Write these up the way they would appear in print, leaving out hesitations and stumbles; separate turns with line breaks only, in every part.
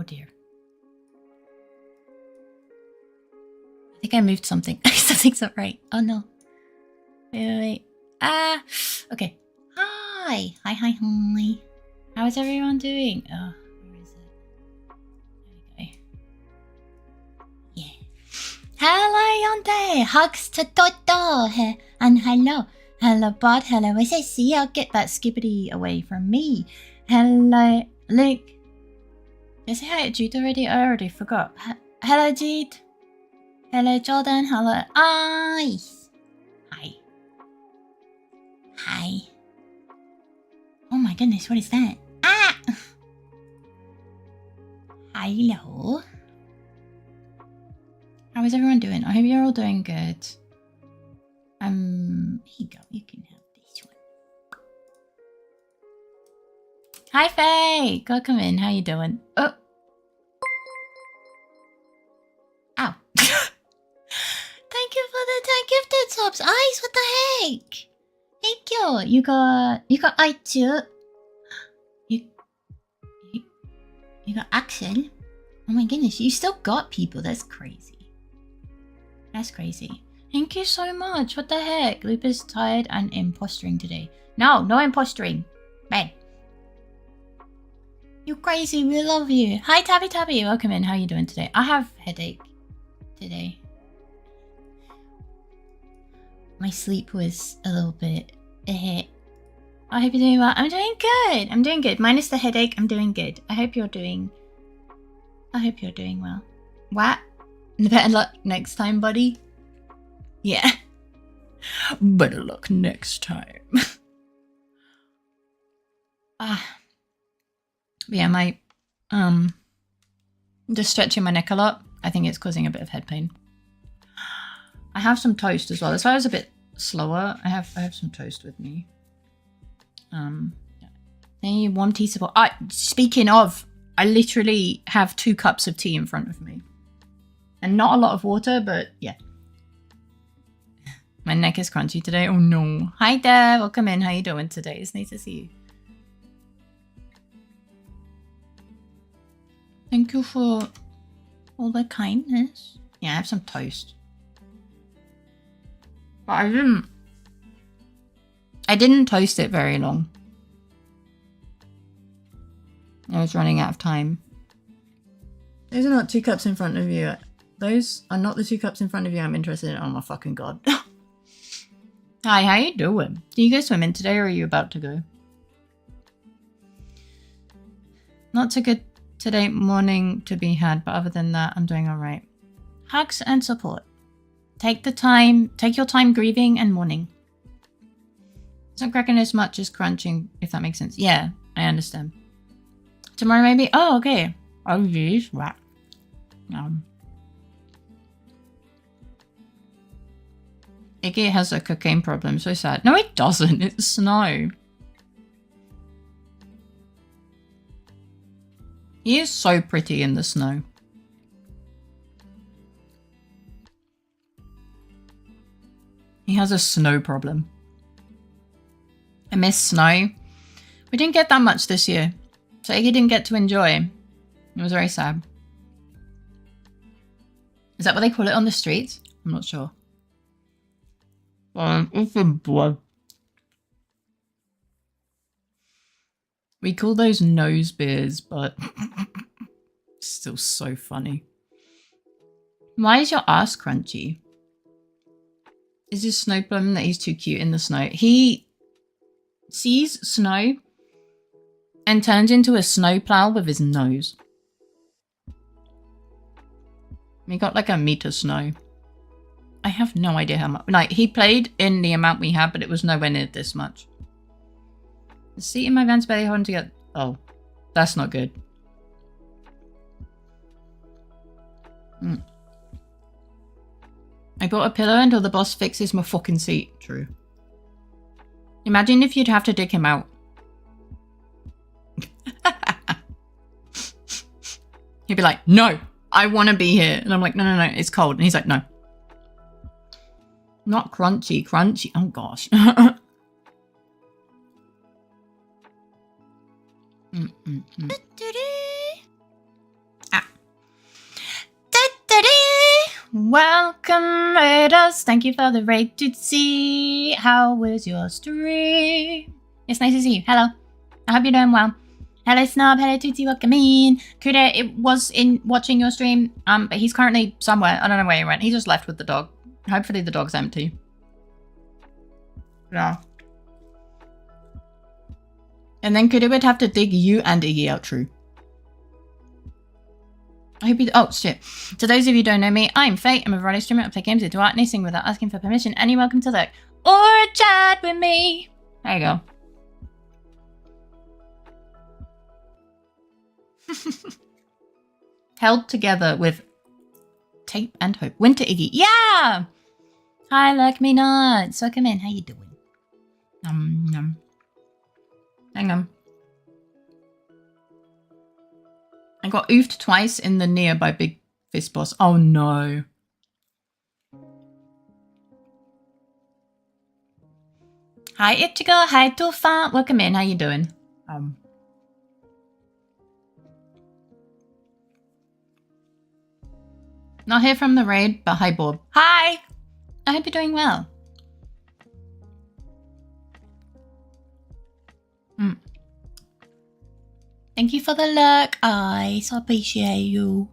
dear. I think I moved something. Something's not right. Oh no. Wait. Okay. Hi. Hi. How is everyone doing? Oh, where is it? There we go. Yeah. Hello, Yonde. Hugs to Toto. And hello. Hello, Bud. Hello, SSC. I'll get that skippity away from me. Hello, Luke. Did I say hi to Jude already? I already forgot. Hello, Jude. Hello, Jordan. Hello, Ice. Hi. Oh my goodness, what is that? Ah! Hello. How is everyone doing? I hope you're all doing good. Here you go. You can have this one. Hi, Faye. Welcome in. How you doing? Oh. Ow. Thank you for the 10 gifted subs. Ice, what the heck? Thank you. You got I too. You got Axel. Oh my goodness, you still got people. That's crazy. That's crazy. Thank you so much. What the heck? Loop is tired and impostering today. No impostering. Bang. You crazy. We love you. Hi, Tabby. Welcome in. How you doing today? I have headache today. My sleep was a little bit I hope you're doing well. I'm doing good. Minus the headache, I'm doing good. I hope you're doing well. What? Better luck next time, buddy. Yeah. Better luck next time. Yeah, my just stretching my neck a lot. I think it's causing a bit of head pain. I have some toast as well. That's why I was a bit slower. I have some toast with me. Any warm tea support. Speaking of, I literally have 2 cups of tea in front of me. And not a lot of water, but yeah. My neck is crunchy today. Oh no. Hi there. Welcome in. How you doing today? It's nice to see you. Thank you for all the kindness. Yeah, I have some toast. But I didn't toast it very long. I was running out of time. Those are not 2 cups in front of you. Those are not the 2 cups in front of you I'm interested in. Oh my fucking god. Hi, how you doing? Do you go swimming today or are you about to go? Not so good today morning to be had, but other than that, I'm doing alright. Hugs and support. Take your time grieving and mourning. It's not cracking as much as crunching, if that makes sense. Yeah, I understand. Tomorrow maybe? Oh, okay. Oh, jeez. Right. Iggy has a cocaine problem. So sad. No, it doesn't. It's snow. He is so pretty in the snow. He has a snow problem. I miss snow. We didn't get that much this year. So Iggy didn't get to enjoy. It was very sad. Is that what they call it on the streets? I'm not sure. It's a blood. We call those nose beers, but still so funny. Why is your ass crunchy? Is his snow problem that he's too cute in the snow? He sees snow and turns into a snowplow with his nose. We got like a meter snow. I have no idea how much. Like, he played in the amount we had, but it was nowhere near this much. The seat in my van's barely holding together. Oh, that's not good. I bought a pillow until the boss fixes my fucking seat. True. Imagine if you'd have to dig him out. He'd be like, no, I want to be here. And I'm like, no, it's cold. And he's like, no. Not crunchy, crunchy. Oh, gosh. Welcome, raiders. Thank you for the raid to see. How was your stream? It's nice to see you. Hello. I hope you're doing well. Hello, Snob. Hello, Tootsie. Welcome in. Kuda, it was in watching your stream, but he's currently somewhere. I don't know where he went. He just left with the dog. Hopefully the dog's empty. Yeah. And then Kuda would have to dig you and Iggy out, true. I hope you— oh, shit. To those of you who don't know me, I'm Faye. I'm a variety streamer. I play games, I do art, anything without asking for permission. And you're welcome to lurk or chat with me. There you go. Held together with tape and hope. Winter Iggy. Yeah! Hi, Lurk Me Nuts. Welcome in. How you doing? Hang on. I got oofed twice in the near by Big Fist Boss. Oh no. Hi Ichigo, hi Tufan. Welcome in, how you doing? Not here from the raid, but hi Bob. Hi! I hope you're doing well. Thank you for the lurk, I so appreciate you.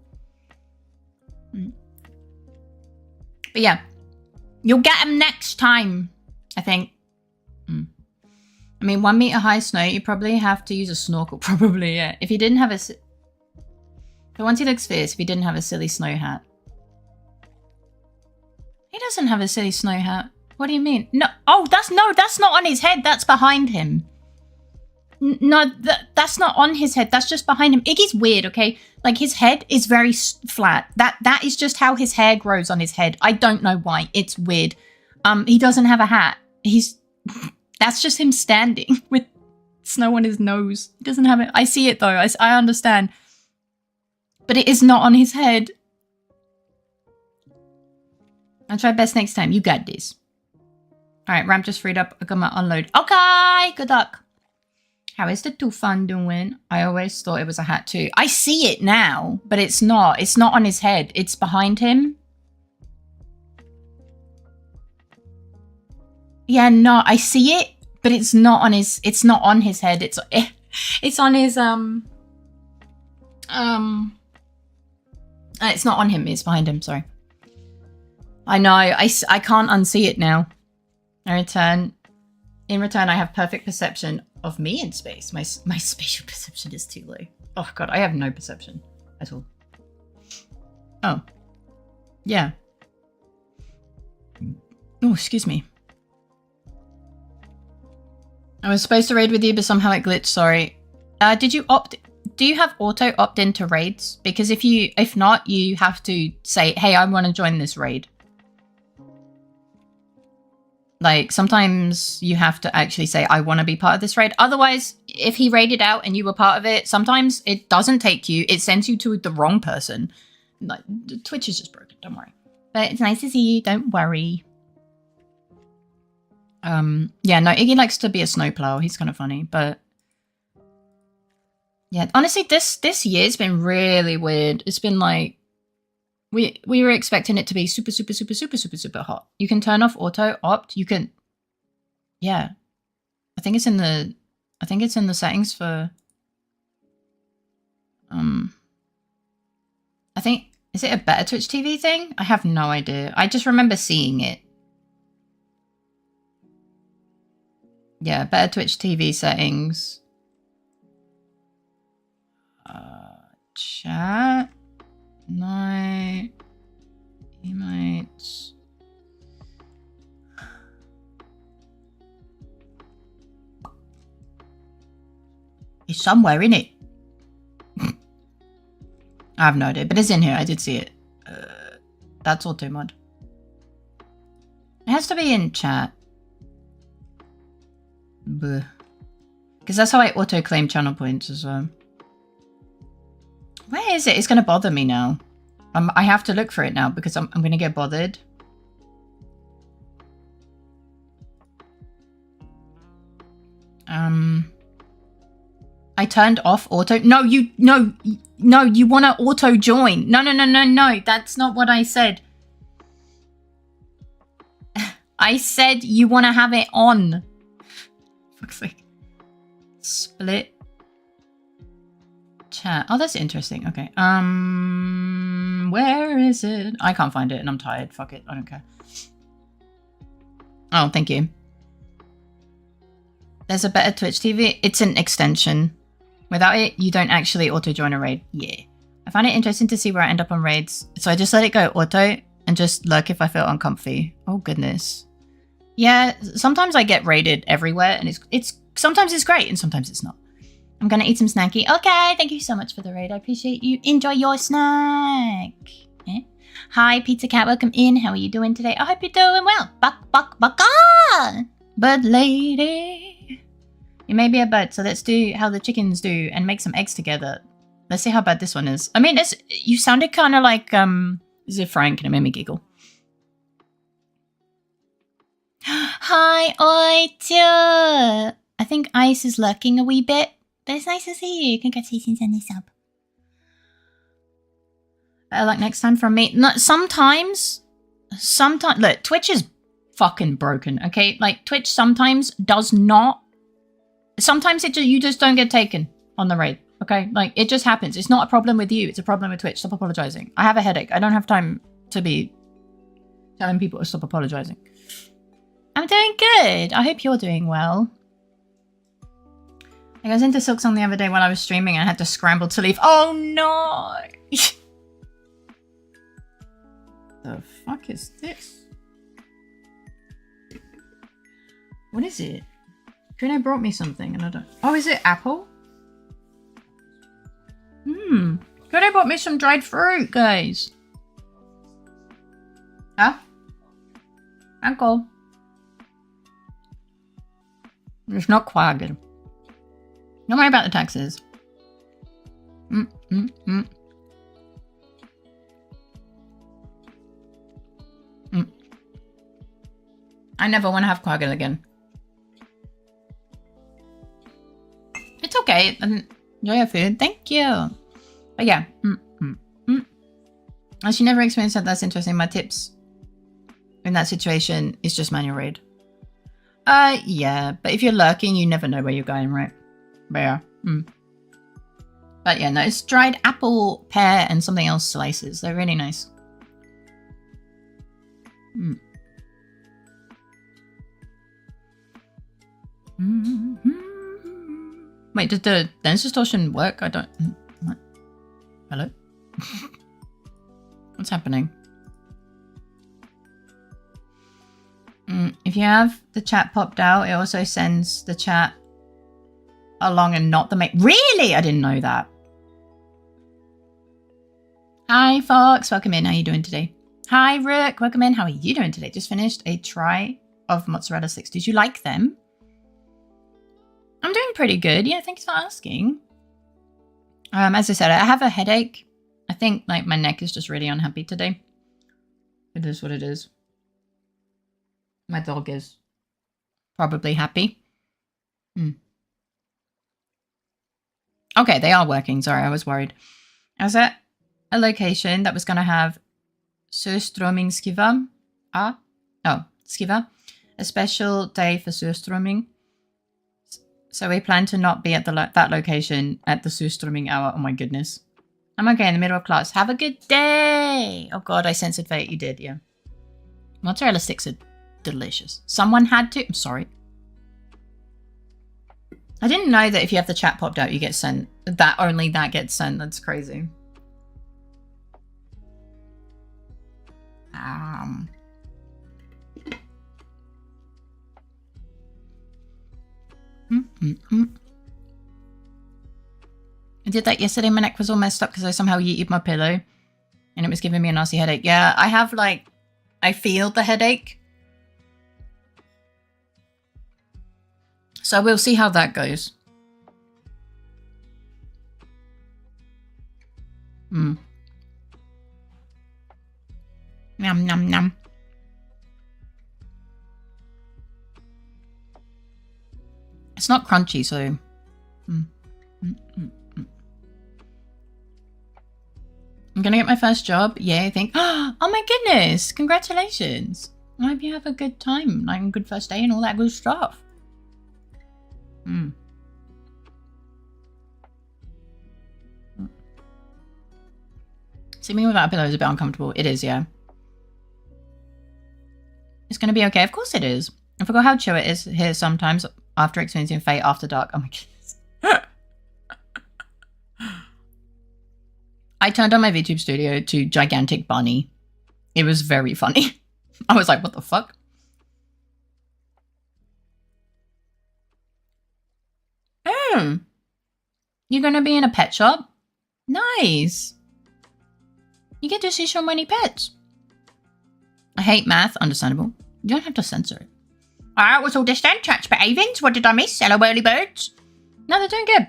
But yeah, you'll get him next time, I think. I mean, 1 meter high snow, you probably have to use a snorkel, probably, yeah. If he didn't have a... so once he looks fierce, if he didn't have a silly snow hat. He doesn't have a silly snow hat. What do you mean? No, oh, that's not on his head, that's behind him. No, that's not on his head. That's just behind him. Iggy's weird, okay? Like, his head is very flat. That is just how his hair grows on his head. I don't know why. It's weird. He doesn't have a hat. That's just him standing with snow on his nose. He doesn't have it. I see it, though. I understand. But it is not on his head. I'll try best next time. You got this. All right, ramp just freed up. I got my unload. Okay, good luck. How is the Tufan doing? I always thought it was a hat too. I see it now, but it's not. It's not on his head. It's behind him. Yeah, no, I see it, but it's not on his. It's not on his head. It's on his It's not on him. It's behind him. Sorry. I know. I can't unsee it now. I return. In return, I have perfect perception of me in space. My spatial perception is too low. Oh god, I have no perception at all. Oh. Yeah. Oh, excuse me. I was supposed to raid with you, but somehow it glitched, sorry. Did you do you have auto opt into raids? Because if not, you have to say, hey, I want to join this raid. Like, sometimes you have to actually say, I want to be part of this raid. Otherwise, if he raided out and you were part of it, sometimes it doesn't take you. It sends you to the wrong person. Like, Twitch is just broken, don't worry. But it's nice to see you, don't worry. Yeah, no, Iggy likes to be a snowplow. He's kind of funny, but... yeah, honestly, this year's been really weird. It's been like... We were expecting it to be super hot. You can turn off auto opt. You can, yeah. I think it's in the settings for. I think, is it a better Twitch TV thing? I have no idea. I just remember seeing it. Yeah, better Twitch TV settings. Chat. No. Emotes. It's somewhere in it. I have no idea, but it's in here. I did see it. That's auto mod. It has to be in chat. Because that's how I auto claim channel points as well. Where is it? It's going to bother me now. I have to look for it now because I'm going to get bothered. I turned off auto. No, you want to auto join. No. That's not what I said. I said you want to have it on. Fuck's sake. Split chat. Oh, that's interesting. Okay. Where is it? I can't find it and I'm tired. Fuck it. I don't care. Oh, thank you. There's a better Twitch TV. It's an extension. Without it, you don't actually auto-join a raid. Yeah. I find it interesting to see where I end up on raids. So I just let it go auto and just lurk if I feel uncomfy. Oh, goodness. Yeah, sometimes I get raided everywhere and it's sometimes it's great and sometimes it's not. I'm gonna eat some snacky. Okay, thank you so much for the raid. I appreciate you. Enjoy your snack. Yeah. Hi, Pizza Cat. Welcome in. How are you doing today? I hope you're doing well. Buck on. Bird lady. You may be a bird, so let's do how the chickens do and make some eggs together. Let's see how bad this one is. I mean, you sounded kind of like is it Frank and it made me giggle. Hi, Oitio. I think Ice is lurking a wee bit, but it's nice to see you. Congratulations on this sub. Better luck next time from me. No, sometimes, look, Twitch is fucking broken, okay? Like, Twitch sometimes does not, sometimes you just don't get taken on the raid, okay? Like, it just happens. It's not a problem with you. It's a problem with Twitch. Stop apologizing. I have a headache. I don't have time to be telling people to stop apologizing. I'm doing good. I hope you're doing well. I was into Silksong the other day while I was streaming and I had to scramble to leave. Oh no! The fuck is this? What is it? Trina brought me something and I don't... Oh, is it apple? Trina brought me some dried fruit, guys. Huh? Uncle. It's not quite good. Don't worry about the taxes. I never want to have quagga again. It's okay. Enjoy your food. Thank you. But yeah. As you never experienced that, that's interesting. My tips in that situation is just manual raid. Yeah. But if you're lurking, you never know where you're going, right? But yeah. But yeah, no, it's dried apple, pear, and something else slices. They're really nice. Wait, did the dance distortion work? I don't... What? Hello? What's happening? If you have the chat popped out, it also sends the chat along and not the main... Really? I didn't know that. Hi, Fox. Welcome in. How are you doing today? Hi, Rook. Welcome in. How are you doing today? Just finished a try of mozzarella sticks. Did you like them? I'm doing pretty good. Yeah, thanks for asking. As I said, I have a headache. I think like my neck is just really unhappy today. It is what it is. My dog is probably happy. Okay, they are working. Sorry, I was worried. I was at a location that was going to have surströmmingsskiva. Skiva. A special day for surströmming. So we plan to not be at that location at the surströmming hour. Oh my goodness. I'm okay in the middle of class. Have a good day. Oh god, I censored fate. You did, yeah. Mozzarella sticks are delicious. Someone had to. I'm sorry. I didn't know that if you have the chat popped out, you get sent. That only that gets sent. That's crazy. I did that yesterday. My neck was all messed up because I somehow yeeted my pillow and it was giving me a nasty headache. Yeah, I have like, I feel the headache. So we'll see how that goes. Yum, yum, yum. It's not crunchy, so... I'm gonna get my first job. Yay, I think. Oh my goodness! Congratulations! I hope you have a good time, like a good first day and all that good stuff. Sleeping without a pillow is a bit uncomfortable. It is, yeah. It's gonna be okay. Of course it is. I forgot how chill it is here sometimes after experiencing fate after dark. Oh my goodness. I turned on my VTube studio to Gigantic Bunny. It was very funny. I was like, what the fuck? Oh. You're gonna be in a pet shop? Nice. You get to see so many pets. I hate math. Understandable. You don't have to censor it. Alright, what's all this then? Chats for Avens? What did I miss? Hello, early birds? No, they're doing good.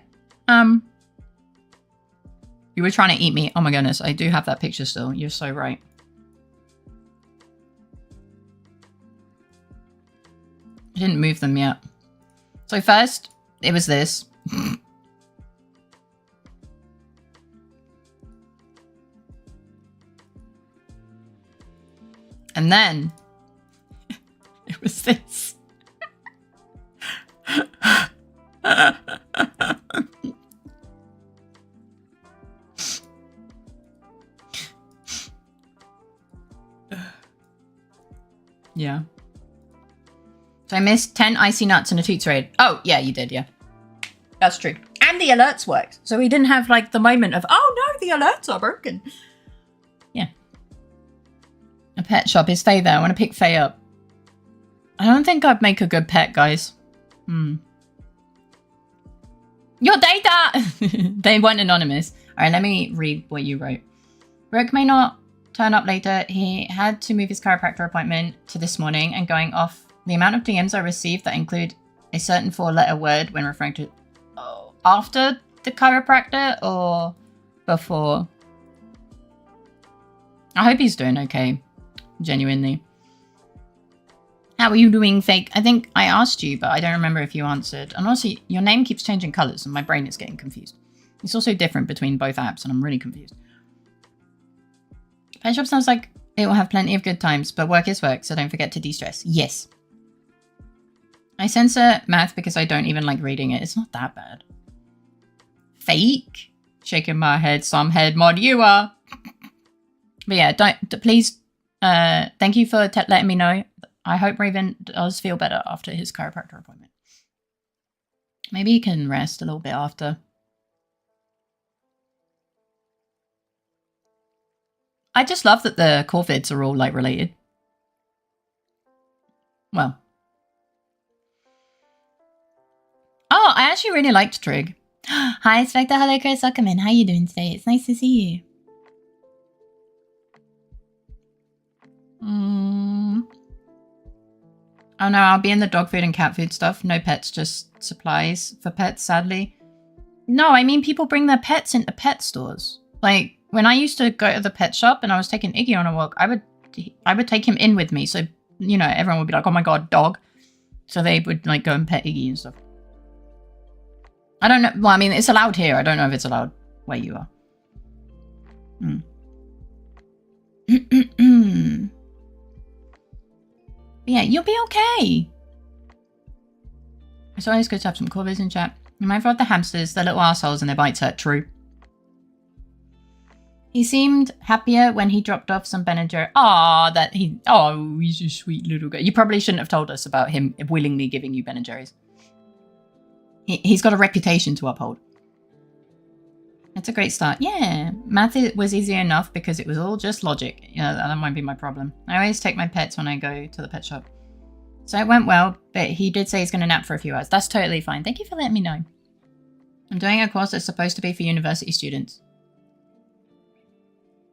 You were trying to eat me. Oh my goodness, I do have that picture still. You're so right. I didn't move them yet. So first, it was this. And then it was this. Yeah. So I missed 10 icy nuts and a Toots raid. Oh, yeah, you did, yeah. That's true. And the alerts worked. So we didn't have like the moment of, oh no, the alerts are broken. Yeah. A pet shop is Faye there. I want to pick Faye up. I don't think I'd make a good pet, guys. Your data! They weren't anonymous. All right, let me read what you wrote. Brooke may not turn up later. He had to move his chiropractor appointment to this morning, and going off the amount of DMs I received that include a certain 4-letter word when referring to after the chiropractor or before. I hope he's doing okay. Genuinely. How are you doing, Fake? I think I asked you, but I don't remember if you answered. And also, your name keeps changing colors and my brain is getting confused. It's also different between both apps and I'm really confused. Pet shop sounds like it will have plenty of good times, but work is work, so don't forget to de-stress. Yes. I censor math because I don't even like reading it. It's not that bad. Fake? Shaking my head, some head mod you are. But yeah, please, thank you for letting me know. I hope Raven does feel better after his chiropractor appointment. Maybe he can rest a little bit after. I just love that the Corvids are all like related. Well. Oh, I actually really liked Trig. Hi, Spectre. Hello, Chris Zuckerman. How are you doing today? It's nice to see you. Oh no, I'll be in the dog food and cat food stuff. No pets, just supplies for pets, sadly. No, I mean people bring their pets into pet stores. Like, when I used to go to the pet shop and I was taking Iggy on a walk, I would take him in with me. So, you know, everyone would be like, oh my god, dog. So they would like go and pet Iggy and stuff. I don't know. Well, I mean, it's allowed here. I don't know if it's allowed where you are. Yeah, you'll be okay. It's always good to have some Corvids in chat. You might have the hamsters, they're little assholes and their bites hurt. True. He seemed happier when he dropped off some Ben & Jerry. Oh, he's a sweet little guy. You probably shouldn't have told us about him willingly giving you Ben & Jerry's. He's got a reputation to uphold. That's a great start. Yeah, math was easy enough because it was all just logic. Yeah, that might be my problem. I always take my pets when I go to the pet shop. So it went well, but he did say he's going to nap for a few hours. That's totally fine. Thank you for letting me know. I'm doing a course that's supposed to be for university students.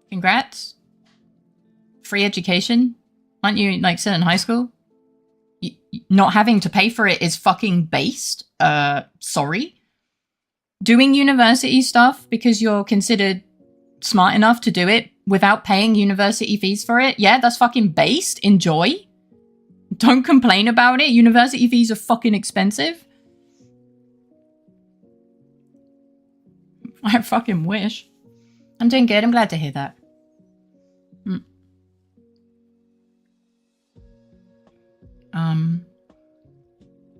Congrats. Free education. Aren't you, like, still in high school? Not having to pay for it is fucking based. Sorry. Doing university stuff because you're considered smart enough to do it without paying university fees for it. Yeah, that's fucking based. Enjoy. Don't complain about it. University fees are fucking expensive. I fucking wish. I'm doing good. I'm glad to hear that.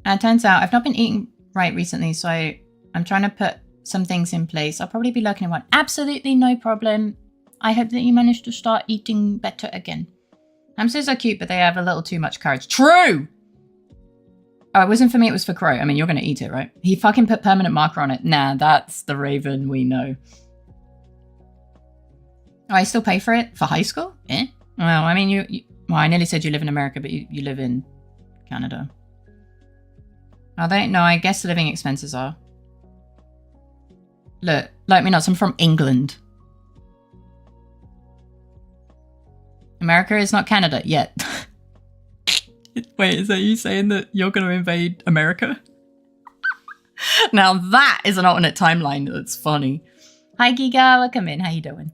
It turns out I've not been eating right recently, so I'm trying to put some things in place. I'll probably be looking at one. Absolutely no problem. I hope that you manage to start eating better again. Hamsters are cute, but they have a little too much courage. True! Oh, it wasn't for me, it was for Crow. I mean, you're going to eat it, right? He fucking put permanent marker on it. Nah, that's the Raven we know. Oh, I still pay for it? For high school? Eh? Well, I mean, well, I nearly said you live in America, but you live in Canada. Are they? No, I guess the living expenses are. Look, like me nuts, I'm from England. America is not Canada yet. Wait, is that you saying that you're going to invade America? Now that is an alternate timeline that's funny. Hi Giga, welcome in. How you doing?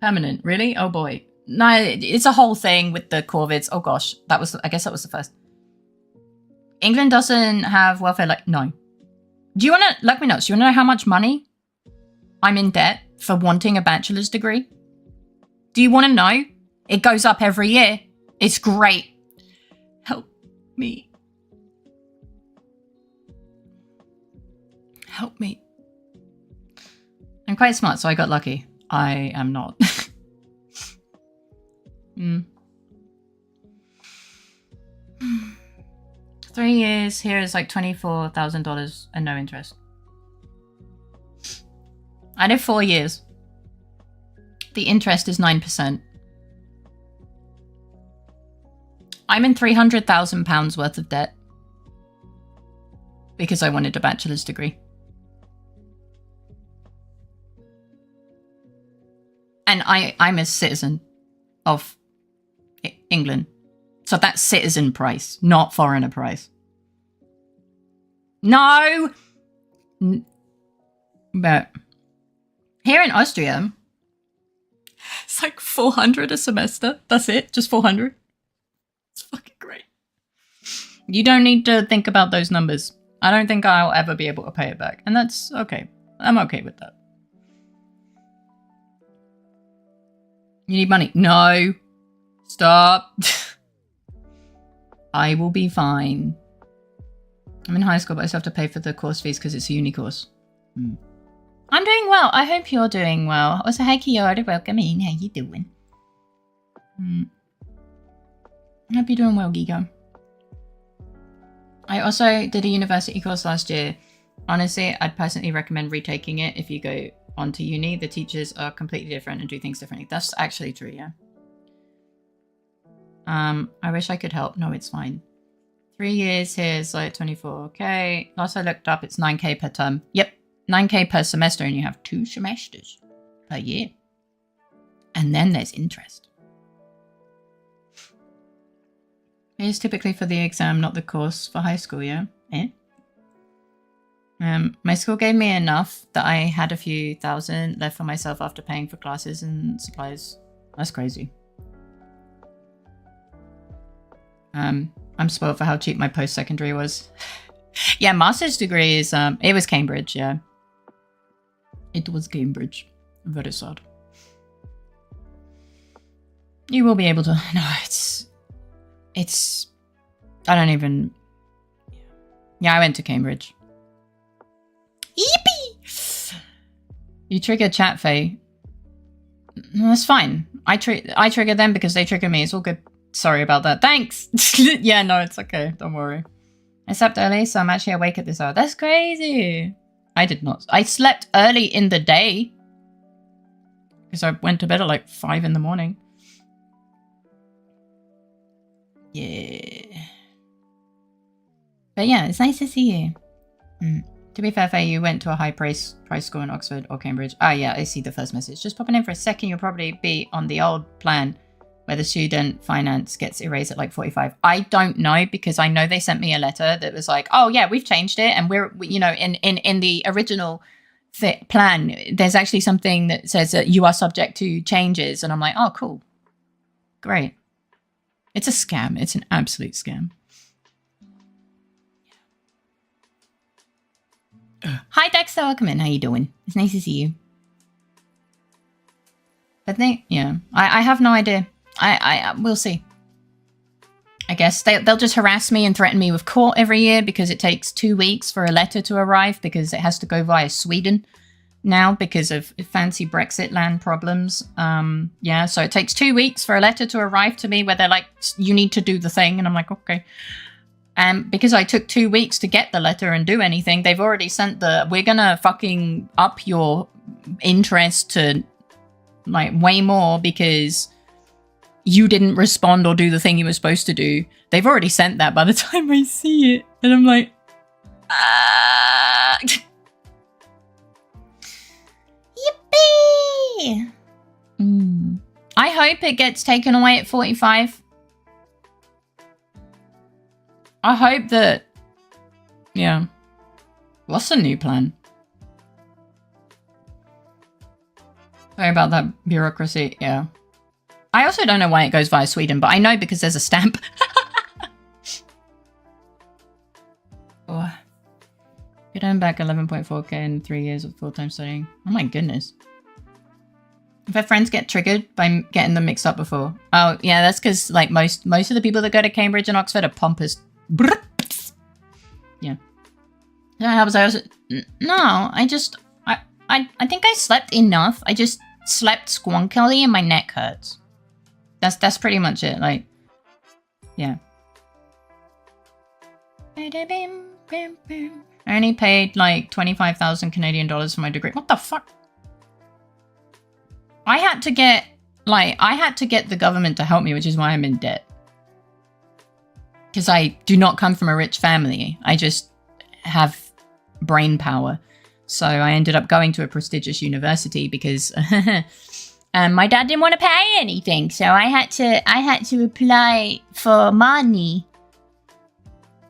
Permanent, really? Oh boy. No, it's a whole thing with the Corvids. Oh gosh, I guess that was the first. England doesn't have welfare, like, no. Do you want to, let me know, do you want to know how much money I'm in debt for wanting a bachelor's degree? Do you want to know? It goes up every year. It's great. Help me. Help me. I'm quite smart, so I got lucky. I am not. 3 years here is like $24,000 and no interest. I did 4 years. The interest is 9%. I'm in £300,000 worth of debt because I wanted a bachelor's degree. And I'm a citizen of England. So that's citizen price, not foreigner price. No! But here in Austria, it's like 400 a semester. That's it, just 400. It's fucking great. You don't need to think about those numbers. I don't think I'll ever be able to pay it back. And that's okay. I'm okay with that. You need money? No. Stop. I will be fine. I'm in high school, but I still have to pay for the course fees because it's a uni course. I'm doing well. I hope you're doing well. Also, hi Kiara, welcome in. How you doing? I hope you're doing well, Giga. I also did a university course last year. Honestly, I'd personally recommend retaking it if you go on to uni. The teachers are completely different and do things differently. That's actually true, yeah. I wish I could help. No, it's fine. 3 years here is like 24k. Last I looked up, it's 9k per term. Yep, 9k per semester, and you have 2 semesters per year. And then there's interest. It is typically for the exam, not the course for high school, yeah? Eh? My school gave me enough that I had a few thousand left for myself after paying for classes and supplies. That's crazy. I'm spoiled for how cheap my post-secondary was. Yeah, master's degree is, it was Cambridge, yeah. It was Cambridge. Very sad. You will be able to, no, it's, I don't even, yeah, I went to Cambridge. Yippee! You trigger chat, Faye. No, that's fine. I trigger them because they trigger me. It's all good. Sorry about that. Thanks. Yeah, no, it's okay. Don't worry. I slept early, so I'm actually awake at this hour. That's crazy. I did not. I slept early in the day because I went to bed at like 5 in the morning. Yeah. But yeah, it's nice to see you. To be fair, Faye, you went to a high price school in Oxford or Cambridge. Ah, yeah, I see the first message. Just popping in for a second, you'll probably be on the old plan where the student finance gets erased at like 45. I don't know, because I know they sent me a letter that was like, oh yeah, we've changed it. And we're, you know, in the original plan, there's actually something that says that you are subject to changes. And I'm like, oh, cool. Great. It's a scam. It's an absolute scam. Hi Dexter, welcome in. How you doing? It's nice to see you. But yeah, I have no idea. We'll see. I guess they'll just harass me and threaten me with court every year because it takes 2 weeks for a letter to arrive because it has to go via Sweden now because of fancy Brexit land problems. Yeah, so it takes 2 weeks for a letter to arrive to me where they're like, you need to do the thing. And I'm like, okay. And because I took 2 weeks to get the letter and do anything, they've already sent the, we're gonna fucking up your interest to like way more because you didn't respond or do the thing you were supposed to do. They've already sent that by the time I see it. And I'm like, Yippee! I hope it gets taken away at 45. I hope that... Yeah. What's the new plan? Sorry about that bureaucracy. Yeah. I also don't know why it goes via Sweden, but I know because there's a stamp. Oh. Could earn back 11.4k in 3 years of full-time studying. Oh my goodness. If our friends get triggered by getting them mixed up before. Oh, yeah, that's because like most of the people that go to Cambridge and Oxford are pompous. Yeah. I think I slept enough. I just slept squonkily and my neck hurts. That's pretty much it. Like, yeah. I only paid like 25,000 Canadian dollars for my degree. What the fuck? I had to get the government to help me, which is why I'm in debt. Because I do not come from a rich family. I just have brain power. So I ended up going to a prestigious university because my dad didn't want to pay anything. So I had to apply for money.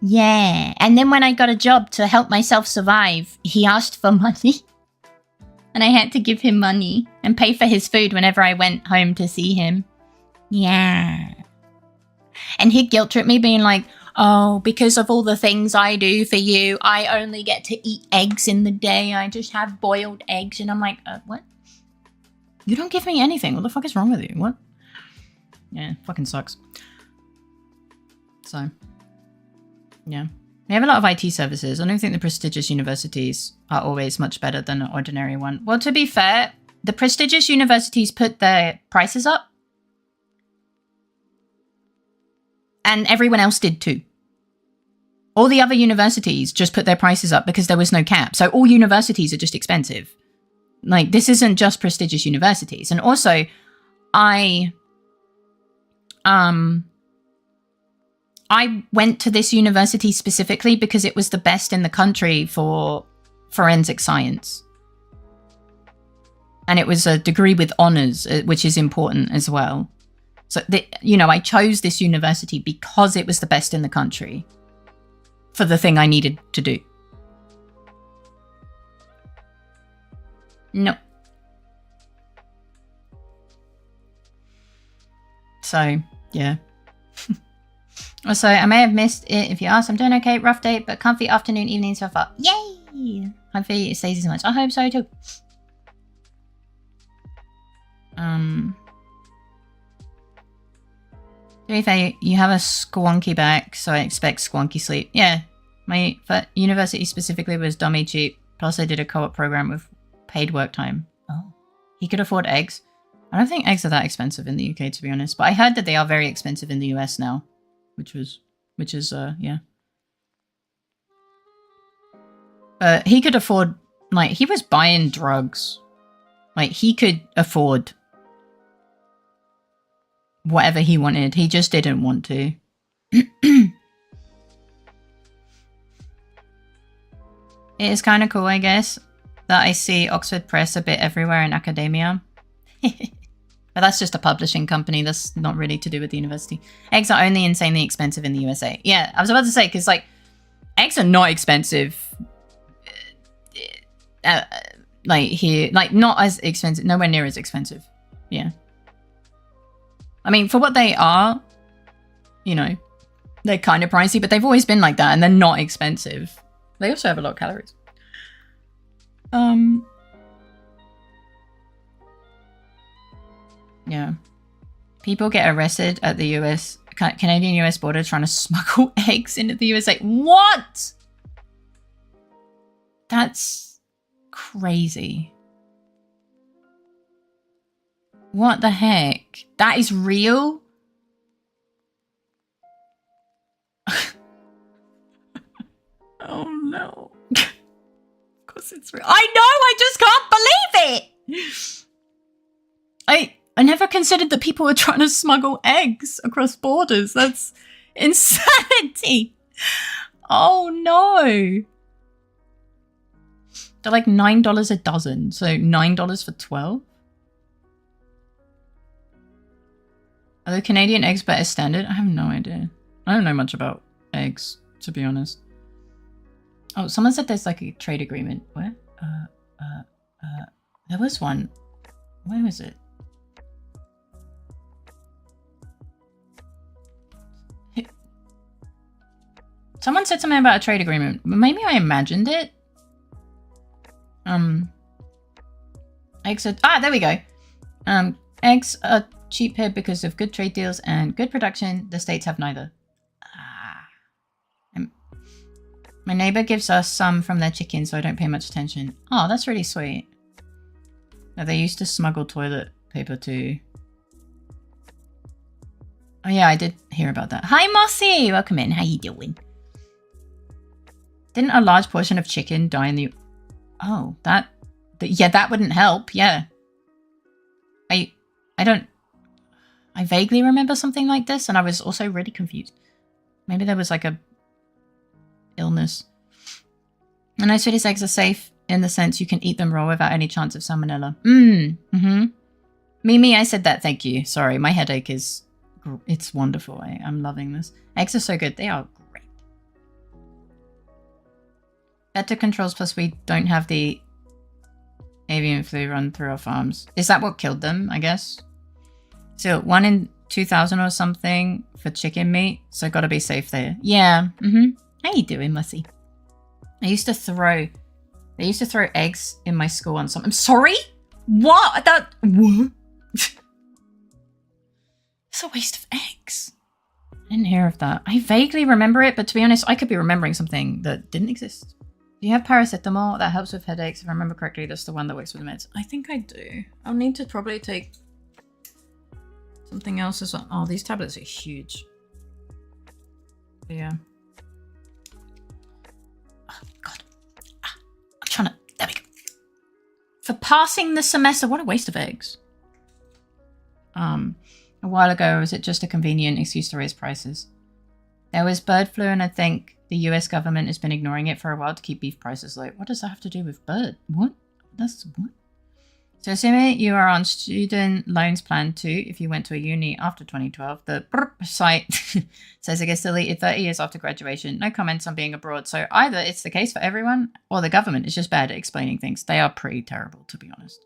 Yeah. And then when I got a job to help myself survive, he asked for money. And I had to give him money and pay for his food whenever I went home to see him. Yeah. And he'd guilt trip me being like, oh, because of all the things I do for you, I only get to eat eggs in the day. I just have boiled eggs. And I'm like, what? You don't give me anything. What the fuck is wrong with you? What? Yeah, fucking sucks. So, yeah. We have a lot of IT services. I don't think the prestigious universities are always much better than an ordinary one. Well, to be fair, the prestigious universities put their prices up. And everyone else did too. All the other universities just put their prices up because there was no cap. So all universities are just expensive. Like, this isn't just prestigious universities. And also, I went to this university specifically because it was the best in the country for forensic science. And it was a degree with honors, which is important as well. So, I chose this university because it was the best in the country for the thing I needed to do. No. So, yeah. Also, I may have missed it if you asked. I'm doing okay. Rough day, but comfy afternoon, evening so far. Yay! Hopefully it stays as much. I hope so too. To be fair, you have a squonky back, so I expect squonky sleep. Yeah, my university specifically was dummy cheap. Plus, I did a co-op program with paid work time. Oh, he could afford eggs. I don't think eggs are that expensive in the UK, to be honest. But I heard that they are very expensive in the US now, which is yeah. But he could afford, like, he was buying drugs. Like, he could afford whatever he wanted. He just didn't want to. It is kind of cool, I guess, that I see Oxford Press a bit everywhere in academia. But that's just a publishing company. That's not really to do with the university. Eggs are only insanely expensive in the USA. Yeah, I was about to say, because, like, eggs are not expensive. Like, here, like, not as expensive, nowhere near as expensive. Yeah. I mean, for what they are, they're kind of pricey, but they've always been like that, and they're not expensive. They also have a lot of calories. Yeah. People get arrested at the US Canadian-US border trying to smuggle eggs into the USA. What? That's crazy. What the heck? That is real? Oh no. Of course it's real. I know, I just can't believe it! I never considered that people were trying to smuggle eggs across borders. That's insanity. Oh no. They're like $9 a dozen, so $9 for 12? Are the Canadian eggs better standard? I have no idea. I don't know much about eggs, to be honest. Oh, someone said there's like a trade agreement. Where? There was one. Where was it? Someone said something about a trade agreement. Maybe I imagined it. Eggs are... Ah, there we go. Eggs are cheap here because of good trade deals and good production. The States have neither. My neighbor gives us some from their chicken, so I don't pay much attention. Oh, that's really sweet. No, they used to smuggle toilet paper too. Oh yeah, I did hear about that. Hi, Mossy! Welcome in. How you doing? Didn't a large portion of chicken die in the... Oh, yeah, that wouldn't help. Yeah. I vaguely remember something like this, and I was also really confused. Maybe there was like a illness. And I Swedish eggs are safe in the sense you can eat them raw without any chance of salmonella. Mimi, I said that. Thank you. Sorry, my headache is... It's wonderful. I'm loving this. Eggs are so good. They are great. Better controls, plus we don't have the avian flu run through our farms. Is that what killed them, I guess? So 1 in 2,000 or something for chicken meat. So gotta be safe there. Yeah. How you doing, Mussy? They used to throw eggs in my school on some... I'm sorry? What? What? It's a waste of eggs. I didn't hear of that. I vaguely remember it, but to be honest, I could be remembering something that didn't exist. Do you have paracetamol? That helps with headaches. If I remember correctly, that's the one that works with the meds. I think I do. I'll need to probably take something else as well. Oh, these tablets are huge. But yeah. Oh, God. I'm trying to... There we go. For passing the semester. What a waste of eggs. A while ago, or was it just a convenient excuse to raise prices? There was bird flu, and I think the US government has been ignoring it for a while to keep beef prices low. What does that have to do with bird? What? That's what? So assuming you are on student loans plan too, if you went to a uni after 2012, the site says it gets deleted 30 years after graduation. No comments on being abroad. So either it's the case for everyone, or the government is just bad at explaining things. They are pretty terrible, to be honest.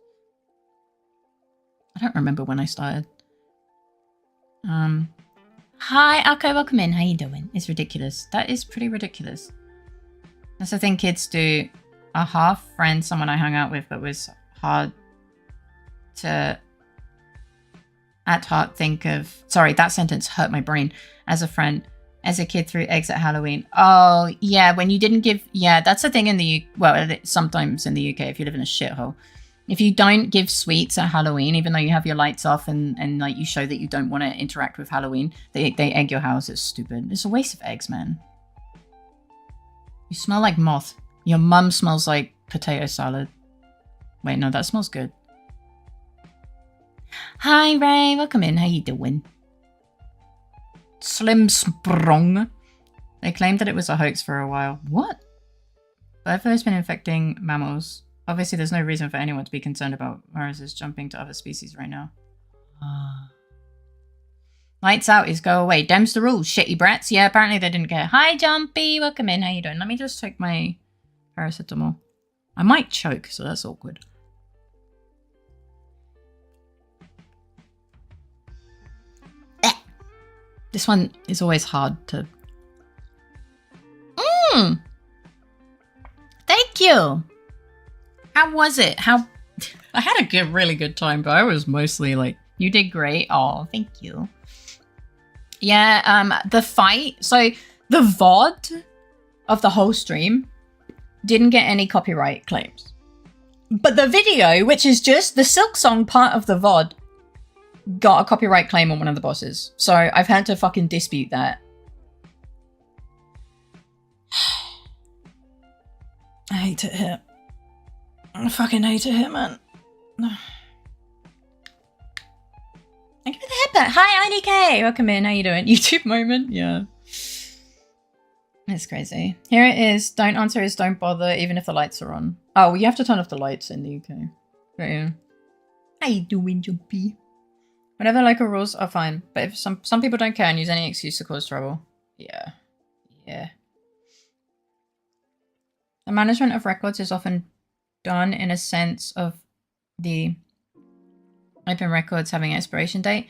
I don't remember when I started. Hi, okay, welcome in. How you doing? It's ridiculous. That is pretty ridiculous. That's the thing kids do. A half friend, someone I hung out with, but was hard to at heart think of. Sorry, that sentence hurt my brain. As a friend, as a kid threw eggs at Halloween. Oh, yeah, when you didn't give... Yeah, that's the thing in the... Well, sometimes in the UK, if you live in a shithole. If you don't give sweets at Halloween, even though you have your lights off and like you show that you don't want to interact with Halloween, they egg your house. It's stupid. It's a waste of eggs, man. You smell like moth. Your mum smells like potato salad. Wait, no, that smells good. Hi, Ray. Welcome in. How you doing? Slim Sprung. They claimed that it was a hoax for a while. What? Bird flu has been infecting mammals. Obviously, there's no reason for anyone to be concerned about viruses jumping to other species right now. Lights out is go away. Dem's the rule, shitty brats. Yeah, apparently they didn't care. Hi, Jumpy. Welcome in. How you doing? Let me just take my paracetamol. I might choke, so that's awkward. This one is always hard to... Thank you. How was it? I had a really good time, but I was mostly like, you did great. Oh, thank you. Yeah, the fight. So the VOD of the whole stream didn't get any copyright claims. But the video, which is just the Silk Song part of the VOD, got a copyright claim on one of the bosses. So I've had to fucking dispute that. I hate it here. I fucking hate it here, man. Thank you for the headbutt. Hi, IDK. Welcome in. How you doing? YouTube moment? Yeah. It's crazy. Here it is. Don't answer is don't bother, even if the lights are on. Oh, well, you have to turn off the lights in the UK. But yeah. How you doing, Jumpy? Whatever local rules are fine, but if some people don't care and use any excuse to cause trouble. Yeah. Yeah. The management of records is often done in a sense of the open records having an expiration date.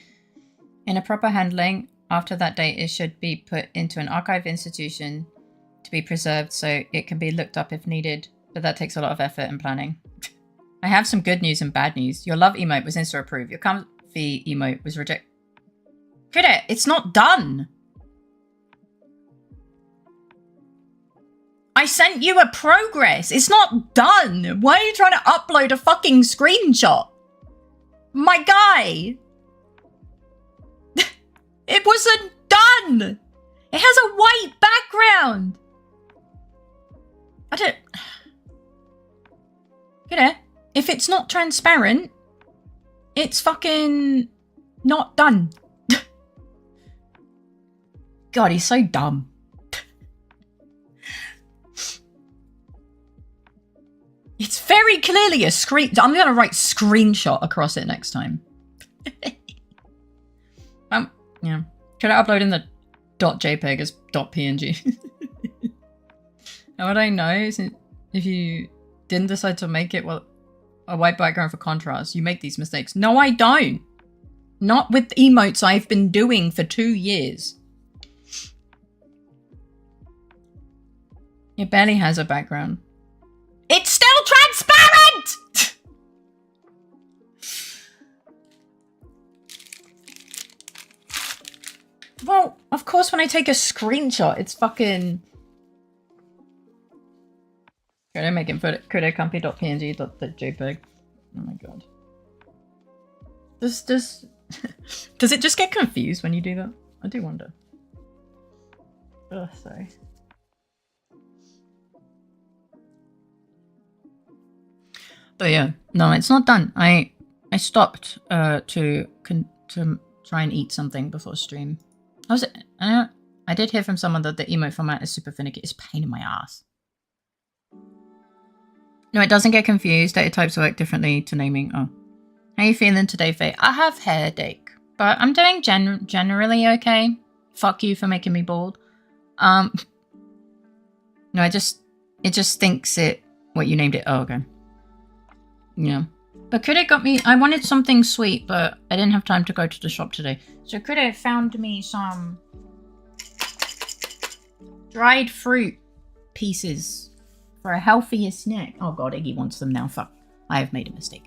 In a proper handling, after that date, it should be put into an archive institution to be preserved so it can be looked up if needed, but that takes a lot of effort and planning. I have some good news and bad news. Your love emote was insta-approved. Your comfy emote was rejected. Critter, it's not done! I sent you a progress. It's not done. Why are you trying to upload a fucking screenshot? My guy. It wasn't done. It has a white background. I don't... You know, if it's not transparent, it's fucking not done. God, he's so dumb. It's very clearly a screen. I'm going to write screenshot across it next time. Yeah. Could I upload in the .jpeg as .png? How would I know if you didn't decide to make it a white background for contrast? You make these mistakes. No, I don't. Not with emotes I've been doing for 2 years. It barely has a background. It's still transparent! Well, of course when I take a screenshot, it's fucking... Could I make him put it? criticcompy.png.jpg. Oh my god. Does it just get confused when you do that? I do wonder. Oh, sorry. But yeah, no, it's not done. I stopped to try and eat something before stream. I did hear from someone that the emote format is super finicky. It's a pain in my ass. No, it doesn't get confused. Data types work differently to naming. Oh, how are you feeling today, Faye? I have headache, but I'm doing generally okay. Fuck you for making me bald. No, it just thinks what you named it. Oh, okay. Yeah. But Critic got me... I wanted something sweet, but I didn't have time to go to the shop today. So Critic found me some dried fruit pieces for a healthier snack. Oh god, Iggy wants them now. Fuck. I have made a mistake.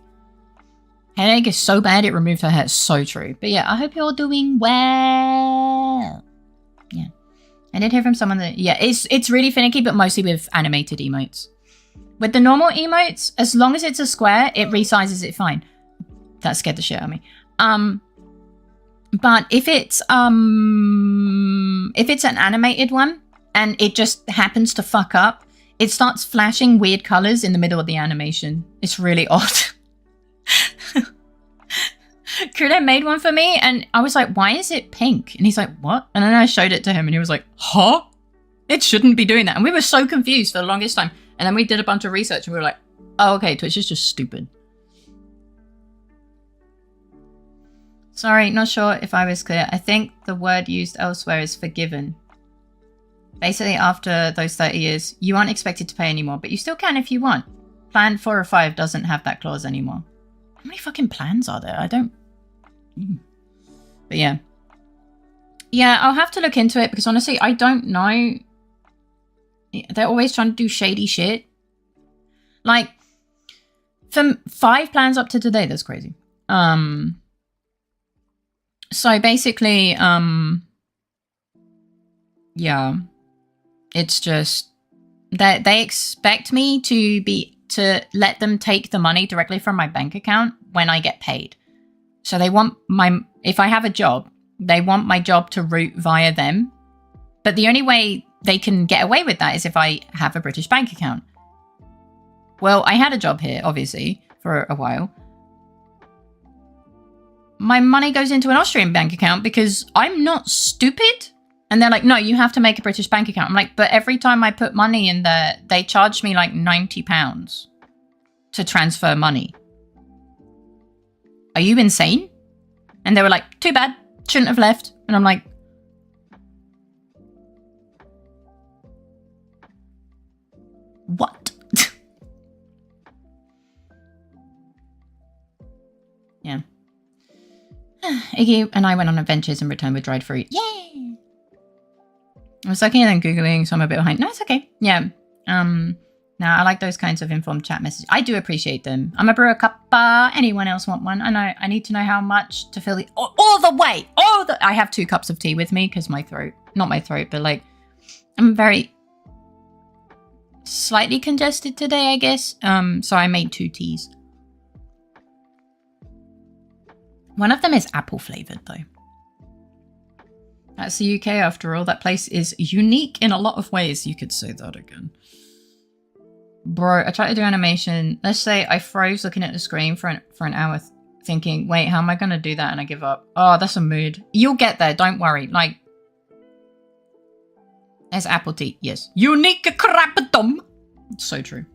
Headache is so bad it removed her hair. It's so true. But yeah, I hope you're doing well. Yeah. I did hear from someone that... Yeah, it's really finicky, but mostly with animated emotes. With the normal emotes, as long as it's a square, it resizes it fine. That scared the shit out of me. But if it's an animated one and it just happens to fuck up, it starts flashing weird colors in the middle of the animation. It's really odd. Kudo made one for me and I was like, why is it pink? And he's like, what? And then I showed it to him and he was like, huh? It shouldn't be doing that. And we were so confused for the longest time. And then we did a bunch of research and we were like, oh, okay, Twitch is just stupid. Sorry, not sure if I was clear. I think the word used elsewhere is forgiven. Basically, after those 30 years, you aren't expected to pay anymore, but you still can if you want. Plan 4 or 5 doesn't have that clause anymore. How many fucking plans are there? I don't... But yeah. Yeah, I'll have to look into it because honestly, I don't know... They're always trying to do shady shit. Like, from 5 plans up to today, that's crazy. So basically, Yeah. It's just that they expect me to let them take the money directly from my bank account when I get paid. So they want if I have a job, they want my job to route via them. But the only way they can get away with that is if I have a British bank account. Well, I had a job here, obviously, for a while. My money goes into an Austrian bank account because I'm not stupid. And they're like, no, you have to make a British bank account. I'm like, but every time I put money in there, they charge me like £90 to transfer money. Are you insane? And they were like, too bad, shouldn't have left. And I'm like, what? Yeah. Iggy and I went on adventures and returned with dried fruit. Yay! I was looking and then Googling, so I'm a bit behind. No, it's okay. Yeah. Now I like those kinds of informed chat messages. I do appreciate them. I'm a brew a cuppa. Anyone else want one? I know. I need to know how much to fill the all the way. I have 2 cups of tea with me because my throat, not my throat, but like I'm very slightly congested today, I guess. So I made 2 teas. One of them is apple flavored though. That's the UK after all. That place is unique in a lot of ways. You could say that again. Bro, I tried to do animation. Let's say I froze looking at the screen for an hour thinking, wait, how am I going to do that? And I give up. Oh, that's a mood. You'll get there. Don't worry. Like, there's apple tea. Yes. Unique crapatum. It's so true.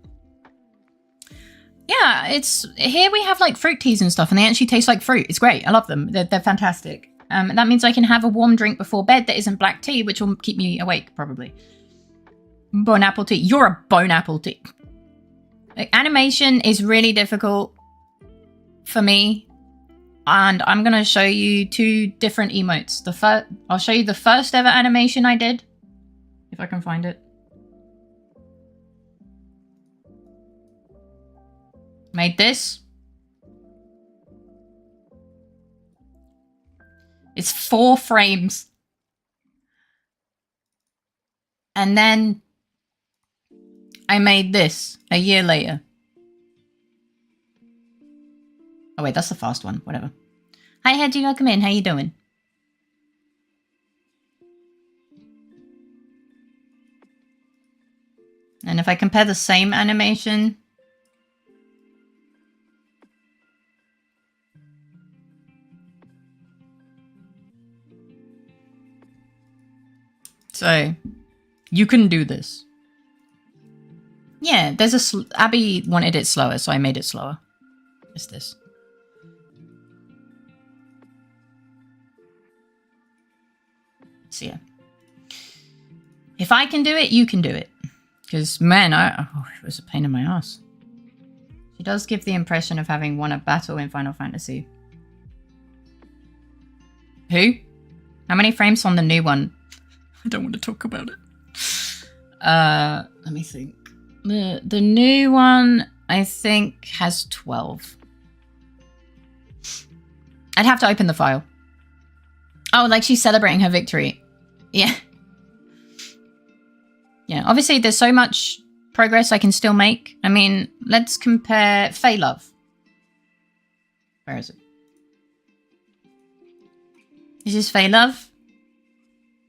Yeah, it's here we have like fruit teas and stuff and they actually taste like fruit. It's great. I love them. They're fantastic. That means I can have a warm drink before bed that isn't black tea, which will keep me awake probably. Bone apple tea. You're a bone apple tea. Like, animation is really difficult for me. And I'm going to show you 2 different emotes. I'll show you the first ever animation I did. If I can find it. Made this. It's 4 frames. And then I made this a year later. Oh wait, that's the fast one. Whatever. Hi, Hedgie, welcome in. How you doing? And if I compare the same animation. So, you can do this. Yeah, there's Abby wanted it slower, so I made it slower. It's this. So yeah. If I can do it, you can do it. Because, man, it was a pain in my ass. She does give the impression of having won a battle in Final Fantasy. Who? How many frames on the new one? I don't want to talk about it. Let me think. The new one, I think, has 12. I'd have to open the file. Oh, like she's celebrating her victory. Yeah. Yeah, obviously there's so much progress I can still make. I mean, let's compare Fae Love. Where is it? This is Fae Love.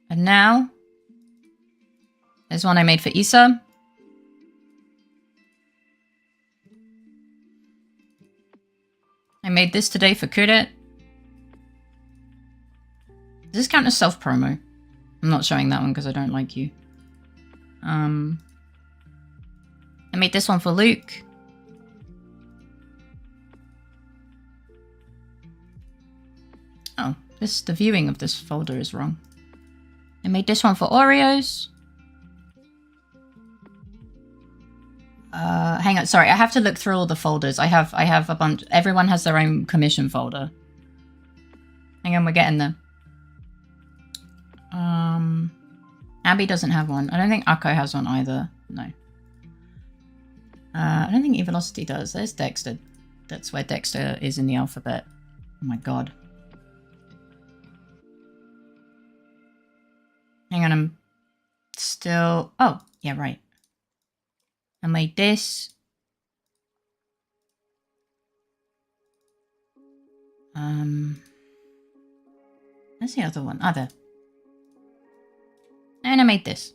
And now, there's one I made for Issa. I made this today for Kudet. Does this count as self-promo? I'm not showing that one because I don't like you. I made this one for Luke. Oh, the viewing of this folder is wrong. I made this one for Oreos. Hang on, sorry, I have to look through all the folders. I have a bunch. Everyone has their own commission folder. Hang on, we're getting there. Abby doesn't have one. I don't think Akko has one either. No. I don't think Evelocity does. There's Dexter. That's where Dexter is in the alphabet. Oh my god. Hang on, Still, oh, yeah, right. I made this. That's the other one. There. And I made this.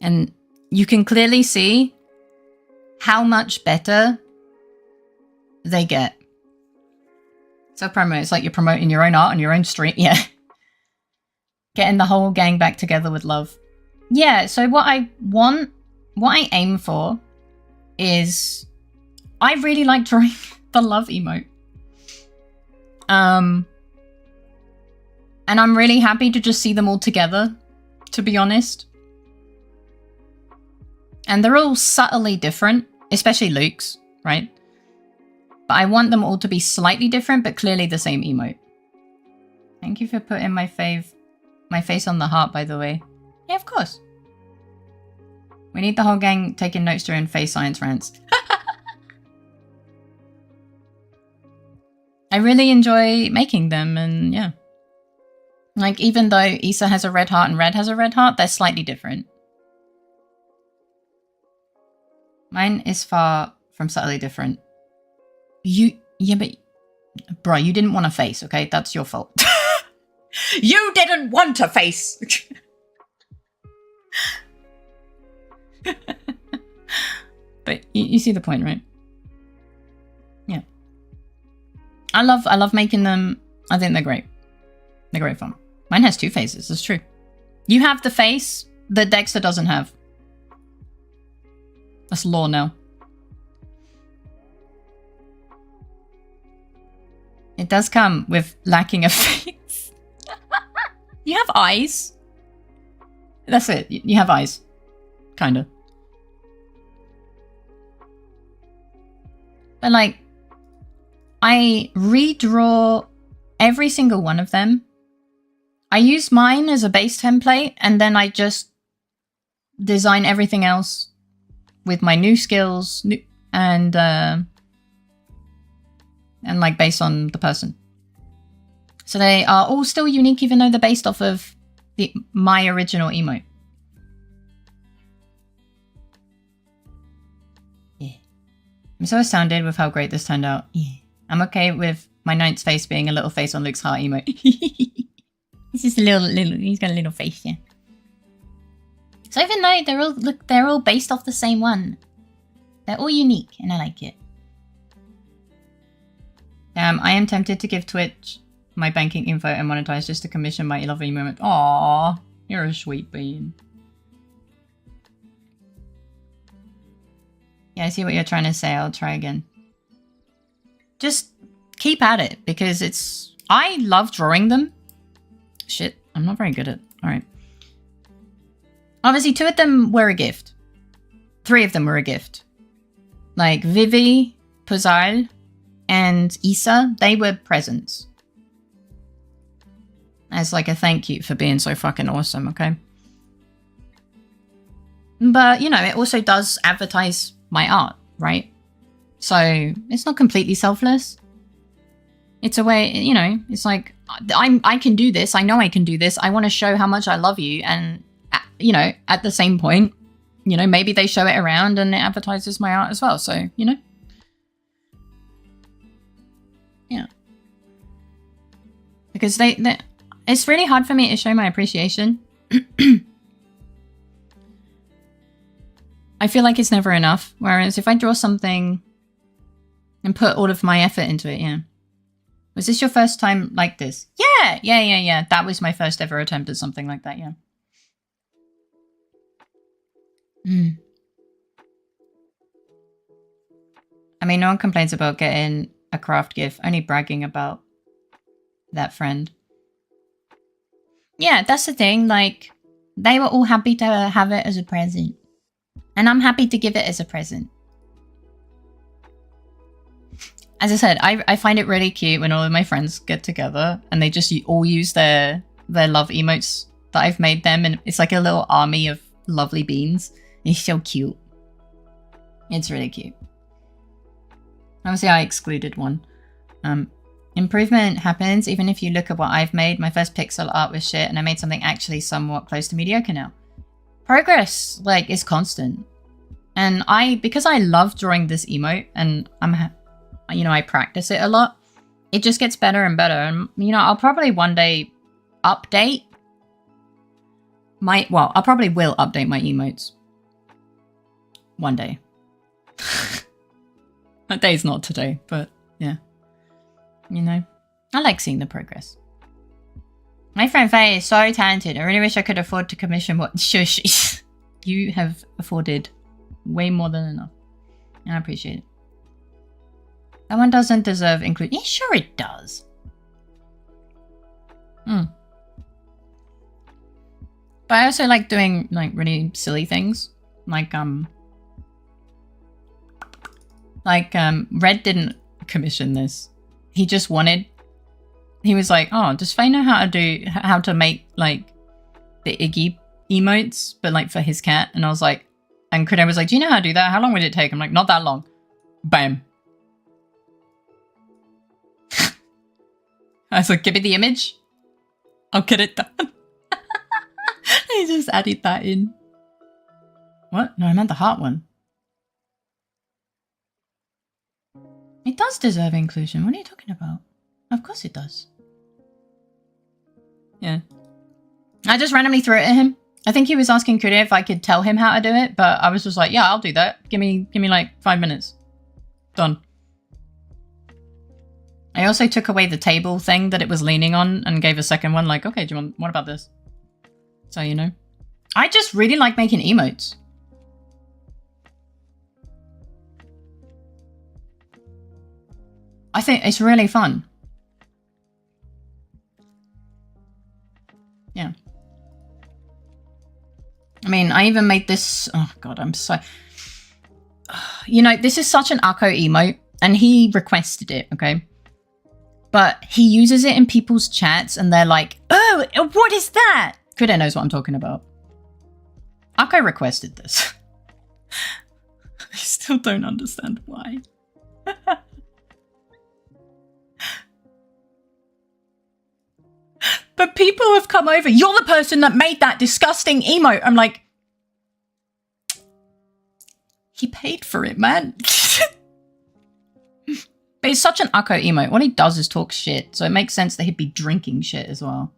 And you can clearly see how much better they get. So promo, it's like you're promoting your own art on your own stream. Yeah. Getting the whole gang back together with love. Yeah, so what I aim for is I really like drawing the love emote. And I'm really happy to just see them all together, to be honest. And they're all subtly different, especially Luke's, right? But I want them all to be slightly different, but clearly the same emote. Thank you for putting my face on the heart, by the way. Yeah, of course. We need the whole gang taking notes during face science rants. I really enjoy making them, and yeah. Like, even though Issa has a red heart and Red has a red heart, they're slightly different. Mine is far from subtly different. Yeah, but... Bro, you didn't want a face, okay? That's your fault. You didn't want a face! But you see the point, right? Yeah. I love making them. I think they're great. They're great fun. Mine has 2 faces, it's true. You have the face that Dexter doesn't have. That's law now. It does come with lacking a face. You have eyes. That's it. You have eyes. Kinda. But like, I redraw every single one of them. I use mine as a base template, and then I just design everything else with my new skills and like based on the person. So they are all still unique, even though they're based off of my original emote. Yeah. I'm so astounded with how great this turned out. Yeah. I'm okay with my Knight's face being a little face on Luke's heart emote. He's just a little, he's got a little face, yeah. So even though they're all based off the same one, they're all unique, and I like it. I am tempted to give Twitch my banking info and monetize just to commission my lovely moment. Aww, you're a sweet bean. Yeah, I see what you're trying to say. I'll try again. Just keep at it, because I love drawing them. Shit, I'm not very good at it. Alright. Obviously, 2 of them were a gift. 3 of them were a gift. Like Vivi, Puzal, and Issa, they were presents. As like a thank you for being so fucking awesome, okay? But, you know, it also does advertise my art, right? So, it's not completely selfless. It's a way, you know, it's like, I can do this, I know I can do this, I want to show how much I love you, and, you know, at the same point, you know, maybe they show it around and it advertises my art as well, so, you know? Yeah. Because it's really hard for me to show my appreciation. I feel like it's never enough. Whereas if I draw something and put all of my effort into it, yeah. Was this your first time like this? Yeah. That was my first ever attempt at something like that, yeah. I mean, no one complains about getting a craft gift, only bragging about that friend. Yeah, that's the thing, like, they were all happy to have it as a present. And I'm happy to give it as a present. As I said, I find it really cute when all of my friends get together and they just all use their love emotes that I've made them, and it's like a little army of lovely beans. It's so cute. It's really cute. Obviously, I excluded one. Improvement happens even if you look at what I've made. My first pixel art was shit and I made something actually somewhat close to mediocre now. Progress, like, is constant. And because I love drawing this emote and I practice it a lot, it just gets better and better. And, I'll probably one day update I probably will update my emotes. One day. That day's not today, but yeah. I like seeing the progress. My friend Faye is so talented. I really wish I could afford to commission what... Shush. You have afforded way more than enough. And I appreciate it. That one doesn't deserve include. Yeah, sure it does. But I also like doing like really silly things. Like Red didn't commission this. He just wanted. He was like, "Oh, does Faye know how to make like the Iggy emotes, but like for his cat?" And I was like, and Crede was like, "Do you know how to do that? How long would it take?" I'm like, "Not that long." Bam. I was like, "Give me the image. I'll get it done." I just added that in. What? No, I meant the heart one. It does deserve inclusion. What are you talking about? Of course it does. Yeah. I just randomly threw it at him. I think he was asking Crede if I could tell him how to do it, but I was just like, yeah, I'll do that. Give me like 5 minutes. Done. I also took away the table thing that it was leaning on and gave a second one like, okay, what about this? So, I just really like making emotes. I think it's really fun. Yeah. I mean, I even made this. Oh, God, I'm so. This is such an Akko emote, and he requested it, okay? But he uses it in people's chats, and they're like, oh, what is that? Crede knows what I'm talking about. Akko requested this. I still don't understand why. But people have come over. You're the person that made that disgusting emote. I'm like, he paid for it, man. But he's such an Akko emote. What he does is talk shit. So it makes sense that he'd be drinking shit as well.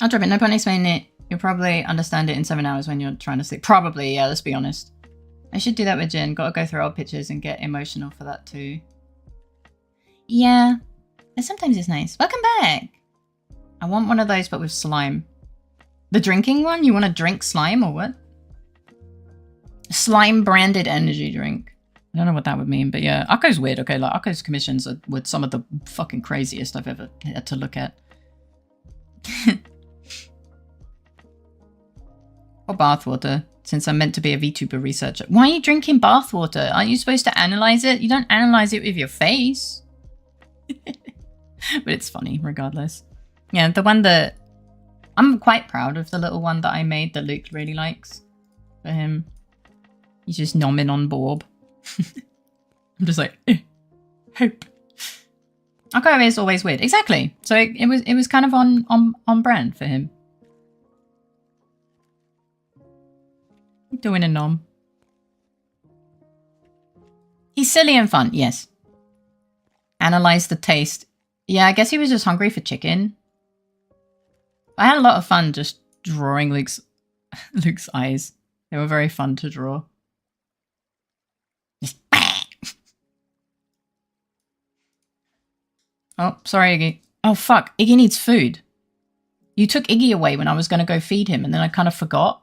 I'll drop it. No point explaining it. You'll probably understand it in 7 hours when you're trying to sleep. Probably, yeah, let's be honest. I should do that with Jin. Gotta go through old pictures and get emotional for that too. Yeah. And sometimes it's nice. Welcome back. I want one of those, but with slime. The drinking one? You want to drink slime or what? Slime branded energy drink. I don't know what that would mean, but yeah. Akko's weird, okay? Like, Akko's commissions were some of the fucking craziest I've ever had to look at. Or bathwater, since I'm meant to be a VTuber researcher. Why are you drinking bathwater? Aren't you supposed to analyze it? You don't analyze it with your face. But it's funny, regardless. Yeah, the one that... I'm quite proud of the little one that I made that Luke really likes. For him. He's just nomming on Borb. I'm just like, hope. Akko is always weird. Exactly. So it was kind of on brand for him. Doing a nom. He's silly and fun, yes. Analyze the taste. Yeah, I guess he was just hungry for chicken. I had a lot of fun just drawing Luke's eyes. They were very fun to draw. Just oh, sorry, Iggy. Oh, fuck. Iggy needs food. You took Iggy away when I was going to go feed him, and then I kind of forgot.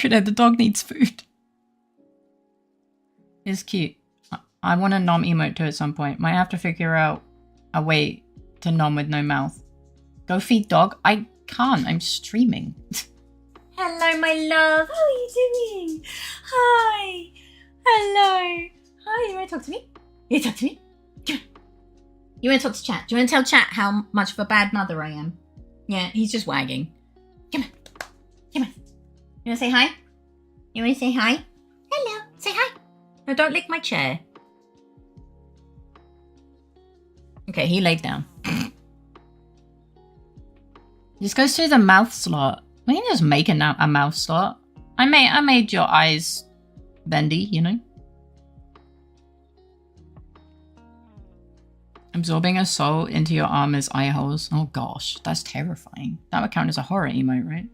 The dog needs food. It's cute. I want a nom emote too at some point. Might have to figure out a way to nom with no mouth. Go feed dog. I can't. I'm streaming. Hello, my love. How are you doing? Hi. Hello. Hi. You want to talk to me? You want to talk to me? You want to talk to chat? Do you want to tell chat how much of a bad mother I am? Yeah, he's just wagging. Come on. Come on. You wanna say hi? You wanna say hi? Hello, say hi. No, don't lick my chair. Okay, he laid down. This goes through the mouth slot. We can just make a mouth slot. I made your eyes bendy, you know? Absorbing a soul into your arm as eye holes. Oh gosh, that's terrifying. That would count as a horror emote, right?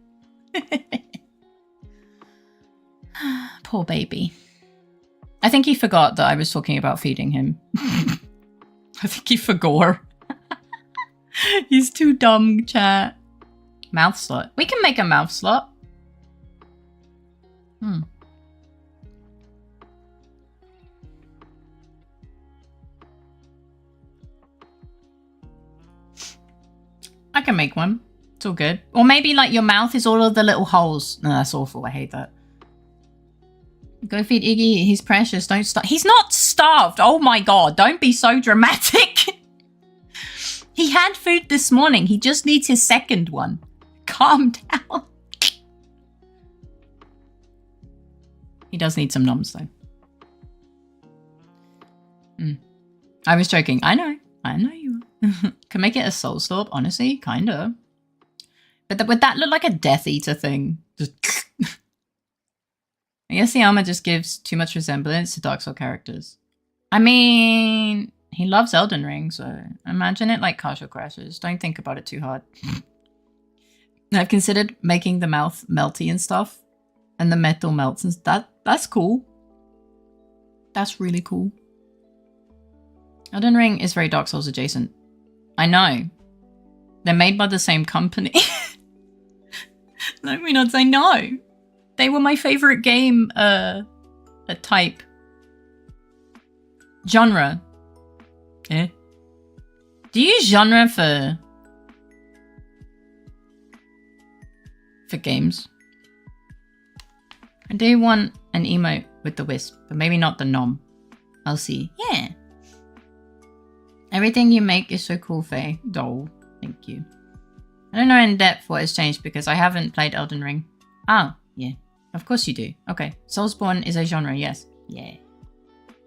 Poor baby. I think he forgot that I was talking about feeding him. I think he forgot. He's too dumb, chat. Mouth slot. We can make a mouth slot. I can make one. It's all good. Or maybe like your mouth is all of the little holes. No, that's awful. I hate that. Go feed Iggy. He's precious. Don't starve. He's not starved. Oh my god. Don't be so dramatic. He had food this morning. He just needs his second one. Calm down. He does need some noms though. I was joking. I know you are. Can make it a soul slurp, honestly, kinda. But would that look like a Death Eater thing? Just I guess the armor just gives too much resemblance to Dark Souls characters. I mean, he loves Elden Ring, so imagine it like Castle Crashers. Don't think about it too hard. I've considered making the mouth melty and stuff, and the metal melts and that's cool. That's really cool. Elden Ring is very Dark Souls adjacent. I know. They're made by the same company. Let me not say no. They were my favorite game type. Genre. Eh? Do you use genre for games? I do want an emote with the wisp, but maybe not the nom. I'll see. Yeah. Everything you make is so cool, Faye. Dole. Thank you. I don't know in depth what has changed because I haven't played Elden Ring. Oh, yeah. Of course you do. Okay. Soulsborne is a genre, yes. Yeah.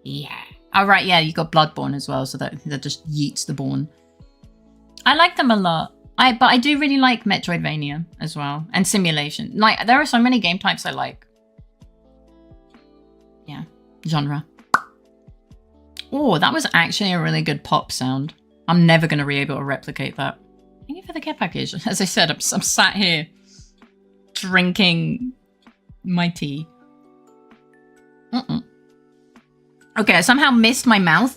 Yeah. Oh, right, yeah, you got Bloodborne as well, so that just yeets the Born. I like them a lot. But I do really like Metroidvania as well. And simulation. Like, there are so many game types I like. Yeah. Genre. Oh, that was actually a really good pop sound. I'm never going to be able to replicate that. Thank you for the care package. As I said, I'm sat here drinking my tea. Okay, I somehow missed my mouth.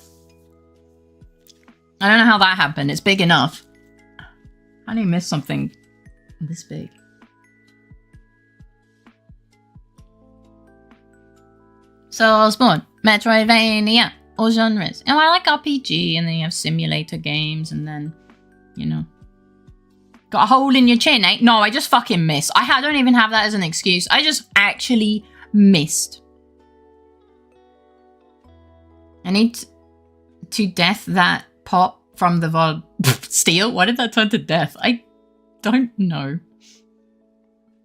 I don't know how that happened. It's big enough. How do you miss something this big? Soulsborne, Metroidvania, all genres. And I like RPG, and then you have simulator games, and then, you know. Got a hole in your chin, eh? No, I just fucking missed. I don't even have that as an excuse. I just actually missed. I need to death that pop from the VOD. Steel? Why did that turn to death? I don't know.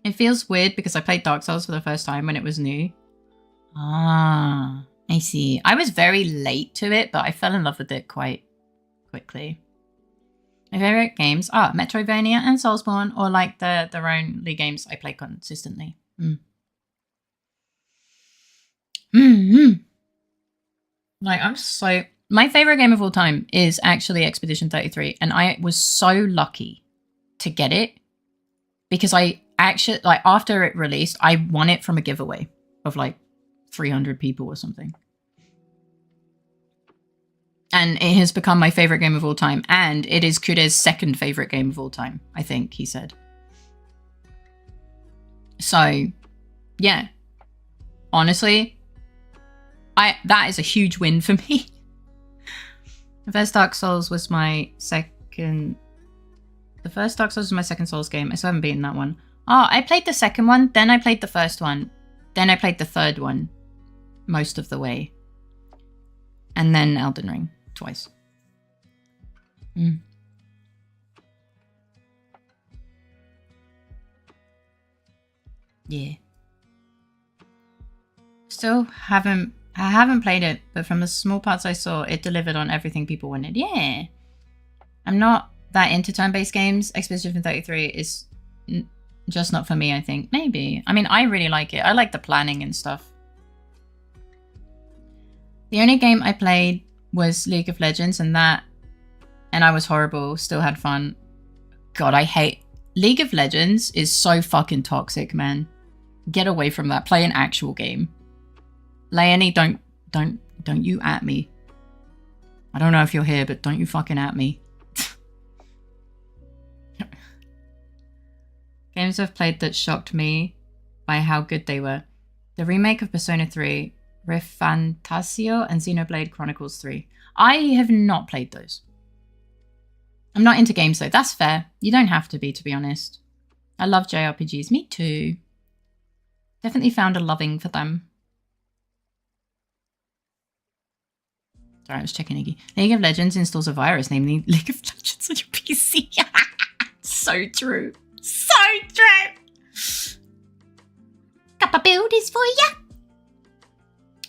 It feels weird because I played Dark Souls for the first time when it was new. Ah, I see. I was very late to it, but I fell in love with it quite quickly. My favorite games are Metroidvania and Soulsborne, or like the only games I play consistently. Like, my favorite game of all time is actually Expedition 33, and I was so lucky to get it because I actually, like, after it released, I won it from a giveaway of like 300 people or something. And it has become my favorite game of all time, and it is Kude's second favorite game of all time, I think he said. So, yeah. Honestly, that is a huge win for me. The first Dark Souls was my second... The first Dark Souls was my second Souls game. I still haven't beaten that one. Oh, I played the second one, then I played the first one. Then I played the third one most of the way. And then Elden Ring twice. Yeah. I haven't played it, but from the small parts I saw, it delivered on everything people wanted. Yeah. I'm not that into turn-based games. Expedition 33 is just not for me, I think. Maybe. I mean, I really like it. I like the planning and stuff. The only game I played was League of Legends, and I was horrible. Still had fun. God, I hate... League of Legends is so fucking toxic, man. Get away from that. Play an actual game. Leonie, don't you at me. I don't know if you're here, but don't you fucking at me. Games I've played that shocked me by how good they were. The remake of Persona 3, Refantasio, and Xenoblade Chronicles 3. I have not played those. I'm not into games though. That's fair. You don't have to be honest. I love JRPGs. Me too. Definitely found a loving for them. Sorry, I was checking Iggy. League of Legends installs a virus named League of Legends on your PC. So true. So true. Couple builders for ya.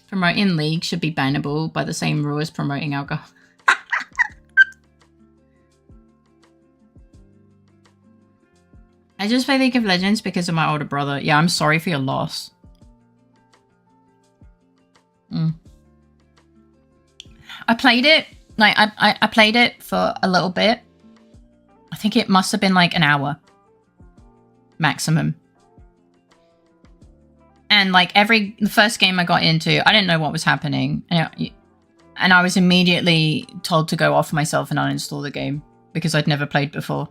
Promoting League should be bannable by the same rule as promoting alcohol. I just play League of Legends because of my older brother. Yeah, I'm sorry for your loss. I played it. Like, I played it for a little bit. I think it must have been like an hour. Maximum. And like the first game I got into, I didn't know what was happening. And I was immediately told to go off myself and uninstall the game because I'd never played before.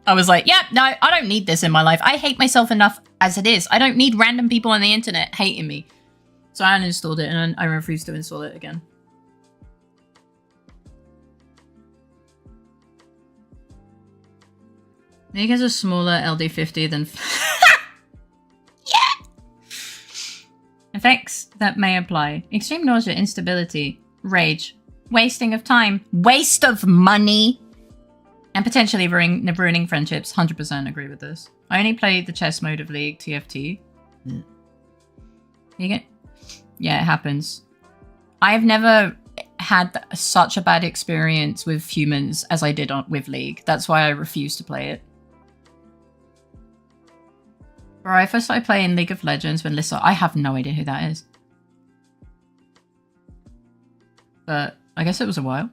I was like, yeah, no, I don't need this in my life. I hate myself enough as it is. I don't need random people on the internet hating me. So I uninstalled it and I refused to install it again. League has a smaller LD50 than... Yeah! Effects that may apply. Extreme nausea, instability, rage, wasting of time, waste of money, and potentially ruining friendships. 100% agree with this. I only played the chess mode of League, TFT. Yeah, it happens. I've never had such a bad experience with humans as I did with League. That's why I refuse to play it. Bro, I first started playing League of Legends when I have no idea who that is. But I guess it was a while.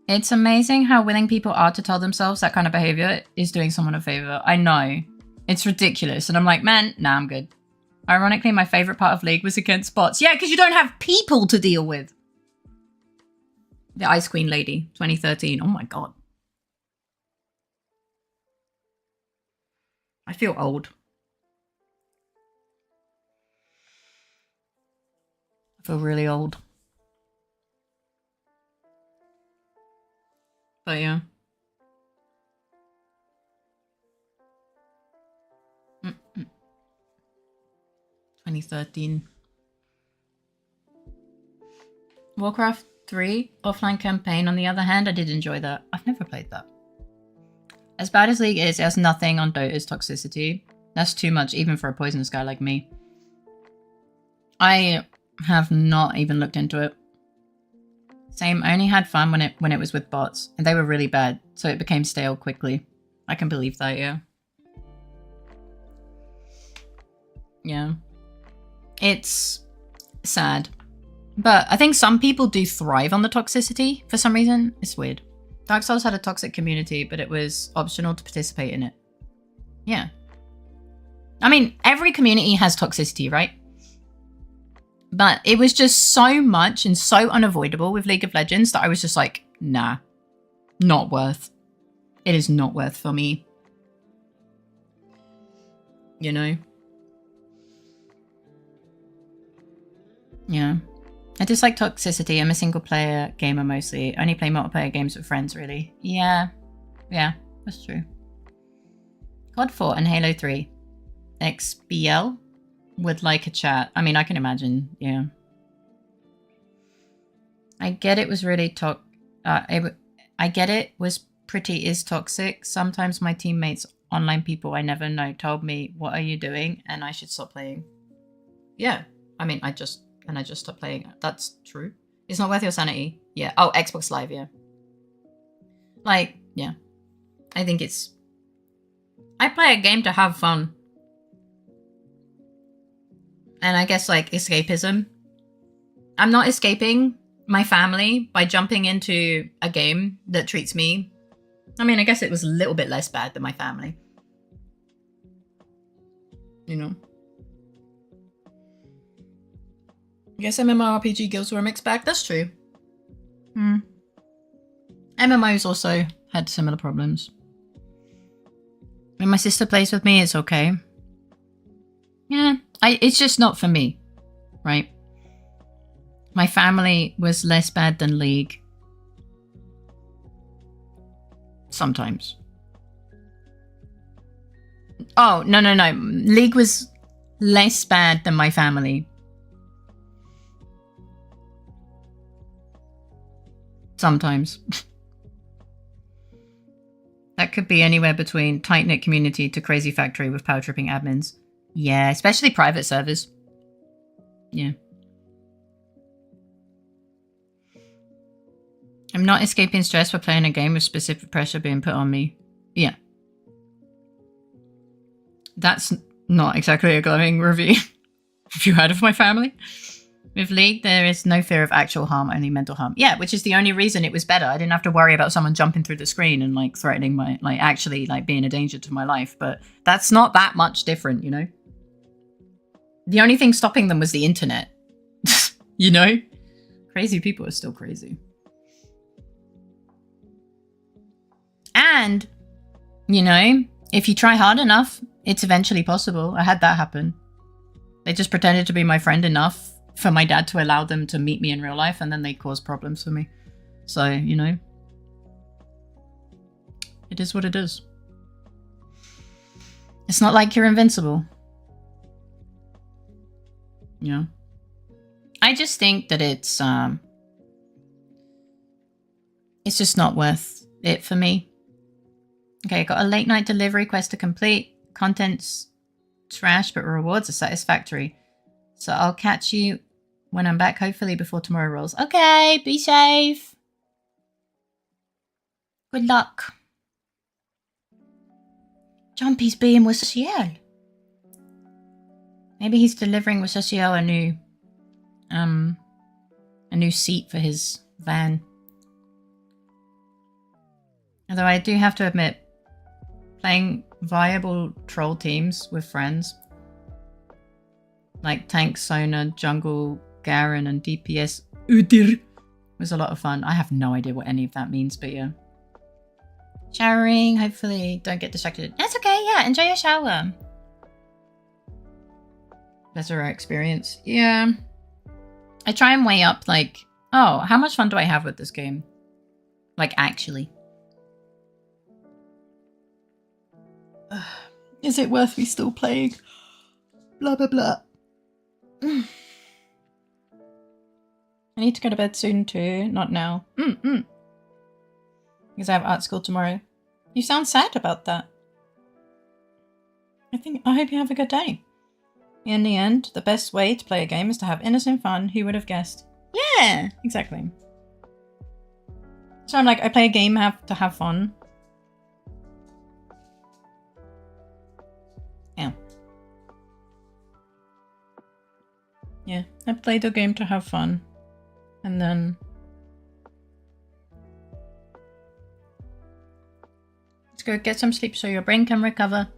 It's amazing how willing people are to tell themselves that kind of behavior is doing someone a favor. I know. It's ridiculous. And I'm like, man, nah, I'm good. Ironically, my favorite part of League was against bots. Yeah, because you don't have people to deal with. The Ice Queen Lady, 2013. Oh my god. I feel old. I feel really old. But yeah. 2013. Warcraft 3 offline campaign, on the other hand, I did enjoy that. I've never played that. As bad as League is, it has nothing on Dota's toxicity. That's too much, even for a poisonous guy like me. I have not even looked into it. Same, I only had fun when it was with bots, and they were really bad, so it became stale quickly. I can believe that, yeah. Yeah. It's sad. But I think some people do thrive on the toxicity for some reason. It's weird. Dark Souls had a toxic community, but it was optional to participate in it. Yeah. I mean, every community has toxicity, right? But it was just so much and so unavoidable with League of Legends that I was just like, nah, not worth. It is not worth for me. You know? Yeah. I dislike toxicity. I'm a single player gamer mostly. Only play multiplayer games with friends, really. Yeah. Yeah, that's true. COD 4 and Halo 3. XBL would like a chat. I mean, I can imagine, yeah. I get it was really I get it was is toxic. Sometimes my teammates, online people I never know, told me, what are you doing? And I should stop playing. Yeah. I mean, I just stopped playing. That's true. It's not worth your sanity. Yeah. Oh, Xbox Live, yeah. Like, yeah. I think it's... I play a game to have fun. And I guess, like, escapism. I'm not escaping my family by jumping into a game that treats me... I mean, I guess it was a little bit less bad than my family. You know? I guess MMORPG Guilds were a mixed bag. That's true. MMOs also had similar problems. When my sister plays with me, it's okay. Yeah, it's just not for me, right? My family was less bad than League. Sometimes. Oh, no. League was less bad than my family. Sometimes. That could be anywhere between tight-knit community to crazy factory with power-tripping admins. Yeah, especially private servers. Yeah. I'm not escaping stress for playing a game with specific pressure being put on me. Yeah. That's not exactly a glowing review. Have you heard of my family? With League, there is no fear of actual harm, only mental harm. Yeah, which is the only reason it was better. I didn't have to worry about someone jumping through the screen and like threatening my, like actually like being a danger to my life. But that's not that much different, you know? The only thing stopping them was the internet. You know? Crazy people are still crazy. And, you know, if you try hard enough, it's eventually possible. I had that happen. They just pretended to be my friend enough for my dad to allow them to meet me in real life, and then they caused problems for me. So, you know, it is what it is. It's not like you're invincible. You know? I just think that it's just not worth it for me. Okay, I got a late night delivery quest to complete. Content's trash, but rewards are satisfactory. So I'll catch you when I'm back, hopefully before tomorrow rolls. Okay, be safe. Good luck. Jumpy's being with Social. Maybe he's delivering with Social a new seat for his van. Although I do have to admit, playing viable troll teams with friends, like Tank, Sona, Jungle, Garen, and DPS Udir, was a lot of fun. I have no idea what any of that means, but yeah. Showering, hopefully don't get distracted. That's okay, yeah, enjoy your shower. Better experience. Yeah. I try and weigh up, like, oh, how much fun do I have with this game? Like, actually. Is it worth me still playing? Blah, blah, blah. I need to go to bed soon too. Not now. Because I have art school tomorrow. You sound sad about that. I hope you have a good day. In the end, the best way to play a game is to have innocent fun. Who would have guessed? Yeah, exactly. So I'm like, I play a game to have fun. Yeah. Yeah, I played the game to have fun. And then... let's go get some sleep so your brain can recover.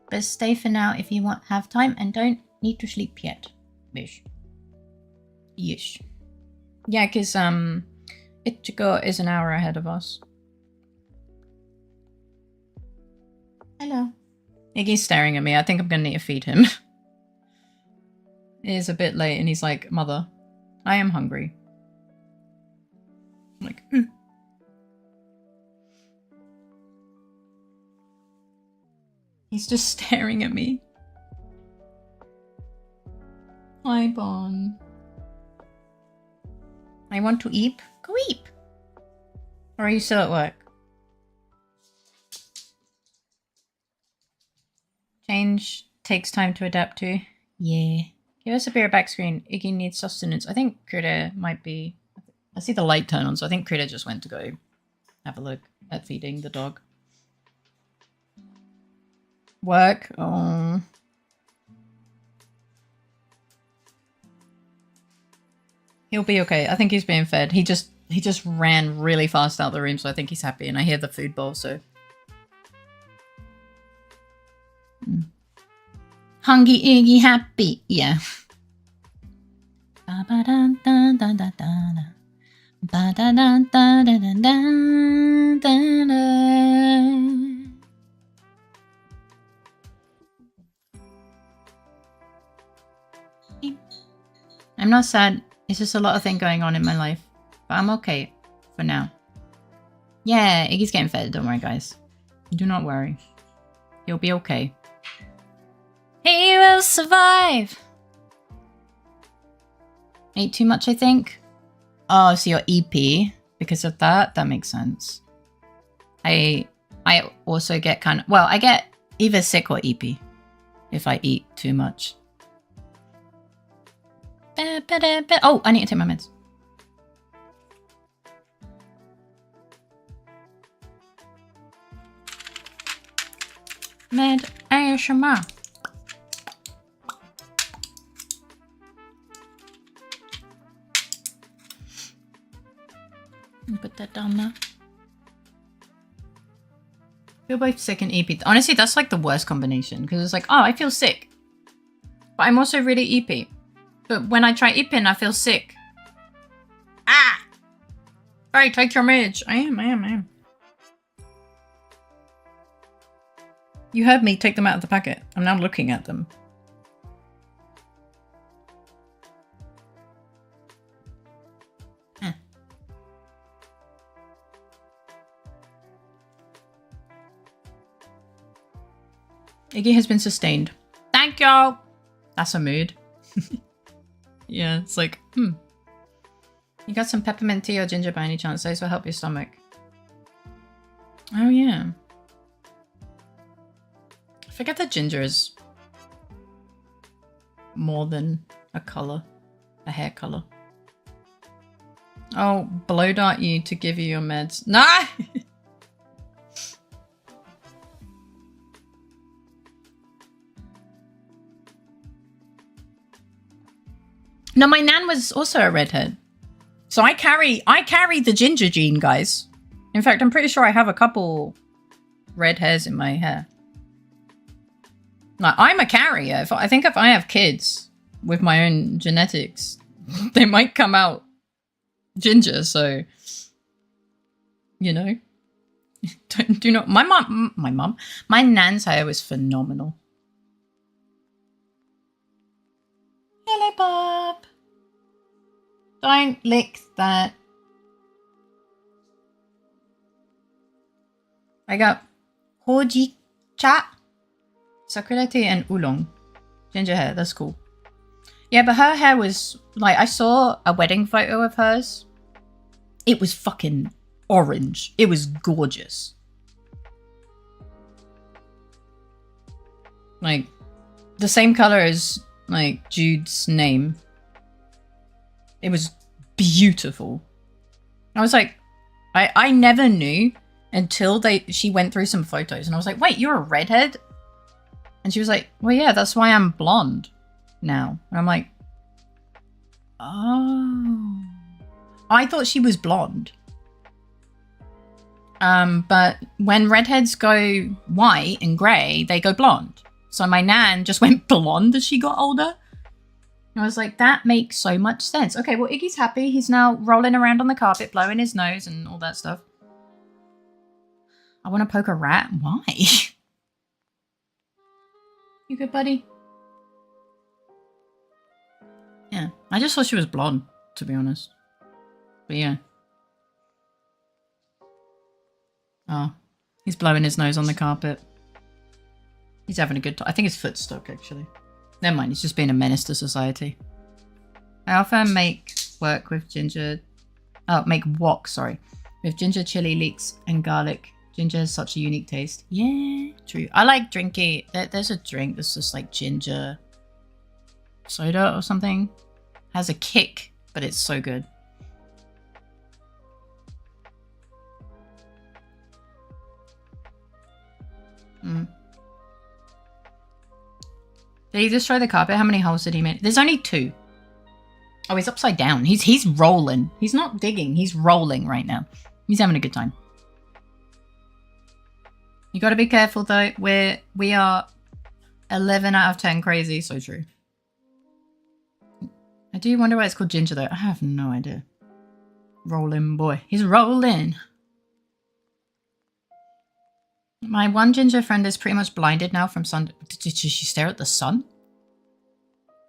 But stay for now if you have time and don't need to sleep yet. Bish. Yes. Yeah, because Ichigo is an hour ahead of us. Hello. Iggy's staring at me. I think I'm going to need to feed him. It is a bit late and he's like, Mother, I am hungry. I'm like, He's just staring at me. Hi, Bon. I want to eat. Go eat. Or are you still at work? Change takes time to adapt to. Yeah. Give us a beer back screen. Iggy needs sustenance. I think Critter might be... I see the light turn on, so I think Critter just went to go have a look at feeding the dog. Work. Oh. He'll be okay. I think he's being fed. He just ran really fast out of the room, so I think he's happy. And I hear the food bowl, so... Hungry, Iggy, happy. Yeah. I'm not sad. It's just a lot of things going on in my life. But I'm okay for now. Yeah, Iggy's getting fed. Don't worry, guys. Do not worry. He'll be okay. He will survive. Ate too much, I think. Oh, so you're EP because of that? That makes sense. I also get kind of... Well, I get either sick or EP if I eat too much. Oh, I need to take my meds. Med ASMR. Put that down there. Feel both sick and EP. Honestly, that's like the worst combination because it's like, oh, I feel sick, but I'm also really EP. But when I try epping, I feel sick. Ah! Alright, take your meds. I am. You heard me take them out of the packet. I'm now looking at them. Iggy has been sustained. Thank y'all. That's a mood. Yeah, it's like, You got some peppermint tea or ginger by any chance? Those will help your stomach. Oh, yeah. I forget that ginger is more than a color, a hair color. Oh, blow dart you to give you your meds. No! No, my nan was also a redhead. So I carry the ginger gene, guys. In fact, I'm pretty sure I have a couple red hairs in my hair. Like, I'm a carrier. I think if I have kids with my own genetics, they might come out ginger, so... You know? Do not... My nan's hair was phenomenal. Hello, Bob. Don't lick that. I got hojicha, sakura tea, and oolong. Ginger hair, that's cool. Yeah, but her hair was like, I saw a wedding photo of hers. It was fucking orange. It was gorgeous. Like, the same color as like Jude's name. It was beautiful. I was like, I never knew until she went through some photos and I was like, wait, you're a redhead? And she was like, well, yeah, that's why I'm blonde now. And I'm like, oh, I thought she was blonde. But when redheads go white and grey, they go blonde. So my nan just went blonde as she got older. And I was like, that makes so much sense. Okay, well, Iggy's happy. He's now rolling around on the carpet, blowing his nose and all that stuff. I want to poke a rat. Why? You good, buddy? Yeah, I just thought she was blonde, to be honest. But yeah. Oh, he's blowing his nose on the carpet. He's having a good time. I think his foot's stuck, actually. Never mind, he's just being a menace to society. I often make work with ginger... Oh, make wok, sorry. With ginger, chili, leeks, and garlic. Ginger has such a unique taste. Yeah, true. I like drinking... There's a drink that's just like ginger... soda or something. Has a kick, but it's so good. Mm. Did he destroy the carpet? How many holes did he make? There's only 2. Oh, he's upside down. He's rolling. He's not digging. He's rolling right now. He's having a good time. You got to be careful though. We are 11 out of 10 crazy. So true. I do wonder why it's called Ginger though. I have no idea. Rolling boy. He's rolling. My one ginger friend is pretty much blinded now from sun. Did she stare at the sun?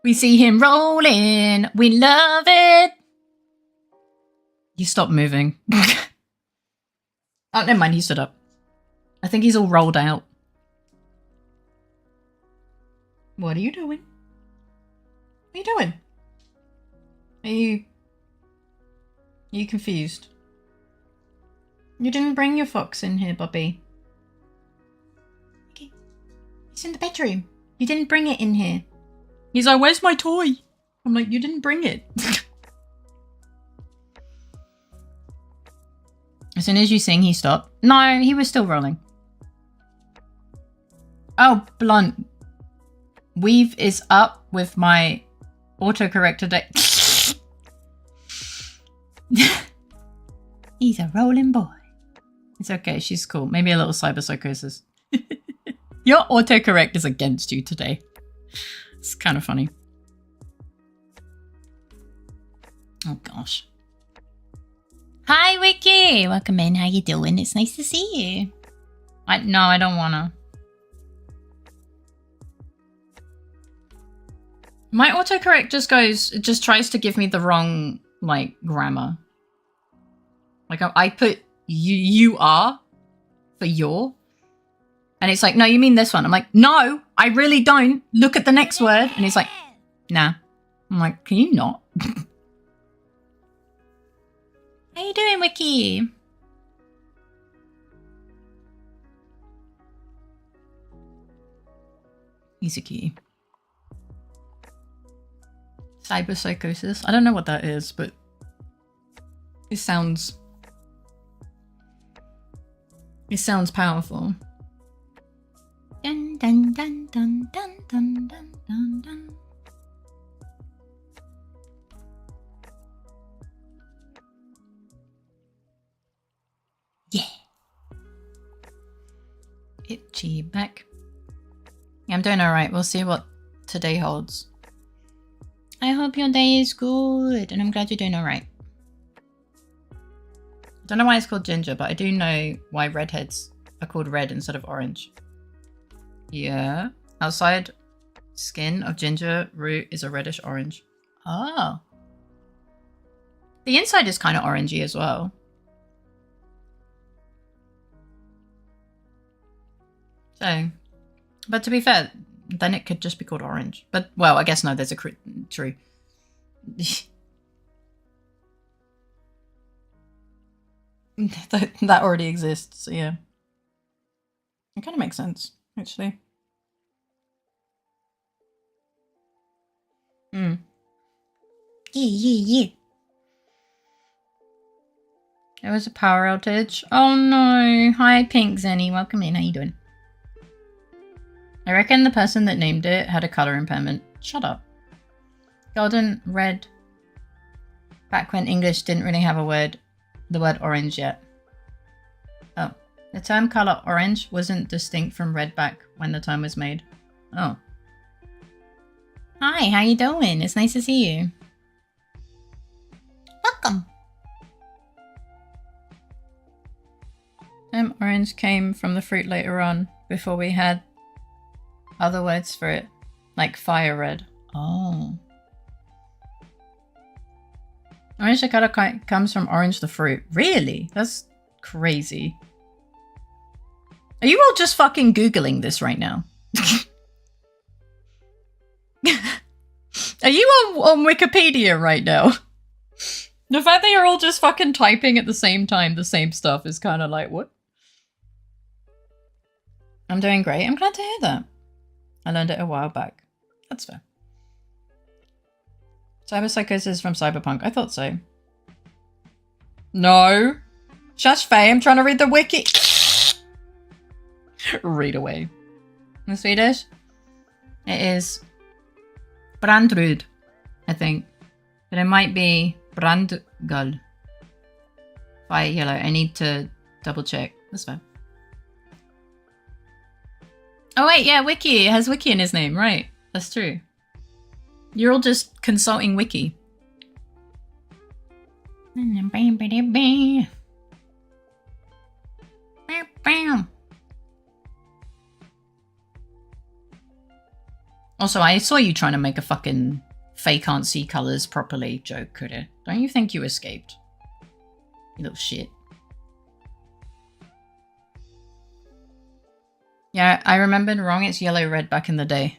We see him rolling. We love it. You stop moving. Oh, never mind. He stood up. I think he's all rolled out. What are you doing? What are you doing? Are you confused? You didn't bring your fox in here, Bobby. Okay. It's in the bedroom. You didn't bring it in here. He's like, where's my toy? I'm like, you didn't bring it. As soon as you sing, he stopped. No, he was still rolling. Oh, blunt. Weave is up with my autocorrect today. He's a rolling boy. It's okay, she's cool. Maybe a little cyberpsychosis. Your autocorrect is against you today. It's kind of funny. Oh gosh. Hi Wiki! Welcome in, how you doing? It's nice to see you. No, I don't wanna. My autocorrect it just tries to give me the wrong, like, grammar. Like, I put you are for your. And it's like, no, you mean this one. I'm like, no, I really don't. Look at the next word. And it's like, nah. I'm like, can you not? How you doing, Wiki? He's a key. Cyberpsychosis. I don't know what that is, but it sounds powerful. Dun dun dun dun dun dun dun dun dun. Yeah. Itchy back. Yeah, I'm doing alright. We'll see what today holds. I hope your day is good, and I'm glad you're doing alright. Don't know why it's called ginger, but I do know why redheads are called red instead of orange. Yeah. Outside skin of ginger root is a reddish orange. Oh. The inside is kind of orangey as well. So, but to be fair, then it could just be called orange. But, well, I guess no, there's a true. that already exists, so yeah. It kind of makes sense, actually. Yeah. There was a power outage. Oh no. Hi, Pink Zenny. Welcome in. How you doing? I reckon the person that named it had a color impairment. Shut up. Golden red. Back when English didn't really have the word orange yet. Oh. The term color orange wasn't distinct from red back when the term was made. Oh. Hi, how you doing? It's nice to see you. Welcome. Orange came from the fruit later on, before we had other words for it, like fire red. Oh. Orange the color comes from orange the fruit. Really? That's crazy. Are you all just fucking Googling this right now? Are you on Wikipedia right now? The fact that you're all just fucking typing at the same time the same stuff is kind of like, what? I'm doing great. I'm glad to hear that. I learned it a while back. That's fair. Cyberpsychosis from Cyberpunk. I thought so. No. Shush, Faye. I'm trying to read the wiki. Read away. In Swedish, it is Brandrud, I think. But it might be Brandgull. Fire yellow. I need to double check. That's fine. Oh wait, yeah, Wiki. It has Wiki in his name, right? That's true. You're all just consulting Wiki. Also, I saw you trying to make a fucking Faye can't see colours properly joke, could it? Don't you think you escaped? You little shit. Yeah, I remembered wrong. It's yellow red back in the day.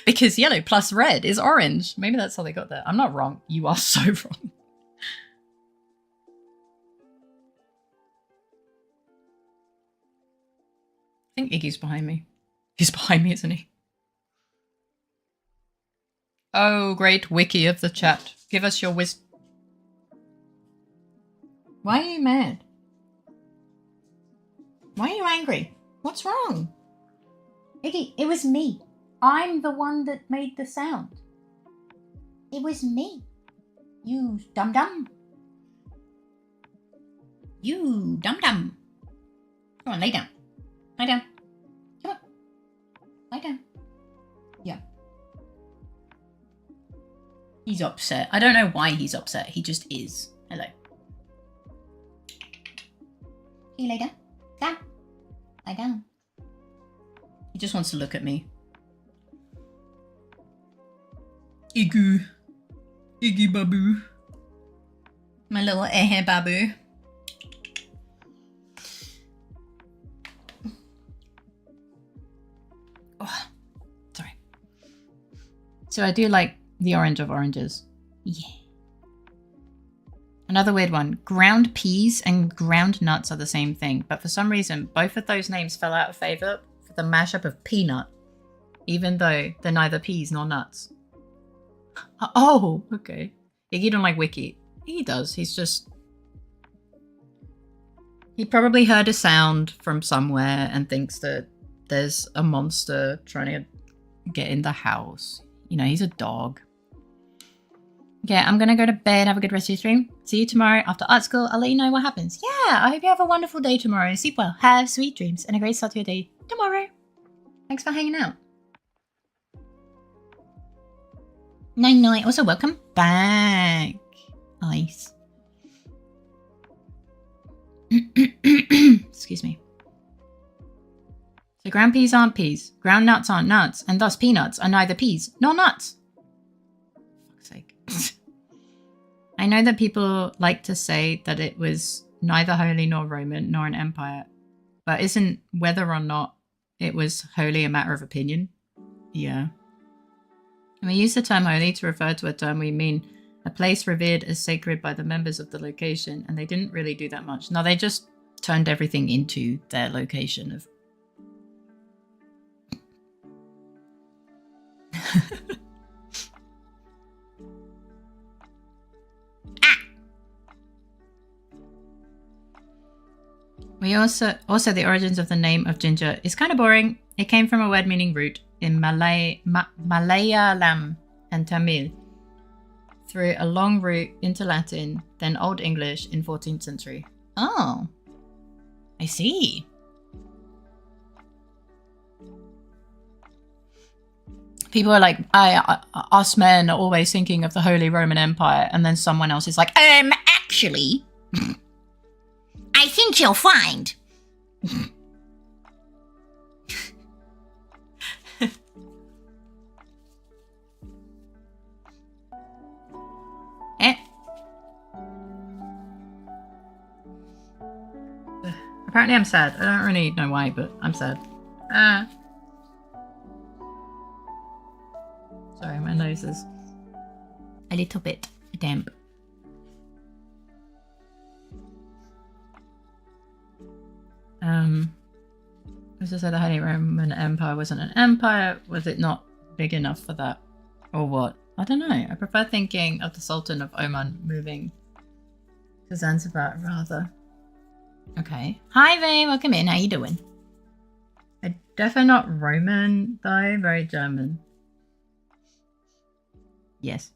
Because yellow plus red is orange. Maybe that's how they got there. I'm not wrong. You are so wrong. I think Iggy's behind me. He's behind me, isn't he? Oh, great wiki of the chat. Give us your wisdom. Why are you mad? Why are you angry? What's wrong? Iggy, it was me. I'm the one that made the sound. It was me. You dum-dum. You dum-dum. Come on, lay down. Lie down. Come on. Lie down. Yeah. He's upset. I don't know why he's upset. He just is. Hello. Can you lay down? Down. Lie down. He just wants to look at me. Iggy. Iggy babu. My little babu. Oh, sorry. So I do like the orange of oranges. Yeah. Another weird one. Ground peas and ground nuts are the same thing, but for some reason, both of those names fell out of favour for the mashup of peanut, even though they're neither peas nor nuts. Oh, okay. Iggy don't like Wiki. He does. He's just... He probably heard a sound from somewhere and thinks that there's a monster trying to get in the house. You know, he's a dog. Okay, I'm going to go to bed. Have a good rest of your stream. See you tomorrow after art school. I'll let you know what happens. Yeah, I hope you have a wonderful day tomorrow. Sleep well. Have sweet dreams and a great start to your day tomorrow. Thanks for hanging out. Night-night. Also, welcome back. Nice. Excuse me. So ground peas aren't peas. Ground nuts aren't nuts. And thus peanuts are neither peas nor nuts. For fuck's sake. I know that people like to say that it was neither holy nor Roman nor an empire. But isn't whether or not it was holy a matter of opinion? Yeah. And we use the term holy to refer to a term we mean a place revered as sacred by the members of the location, and they didn't really do that much. No, they just turned everything into their location of... We also the origins of the name of ginger is kind of boring. It came from a word meaning root in Malayalam and Tamil through a long route into Latin, then Old English in 14th century. Oh, I see. People are like, us men are always thinking of the Holy Roman Empire, and then someone else is like, actually, I think you'll find. Apparently I'm sad. I don't really know why, but I'm sad. Sorry, my nose is a little bit damp. Was to say the Holy Roman Empire wasn't an empire? Was it not big enough for that? Or what? I don't know. I prefer thinking of the Sultan of Oman moving to Zanzibar rather. Okay. Hi, Vay. Welcome in. How you doing? Definitely not Roman, though. Very German. Yes.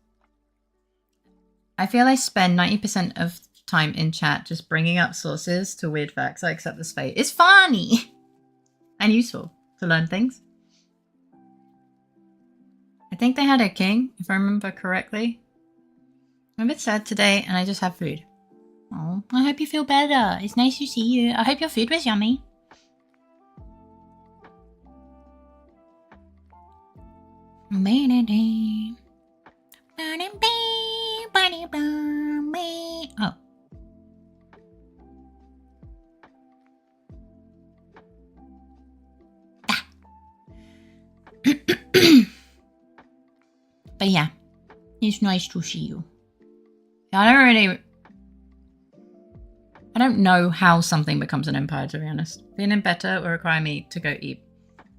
I feel I spend 90% of time in chat just bringing up sources to weird facts I accept as fate. It's funny and useful to learn things. I think they had a king, if I remember correctly. I'm a bit sad today and I just have food. Oh, I hope you feel better. It's nice to see you. I hope your food was yummy. Oh. But yeah, it's nice to see you. I don't know how something becomes an empire, to be honest. Being in beta will require me to go eat.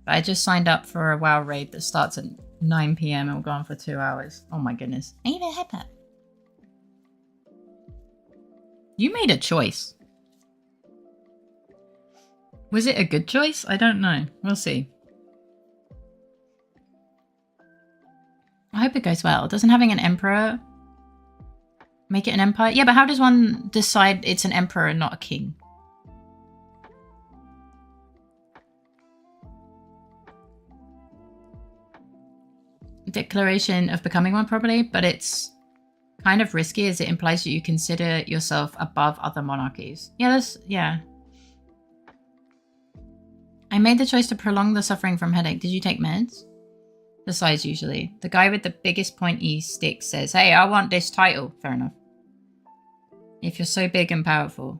But I just signed up for a WoW raid that starts at 9 PM and will go on for 2 hours. Oh my goodness. I even had that. You made a choice. Was it a good choice? I don't know. We'll see. I hope it goes well. Doesn't having an emperor make it an empire? Yeah, but how does one decide it's an emperor and not a king? Declaration of becoming one, probably, but it's kind of risky as it implies that you consider yourself above other monarchies. Yeah. I made the choice to prolong the suffering from headache. Did you take meds? The size usually. The guy with the biggest pointy stick says, hey, I want this title. Fair enough. If you're so big and powerful,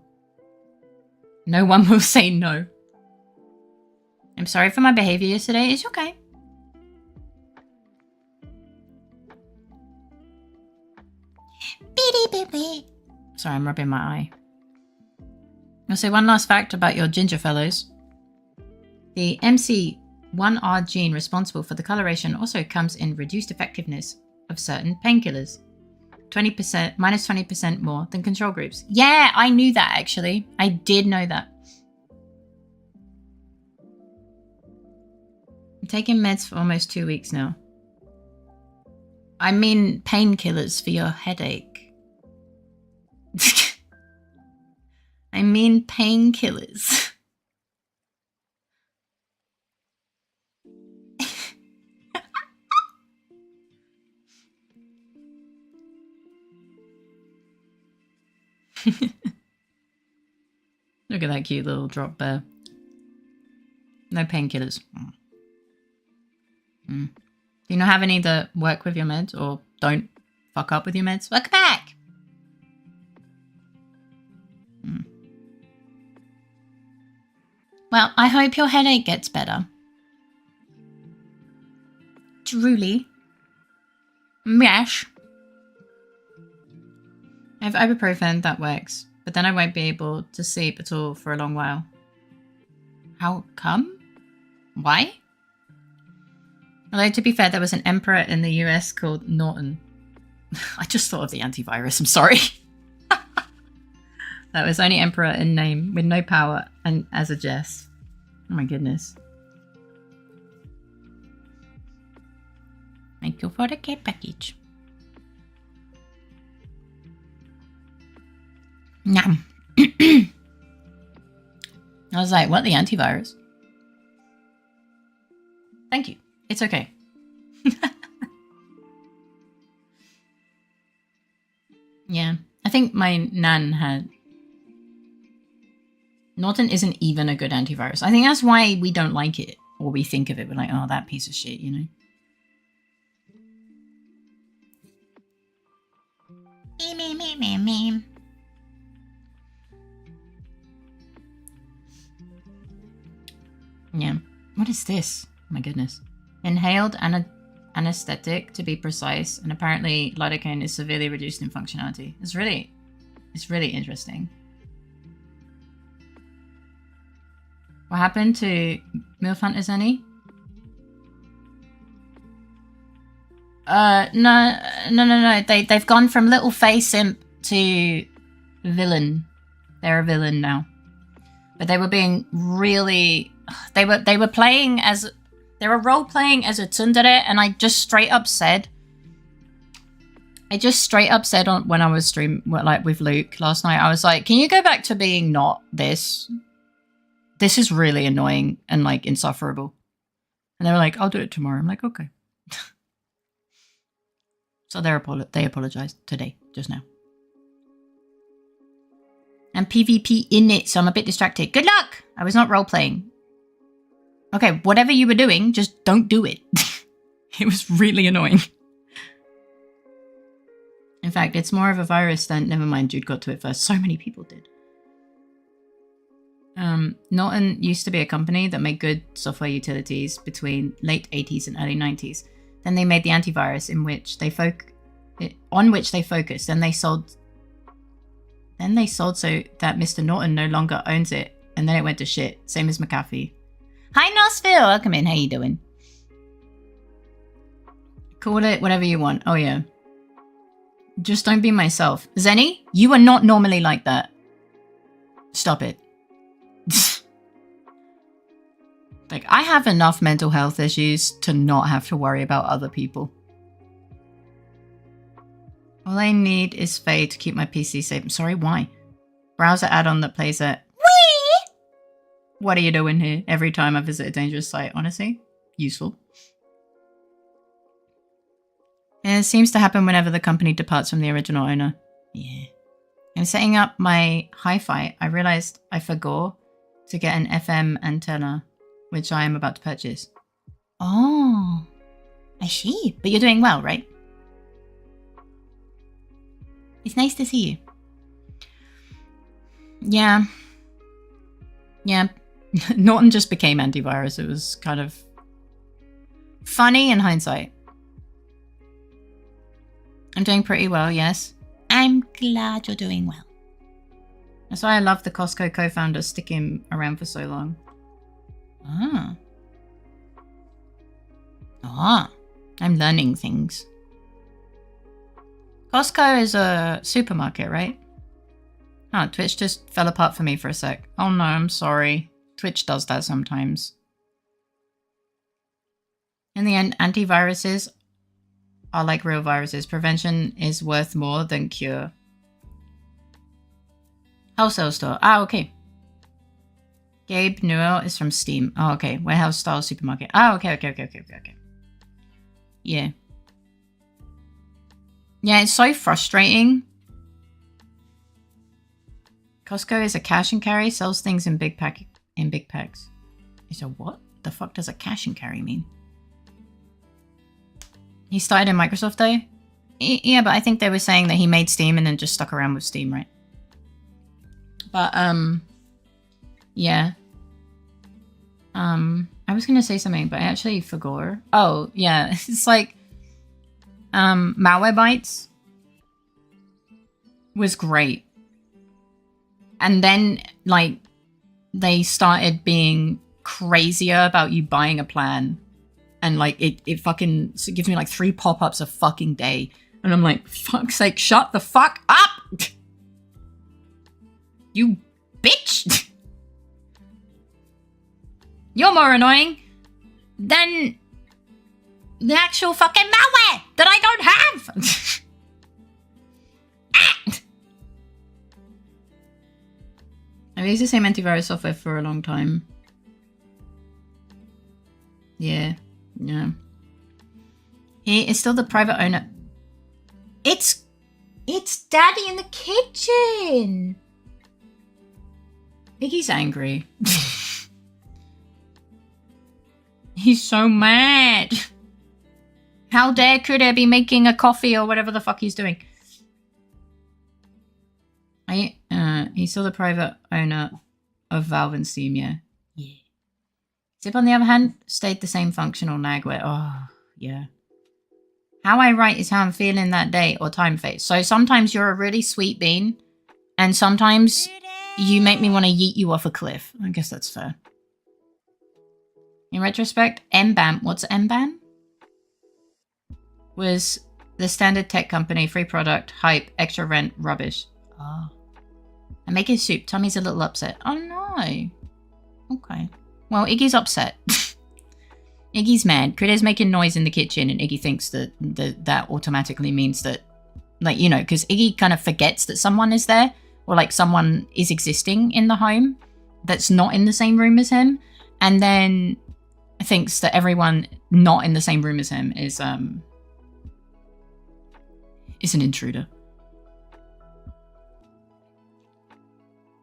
no one will say no. I'm sorry for my behavior yesterday. It's okay. Sorry, I'm rubbing my eye. I'll say one last fact about your ginger fellows. The MC1R gene responsible for the coloration also comes in reduced effectiveness of certain painkillers. 20%, minus 20% more than control groups. Yeah, I knew that actually. I did know that. I'm taking meds for almost 2 weeks now. I mean painkillers for your headache. I mean painkillers. Look at that cute little drop bear. No painkillers. Do you not have any that work with your meds or don't fuck up with your meds? Welcome back! Well, I hope your headache gets better. Truly. Yes. I have ibuprofen that works, but then I won't be able to sleep at all for a long while. How come? Why? Although, to be fair, there was an emperor in the US called Norton. I just thought of the antivirus, I'm sorry. That was only emperor in name, with no power, and as a jest. Oh my goodness. Thank you for the care package. Nah. I was like, what, the antivirus? Thank you. It's okay. Yeah. I think my nan had... Norton isn't even a good antivirus. I think that's why we don't like it. Or we think of it. We're like, oh, that piece of shit, you know? Yeah. What is this? Oh my goodness. Inhaled anesthetic, to be precise, and apparently lidocaine is severely reduced in functionality. It's really interesting. What happened to MILF Hunters, Annie? No. They've gone from LittleFaerii simp to villain. They're a villain now. But they were being really... They were playing as... They were role-playing as a tsundere, and I just straight up said... on when I was like with Luke last night, I was like, can you go back to being not this? This is really annoying and like insufferable. And they were like, I'll do it tomorrow. I'm like, okay. So they apologized today, just now. And PvP in it, so I'm a bit distracted. Good luck! I was not role-playing. Okay, whatever you were doing, just don't do it. It was really annoying. In fact, it's more of a virus than... Never mind, Jude got to it first. So many people did. Norton used to be a company that made good software utilities between late 80s and early 90s. Then they made the antivirus on which they focused. Then they sold so that Mr. Norton no longer owns it. And then it went to shit. Same as McAfee. Hi, Nosville. Welcome in. How you doing? Call it whatever you want. Oh, yeah. Just don't be myself. Zenny, you are not normally like that. Stop it. Like, I have enough mental health issues to not have to worry about other people. All I need is Faye to keep my PC safe. I'm sorry, why? Browser add-on that plays it. Wee! What are you doing here? Every time I visit a dangerous site, honestly. Useful. And it seems to happen whenever the company departs from the original owner. Yeah. In setting up my hi-fi, I realized I forgot to get an FM antenna, which I am about to purchase. Oh, I see. But you're doing well, right? It's nice to see you. Yeah. Yeah. Norton just became antivirus. It was kind of funny in hindsight. I'm doing pretty well, yes. I'm glad you're doing well. That's why I love the Costco co-founder sticking around for so long. Ah. Ah. I'm learning things. Costco is a supermarket, right? Oh, Twitch just fell apart for me for a sec. Oh no, I'm sorry. Twitch does that sometimes. In the end, antiviruses are like real viruses. Prevention is worth more than cure. Wholesale store. Ah, okay. Gabe Newell is from Steam. Oh, okay. Warehouse style supermarket. Oh, okay. Yeah. Yeah, it's so frustrating. Costco is a cash and carry, sells things in big packs. It's a what? The fuck does a cash and carry mean? He started in Microsoft though? Yeah, but I think they were saying that he made Steam and then just stuck around with Steam, right? But, yeah. I was gonna say something, but I actually forgot. Oh, yeah. It's like, Malwarebytes was great. And then, like, they started being crazier about you buying a plan. And, like, it fucking gives me, like, 3 pop-ups a fucking day. And I'm like, fuck's sake, shut the fuck up! You bitch! You're more annoying than the actual fucking malware that I don't have! I've used the same antivirus software for a long time. Yeah. He is still the private owner. It's Daddy in the kitchen! Piggy's angry. He's so mad. How dare Kude be making a coffee or whatever the fuck he's doing. He's still the private owner of Valve and Steam, yeah. Zip, on the other hand, stayed the same functional nagware. Oh, yeah. How I write is how I'm feeling that day or time phase. So sometimes you're a really sweet bean, and sometimes you make me want to yeet you off a cliff. I guess that's fair. In retrospect, MBAM. What's MBAM? was the standard tech company, free product, hype, extra rent, rubbish. Oh. I'm making soup. Tommy's a little upset. Oh no. Okay. Well, Iggy's upset. Iggy's mad. Critter's making noise in the kitchen and Iggy thinks that that automatically means that, like, you know, because Iggy kind of forgets that someone is there or like someone is existing in the home that's not in the same room as him. And then thinks that everyone not in the same room as him is an intruder.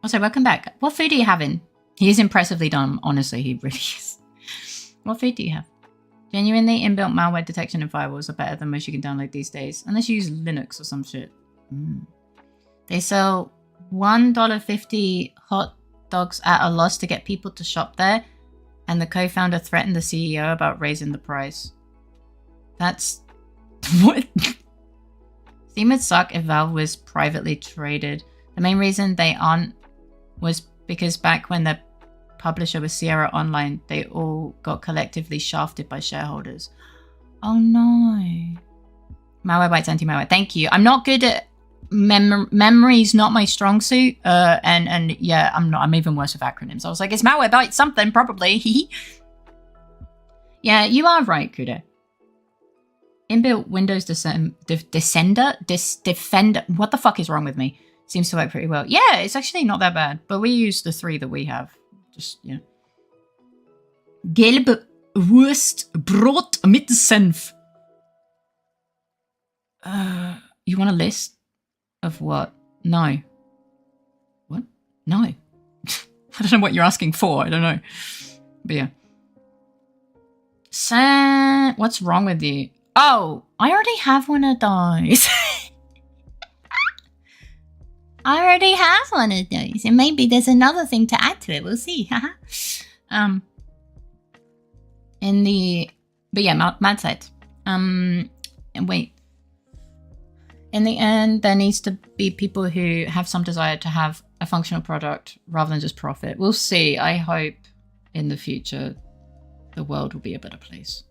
Also, welcome back. What food are you having? He is impressively dumb. Honestly, he really is. What food do you have? Genuinely, inbuilt malware detection and firewalls are better than most you can download these days. Unless you use Linux or some shit. They sell $1.50 hot dogs at a loss to get people to shop there. And the co-founder threatened the CEO about raising the price. That's... what? Steam would suck if Valve was privately traded. The main reason they aren't was because back when the publisher was Sierra Online, they all got collectively shafted by shareholders. Oh no. Malwarebytes, anti-malware. Thank you. I'm not good at memory's not my strong suit. And yeah, I'm even worse with acronyms. I was like, it's Malwarebytes something, probably. Yeah, you are right, Kudo. Inbuilt Windows Defender. What the fuck is wrong with me? Seems to work pretty well. Yeah, it's actually not that bad. But we use the 3 that we have. Just, yeah. Gelbe Wurst Brot mit Senf. You want a list of what? No. What? No. I don't know what you're asking for. I don't know. But yeah. What's wrong with you? Oh, I already have one of those. I already have one of those. And maybe there's another thing to add to it. We'll see. But yeah, mad side. And wait. In the end, there needs to be people who have some desire to have a functional product rather than just profit. We'll see. I hope in the future the world will be a better place.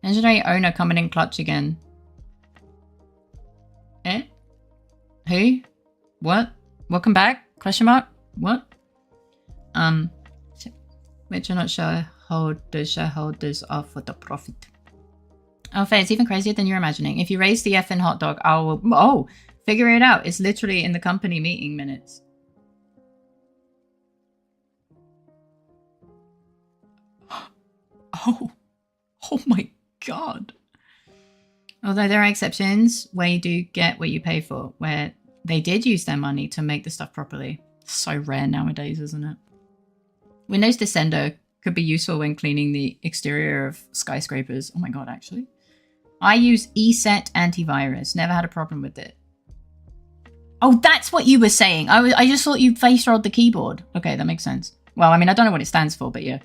Legendary owner coming in clutch again. Eh? Who? What? Welcome back? Question mark? What? Which are not shareholders are for the profit. Oh, fair, it's even crazier than you're imagining. If you raise the effing hot dog, oh, figure it out. It's literally in the company meeting minutes. Oh my God. Although there are exceptions where you do get what you pay for, where they did use their money to make the stuff properly. So rare nowadays, isn't it? Windows Descender could be useful when cleaning the exterior of skyscrapers. Oh my God, actually. I use ESET antivirus. Never had a problem with it. Oh, that's what you were saying. I just thought you face rolled the keyboard. Okay, that makes sense. Well, I mean, I don't know what it stands for, but yeah.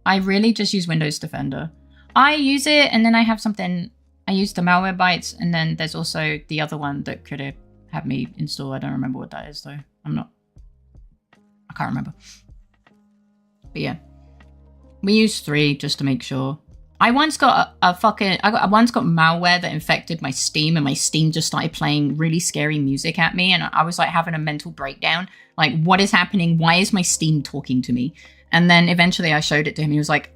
I really just use Windows Defender. I use it, and then I have something. I use the Malwarebytes, and then there's also the other one that could have had me install. I don't remember what that is, though. I can't remember. But yeah. We use 3 just to make sure. I once got I once got malware that infected my Steam, and my Steam just started playing really scary music at me, and I was like having a mental breakdown. Like, what is happening? Why is my Steam talking to me? And then eventually I showed it to him. He was like,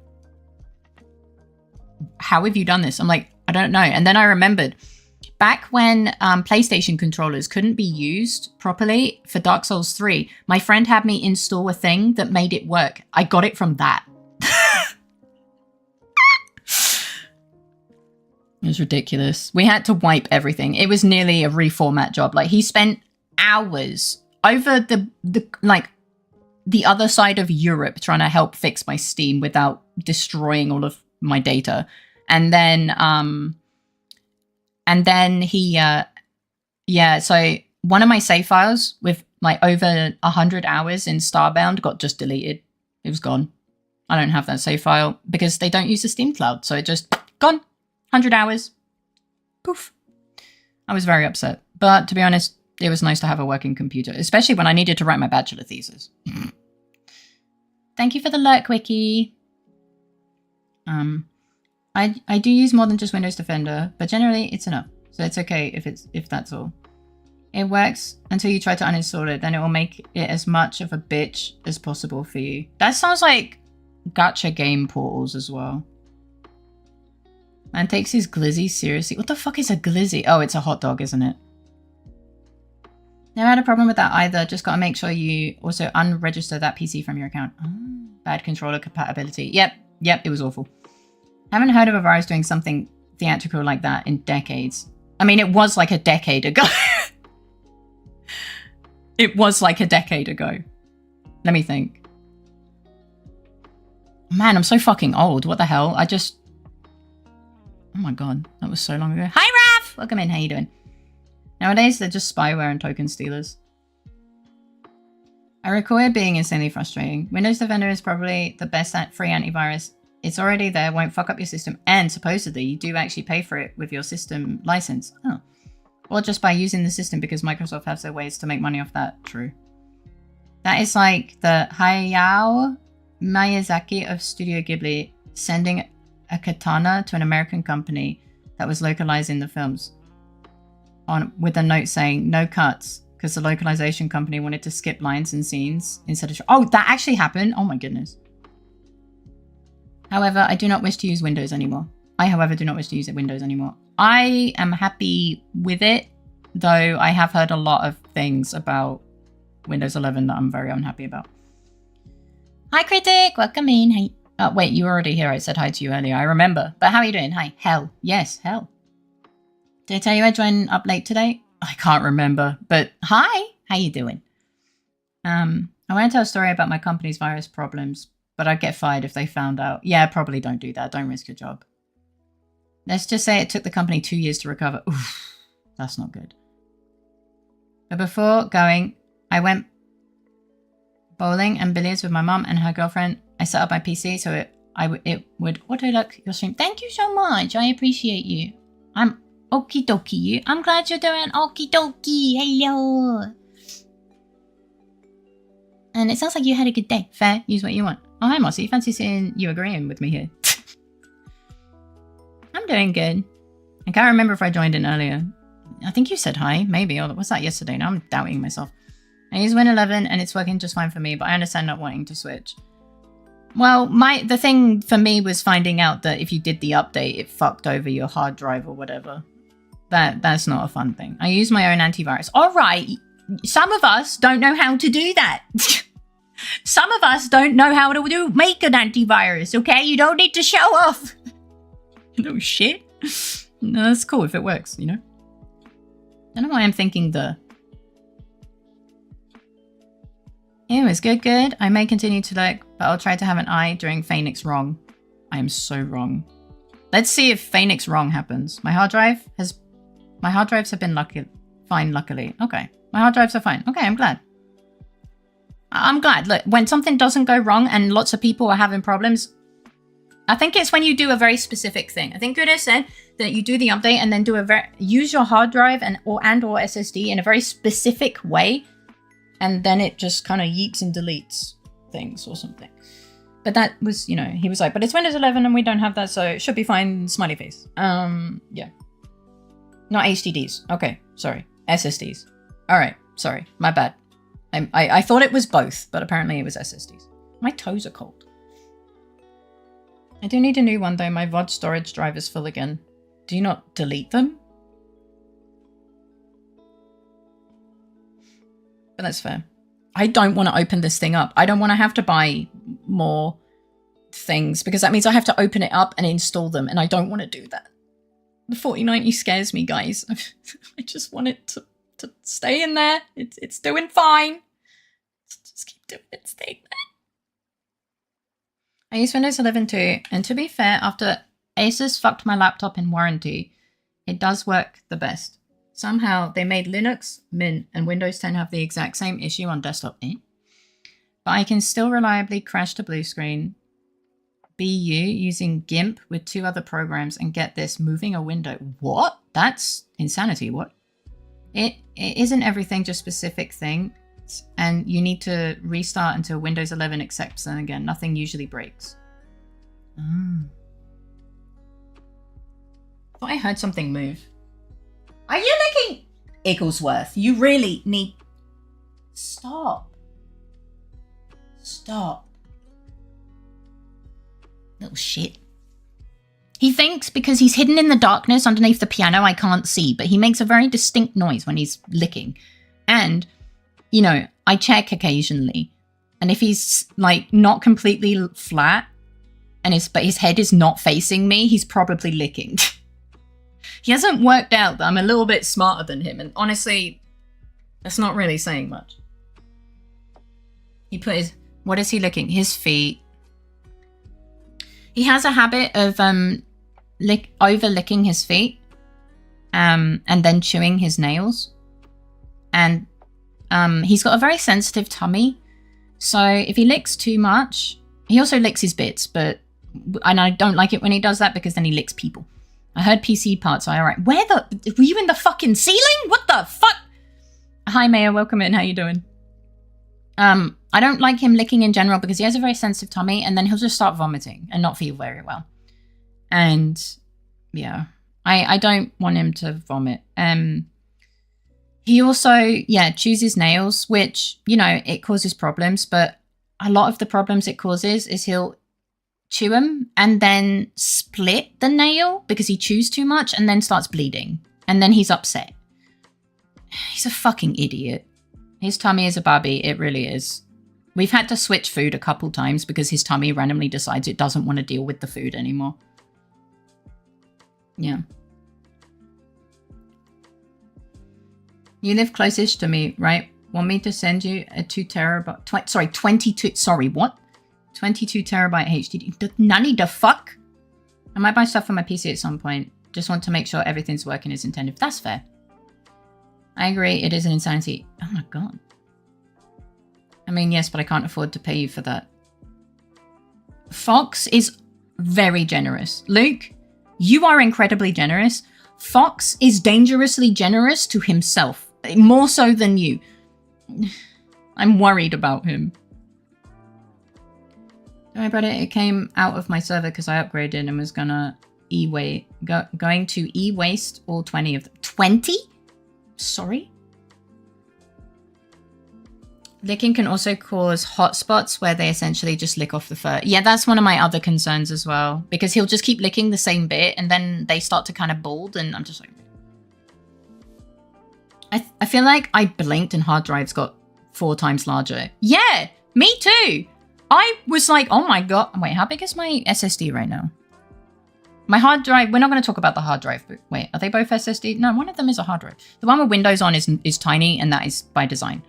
how have you done this? I'm like, I don't know. And then I remembered back when PlayStation controllers couldn't be used properly for Dark Souls 3, my friend had me install a thing that made it work. I got it from that. It was ridiculous. We had to wipe everything. It was nearly a reformat job. Like, he spent hours over the other side of Europe trying to help fix my Steam without destroying all of my data. And then he, so one of my save files with like over 100 hours in Starbound got just deleted. It was gone. I don't have that save file because they don't use the Steam Cloud. So it just gone. 100 hours. Poof. I was very upset. But to be honest, it was nice to have a working computer, especially when I needed to write my bachelor thesis. Thank you for the lurk, Wiki. I do use more than just Windows Defender, but generally it's enough. So it's okay if that's all. It works until you try to uninstall it, then it will make it as much of a bitch as possible for you. That sounds like gacha game portals as well. Man takes his glizzy seriously. What the fuck is a glizzy? Oh, it's a hot dog, isn't it? Never had a problem with that either. Just gotta make sure you also unregister that PC from your account. Oh, bad controller compatibility. Yep, it was awful. Haven't heard of a virus doing something theatrical like that in decades. I mean, it was like a decade ago. It was like a decade ago. Let me think. Man, I'm so fucking old. What the hell? Oh my god, that was so long ago. Hi, Raph! Welcome in, how you doing? Nowadays, they're just spyware and token stealers. I recall it being insanely frustrating. Windows Defender is probably the best free antivirus. It's already there, won't fuck up your system, and supposedly you do actually pay for it with your system license. Oh. Or just by using the system because Microsoft has their ways to make money off that. True. That is like the Hayao Miyazaki of Studio Ghibli sending a katana to an American company that was localizing the films with a note saying no cuts because the localization company wanted to skip lines and scenes instead of... Oh, that actually happened? Oh my goodness. However, I do not wish to use Windows anymore. I am happy with it, though I have heard a lot of things about Windows 11 that I'm very unhappy about. Hi, Critic! Welcome in. Hey. Oh, wait, you were already here. I said hi to you earlier. I remember. But how are you doing? Hi. Hell. Yes, hell. Did I tell you I joined up late today? I can't remember. But hi. How you doing? I want to tell a story about my company's virus problems, but I'd get fired if they found out. Yeah, probably don't do that. Don't risk your job. Let's just say it took the company 2 years to recover. Oof, that's not good. But before going, I went bowling and billiards with my mum and her girlfriend. I set up my PC so it would auto-lock your stream. Thank you so much. I appreciate you. I'm okie dokie. I'm glad you're doing okie dokie. Hello. And it sounds like you had a good day. Fair. Use what you want. Oh, hi, Mossy. Fancy seeing you agreeing with me here. I'm doing good. I can't remember if I joined in earlier. I think you said hi, maybe. Or was that yesterday? Now I'm doubting myself. I use Win 11 and it's working just fine for me, but I understand not wanting to switch. Well, the thing for me was finding out that if you did the update, it fucked over your hard drive or whatever. That's not a fun thing. I use my own antivirus. All right, some of us don't know how to do that. Some of us don't know how to make an antivirus, okay? You don't need to show off. No shit. No, that's cool if it works, you know? Don't know why I'm thinking the... Anyways, good. I may continue to look, but I'll try to have an eye during Phoenix Wrong. I am so wrong. Let's see if Phoenix Wrong happens. My hard drives have been fine, luckily. Okay. My hard drives are fine. Okay, I'm glad. I'm glad. Look, when something doesn't go wrong and lots of people are having problems, I think it's when you do a very specific thing. I think Guda said that you do the update and then use your hard drive or SSD in a very specific way, and then it just kind of yeets and deletes things or something. But that was, you know, he was like, but it's Windows 11 and we don't have that, so it should be fine. Smiley face. Yeah. Not HDDs. Okay, sorry. SSDs. All right, sorry. My bad. I thought it was both, but apparently it was SSDs. My toes are cold. I do need a new one though. My VOD storage drive is full again. Do you not delete them? But that's fair. I don't want to open this thing up. I don't want to have to buy more things because that means I have to open it up and install them, and I don't want to do that. The 4090 scares me, guys. I just want it to stay in there. It's doing fine. Just keep doing its thing. I use Windows 11 too, and to be fair, after Asus fucked my laptop in warranty, it does work the best. Somehow they made Linux, Mint, and Windows 10 have the exact same issue on desktop. But I can still reliably crash to blue screen BU using GIMP with 2 other programs and get this, moving a window. What? That's insanity. What? It isn't everything, just specific things, and you need to restart until Windows 11 accepts them again. Nothing usually breaks. Thought I heard something move. Are you licking Igglesworth? You really need... Stop. Stop. Little shit. He thinks because he's hidden in the darkness underneath the piano I can't see, but he makes a very distinct noise when he's licking. And, you know, I check occasionally. And if he's, like, not completely flat, but his head is not facing me, he's probably licking. He hasn't worked out that I'm a little bit smarter than him. And honestly, that's not really saying much. He put his... What is he licking? His feet. He has a habit of over-licking his feet. And then chewing his nails. And he's got a very sensitive tummy. So if he licks too much... He also licks his bits, and I don't like it when he does that because then he licks people. I heard PC parts, so alright. Were you in the fucking ceiling? What the fuck? Hi, Maya, welcome in. How you doing? I don't like him licking in general because he has a very sensitive tummy and then he'll just start vomiting and not feel very well. And yeah, I don't want him to vomit. He also, chews his nails, which, you know, it causes problems, but a lot of the problems it causes is he'll chew them and then split the nail because he chews too much and then starts bleeding. And then he's upset. He's a fucking idiot. His tummy is a babby. It really is. We've had to switch food a couple times because his tummy randomly decides it doesn't want to deal with the food anymore. Yeah. You live closest to me, right? Want me to send you a 22, sorry, what? 22 terabyte HDD. Nanny the fuck? I might buy stuff for my PC at some point. Just want to make sure everything's working as intended. That's fair. I agree, it is an insanity. Oh my god. I mean, yes, but I can't afford to pay you for that. Fox is very generous. Luke, you are incredibly generous. Fox is dangerously generous to himself. More so than you. I'm worried about him. Don't worry about it. It came out of my server because I upgraded and was gonna going to e-waste all 20 of them. 20? Sorry? Licking can also cause hot spots where they essentially just lick off the fur. Yeah, that's one of my other concerns as well. Because he'll just keep licking the same bit and then they start to kind of bald and I'm just like... I feel like I blinked and hard drives got 4 times larger. Yeah, me too. I was like, oh my god. Wait, how big is my SSD right now? My hard drive, we're not going to talk about the hard drive, but wait, are they both SSD? No, one of them is a hard drive. The one with Windows on is tiny and that is by design.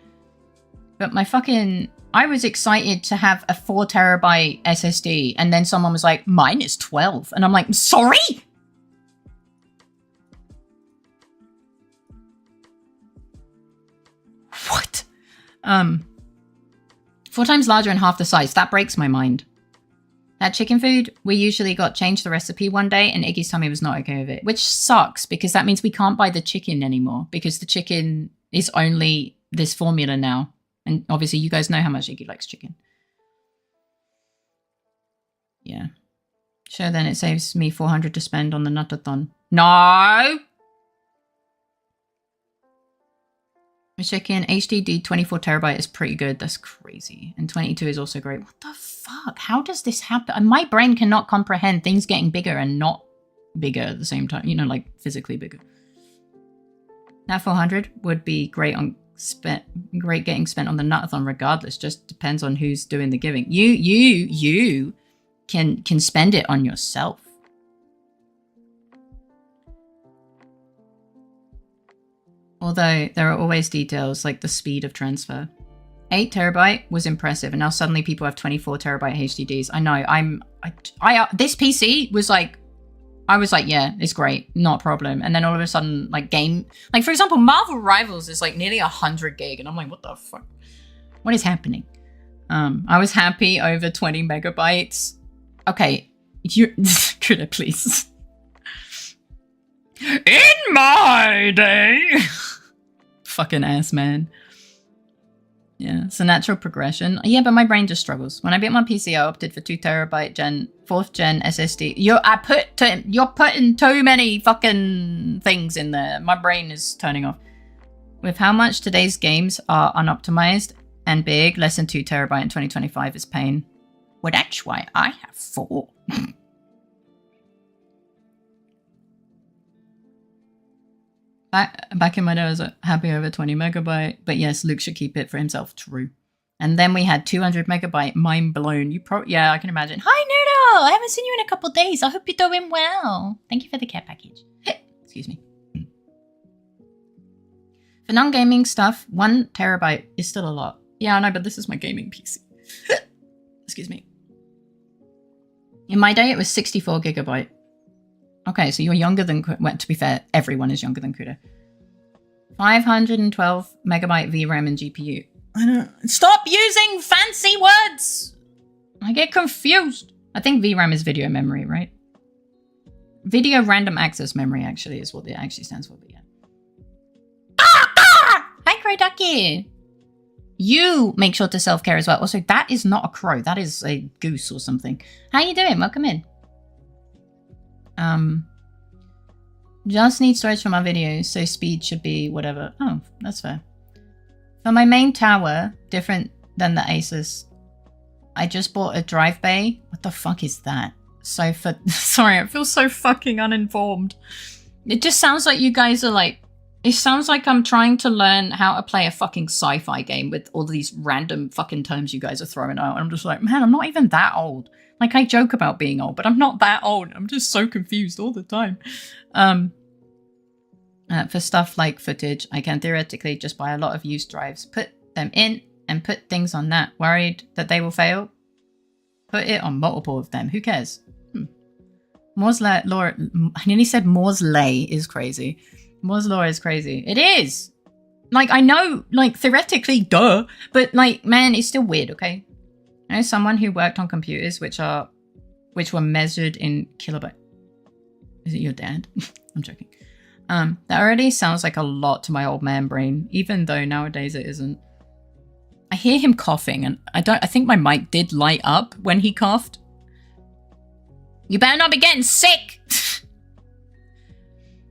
But my fucking, I was excited to have a 4 terabyte SSD and then someone was like, mine is 12. And I'm like, sorry? What? 4 times larger and half the size. That breaks my mind. That chicken food, we usually got changed the recipe one day and Iggy's tummy was not okay with it, which sucks because that means we can't buy the chicken anymore because the chicken is only this formula now. And obviously you guys know how much Iggy likes chicken. Yeah. Sure, then it saves me 400 to spend on the Nuttathon. No! Chicken HDD 24 terabyte is pretty good. That's crazy. And 22 is also great. What the fuck? How does this happen? My brain cannot comprehend things getting bigger and not bigger at the same time. You know, like physically bigger. That 400 would be great getting spent on the Nuttathon regardless. Just depends on who's doing the giving. You can spend it on yourself. Although there are always details like the speed of transfer. 8 terabyte was impressive, and now suddenly people have 24 terabyte HDDs. I know. This PC was like, I was like, yeah, it's great, not a problem. And then all of a sudden, like for example, Marvel Rivals is like nearly 100 gig, and I'm like, what the fuck? What is happening? I was happy over 20 megabytes. Okay, could I please? In my day. Fucking ass, man. Yeah, it's a natural progression. Yeah, but my brain just struggles. When I built my PC, I opted for 2 terabyte 4th gen SSD. You're putting too many fucking things in there. My brain is turning off. With how much today's games are unoptimized and big, less than 2 terabyte in 2025 is pain. Well, that's why I have 4. Back in my day, I was happy over 20 megabyte. But yes, Luke should keep it for himself. True. And then we had 200 megabyte. Mind blown. Yeah, I can imagine. Hi, Noodle! I haven't seen you in a couple days. I hope you're doing well. Thank you for the care package. Excuse me. For non-gaming stuff, 1 terabyte is still a lot. Yeah, I know, but this is my gaming PC. Excuse me. In my day, it was 64 gigabyte. Okay, so you're younger than... Well, to be fair, everyone is younger than Kudo. 512 megabyte VRAM and GPU. I don't... Stop using fancy words! I get confused. I think VRAM is video memory, right? Video random access memory, actually, is what it actually stands for, but yeah. Hi, Crow Ducky! You make sure to self-care as well. Also, that is not a crow. That is a goose or something. How you doing? Welcome in. Just need storage for my videos, so speed should be whatever. Oh, that's fair. For my main tower, different than the Asus, I just bought a drive bay. What the fuck is that? So for... Sorry, I feel so fucking uninformed. It just sounds like you guys are like... It sounds like I'm trying to learn how to play a fucking sci-fi game with all these random fucking terms you guys are throwing out. I'm just like, man, I'm not even that old. Like, I joke about being old, but I'm not that old. I'm just so confused all the time. For stuff like footage, I can theoretically just buy a lot of used drives, put them in, and put things on that. Worried that they will fail? Put it on multiple of them. Who cares? Moore's law... I nearly said Moore's lay is crazy. Moore's law is crazy. It is! Like, I know, like, theoretically, duh. But, like, man, it's still weird, okay? I know someone who worked on computers which were measured in kilobyte. Is it your dad? I'm joking. That already sounds like a lot to my old man brain, even though nowadays it isn't. I hear him coughing, and I think my mic did light up when he coughed. You better not be getting sick!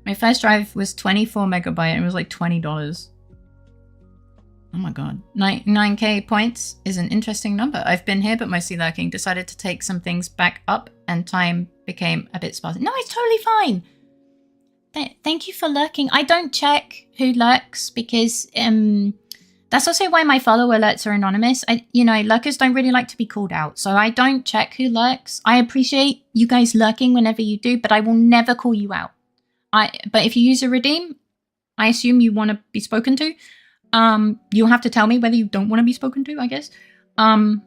My first drive was 24 megabyte and it was like $20. Oh my god. 9k points is an interesting number. I've been here but mostly lurking. Decided to take some things back up and time became a bit sparse. No, it's totally fine. Thank you for lurking. I don't check who lurks because that's also why my follow alerts are anonymous. Lurkers don't really like to be called out. So I don't check who lurks. I appreciate you guys lurking whenever you do, but I will never call you out. But if you use a redeem, I assume you want to be spoken to. You'll have to tell me whether you don't want to be spoken to, I guess. Then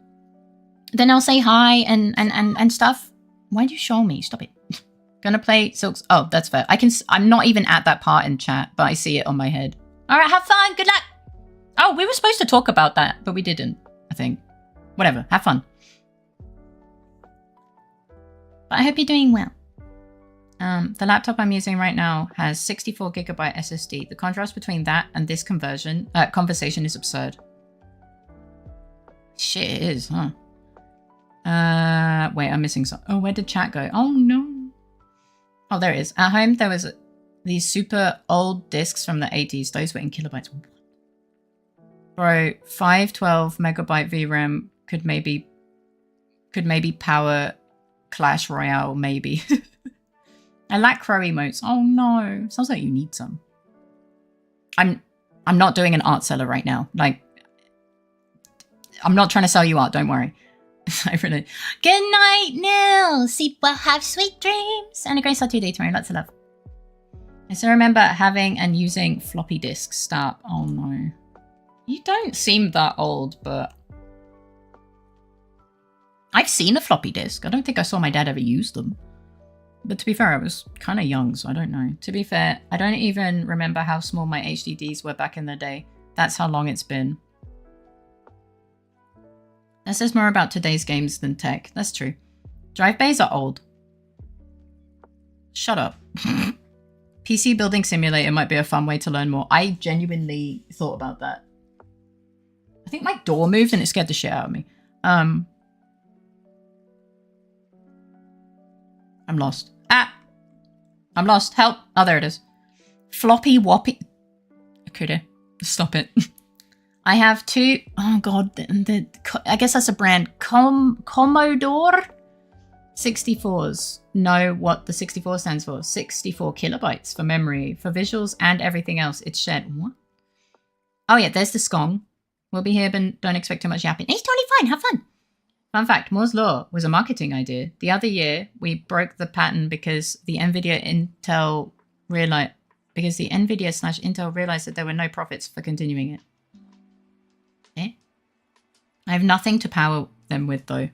I'll say hi and stuff. Why'd you show me? Stop it. Gonna play Silks. Oh, that's fair. I'm not even at that part in chat, but I see it on my head. All right, have fun. Good luck. Oh, we were supposed to talk about that, but we didn't, I think. Whatever. Have fun. But I hope you're doing well. The laptop I'm using right now has 64 gigabyte SSD. The contrast between that and this conversation is absurd. Shit, it is, huh? Wait, I'm missing some. Oh, where did chat go? Oh, no. Oh, there it is. At home, there was these super old discs from the 80s. Those were in kilobytes. Bro, 512 megabyte VRAM could maybe power Clash Royale, maybe. I lack crow emotes. Oh no. Sounds like you need some. I'm not doing an art seller right now. Like, I'm not trying to sell you art, don't worry. I really... Good night, Nil! Have sweet dreams! And a great start to your day tomorrow. Lots of love. I still remember having and using floppy disks. Stop. Oh no. You don't seem that old, but... I've seen a floppy disk. I don't think I saw my dad ever use them. But to be fair, I was kind of young, so I don't know. To be fair, I don't even remember how small my HDDs were back in the day. That's how long it's been. That says more about today's games than tech. That's true. Drive bays are old. Shut up. PC building simulator might be a fun way to learn more. I genuinely thought about that. I think my door moved and it scared the shit out of me. I'm lost. I'm lost. Help. Oh, there it is. Floppy Woppy. Akuda. Stop it. I have two. Oh, God. I guess that's a brand. Commodore 64s. Know what the 64 stands for. 64 kilobytes for memory, for visuals and everything else. It's shared. What? Oh, yeah. There's the scong. We'll be here, but don't expect too much yapping. It's totally fine. Have fun. Fun fact, Moore's Law was a marketing idea. The other year, we broke the pattern because the NVIDIA/Intel realized that there were no profits for continuing it. Okay. I have nothing to power them with, though.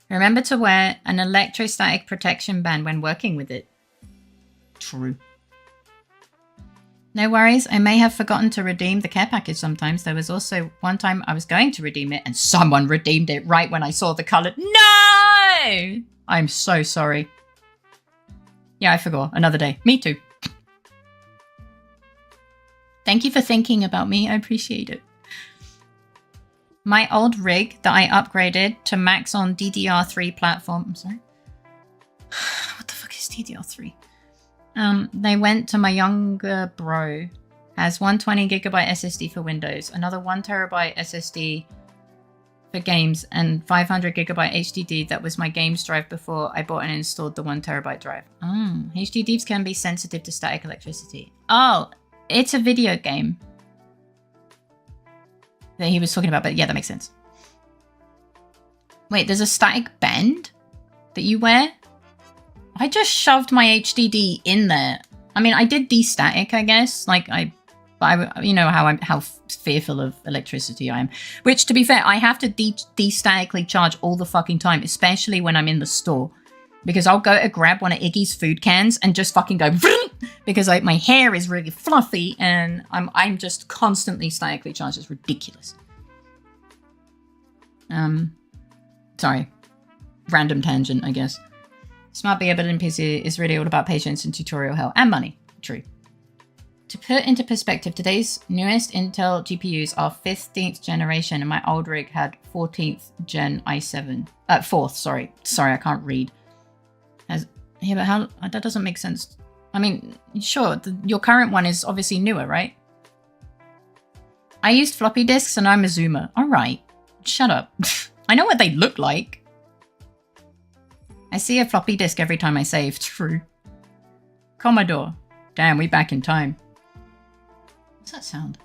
Remember to wear an electrostatic protection band when working with it. True. No worries, I may have forgotten to redeem the care package sometimes. There was also one time I was going to redeem it and someone redeemed it right when I saw the colour. No! I'm so sorry. Yeah, I forgot. Another day. Me too. Thank you for thinking about me. I appreciate it. My old rig that I upgraded to max on DDR3 platform. I'm sorry. What the fuck is DDR3? They went to my younger bro. Has 120GB SSD for Windows, another 1TB SSD for games, and 500GB HDD. That was my games drive before I bought and installed the 1TB drive. HDDs can be sensitive to static electricity. Oh, it's a video game that he was talking about, but yeah, that makes sense. Wait, there's a static band that you wear? I just shoved my HDD in there. I mean, I did de-static, I guess. Like, you know how fearful of electricity I am. Which, to be fair, I have to de-statically charge all the fucking time, especially when I'm in the store. Because I'll go to grab one of Iggy's food cans and just fucking go because my hair is really fluffy and I'm just constantly statically charged. It's ridiculous. Sorry. Random tangent, I guess. Smart beer building PC is really all about patience and tutorial hell and money. True. To put into perspective, today's newest Intel GPUs are 15th generation and my old rig had 14th gen i7. 4th, sorry. Sorry, I can't read. Yeah, but how? That doesn't make sense. I mean, sure, your current one is obviously newer, right? I used floppy disks and I'm a zoomer. All right, shut up. I know what they look like. I see a floppy disk every time I save. True. Commodore. Damn, we back in time. What's that sound?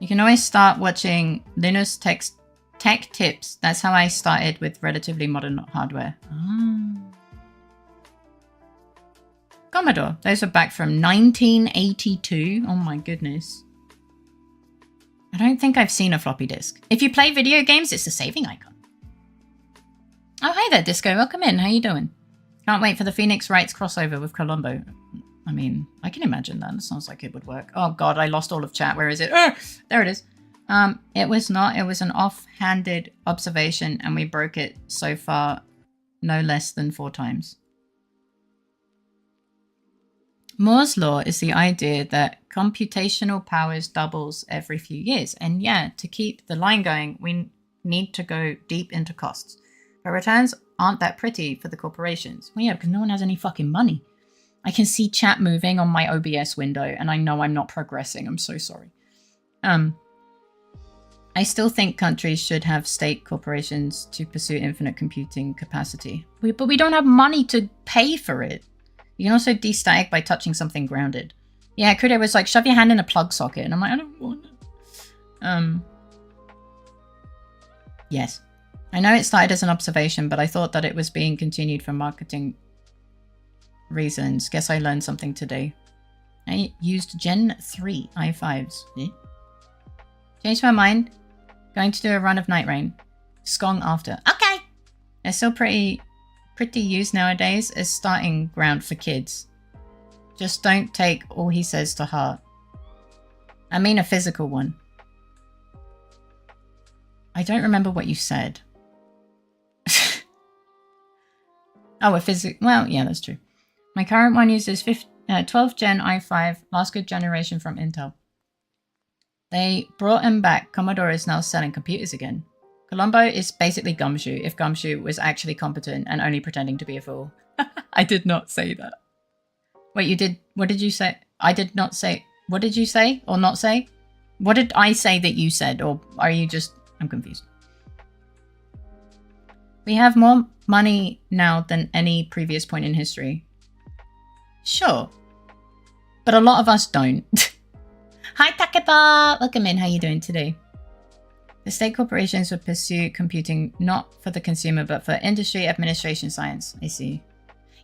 You can always start watching Linus Tech Tips. That's how I started with relatively modern hardware. Commodore. Those are back from 1982. Oh my goodness. I don't think I've seen a floppy disk. If you play video games, it's the saving icon. Oh, hey there, Disco. Welcome in. How you doing? Can't wait for the Phoenix Wrights crossover with Colombo. I mean, I can imagine that. It sounds like it would work. Oh god, I lost all of chat. Where is it? Oh, there it is. It was not. It was an off-handed observation and we broke it so far no less than 4 times. Moore's law is the idea that computational powers doubles every few years. And yeah, to keep the line going, we need to go deep into costs. But returns aren't that pretty for the corporations. Well, yeah, because no one has any fucking money. I can see chat moving on my OBS window and I know I'm not progressing. I'm so sorry. I still think countries should have state corporations to pursue infinite computing capacity. But we don't have money to pay for it. You can also de-static by touching something grounded. Yeah, Kudo was like, shove your hand in a plug socket. And I'm like, I don't want it. Yes. I know it started as an observation, but I thought that it was being continued for marketing reasons. Guess I learned something today. I used Gen 3 i5s. Yeah. Changed my mind. Going to do a run of Night Rain. Scong after. Okay. They're still pretty used nowadays as starting ground for kids. Just don't take all he says to heart. I mean a physical one. I don't remember what you said. Oh, a physical... Well, yeah, that's true. My current one uses 12th gen i5, last good generation from Intel. They brought him back. Commodore is now selling computers again. Colombo is basically Gumshoe if Gumshoe was actually competent and only pretending to be a fool. I did not say that. Wait, you did? What did you say? I did not say. What did you say or not say? What did I say that you said? Or are you just... I'm confused. We have more money now than any previous point in history. Sure. But a lot of us don't. Hi, Takeba! Welcome in. How are you doing today? The state corporations would pursue computing not for the consumer, but for industry, administration, science. I see.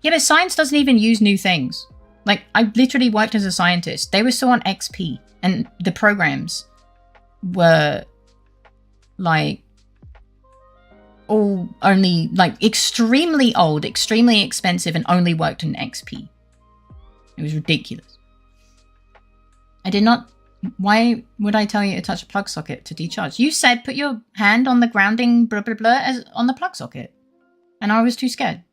Yeah, but science doesn't even use new things. Like, I literally worked as a scientist. They were still on XP. And the programs were, like, all only, like, extremely old, extremely expensive, and only worked in XP. It was ridiculous. I did not... Why would I tell you to touch a plug socket to decharge? You said put your hand on the grounding blah blah blah as on the plug socket. And I was too scared.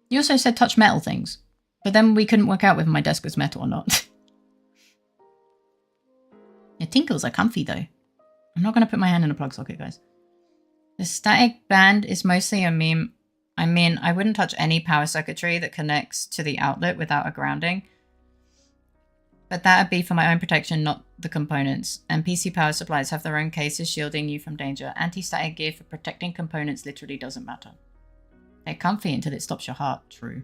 You also said touch metal things. But then we couldn't work out whether my desk was metal or not. Your tinkles are comfy though. I'm not going to put my hand in a plug socket, guys. The static band is mostly a meme. I mean, I wouldn't touch any power circuitry that connects to the outlet without a grounding. But that would be for my own protection, not the components. And PC power supplies have their own cases shielding you from danger. Anti-static gear for protecting components literally doesn't matter. They're comfy until it stops your heart. True.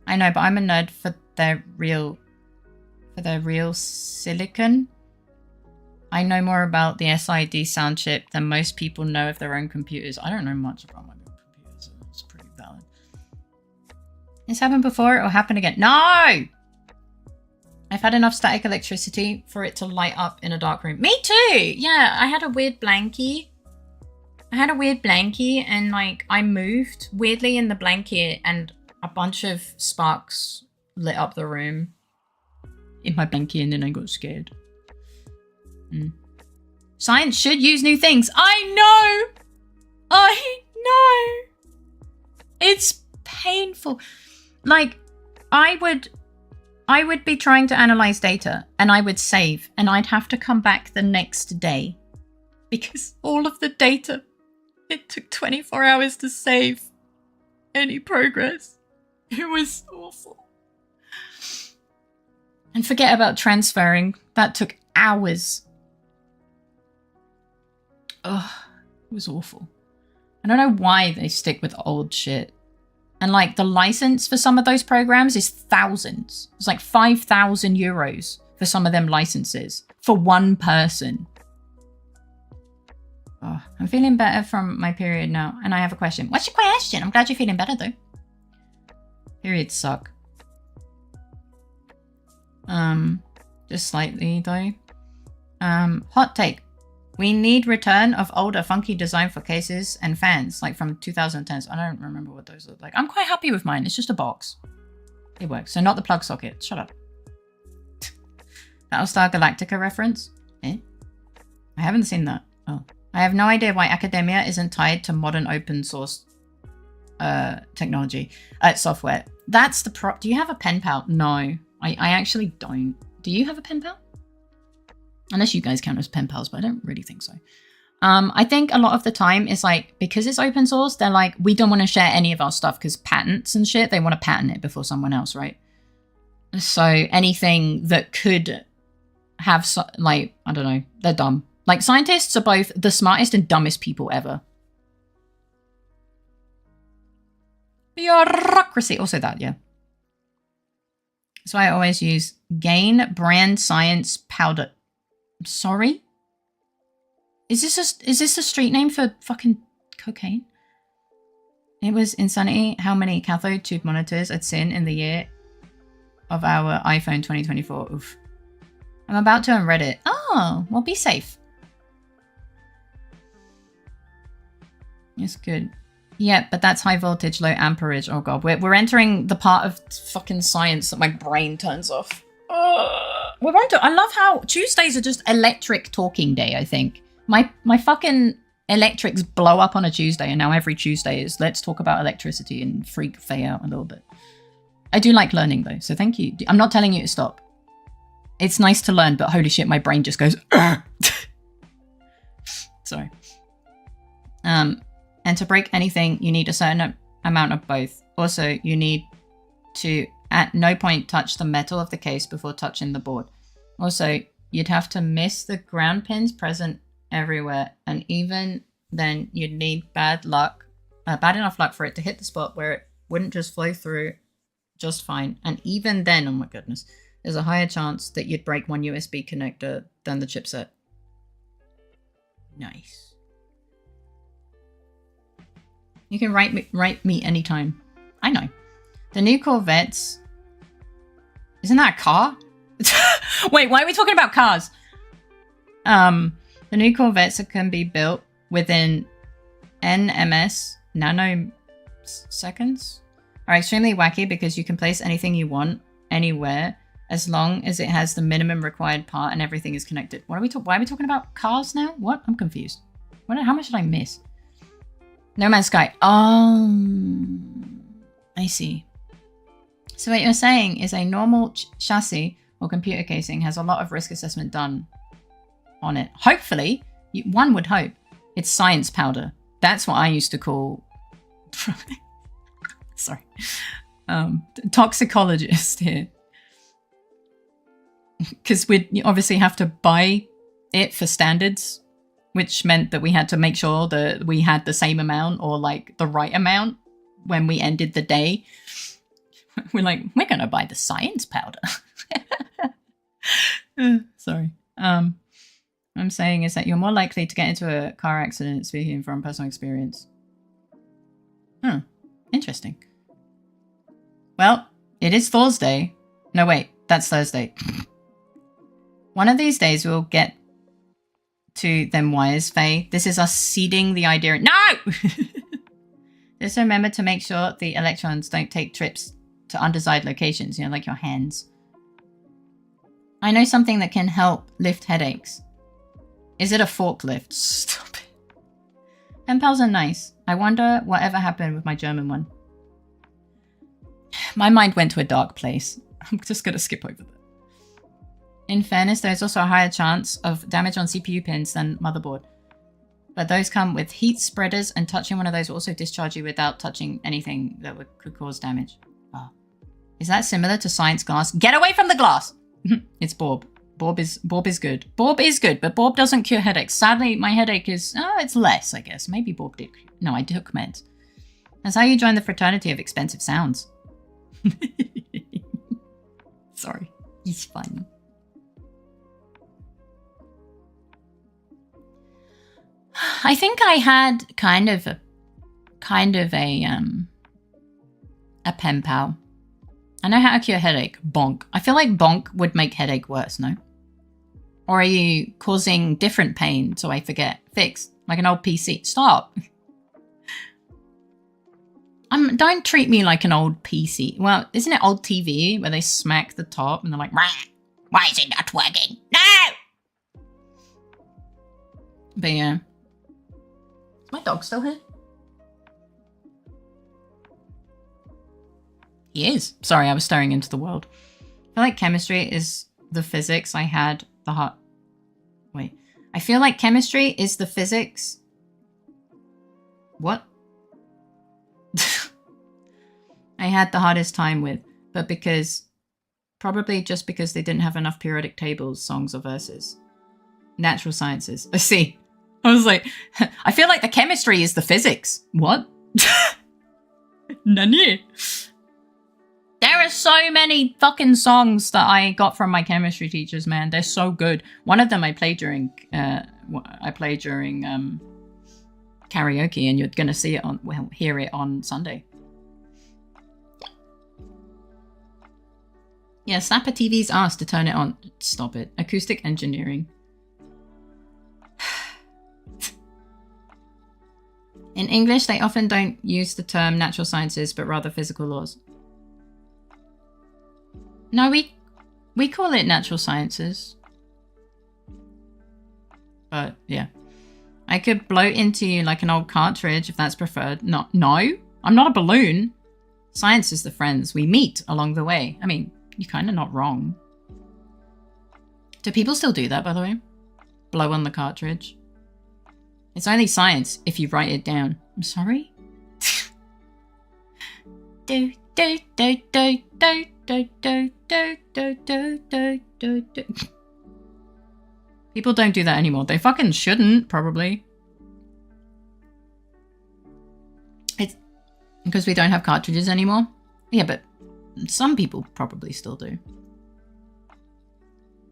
I know, but I'm a nerd for their real silicon. I know more about the SID sound chip than most people know of their own computers. I don't know much about my own computers, so it's pretty valid. This happened before, it will happen again. No! I've had enough static electricity for it to light up in a dark room. Me too! Yeah, I had a weird blankie. And like I moved weirdly in the blanket and a bunch of sparks lit up the room in my blanket and then I got scared. Science should use new things. I know! It's painful. Like, I would be trying to analyze data and I would save and I'd have to come back the next day because all of the data, it took 24 hours to save any progress. It was awful. And forget about transferring. That took hours. Ugh, it was awful. I don't know why they stick with old shit. And like the license for some of those programs is thousands. It's like 5,000 euros for some of them licenses for one person. Oh, I'm feeling better from my period now. And I have a question. What's your question? I'm glad you're feeling better though. Periods suck. Just slightly though. Hot take. We need return of older funky design for cases and fans, like from 2010s. I don't remember what those look like. I'm quite happy with mine. It's just a box. It works. So not the plug socket. Shut up. Battlestar Galactica reference? Eh? I haven't seen that. Oh. I have no idea why academia isn't tied to modern open source technology, software. That's the do you have a pen pal? No, I actually don't. Do you have a pen pal? Unless you guys count as pen pals, but I don't really think so. I think a lot of the time is like, because it's open source, they're like, we don't want to share any of our stuff because patents and shit, they want to patent it before someone else, right? So anything that could have, like, I don't know, they're dumb. Like, scientists are both the smartest and dumbest people ever. Bureaucracy. Also that, yeah. So I always use Gain Brand Science Powder. Sorry? Is this a street name for fucking cocaine? It was insanity how many cathode tube monitors I'd seen in the year of our iPhone 2024. Oof. I'm about to unread it. Oh, well, be safe. It's good. Yeah, but that's high voltage, low amperage. Oh god, we're entering the part of fucking science that my brain turns off. We're on to. I love how Tuesdays are just electric talking day. I think my fucking electrics blow up on a Tuesday, and now every Tuesday is let's talk about electricity and freak Faye out a little bit. I do like learning though, so thank you. I'm not telling you to stop. It's nice to learn, but holy shit, my brain just goes, sorry. And to break anything, you need a certain amount of both. Also, you need to at no point touch the metal of the case before touching the board. Also, you'd have to miss the ground pins present everywhere, and even then you'd need bad enough luck for it to hit the spot where it wouldn't just flow through just fine. And even then, oh my goodness, there's a higher chance that you'd break one USB connector than the chipset. Nice. You can write me anytime. I know. The new Corvettes... Isn't that a car? Wait, why are we talking about cars? The new Corvettes can be built within NMS, nanoseconds, are extremely wacky because you can place anything you want anywhere as long as it has the minimum required part and everything is connected. Why are we talking about cars now? What? I'm confused. How much did I miss? No Man's Sky. Oh, I see. So what you're saying is a normal chassis or computer casing has a lot of risk assessment done on it. Hopefully, one would hope. It's science powder. That's what I used to call... Sorry. Toxicologist here. Because we'd obviously have to buy it for standards, which meant that we had to make sure that we had the same amount or like the right amount when we ended the day. We're like, we're going to buy the science powder. Sorry. What I'm saying is that you're more likely to get into a car accident, speaking from personal experience. Interesting. Well, it is Thursday. No, wait, that's Thursday. One of these days we'll get to them wires, Faye. This is us seeding the idea. No! Just remember to make sure the electrons don't take trips to undesired locations, you know, like your hands. I know something that can help lift headaches. Is it a forklift? Stop it. Pen pals are nice. I wonder whatever happened with my German one. My mind went to a dark place. I'm just going to skip over that. In fairness, there's also a higher chance of damage on CPU pins than motherboard. But those come with heat spreaders, and touching one of those will also discharge you without touching anything that could cause damage. Oh. Is that similar to science glass? Get away from the glass! It's Borb. Borb is good. Borb is good, but Borb doesn't cure headaches. Sadly, my headache is... it's less, I guess. Maybe Borb did. No, I took meds. That's how you join the fraternity of expensive sounds. Sorry. He's funny. I think I had kind of a pen pal. I know how to cure headache. Bonk. I feel like bonk would make headache worse, no? Or are you causing different pain so I forget? Fix. Like an old PC. Stop. Don't treat me like an old PC. Well, isn't it old TV where they smack the top and they're like, why is it not working? No! But yeah. Is my dog still here? He is. Sorry, I was staring into the world. I feel like chemistry is the physics I had the hard... Wait. I feel like chemistry is the physics... What? I had the hardest time with, but probably just because they didn't have enough periodic tables, songs, or verses. Natural sciences. I see. I was like, I feel like the chemistry is the physics. What? Nani? There are so many fucking songs that I got from my chemistry teachers, man. They're so good. One of them I played during karaoke, and you're gonna see it hear it on Sunday. Yeah, slap a TV's ass to turn it on. Stop it. Acoustic engineering. In English, they often don't use the term natural sciences, but rather physical laws. No, we call it natural sciences. But, yeah. I could blow into you like an old cartridge if that's preferred. No, I'm not a balloon. Science is the friends we meet along the way. I mean... You're kind of not wrong. Do people still do that, by the way? Blow on the cartridge? It's only science if you write it down. I'm sorry? do, do, do, do, do, do, do, do, do, do, do, do. People don't do that anymore. They fucking shouldn't, probably. It's because we don't have cartridges anymore. Yeah, but some people probably still do.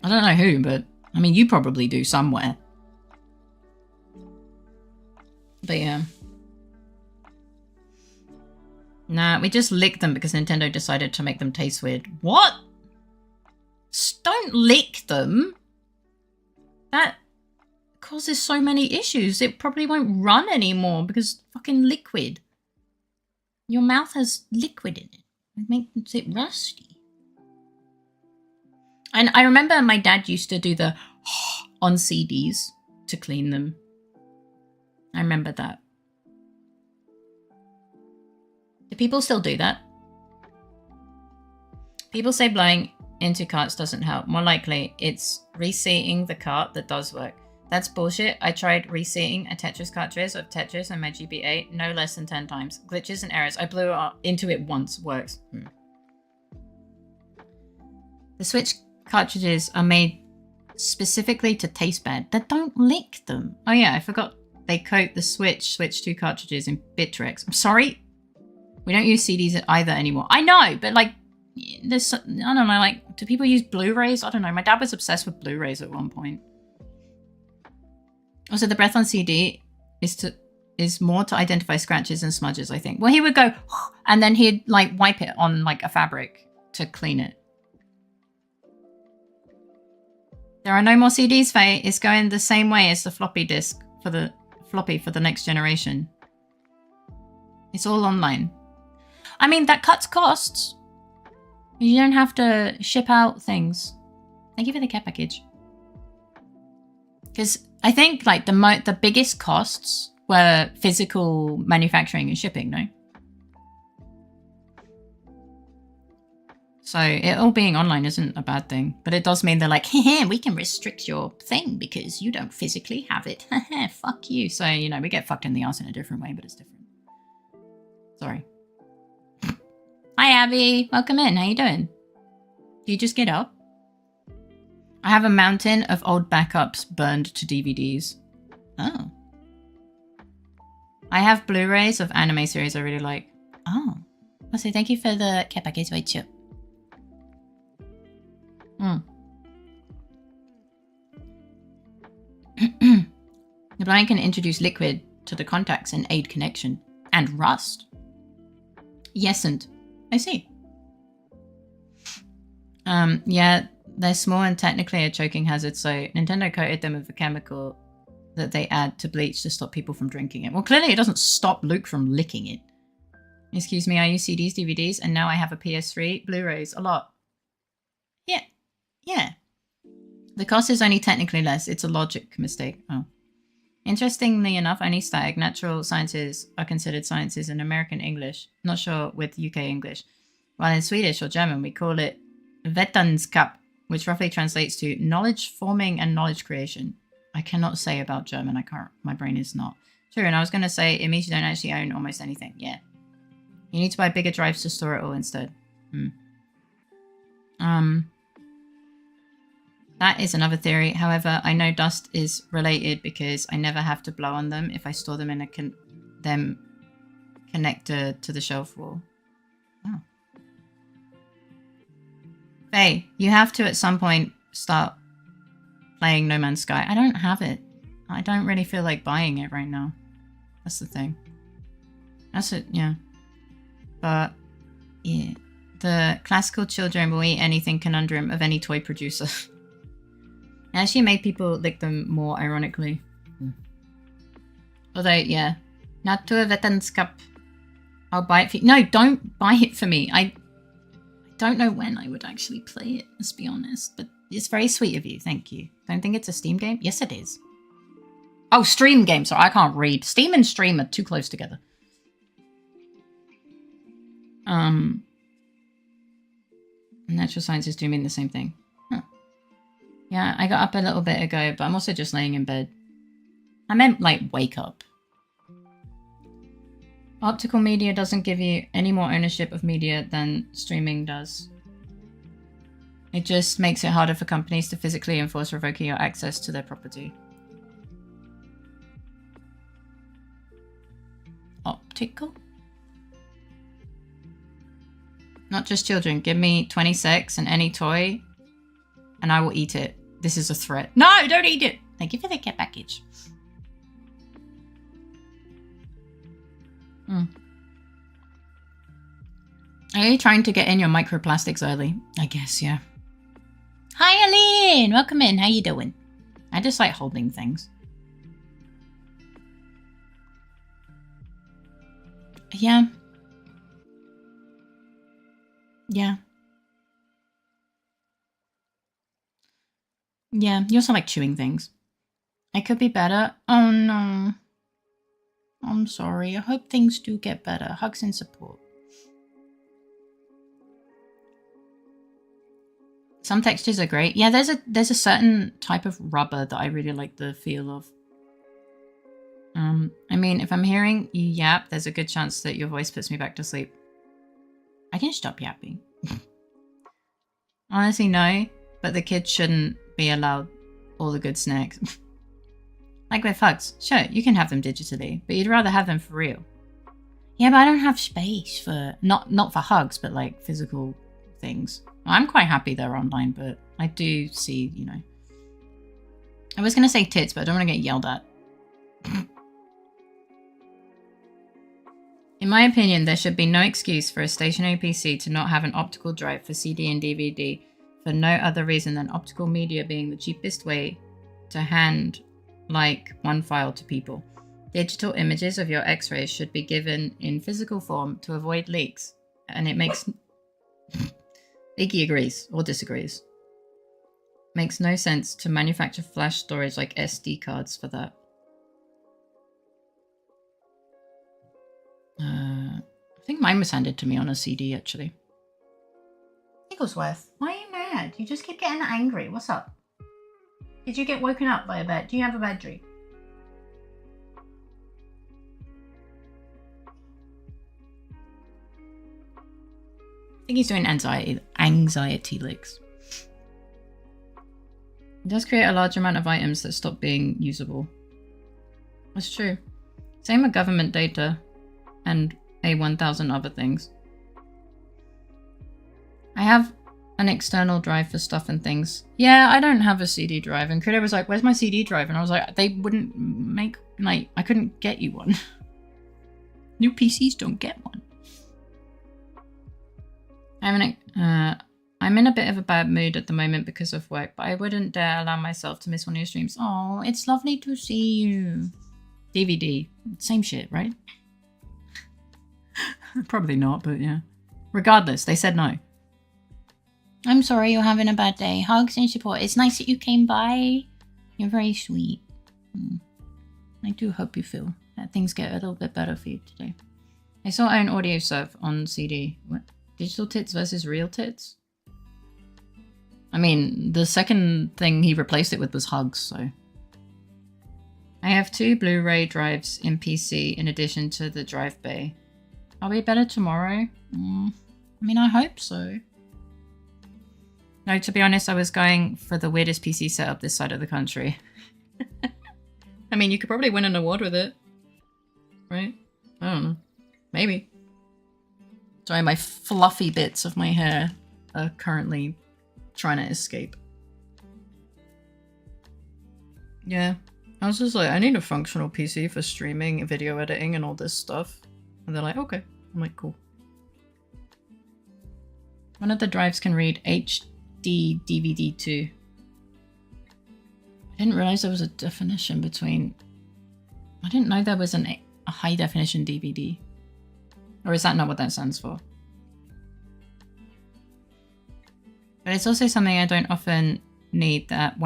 I don't know who, but I mean, you probably do somewhere. But yeah. Nah, we just licked them because Nintendo decided to make them taste weird. What? Don't lick them. That causes so many issues. It probably won't run anymore because fucking liquid. Your mouth has liquid in it. It makes it rusty. And I remember my dad used to do the on CDs to clean them. I remember that. Do people still do that? People say blowing into carts doesn't help. More likely, it's reseating the cart that does work. That's bullshit. I tried reseating a Tetris cartridge of Tetris on my GBA no less than 10 times. Glitches and errors. I blew into it once. Works. The Switch cartridges are made specifically to taste bad. They don't lick them. Oh yeah, I forgot. They coat the Switch 2 cartridges in Bitrex. I'm sorry? We don't use CDs either anymore. I know, but like, there's, I don't know, like, do people use Blu-rays? I don't know. My dad was obsessed with Blu-rays at one point. Also, the breath on CD is more to identify scratches and smudges, I think. Well, he would go, and then he'd like wipe it on like a fabric to clean it. There are no more CDs, Faye. It's going the same way as the floppy disk for the floppy for the next generation. It's all online. I mean, that cuts costs. You don't have to ship out things. Thank you for the care package. Because I think like the biggest costs were physical manufacturing and shipping, no? So it all being online isn't a bad thing, but it does mean they're like, hey, we can restrict your thing because you don't physically have it. Fuck you. So, you know, we get fucked in the ass in a different way, but it's different. Sorry. Hi, Abby. Welcome in. How you doing? Do you just get up? I have a mountain of old backups burned to DVDs. Oh. I have Blu-rays of anime series I really like. Oh. I'll say thank you for the care package. Wait, chill. The blind can introduce liquid to the contacts and aid connection. And rust. Yesn't. I see. Yeah, they're small and technically a choking hazard, so Nintendo coated them with a chemical that they add to bleach to stop people from drinking it. Well, clearly it doesn't stop Luke from licking it. Excuse me, I use CDs, DVDs, and now I have a PS3, Blu-rays, a lot. Yeah. Yeah. The cost is only technically less. It's a logic mistake. Oh. Interestingly enough, only static natural sciences are considered sciences in American English. Not sure with UK English. While in Swedish or German, we call it vetenskap, which roughly translates to knowledge forming and knowledge creation. I cannot say about German. I can't. My brain is not. True, and I was going to say it means you don't actually own almost anything. Yeah. You need to buy bigger drives to store it all instead. That is another theory. However, I know dust is related because I never have to blow on them if I store them in a connector to the shelf wall. Oh. Faye, you have to at some point start playing No Man's Sky. I don't have it. I don't really feel like buying it right now. That's the thing. That's it, yeah. But, yeah. The classical children will eat anything conundrum of any toy producer. It actually made people lick them more, ironically. Although, yeah. Naturvetenskap. I'll buy it for you. No, don't buy it for me. I don't know when I would actually play it, let's be honest. But it's very sweet of you, thank you. Don't think it's a Steam game? Yes, it is. Oh, stream game. Sorry, I can't read. Steam and stream are too close together. Natural sciences do mean the same thing. Huh. Yeah, I got up a little bit ago, but I'm also just laying in bed. I meant, like, wake up. Optical media doesn't give you any more ownership of media than streaming does. It just makes it harder for companies to physically enforce revoking your access to their property. Optical? Not just children. Give me 26 and any toy, and I will eat it. This is a threat. No, don't eat it! Thank you for the care package. Are you trying to get in your microplastics early? I guess, yeah. Hi, Aline! Welcome in. How you doing? I just like holding things. Yeah. Yeah. Yeah, you also like chewing things. I could be better. Oh no. I'm sorry. I hope things do get better. Hugs and support. Some textures are great. Yeah, there's a certain type of rubber that I really like the feel of. I mean, if I'm hearing you yap, there's a good chance that your voice puts me back to sleep. I can stop yapping. Honestly, no. But the kids shouldn't be allowed all the good snacks. Like with hugs. Sure, you can have them digitally, but you'd rather have them for real. Yeah, but I don't have space for... Not for hugs, but like physical things. I'm quite happy they're online, but I do see, you know... I was going to say tits, but I don't want to get yelled at. In my opinion, there should be no excuse for a stationary PC to not have an optical drive for CD and DVD for no other reason than optical media being the cheapest way to hand like one file to people. Digital images of your x-rays should be given in physical form to avoid leaks. And it makes... Iggy agrees or disagrees. Makes no sense to manufacture flash storage like SD cards for that. I think mine was handed to me on a CD, actually. Eaglesworth, why are you mad? You just keep getting angry. What's up? Did you get woken up by a bed? Do you have a bad dream? I think he's doing anxiety licks. It does create a large amount of items that stop being usable. That's true. Same with government data and a 1,000 other things. I have an external drive for stuff and things. Yeah, I don't have a CD drive. And Critter was like, where's my CD drive? And I was like, they wouldn't make, like, I couldn't get you one. New PCs don't get one. I'm in a bit of a bad mood at the moment because of work, but I wouldn't dare allow myself to miss one of your streams. Oh, it's lovely to see you. DVD. Same shit, right? Probably not, but yeah. Regardless, they said no. I'm sorry you're having a bad day. Hugs and support. It's nice that you came by. You're very sweet. I do hope you feel that things get a little bit better for you today. I saw own audio surf on CD. What? Digital tits versus real tits? I mean, the second thing he replaced it with was hugs, so... I have 2 Blu-ray drives in PC in addition to the drive bay. I'll be better tomorrow. I mean, I hope so. No, to be honest, I was going for the weirdest PC setup this side of the country. I mean, you could probably win an award with it. Right? I don't know. Maybe. Sorry, my fluffy bits of my hair are currently trying to escape. Yeah. I was just like, I need a functional PC for streaming, video editing, and all this stuff. And they're like, okay. I'm like, cool. One of the drives can read HD DVD too. I didn't realize there was a definition between... I didn't know there was a high definition DVD. Or is that not what that stands for? But it's also something I don't often need that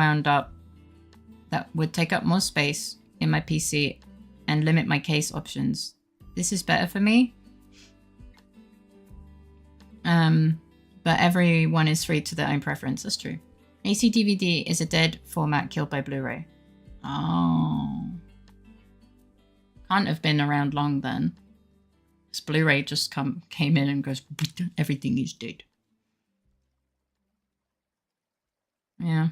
would take up more space in my PC and limit my case options. This is better for me. But everyone is free to their own preference. That's true. AC DVD is a dead format killed by Blu-ray. Oh. Can't have been around long then. This Blu-ray just came in and goes, everything is dead. Yeah.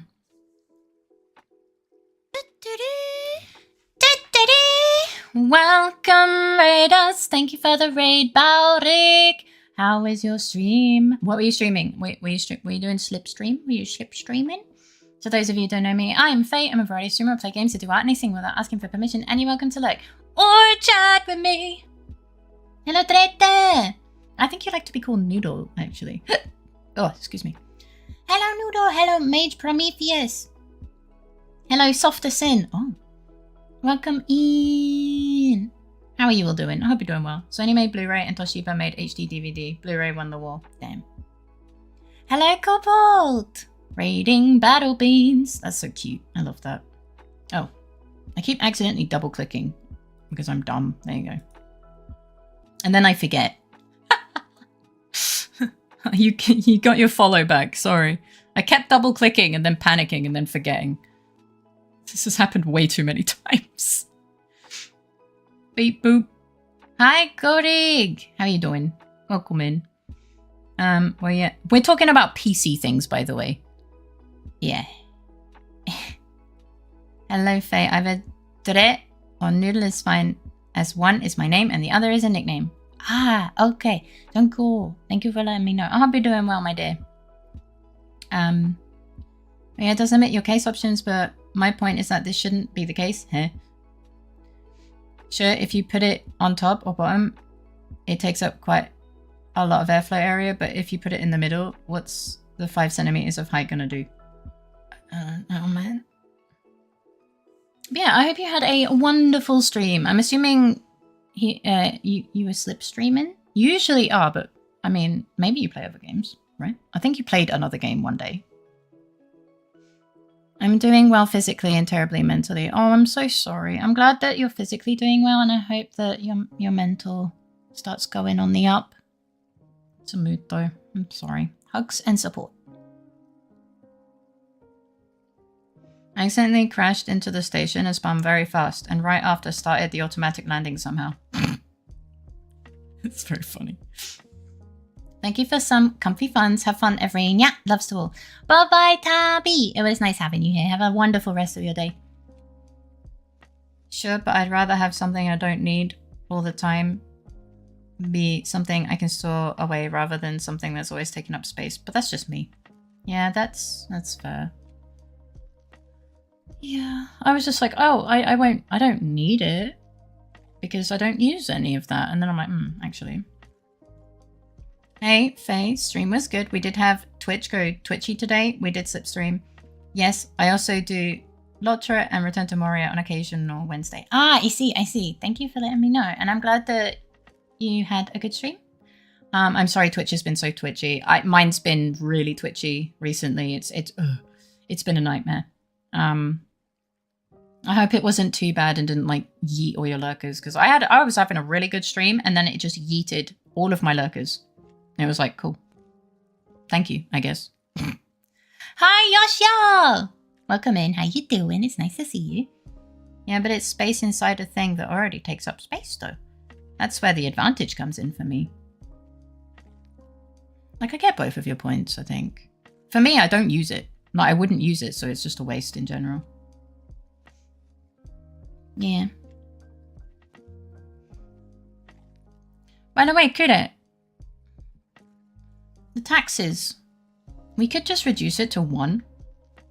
Welcome, raiders. Thank you for the raid, Balric. How is your stream? What were you streaming? Were you doing slipstream? Were you slipstreaming? So those of you who don't know me, I am Faye. I'm a variety streamer. I play games, I do art, and I sing without asking for permission. And you're welcome to like or chat with me. Hello, Trete. I think you like to be called Noodle, actually. Oh, excuse me. Hello, Noodle. Hello, Mage Prometheus. Hello, Softer Sin. Oh. Welcome in. How are you all doing? I hope you're doing well. Sony made Blu-ray and Toshiba made HD DVD. Blu-ray won the war. Damn. Hello, Cobalt. Raiding battle beans. That's so cute. I love that. Oh. I keep accidentally double-clicking because I'm dumb. There you go. And then I forget. You got your follow back. Sorry. I kept double-clicking and then panicking and then forgetting. This has happened way too many times. Beep boop. Hi, Korig. How you doing? Welcome in. Well, yeah. We're talking about PC things, by the way. Yeah. Hello, Faye. Either Dre or Noodle is fine, as one is my name and the other is a nickname. Ah, okay. Don't go. Thank you for letting me know. I hope you're doing well, my dear. Yeah, it does limit your case options, but my point is that this shouldn't be the case. Huh? Sure, if you put it on top or bottom, it takes up quite a lot of airflow area, but if you put it in the middle, what's the 5 centimeters of height gonna do? Oh man. But yeah, I hope you had a wonderful stream. I'm assuming you were slipstreaming? You usually are, but I mean, maybe you play other games, right? I think you played another game one day. I'm doing well physically and terribly mentally. Oh, I'm so sorry. I'm glad that you're physically doing well, and I hope that your mental starts going on the up. It's a mood though. I'm sorry. Hugs and support. I accidentally crashed into the station and spun very fast, and right after started the automatic landing somehow. It's very funny. Thank you for some comfy funds. Have fun, everyone. Yeah, loves to all. Bye-bye, Tabby. It was nice having you here. Have a wonderful rest of your day. Sure, but I'd rather have something I don't need all the time be something I can store away rather than something that's always taking up space. But that's just me. Yeah, that's fair. Yeah, I was just like, oh, I don't need it because I don't use any of that. And then I'm like, actually. Hey, Faye, stream was good. We did have Twitch go twitchy today. We did slipstream. Yes, I also do Lotra and Return to Moria on occasion or Wednesday. Ah, I see. Thank you for letting me know. And I'm glad that you had a good stream. I'm sorry Twitch has been so twitchy. Mine's been really twitchy recently. It's been a nightmare. I hope it wasn't too bad and didn't like yeet all your lurkers, because I was having a really good stream and then it just yeeted all of my lurkers. And it was like, cool. Thank you, I guess. Hi, Yoshia! Welcome in. How you doing? It's nice to see you. Yeah, but it's space inside a thing that already takes up space, though. That's where the advantage comes in for me. Like, I get both of your points, I think. For me, I don't use it. Like, I wouldn't use it, so it's just a waste in general. Yeah. By the way, Kudet, the taxes, we could just reduce it to 1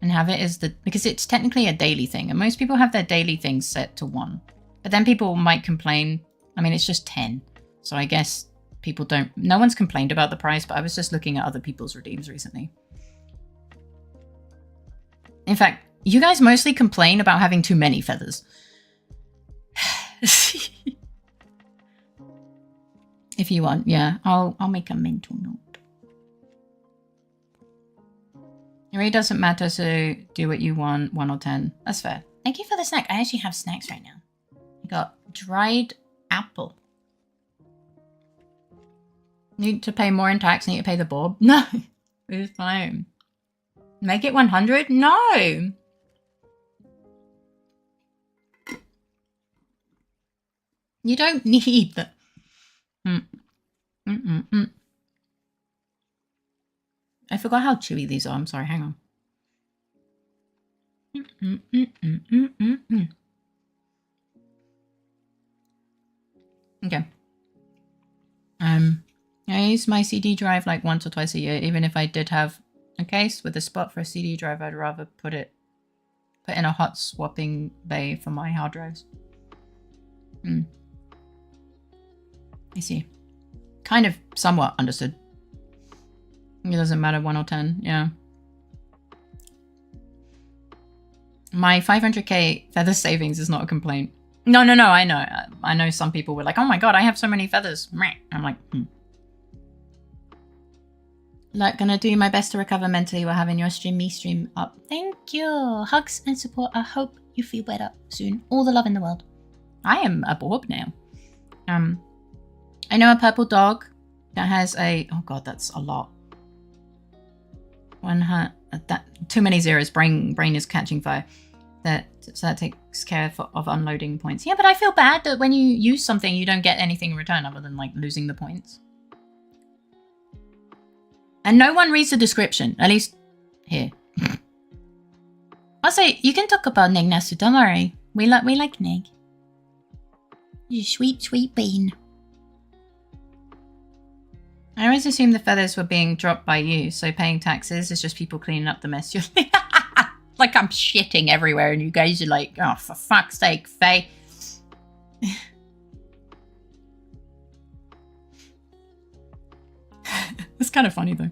and have it as because it's technically a daily thing, and most people have their daily things set to 1. But then people might complain. I mean, it's just 10. So I guess people no one's complained about the price, but I was just looking at other people's redeems recently. In fact, you guys mostly complain about having too many feathers. If you want, yeah, I'll make a mental note. It really doesn't matter, so do what you want, 1 or 10. That's fair. Thank you for the snack. I actually have snacks right now. I got dried apple. Need to pay more in tax, need to pay the bob? No, it's fine. Make it 100? No. You don't need the... I forgot how chewy these are. I'm sorry. Hang on. Okay. I use my CD drive like once or twice a year. Even if I did have a case with a spot for a CD drive, I'd rather put in a hot swapping bay for my hard drives. I see. Kind of somewhat understood. It doesn't matter 1 or 10, yeah. My 500k feather savings is not a complaint. No, I know. I know some people were like, oh my god, I have so many feathers. I'm like, Like, gonna do my best to recover mentally while having your stream up. Thank you. Hugs and support. I hope you feel better soon. All the love in the world. I am a Borb now. I know a purple dog that has a... Oh god, that's a lot. Too many zeros. Brain is catching fire. So that takes care of unloading points. Yeah, but I feel bad that when you use something, you don't get anything in return other than like losing the points. And no one reads the description, at least here. Also, you can talk about Neg Nasu, don't worry. We like Neg. You sweet bean. I always assumed the feathers were being dropped by you, so paying taxes is just people cleaning up the mess you're like I'm shitting everywhere and you guys are like, oh, for fuck's sake, Faye. It's kind of funny though.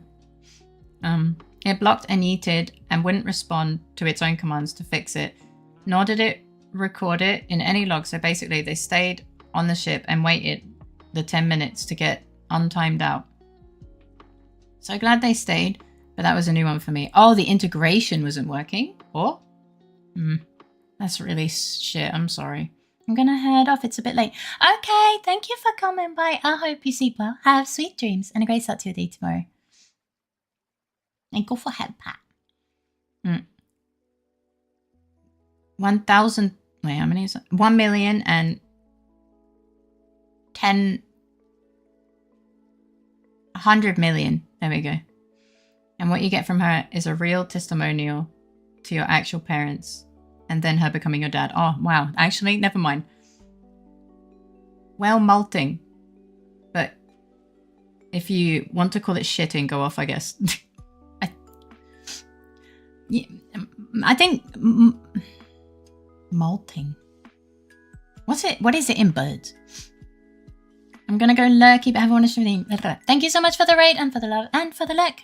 It blocked and yeeted and wouldn't respond to its own commands to fix it, nor did it record it in any log. So basically they stayed on the ship and waited the 10 minutes to get untimed out. So glad they stayed, but that was a new one for me. Oh, the integration wasn't working? Or? That's really shit. I'm sorry. I'm gonna head off. It's a bit late. Okay, thank you for coming by. I hope you sleep well. Have sweet dreams and a great start to your day tomorrow. And go for head pat. 1,000. Wait, how many is it? 1 million and 100 million. There we go. And what you get from her is a real testimonial to your actual parents. And then her becoming your dad. Oh, wow. Actually, never mind. Well, malting. But if you want to call it shitting, go off, I guess. I think... malting. What is it in birds? I'm gonna go lurky, but have a wonderful evening. Thank you so much for the raid and for the love and for the lurk.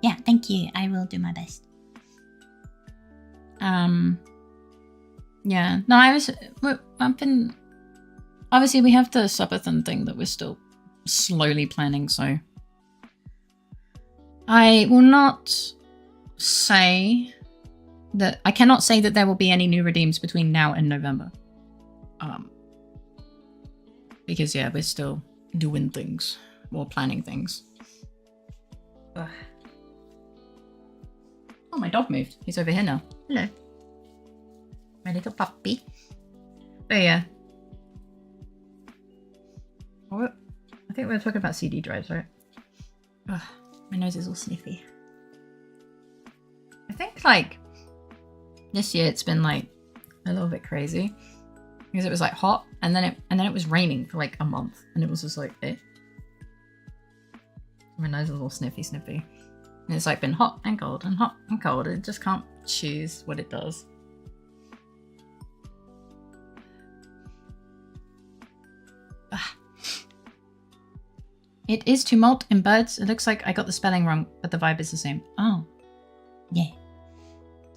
Yeah, thank you. I will do my best. Yeah. No, I've been... Obviously, we have the subathon thing that we're still slowly planning, so... I will not say that... I cannot say that there will be any new redeems between now and November. Because, yeah, we're still doing things. Or planning things. Ugh. Oh, my dog moved. He's over here now. Hello. My little puppy. But yeah. I think we were talking about CD drives, right? Ugh, my nose is all sniffy. I think, like, this year it's been, like, a little bit crazy. Because it was, like, hot, and then it was raining for, like, a month. And it was just, like, eh. My nose is all sniffy. And it's, like, been hot and cold and hot and cold. It just can't choose what it does. It is to molt in birds. It looks like I got the spelling wrong, but the vibe is the same. Oh. Yeah.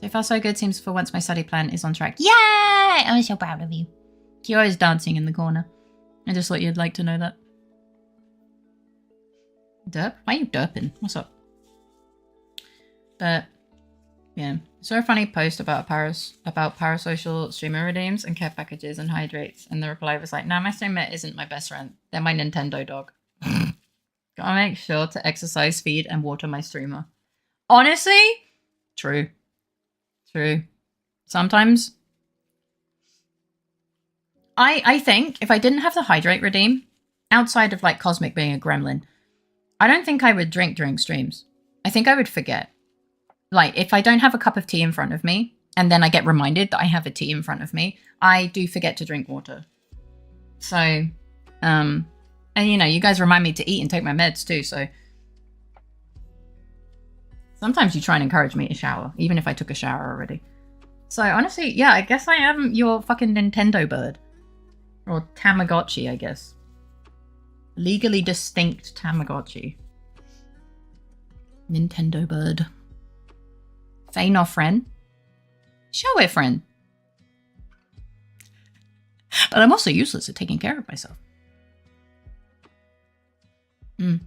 So far so good. Seems for once my study plan is on track. Yay! I'm so proud of you. Kyo's dancing in the corner. I just thought you'd like to know that. Derp? Why are you derping? What's up? But yeah. Saw a funny post about parasocial streamer redeems and care packages and hydrates, and the reply was like, nah, my streamer isn't my best friend. They're my Nintendo dog. Gotta make sure to exercise, feed, and water my streamer. Honestly, True. True. Sometimes I think if I didn't have the hydrate redeem, outside of like Cosmic being a gremlin, I don't think I would drink during streams. I think I would forget. Like if I don't have a cup of tea in front of me and then I get reminded that I have a tea in front of me, I do forget to drink water. So, and you know, you guys remind me to eat and take my meds too. So sometimes you try and encourage me to shower, even if I took a shower already. So honestly, yeah, I guess I am your fucking Nintendo bird. Or Tamagotchi, I guess. Legally distinct Tamagotchi. Nintendo bird. Feign our friend. Show it, friend. But I'm also useless at taking care of myself. Mm.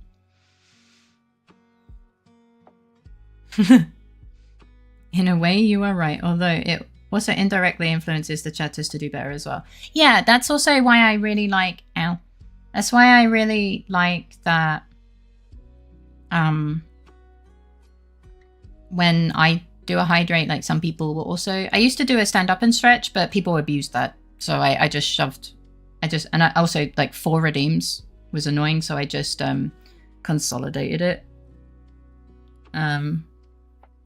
In a way, you are right, although it also indirectly influences the chatters to do better as well. Yeah, that's also why I really like... Ow. That's why I really like that... when I do a hydrate, like some people will also... I used to do a stand up and stretch, but people abused that. So I just shoved... And I also, like, 4 redeems was annoying, so I just consolidated it. And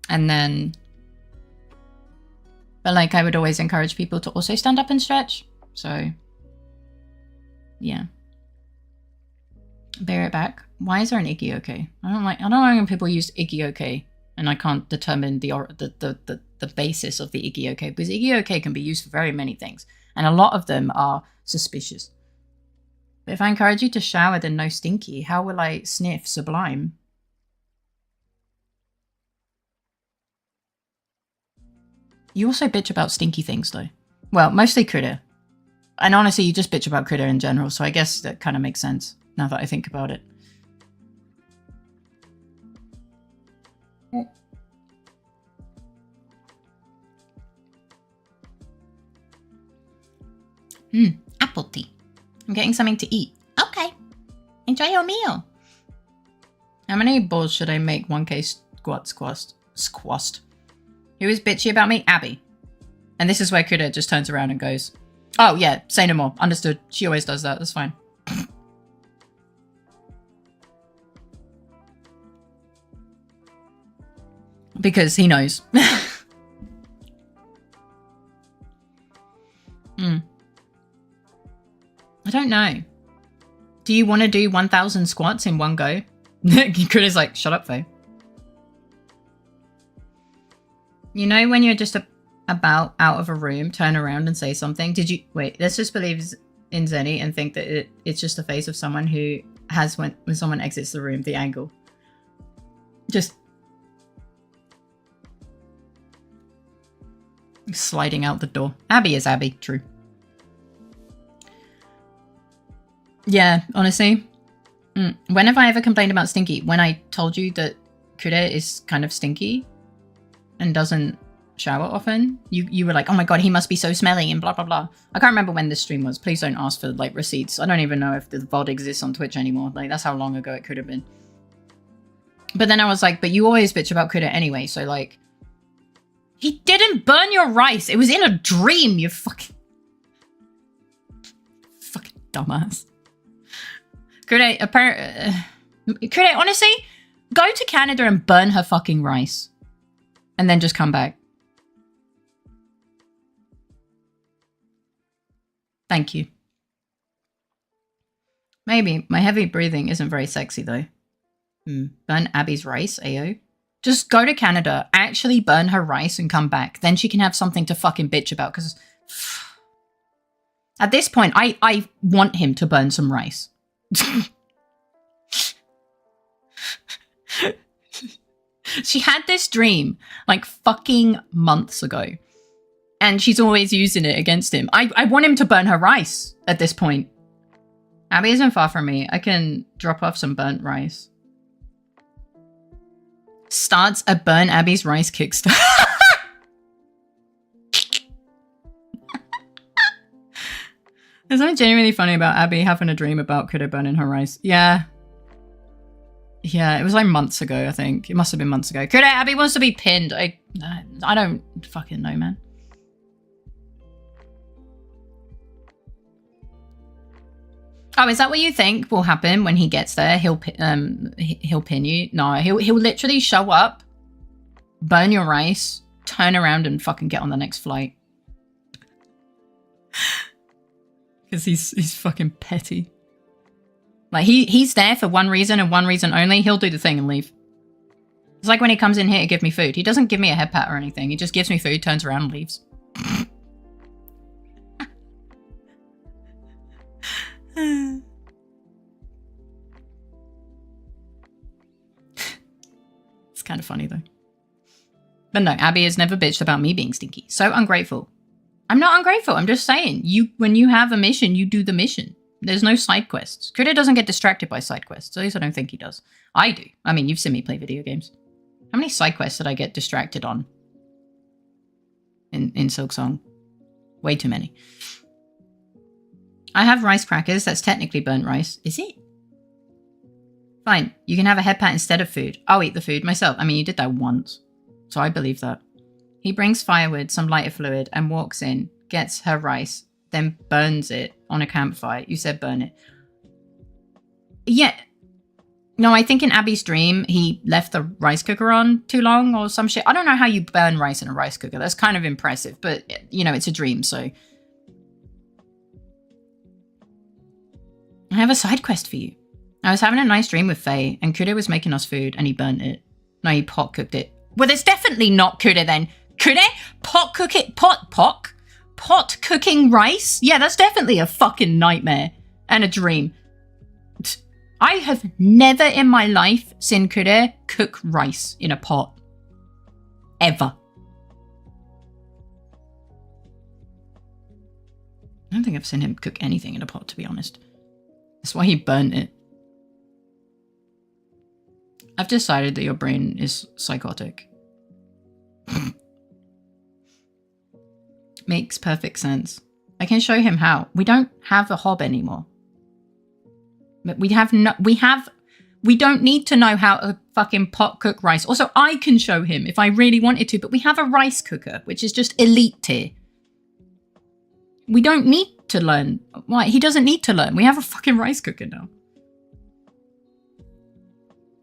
then... But, like, I would always encourage people to also stand up and stretch. So, yeah. Bear it back. Why is there an Iggy okay? I don't like when people use Iggy okay, and I can't determine the basis of the Iggy okay, because Iggy okay can be used for very many things, and a lot of them are suspicious. But if I encourage you to shower, then no stinky. How will I sniff sublime? You also bitch about stinky things, though. Well, mostly Critter. And honestly, you just bitch about Critter in general, so I guess that kind of makes sense, now that I think about it. Apple tea. I'm getting something to eat. Okay. Enjoy your meal. How many balls should I make 1k squashed? Who is bitchy about me? Abby. And this is where Critter just turns around and goes, oh yeah, say no more. Understood. She always does that. That's fine. Because he knows. I don't know. Do you want to do 1,000 squats in one go? Critter's like, shut up, Faye. You know when you're just about out of a room, turn around and say something? Did you... Wait, let's just believe in Zenny and think that it's just the face of someone who has when someone exits the room, the angle. Just... sliding out the door. Abby is Abby, true. Yeah, honestly. When have I ever complained about stinky? When I told you that Critter is kind of stinky and doesn't shower often, you were like, oh my god, he must be so smelly and blah blah blah. I can't remember when this stream was. Please don't ask for like receipts. I don't even know if the VOD exists on Twitch anymore. Like, that's how long ago it could have been. But then I was like, but you always bitch about Critter anyway, so like, he didn't burn your rice. It was in a dream, you fucking dumbass. Critter, Critter, honestly, go to Canada and burn her fucking rice. And then just come back. Thank you. Maybe. My heavy breathing isn't very sexy, though. Burn Abby's rice, AO. Just go to Canada, actually burn her rice and come back. Then she can have something to fucking bitch about, because... At this point, I want him to burn some rice. She had this dream, like, fucking months ago. And she's always using it against him. I want him to burn her rice at this point. Abby isn't far from me. I can drop off some burnt rice. Starts a Burn Abby's Rice Kickstarter. There's something genuinely funny about Abby having a dream about Critter burning her rice. Yeah. Yeah, it was like months ago, I think. It must have been months ago. Could Abby wants to be pinned. I don't fucking know, man. Oh, is that what you think will happen when he gets there? He'll pin you. No, he'll literally show up, burn your rice, turn around, and fucking get on the next flight. Because he's fucking petty. Like he's there for one reason and one reason only. He'll do the thing and leave. It's like when he comes in here to give me food. He doesn't give me a head pat or anything. He just gives me food, turns around, and leaves. It's kind of funny though. But no, Abby has never bitched about me being stinky. So ungrateful. I'm not ungrateful. I'm just saying, when you have a mission, you do the mission. There's no side quests. Kuda doesn't get distracted by side quests. At least I don't think he does. I do. I mean, you've seen me play video games. How many side quests did I get distracted on in Silksong? Way too many. I have rice crackers. That's technically burnt rice. Is it? Fine. You can have a head pat instead of food. I'll eat the food myself. I mean, you did that once. So I believe that. He brings firewood, some lighter fluid, and walks in, gets her rice, then burns it on a campfire. You said burn it. Yeah. No, I think in Abby's dream, he left the rice cooker on too long or some shit. I don't know how you burn rice in a rice cooker. That's kind of impressive, but, you know, it's a dream, so. I have a side quest for you. I was having a nice dream with Faye, and Kuda was making us food, and he burnt it. No, he pot cooked it. Well, it's definitely not Kuda then. Kuda? Pot cooking rice? Yeah, that's definitely a fucking nightmare and a dream. I have never in my life seen Kuda cook rice in a pot. Ever. I don't think I've seen him cook anything in a pot, to be honest. That's why he burnt it. I've decided that your brain is psychotic. Makes perfect sense. I can show him how. We don't have a hob anymore. But we don't need to know how to fucking pot cook rice. Also, I can show him if I really wanted to, but we have a rice cooker, which is just elite tier. We don't need to learn. Why? He doesn't need to learn. We have a fucking rice cooker now.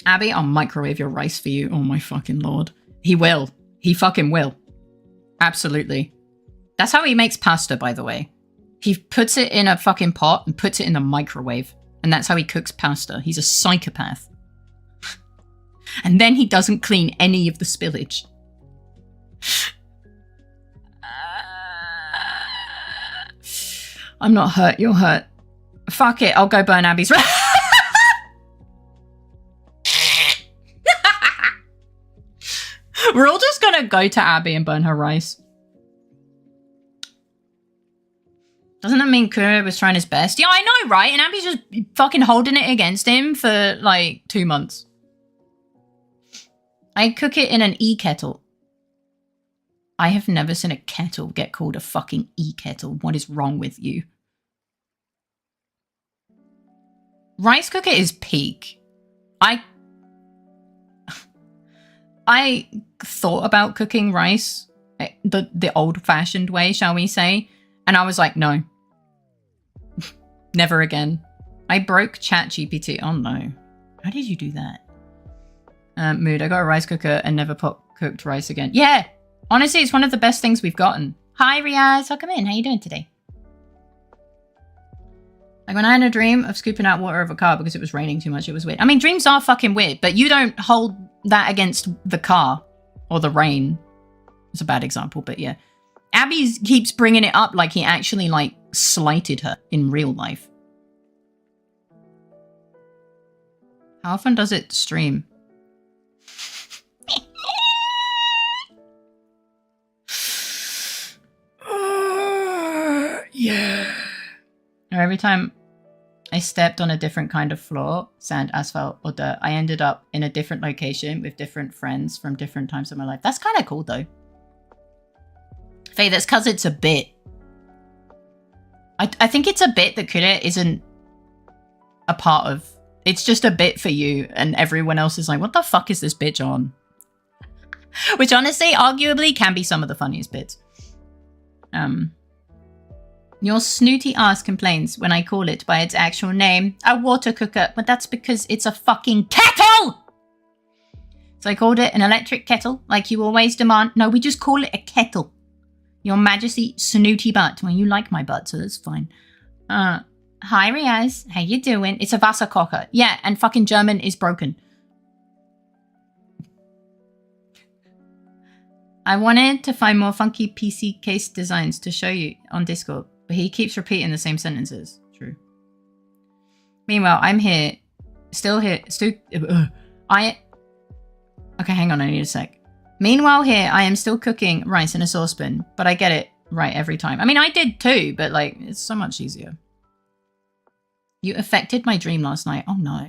Abby, I'll microwave your rice for you. Oh my fucking lord. He will. He fucking will. Absolutely. That's how he makes pasta, by the way. He puts it in a fucking pot and puts it in the microwave. And that's how he cooks pasta. He's a psychopath. And then he doesn't clean any of the spillage. I'm not hurt, you're hurt. Fuck it, I'll go burn Abby's rice. We're all just gonna go to Abby and burn her rice. Doesn't that mean Kura was trying his best? Yeah, I know, right? And Abby's just fucking holding it against him for like 2 months. I cook it in an e-kettle. I have never seen a kettle get called a fucking e-kettle. What is wrong with you? Rice cooker is peak. I thought about cooking rice the old-fashioned way, shall we say, and I was like, no. Never again. I broke ChatGPT. Oh no. How did you do that? Mood, I got a rice cooker and never cooked rice again. Yeah! Honestly, it's one of the best things we've gotten. Hi, Riaz. Welcome in. How you doing today? Like when I had a dream of scooping out water of a car because it was raining too much, it was weird. I mean, dreams are fucking weird, but you don't hold that against the car or the rain. It's a bad example, but yeah. Abby keeps bringing it up like he actually, like, slighted her in real life. How often does it stream? Yeah. Or every time I stepped on a different kind of floor, sand, asphalt, or dirt, I ended up in a different location with different friends from different times of my life. That's kind of cool, though. Faye, that's because it's a bit. I think it's a bit that Kuda isn't a part of. It's just a bit for you, and everyone else is like, what the fuck is this bitch on? Which honestly, arguably, can be some of the funniest bits. Your snooty ass complains when I call it by its actual name, a water cooker, but that's because it's a fucking kettle! So I called it an electric kettle, like you always demand. No, we just call it a kettle. Your Majesty snooty butt. Well, you like my butt, so that's fine. Hi, Riaz. How you doing? It's a Wasserkocher. Yeah, and fucking German is broken. I wanted to find more funky PC case designs to show you on Discord, but he keeps repeating the same sentences. True. Meanwhile, I'm here. Still here. Okay, hang on, I need a sec. Meanwhile here, I am still cooking rice in a saucepan, but I get it right every time. I mean, I did too, but like, it's so much easier. You affected my dream last night. Oh no.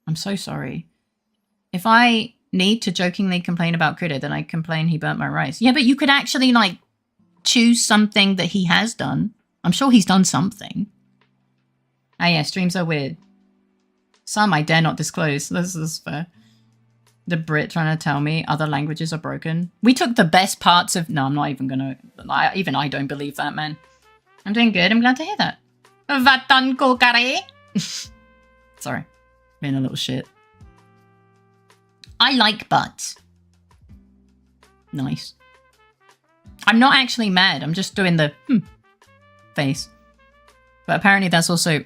I'm so sorry. If I need to jokingly complain about Critter, then I complain he burnt my rice. Yeah, but you could actually like choose something that he has done. I'm sure he's done something. Ah yeah, streams are weird. Some I dare not disclose. This is fair. The Brit trying to tell me other languages are broken. We took the best parts of... No, I'm not even gonna... Even I don't believe that, man. I'm doing good. I'm glad to hear that. Vatan kokare. Sorry. Being a little shit. I like butts. Nice. I'm not actually mad. I'm just doing the face. But apparently that's also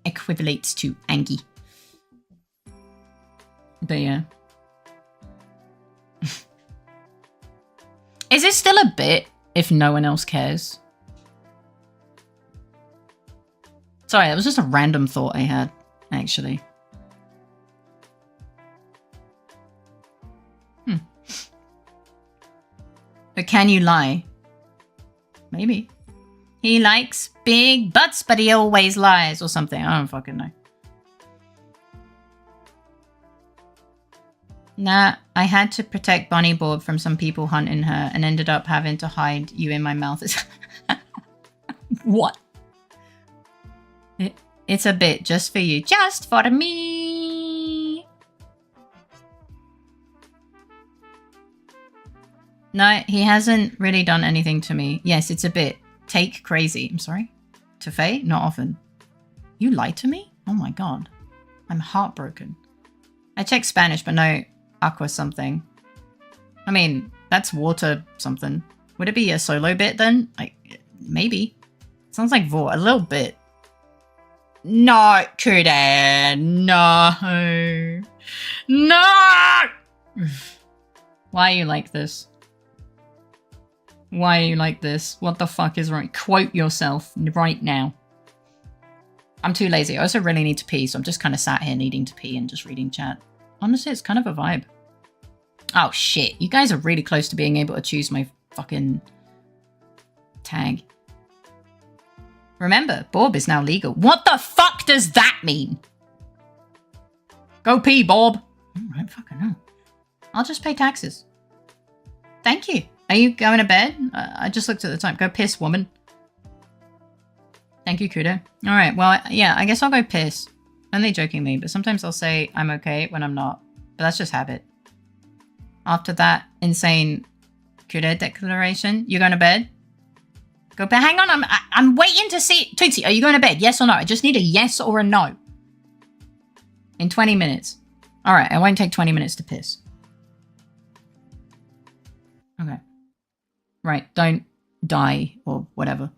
equivalates to Angie. But yeah. Is it still a bit if no one else cares? Sorry, that was just a random thought I had, actually. But can you lie? Maybe. He likes big butts, but he always lies or something. I don't fucking know. Nah, I had to protect Bonnie Bob from some people hunting her and ended up having to hide you in my mouth. What? It's a bit just for you. Just for me. No, he hasn't really done anything to me. Yes, it's a bit. Take crazy. I'm sorry? To Faye? Not often. You lied to me? Oh my god. I'm heartbroken. I checked Spanish, but no... Aqua something. I mean, that's water something. Would it be a solo bit then? Like, maybe. Sounds like Vor, a little bit. No, Kuda. No. No! Why are you like this? Why are you like this? What the fuck is wrong? Quote yourself right now. I'm too lazy. I also really need to pee, so I'm just kind of sat here needing to pee and just reading chat. Honestly, it's kind of a vibe. Oh shit, you guys are really close to being able to choose my fucking tag. Remember, Bob is now legal. What the fuck does that mean? Go pee, Bob. Alright, fucking hell. I'll just pay taxes. Thank you. Are you going to bed? I just looked at the time. Go piss, woman. Thank you, Kudo. Alright, well, yeah, I guess I'll go piss. Only jokingly, but sometimes I'll say I'm okay when I'm not. But that's just habit. After that insane Kudo declaration, you going to bed? Go bed. Hang on, I'm waiting to see. Tootsie, are you going to bed? Yes or no? I just need a yes or a no. In 20 minutes. Alright, it won't take 20 minutes to piss. Okay. Right, don't die or whatever.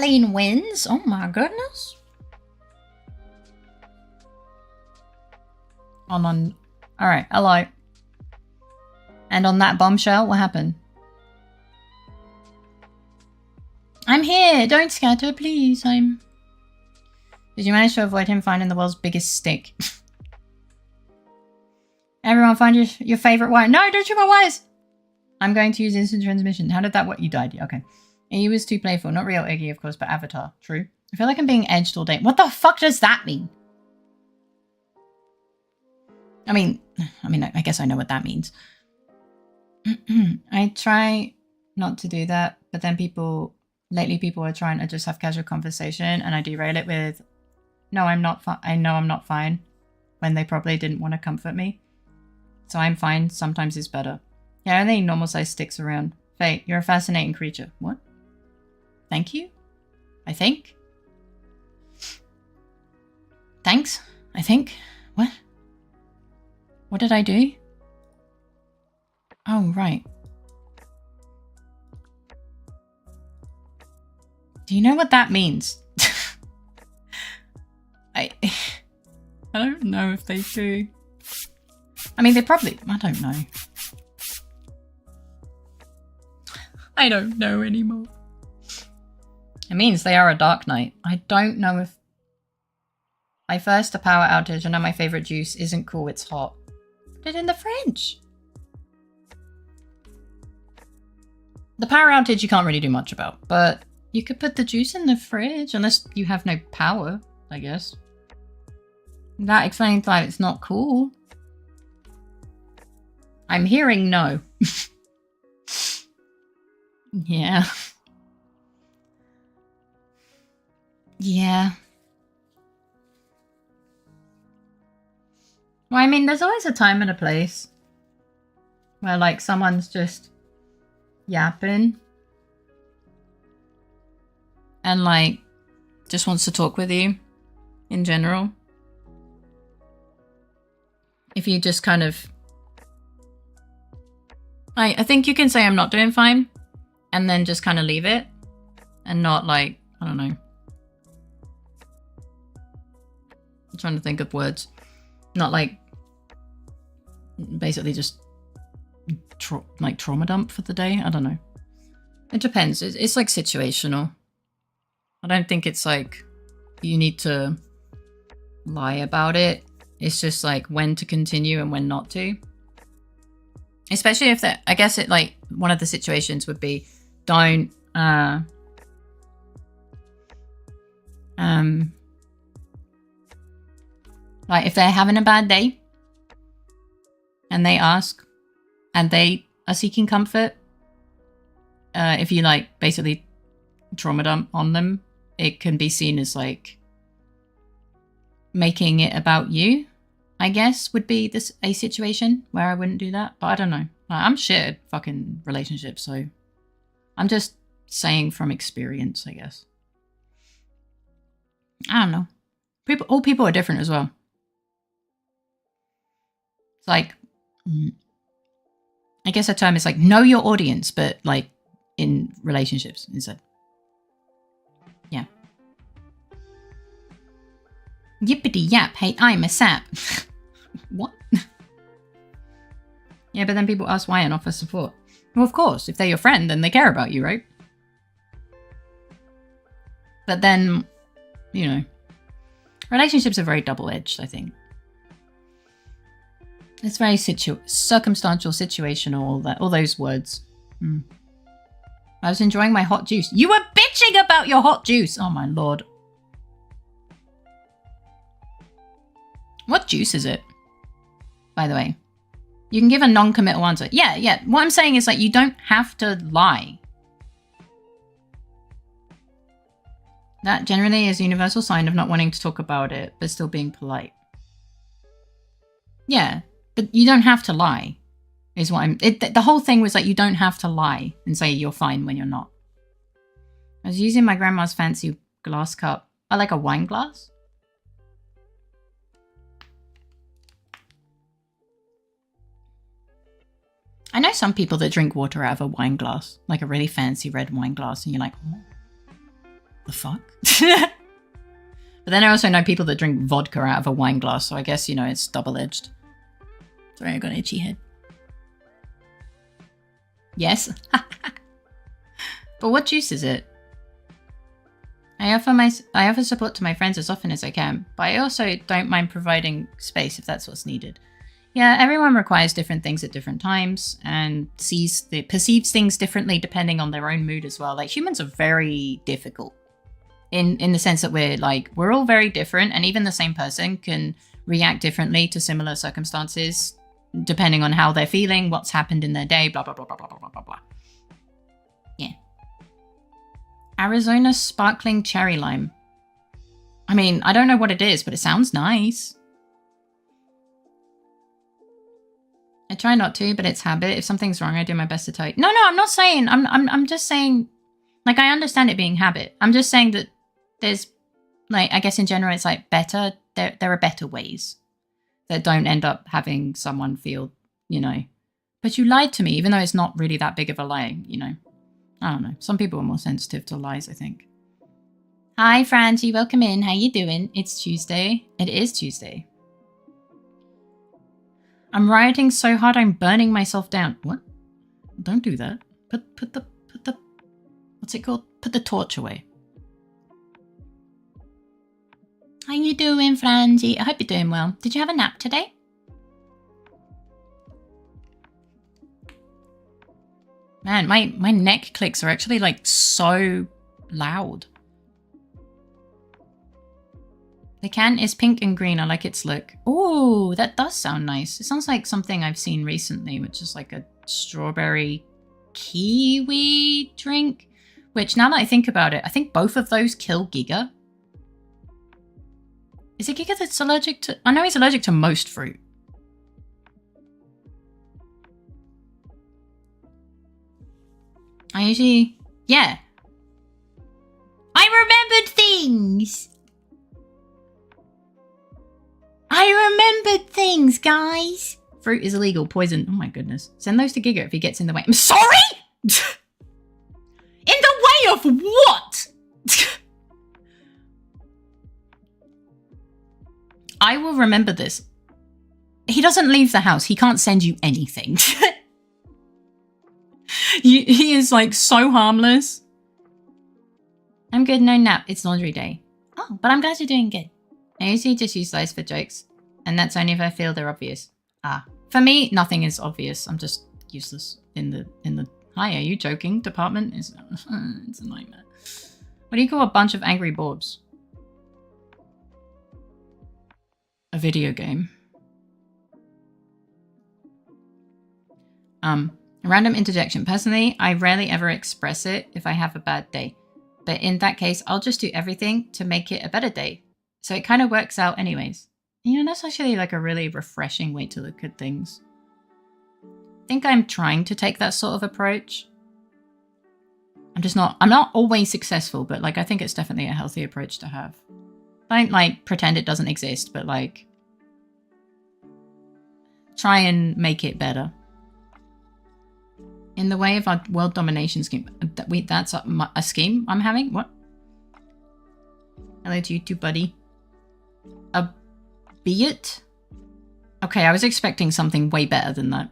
Arlene wins. Oh my goodness. On. All right. Hello. And on that bombshell, what happened? I'm here. Don't scatter, please. Did you manage to avoid him finding the world's biggest stick? Everyone find your favorite wire. No, don't shoot my wires. I'm going to use instant transmission. How did that work? You died. Okay. Iggy was too playful. Not real Iggy, of course, but Avatar. True. I feel like I'm being edged all day. What the fuck does that mean? I mean, I guess I know what that means. I try not to do that, but then lately people are trying to just have casual conversation and I derail it with, no, I'm not fine. I know I'm not fine, when they probably didn't want to comfort me. So I'm fine. Sometimes it's better. Yeah, only normal size sticks around. Faye, you're a fascinating creature. What? Thank you? I think? Thanks? I think? What? What did I do? Oh, right. Do you know what that means? I don't know if they do. I mean, they probably... I don't know. I don't know anymore. It means they are a dark knight. I don't know if... My first, a power outage. I know my favorite juice isn't cool, it's hot. Put it in the fridge. The power outage you can't really do much about, but you could put the juice in the fridge unless you have no power, I guess. That explains why it's not cool. I'm hearing no. Yeah. Yeah. Well, I mean, there's always a time and a place where, like, someone's just yapping and, like, just wants to talk with you in general. If you just kind of... I think you can say I'm not doing fine and then just kind of leave it and not, like, I don't know. I'm trying to think of words. Not like basically just like trauma dump for the day. I don't know. It depends. It's like situational. I don't think it's like you need to lie about it. It's just like when to continue and when not to. Especially if that, I guess it like one of the situations would be don't like if they're having a bad day and they ask and they are seeking comfort, if you like basically trauma dump on them, it can be seen as like making it about you, I guess, would be this a situation where I wouldn't do that. But I don't know. I'm shit at fucking relationships, so I'm just saying from experience, I guess. I don't know. All people are different as well. It's like, I guess a term is like know your audience, but like in relationships instead. Yeah. Yippity yap. Hey, I'm a sap. What? Yeah, but then people ask why and offer support. Well, of course, if they're your friend, then they care about you, right? But then, you know, relationships are very double-edged, I think. It's very circumstantial, situational, all those words. I was enjoying my hot juice. You were bitching about your hot juice! Oh my lord. What juice is it? By the way. You can give a non-committal answer. Yeah. What I'm saying is like you don't have to lie. That generally is a universal sign of not wanting to talk about it, but still being polite. Yeah, but you don't have to lie, is what the whole thing was like you don't have to lie and say you're fine when you're not. I was using my grandma's fancy glass cup. I like a wine glass. I know some people that drink water out of a wine glass, like a really fancy red wine glass, and you're like, oh, the fuck? But then I also know people that drink vodka out of a wine glass, so I guess, you know, it's double-edged. Sorry, I got an itchy head. Yes? But what juice is it? I offer support to my friends as often as I can, but I also don't mind providing space if that's what's needed. Yeah, everyone requires different things at different times and perceives things differently depending on their own mood as well. Like, humans are very difficult in the sense that we're all very different, and even the same person can react differently to similar circumstances depending on how they're feeling, what's happened in their day, blah, blah, blah, blah, blah, blah, blah, blah. Yeah. Arizona sparkling cherry lime. I mean, I don't know what it is, but it sounds nice. I try not to, but it's habit. If something's wrong, I do my best to tell you. No, I'm not saying. I'm just saying, like, I understand it being habit. I'm just saying that there's, like, I guess in general, it's like better. There are better ways that don't end up having someone feel, you know, but you lied to me, even though it's not really that big of a lie, you know. I don't know. Some people are more sensitive to lies, I think. Hi, Francie. Welcome in. How you doing? It's Tuesday. It is Tuesday. I'm rioting so hard I'm burning myself down. What? Don't do that. Put the what's it called? Put the torch away. How you doing, Francie? I hope you're doing well. Did you have a nap today? Man, my neck clicks are actually like so loud. The can is pink and green. I like its look. Oh, that does sound nice. It sounds like something I've seen recently, which is like a strawberry kiwi drink. Which, now that I think about it, I think both of those kill Giga. Is it Giga that's allergic to... I know he's allergic to most fruit. I usually... Yeah. I remembered things! I remembered things, guys! Fruit is illegal. Poison. Oh my goodness. Send those to Giga if he gets in the way. I'm sorry?! In the way of what?! I will remember this. He doesn't leave the house. He can't send you anything. He is like so harmless. I'm good, no nap. It's laundry day. Oh, but I'm glad you're doing good. I usually just use those for jokes. And that's only if I feel they're obvious. Ah. For me, nothing is obvious. I'm just useless in the hi, are you joking department. It's a nightmare. What do you call a bunch of angry Borbs? A video game. A random interjection. Personally, I rarely ever express it if I have a bad day. But in that case, I'll just do everything to make it a better day. So it kind of works out anyways. You know, that's actually like a really refreshing way to look at things. I think I'm trying to take that sort of approach. I'm not always successful, but like, I think it's definitely a healthy approach to have. Don't like pretend it doesn't exist, but like try and make it better. In the way of our world domination scheme. That's a scheme I'm having? What? Hello to you too, buddy. A beat? Okay, I was expecting something way better than that.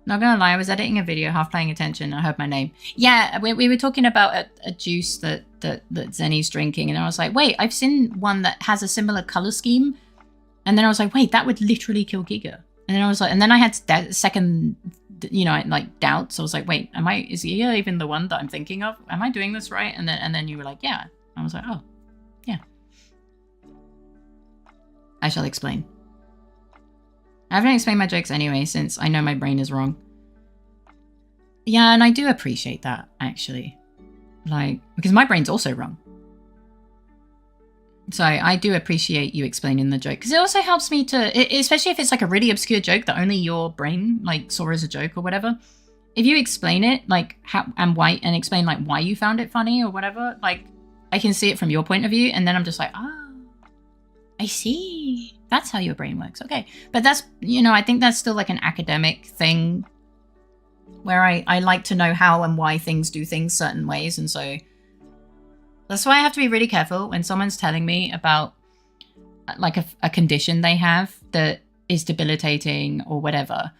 Not gonna lie, I was editing a video, half paying attention, and I heard my name. Yeah, we were talking about a juice that Zenny's drinking, and I was like, wait, I've seen one that has a similar color scheme. And then I was like, wait, that would literally kill Giga. And then I was like, and then I had second, you know, like doubts. I was like, wait, is Giga even the one that I'm thinking of? Am I doing this right? And then you were like, yeah. I was like, oh, yeah. I shall explain. I haven't explained my jokes anyway, since I know my brain is wrong. Yeah, and I do appreciate that, actually. Like, because my brain's also wrong. So I do appreciate you explaining the joke. Because it also helps me to, especially if it's like a really obscure joke that only your brain, like, saw as a joke or whatever. If you explain it, like, how and why, and explain, like, why you found it funny or whatever, like, I can see it from your point of view, and then I'm just like, I see. That's how your brain works. Okay. But that's, you know, I think that's still like an academic thing where I like to know how and why things do things certain ways. And so That's why I have to be really careful when someone's telling me about like a condition they have that is debilitating or whatever.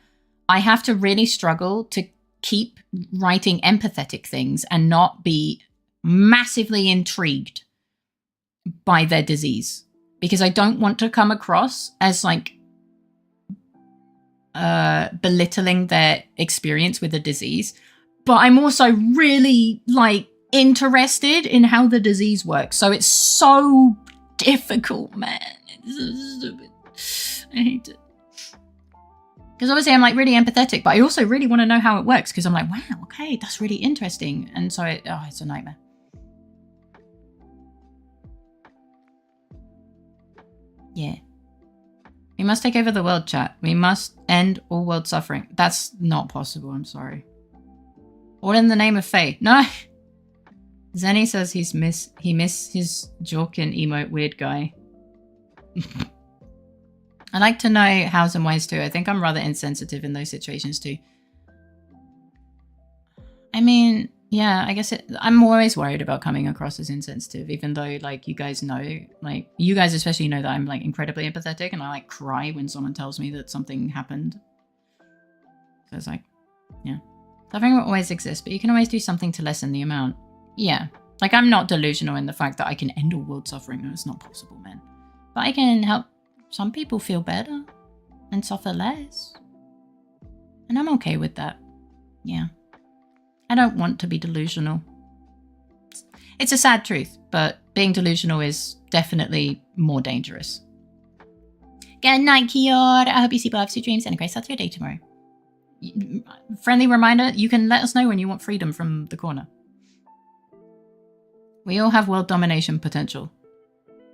I have to really struggle to keep writing empathetic things and not be massively intrigued by their disease, because I don't want to come across as like belittling their experience with the disease, but I'm also really like interested in how the disease works. So it's so difficult, man. It's so stupid. I hate it. Because obviously I'm like really empathetic, but I also really want to know how it works, because I'm like, wow, okay, that's really interesting. And so it's a nightmare. Yeah. We must take over the world, chat. We must end all world suffering. That's not possible, I'm sorry. All in the name of Fae. No! Zenny says he miss his Jorkin emote weird guy. I like to know hows and whys too. I think I'm rather insensitive in those situations too. I mean, yeah, I guess I'm always worried about coming across as insensitive, even though like you guys know, like you guys especially know that I'm like incredibly empathetic and I like cry when someone tells me that something happened. So it's like, yeah. Suffering will always exist, but you can always do something to lessen the amount. Yeah. Like I'm not delusional in the fact that I can end all world suffering. No, it's not possible, man. But I can help some people feel better and suffer less. And I'm okay with that. Yeah. I don't want to be delusional. It's a sad truth, but being delusional is definitely more dangerous. Good night, Kior. I hope you sleep well, have sweet dreams, and a great start to your day tomorrow. Friendly reminder, you can let us know when you want freedom from the corner. We all have world domination potential.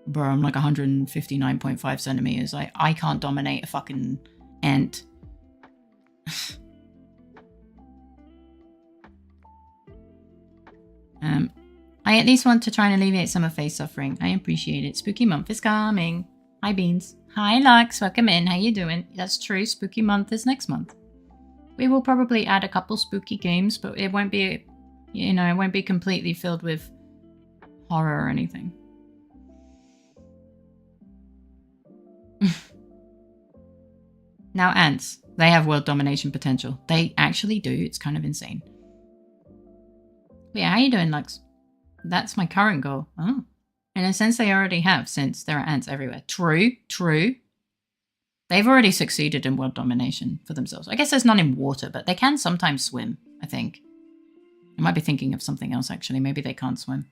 Bro, I'm like 159.5 centimeters. I can't dominate a fucking ant. I at least want to try and alleviate some of Faye's suffering. I appreciate it. Spooky month is coming. Hi, Beans. Hi, Lux. Welcome in. How you doing? That's true. Spooky month is next month. We will probably add a couple spooky games, but it won't be, you know, it won't be completely filled with horror or anything. Now, ants. They have world domination potential. They actually do. It's kind of insane. But yeah, how you doing, Lux? That's my current goal. Oh. In a sense, they already have, since there are ants everywhere. True, true. They've already succeeded in world domination for themselves. I guess there's none in water, but they can sometimes swim, I think. I might be thinking of something else, actually. Maybe they can't swim.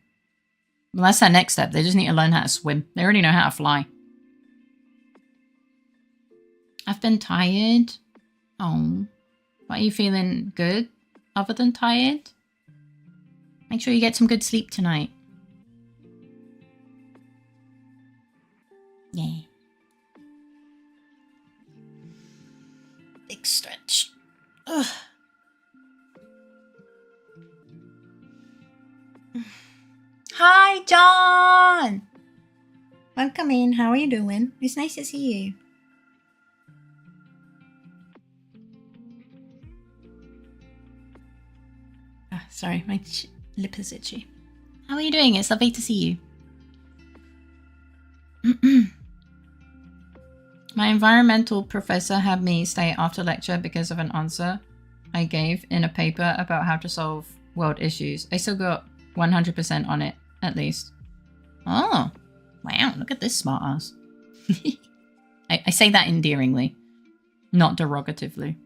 Well, that's their next step. They just need to learn how to swim. They already know how to fly. I've been tired. Oh. But are you feeling good other than tired? Make sure you get some good sleep tonight. Yeah. Big stretch. Ugh. Hi, John! Welcome in. How are you doing? It's nice to see you. Sorry, my lip is itchy. How are you doing? It's lovely to see you. My environmental professor had me stay after lecture because of an answer I gave in a paper about how to solve world issues. I still got 100% on it, at least. Oh, wow, look at this smart ass. I say that endearingly, not derogatively.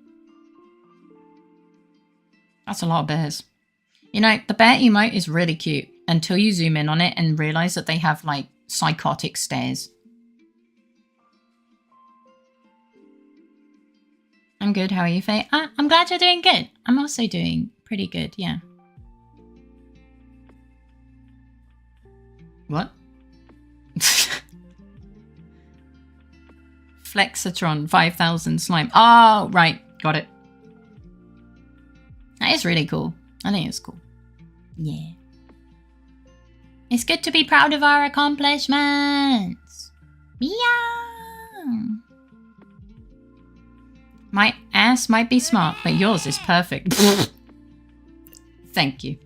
That's a lot of bears. You know, the bear emote is really cute until you zoom in on it and realize that they have, like, psychotic stares. I'm good. How are you, Faye? I'm glad you're doing good. I'm also doing pretty good, yeah. What? Flexatron 5000 slime. Oh, right. Got it. That is really cool. I think it's cool. Yeah. It's good to be proud of our accomplishments. Meow. My ass might be smart, but yours is perfect. Thank you.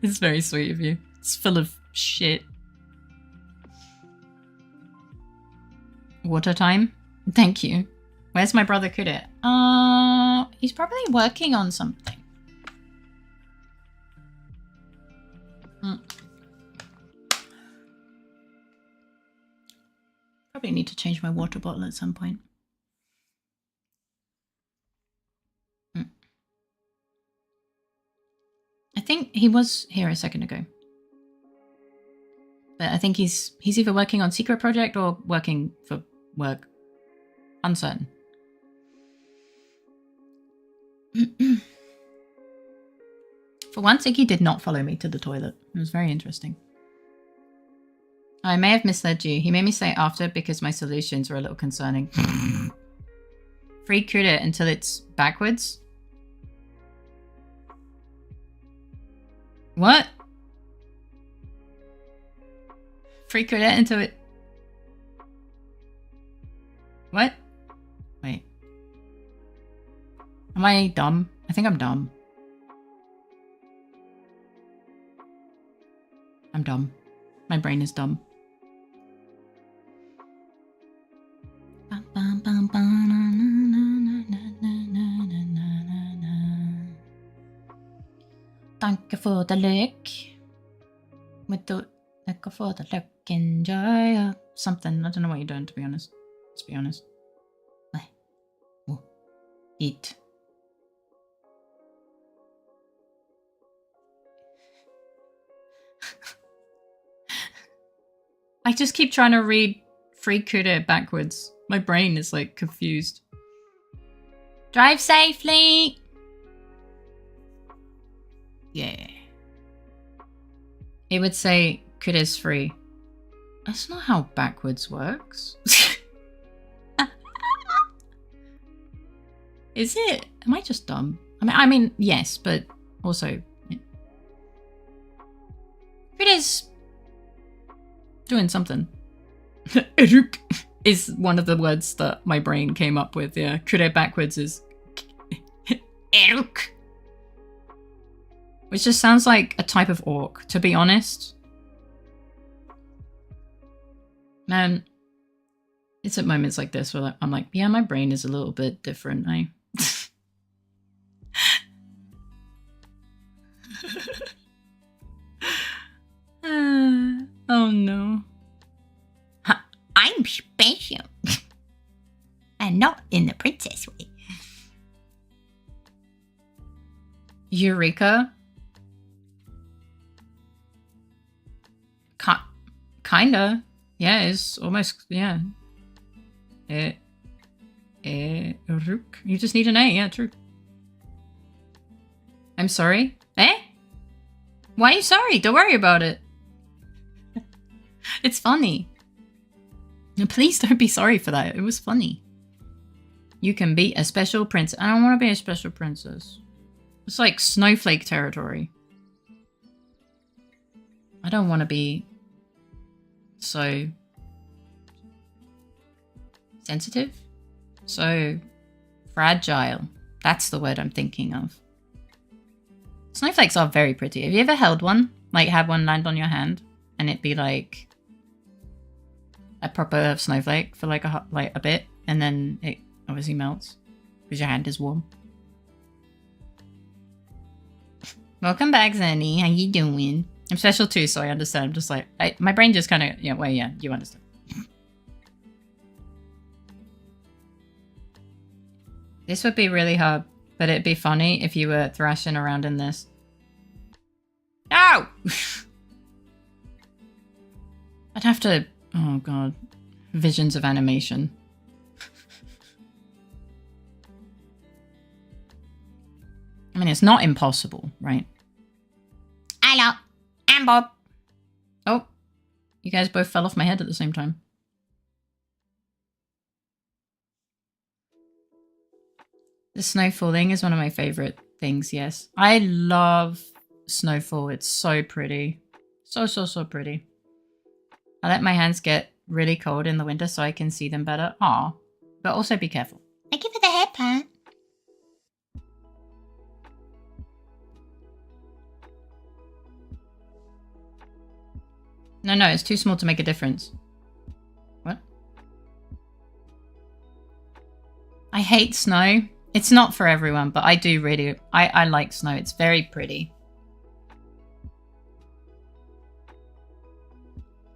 It's very sweet of you. It's full of Shit. Water time? Thank you. Where's my brother Kudit? He's probably working on something. Probably need to change my water bottle at some point. I think he was here a second ago. But I think he's either working on secret project or working for work. Uncertain. For once, Iggy did not follow me to the toilet. It was very interesting. I may have misled you. He made me say after because my solutions were a little concerning. Free Kuda until it's backwards. What? Free Kuda until it... What? Wait. Am I dumb? I think I'm dumb. I'm dumb. My brain is dumb. Thank you for the look. Thank you for the look. Enjoy something. I don't know what you're doing, to be honest. Let's be honest. Eat. I just keep trying to read Free Kuda backwards. My brain is like confused. Drive safely! Yeah. It would say Kuda's free. That's not how backwards works. Is it? Am I just dumb? I mean, yes, but also... Yeah. Kuda's doing something. Eruk is one of the words that my brain came up with. Yeah, Kuda backwards is Eruk, which just sounds like a type of orc, to be honest. Man, it's at moments like this where I'm like, yeah, my brain is a little bit different, eh? Oh no. I'm special. And not in the princess way. Eureka? Kinda. Yeah, it's almost, yeah. Rook. You just need an A, yeah, true. I'm sorry? Eh? Why are you sorry? Don't worry about it. It's funny. Please don't be sorry for that. It was funny. You can be a special princess. I don't want to be a special princess. It's like snowflake territory. I don't want to be so sensitive, so fragile. That's the word I'm thinking of. Snowflakes are very pretty. Have you ever held one? Like had one land on your hand and it be like a proper snowflake for like a bit, and then it obviously melts because your hand is warm. Welcome back, Zanny. How you doing? I'm special too, so I understand. I'm just like, my brain just kind of, yeah, well, yeah, you understand. This would be really hard, but it'd be funny if you were thrashing around in this. No! I'd have to, oh god, visions of animation. I mean, it's not impossible, right? Hello, I'm Bob. Oh, you guys both fell off my head at the same time. The snow falling is one of my favorite things, yes. I love snowfall. It's so pretty. So, so, so pretty. I let my hands get really cold in the winter so I can see them better. Aw, but also be careful. Thank you for the head pat. No, it's too small to make a difference. What? I hate snow. It's not for everyone, but I do really... I like snow. It's very pretty.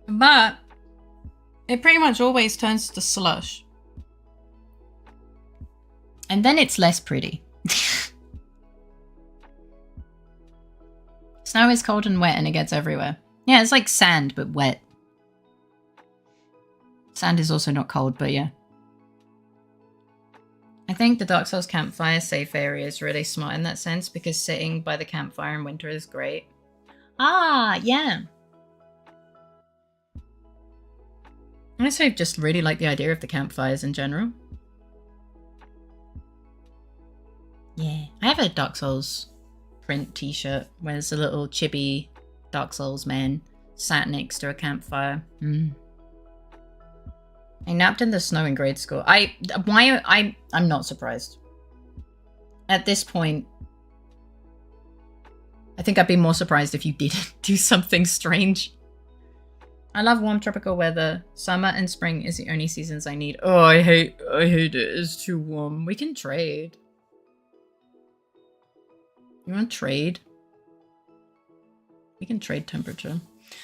But it pretty much always turns to slush. And then it's less pretty. Snow is cold and wet and it gets everywhere. Yeah, it's like sand, but wet. Sand is also not cold, but yeah. I think the Dark Souls campfire safe area is really smart in that sense because sitting by the campfire in winter is great. Ah, yeah. I also just really like the idea of the campfires in general. Yeah, I have a Dark Souls print t-shirt where there's a little chibi Dark Souls man sat next to a campfire. I napped in the snow in grade school. I'm not surprised. At this point, I think I'd be more surprised if you didn't do something strange. I love warm tropical weather. Summer and spring is the only seasons I need. Oh, I hate it. It's too warm. We can trade. You want to trade? We can trade temperature.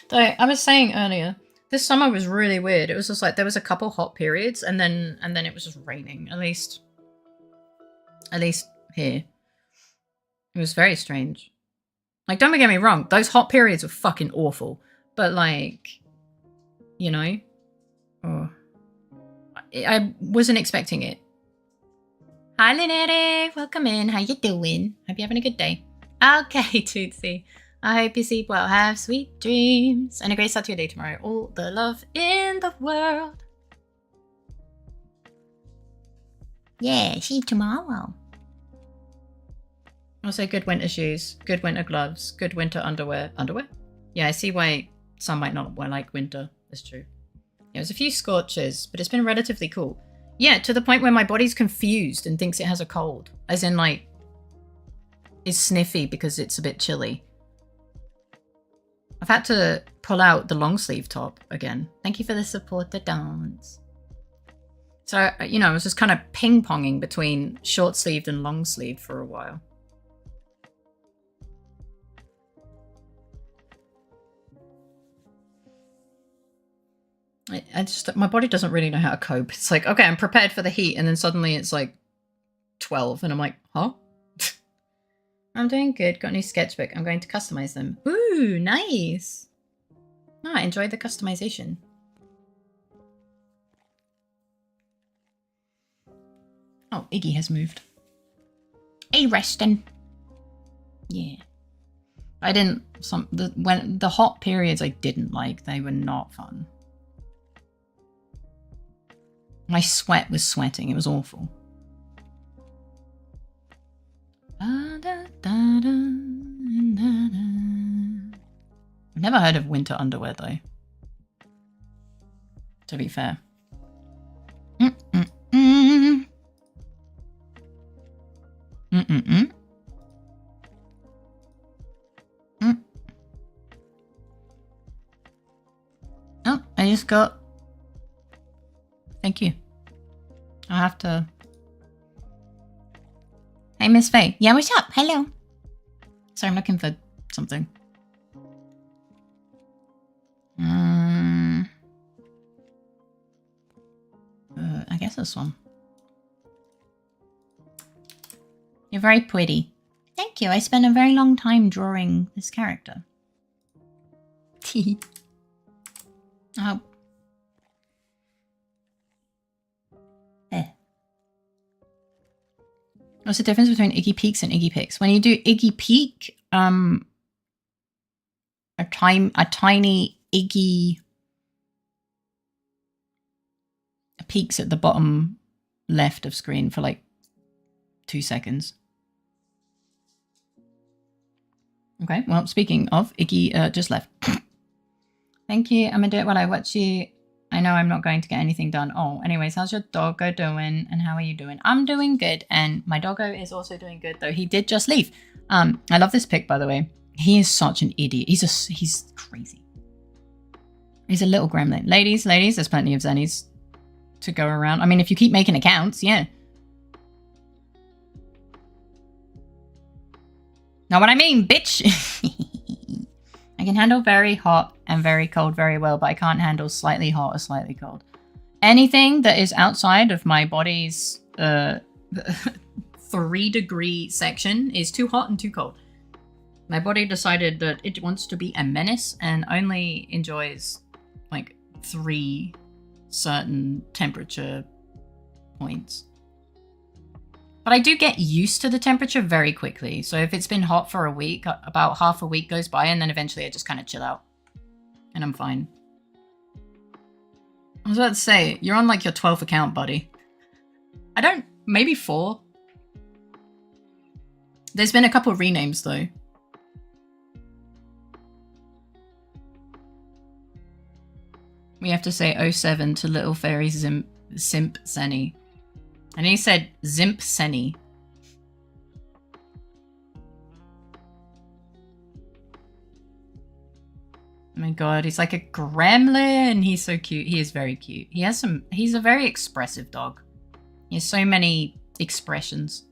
Though I was saying earlier, this summer was really weird. It was just like there was a couple hot periods and then it was just raining. At least here. It was very strange. Like, don't get me wrong, those hot periods were fucking awful. But like, you know, I wasn't expecting it. Hi, Linere. Welcome in. How you doing? Hope you're having a good day. Okay, Tootsie. I hope you sleep well. Have sweet dreams. And a great start to your day tomorrow. All the love in the world. Yeah, see you tomorrow. Also, good winter shoes. Good winter gloves. Good winter underwear. Underwear? Yeah, I see why some might not like winter. That's true. Yeah, there's a few scorches, but it's been relatively cool. Yeah, to the point where my body's confused and thinks it has a cold. As in, like, is sniffy because it's a bit chilly. I've had to pull out the long sleeve top again. Thank you for the support, the dance. So, you know, I was just kind of ping-ponging between short-sleeved and long-sleeved for a while. I just, my body doesn't really know how to cope. It's like, okay, I'm prepared for the heat, and then suddenly it's like 12, and I'm like, huh? I'm doing good. Got a new sketchbook. I'm going to customize them. Ooh, nice. Ah, enjoy the customization. Oh, Iggy has moved. Hey, Reston. Yeah. I didn't, when the hot periods I didn't like, they were not fun. My sweat was sweating. It was awful. I've never heard of winter underwear, though. To be fair. Oh, I just got... Thank you. I have to... Hey, Miss Faye. Yeah, what's up? Hello. Sorry, I'm looking for something. I guess this one. You're very pretty. Thank you. I spent a very long time drawing this character. Oh. What's the difference between Iggy Peaks and Iggy Picks? When you do Iggy Peak, a tiny Iggy peaks at the bottom left of screen for like 2 seconds. Okay, well, speaking of, Iggy just left. Thank you. I'm gonna do it while I watch you. I know I'm not going to get anything done. Oh, anyways, how's your doggo doing? And how are you doing? I'm doing good. And my doggo is also doing good, though he did just leave. I love this pic, by the way. He is such an idiot. He's crazy. He's a little gremlin. Ladies, there's plenty of Zennies to go around. I mean, if you keep making accounts, yeah. Know what I mean, bitch? I can handle very hot and very cold very well, but I can't handle slightly hot or slightly cold. Anything that is outside of my body's 3-degree section is too hot and too cold. My body decided that it wants to be a menace and only enjoys like 3 certain temperature points. But I do get used to the temperature very quickly. So if it's been hot for a week, about half a week goes by and then eventually I just kind of chill out. And I'm fine. I was about to say, you're on like your 12th account, buddy. I don't, maybe 4. There's been a couple of renames though. We have to say 07 to LittleFaerii Simp Senny. And he said Zimp Senny. Oh my god, he's like a gremlin. He's so cute. He is very cute. He has some, he's a very expressive dog. He has so many expressions.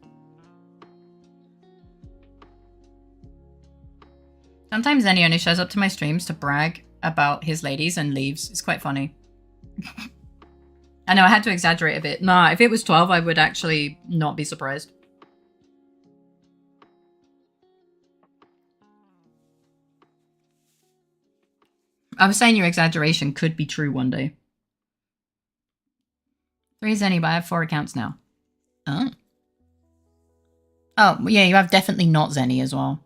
Sometimes Zenny only shows up to my streams to brag about his ladies and leaves. It's quite funny. I know I had to exaggerate a bit. Nah, if it was 12, I would actually not be surprised. I was saying your exaggeration could be true one day. 3 Zenny, but I have 4 accounts now. Oh. Oh, yeah, you have definitely not Zenny as well.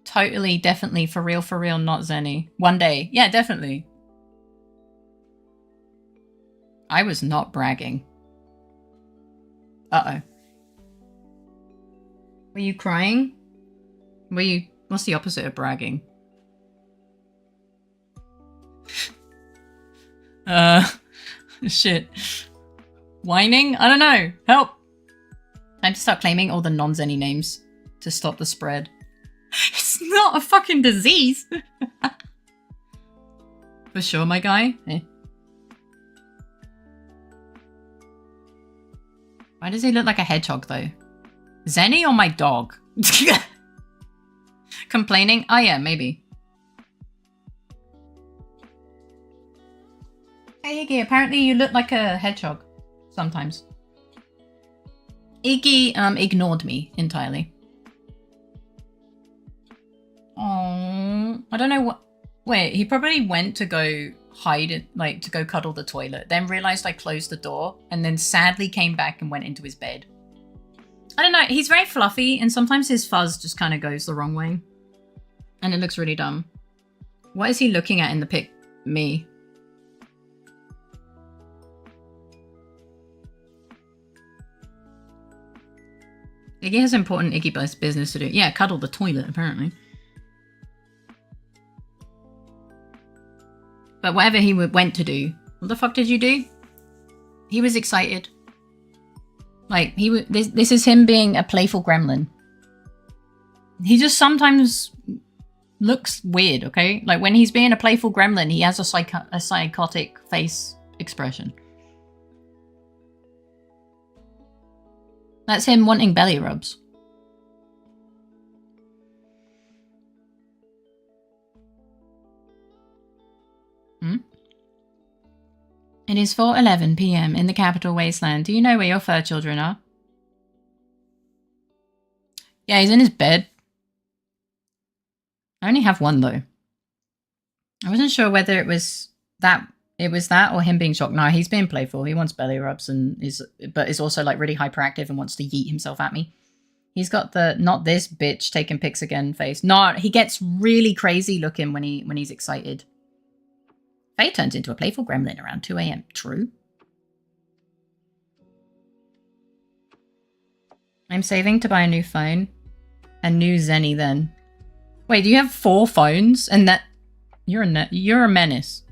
Totally, definitely, for real, not Zenny. One day. Yeah, definitely. I was not bragging. Uh-oh. Were you crying? Were you... What's the opposite of bragging? Shit. Whining? I don't know. Help! Time to start claiming all the non-Zenny names to stop the spread. It's not a fucking disease! For sure, my guy. Eh. Why does he look like a hedgehog, though? Zenny or my dog? Complaining? Oh yeah, maybe. Hey Iggy, apparently you look like a hedgehog. Sometimes. Iggy ignored me entirely. Oh, I don't know what... Wait, he probably went to go hide it, like to go cuddle the toilet, then realized I closed the door, and then sadly came back and went into his bed. I don't know, he's very fluffy, and sometimes his fuzz just kind of goes the wrong way. And it looks really dumb. What is he looking at in the pic? Me. Iggy has important Iggy business to do. Yeah, cuddle the toilet, apparently. But whatever he went to do, what the fuck did you do? He was excited. Like, this is him being a playful gremlin. He just sometimes looks weird, okay? Like, when he's being a playful gremlin, he has a psychotic face expression. That's him wanting belly rubs. Hmm? It is 4:11 p.m. in the capital wasteland. Do you know where your fur children are? Yeah, he's in his bed. I only have one, though. I wasn't sure whether it was that or him being shocked. No, he's being playful. He wants belly rubs but is also like really hyperactive and wants to yeet himself at me. He's got the not this bitch taking pics again face. No, he gets really crazy looking when he's excited. Faye turns into a playful gremlin around 2 a.m. True. I'm saving to buy a new phone. A new Zenny then. Wait, do you have 4 phones? And that... You're a menace.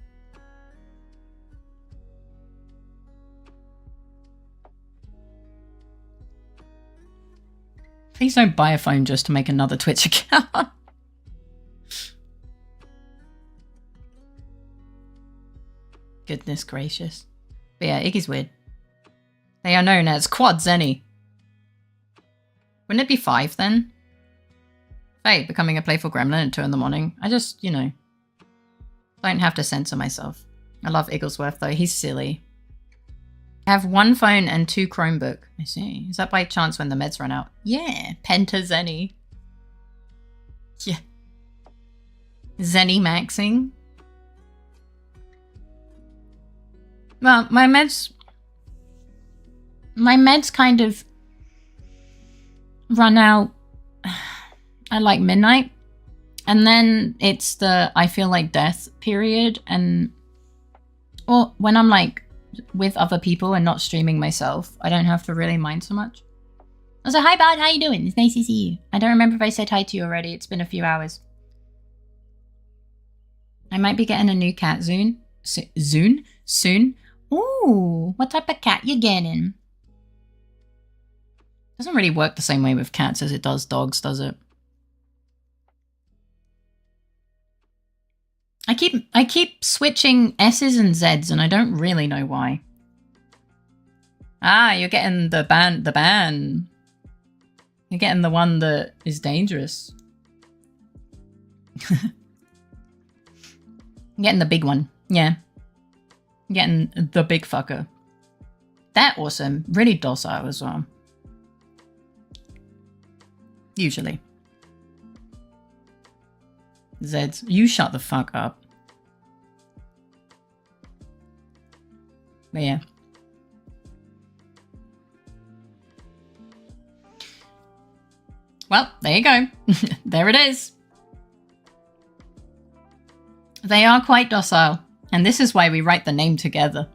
Please don't buy a phone just to make another Twitch account. Goodness gracious. But yeah, Iggy's weird. They are known as Quad Zenny. Wouldn't it be 5 then? Faye, becoming a playful gremlin at 2 in the morning. I just, you know, don't have to censor myself. I love Igglesworth though, he's silly. I have 1 phone and 2 Chromebook. I see. Is that by chance when the meds run out? Yeah, Penta Zenny. Yeah. Zenny maxing. Well, my meds kind of run out at like midnight, and then it's the I feel like death period, and or when I'm like with other people and not streaming myself, I don't have to really mind so much. I was like, hi Bud, how you doing? It's nice to see you. I don't remember if I said hi to you already. It's been a few hours. I might be getting a new cat soon. Soon? Ooh, what type of cat you getting? Doesn't really work the same way with cats as it does dogs, does it? I keep switching S's and Z's and I don't really know why. Ah, you're getting the ban. You're getting the one that is dangerous. You're getting the big one. Yeah. You're getting the big fucker. That awesome. Really docile as well. Usually. Zeds, you shut the fuck up. But yeah. Well, there you go. There it is. They are quite docile, and this is why we write the name together.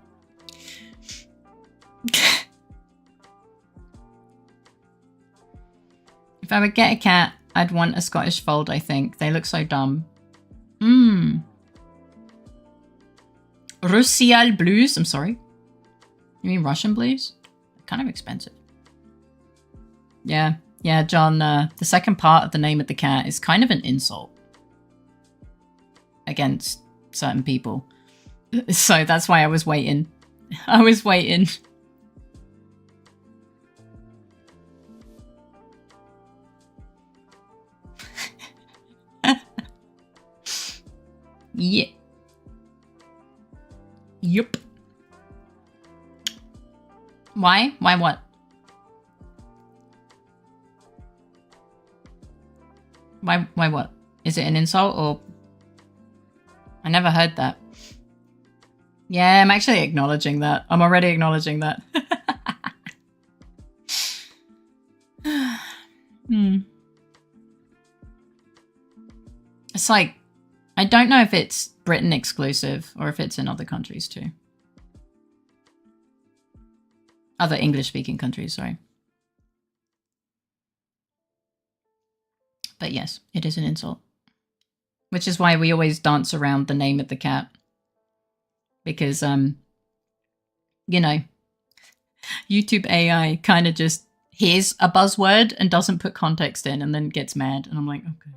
If I would get a cat, I'd want a Scottish fold, I think. They look so dumb. Russial blues. I'm sorry. You mean Russian blues? Kind of expensive. Yeah. Yeah, John, the second part of the name of the cat is kind of an insult against certain people. So that's why I was waiting. I was waiting. Yeah. Yup. Why? Why what? Why what? Is it an insult or... I never heard that. Yeah, I'm actually acknowledging that. I'm already acknowledging that. It's like, I don't know if it's Britain exclusive or if it's in other countries too. Other English-speaking countries, sorry. But yes, it is an insult. Which is why we always dance around the name of the cat. Because, you know, YouTube AI kind of just hears a buzzword and doesn't put context in and then gets mad. And I'm like, okay.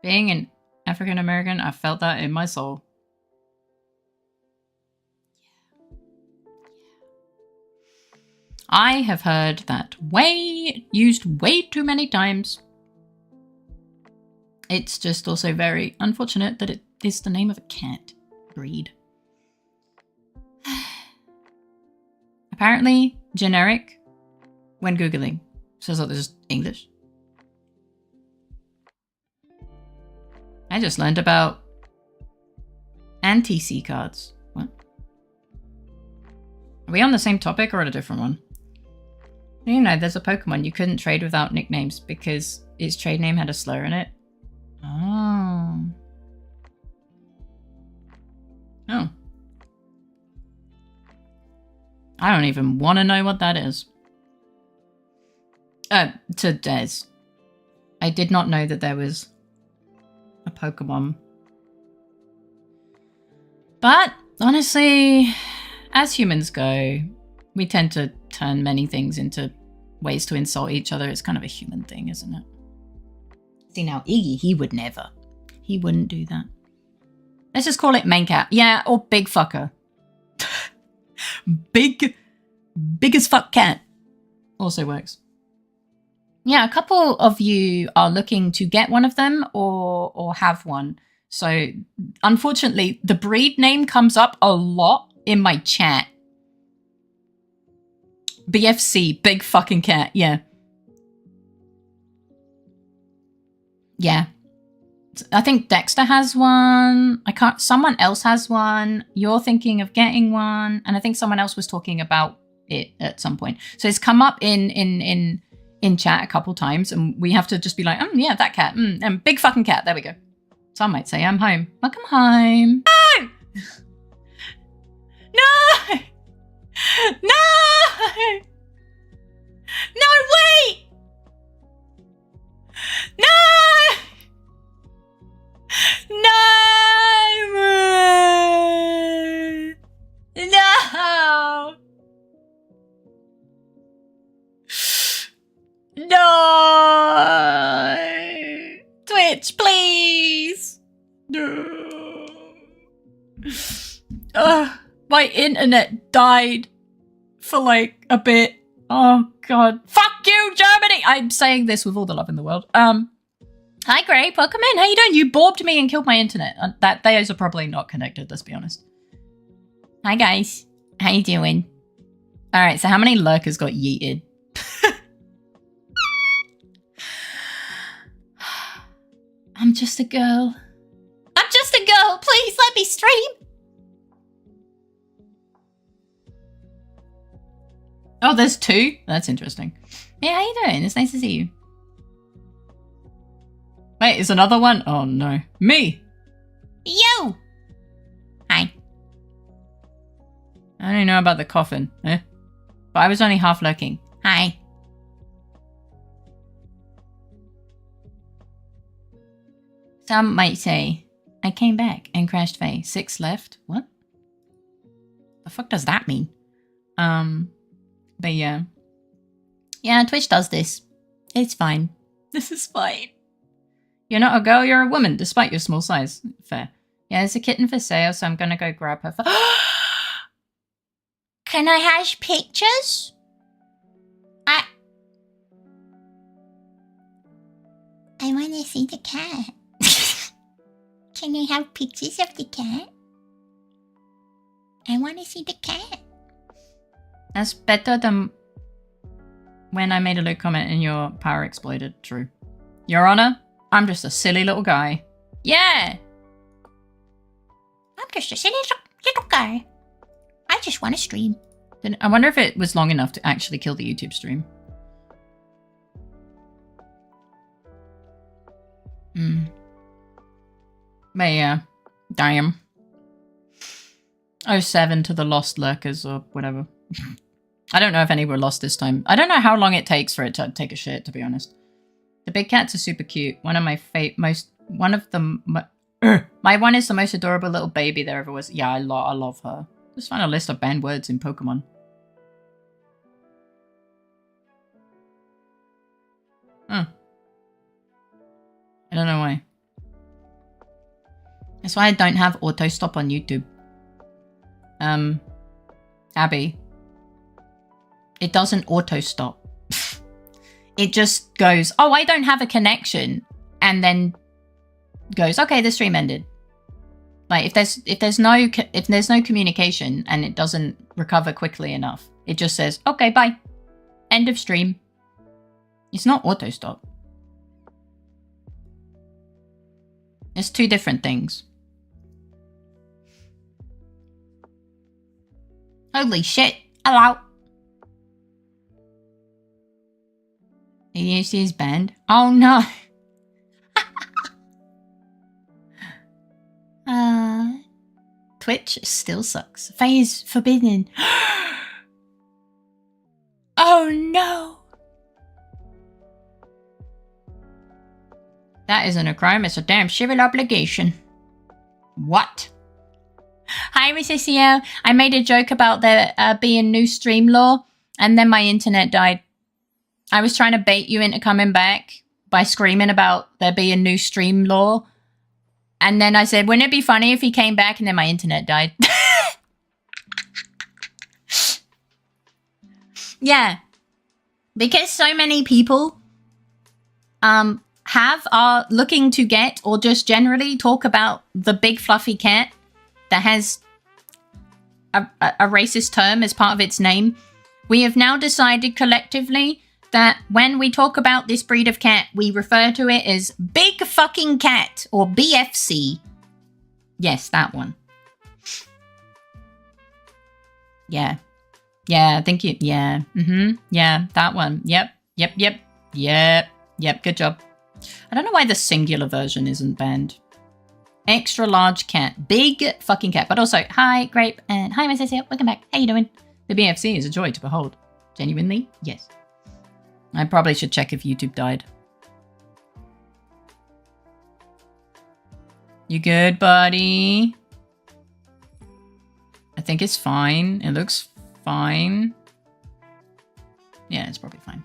Being an African American, I felt that in my soul. I have heard that used way too many times. It's just also very unfortunate that it is the name of a cat breed. Apparently generic when Googling. So this is English. I just learned about anti-C cards. What? Are we on the same topic or at a different one? You know, there's a Pokemon you couldn't trade without nicknames because its trade name had a slur in it. Oh. Oh. I don't even want to know what that is. To Des. I did not know that there was a Pokemon. But, honestly, as humans go, we tend to turn many things into ways to insult each other. It's kind of a human thing, isn't it? See now, Iggy, he would never. He wouldn't do that. Let's just call it main cat. Yeah, or big fucker. Big as fuck cat also works. Yeah, a couple of you are looking to get one of them or have one. So unfortunately, the breed name comes up a lot in my chat. BFC, big fucking cat, yeah. Yeah. I think Dexter has one. Someone else has one. You're thinking of getting one. And I think someone else was talking about it at some point. So it's come up in chat a couple times and we have to just be like, yeah, that cat. And big fucking cat. There we go. Some might say I'm home. Welcome home. No! No! No! No, wait! No! No! No! No! Twitch, please! No! My internet died for like a bit. Oh god. Fuck you, Germany! I'm saying this with all the love in the world. Hi Grape, welcome in. How you doing? You borbed me and killed my internet. Those are probably not connected, let's be honest. Hi guys. How you doing? Alright, so how many lurkers got yeeted? I'm just a girl. I'm just a girl. Please let me stream. Oh, there's two? That's interesting. Hey, how you doing? It's nice to see you. Wait, is another one? Oh no. Me! You! Hi. I don't know about the coffin, eh? But I was only half lurking. Hi. Some might say, I came back and crashed Faye. 6 left. What? The fuck does that mean? But yeah. Yeah, Twitch does this. It's fine. This is fine. You're not a girl, you're a woman, despite your small size. Fair. Yeah, there's a kitten for sale, so I'm gonna go grab her for— Can I have pictures? I want to see the cat. Can I have pictures of the cat? I want to see the cat. That's better than when I made a lewd comment and your power exploded. True. Your Honor, I'm just a silly little guy. Yeah! I'm just a silly little guy. I just want to stream. I wonder if it was long enough to actually kill the YouTube stream. But yeah. Damn. 07 to the lost lurkers or whatever. I don't know if any were lost this time. I don't know how long it takes for it to take a shit, to be honest. The big cats are super cute. One of my my one is the most adorable little baby there ever was. Yeah, I love her. Just find a list of banned words in Pokemon. Huh. I don't know why. That's why I don't have auto stop on YouTube. Abby. It doesn't auto stop. It just goes, oh, I don't have a connection, and then goes, okay, the stream ended. Like if there's no communication and it doesn't recover quickly enough, it just says, okay, bye. End of stream. It's not auto stop. It's two different things. Holy shit. Hello. ADHD is banned? Oh no. Twitch still sucks. Faye is forbidden. Oh no. That isn't a crime, it's a damn civil obligation. What? Hi, Mrs. CL. I made a joke about there being new stream law, and then my internet died. I was trying to bait you into coming back by screaming about there being new stream law. And then I said, wouldn't it be funny if he came back, and then my internet died? Yeah. Because so many people are looking to get or just generally talk about the big fluffy cat that has a racist term as part of its name, we have now decided collectively that when we talk about this breed of cat, we refer to it as big fucking cat or BFC. Yes, that one. Yeah. Yeah, thank you. Yeah. Yeah, that one. Yep. Good job. I don't know why the singular version isn't banned. Extra large cat. Big fucking cat. But also, hi, Grape, and hi, Miss Cecile. Welcome back. How you doing? The BFC is a joy to behold. Genuinely, yes. I probably should check if YouTube died. You good, buddy? I think it's fine. It looks fine. Yeah, it's probably fine.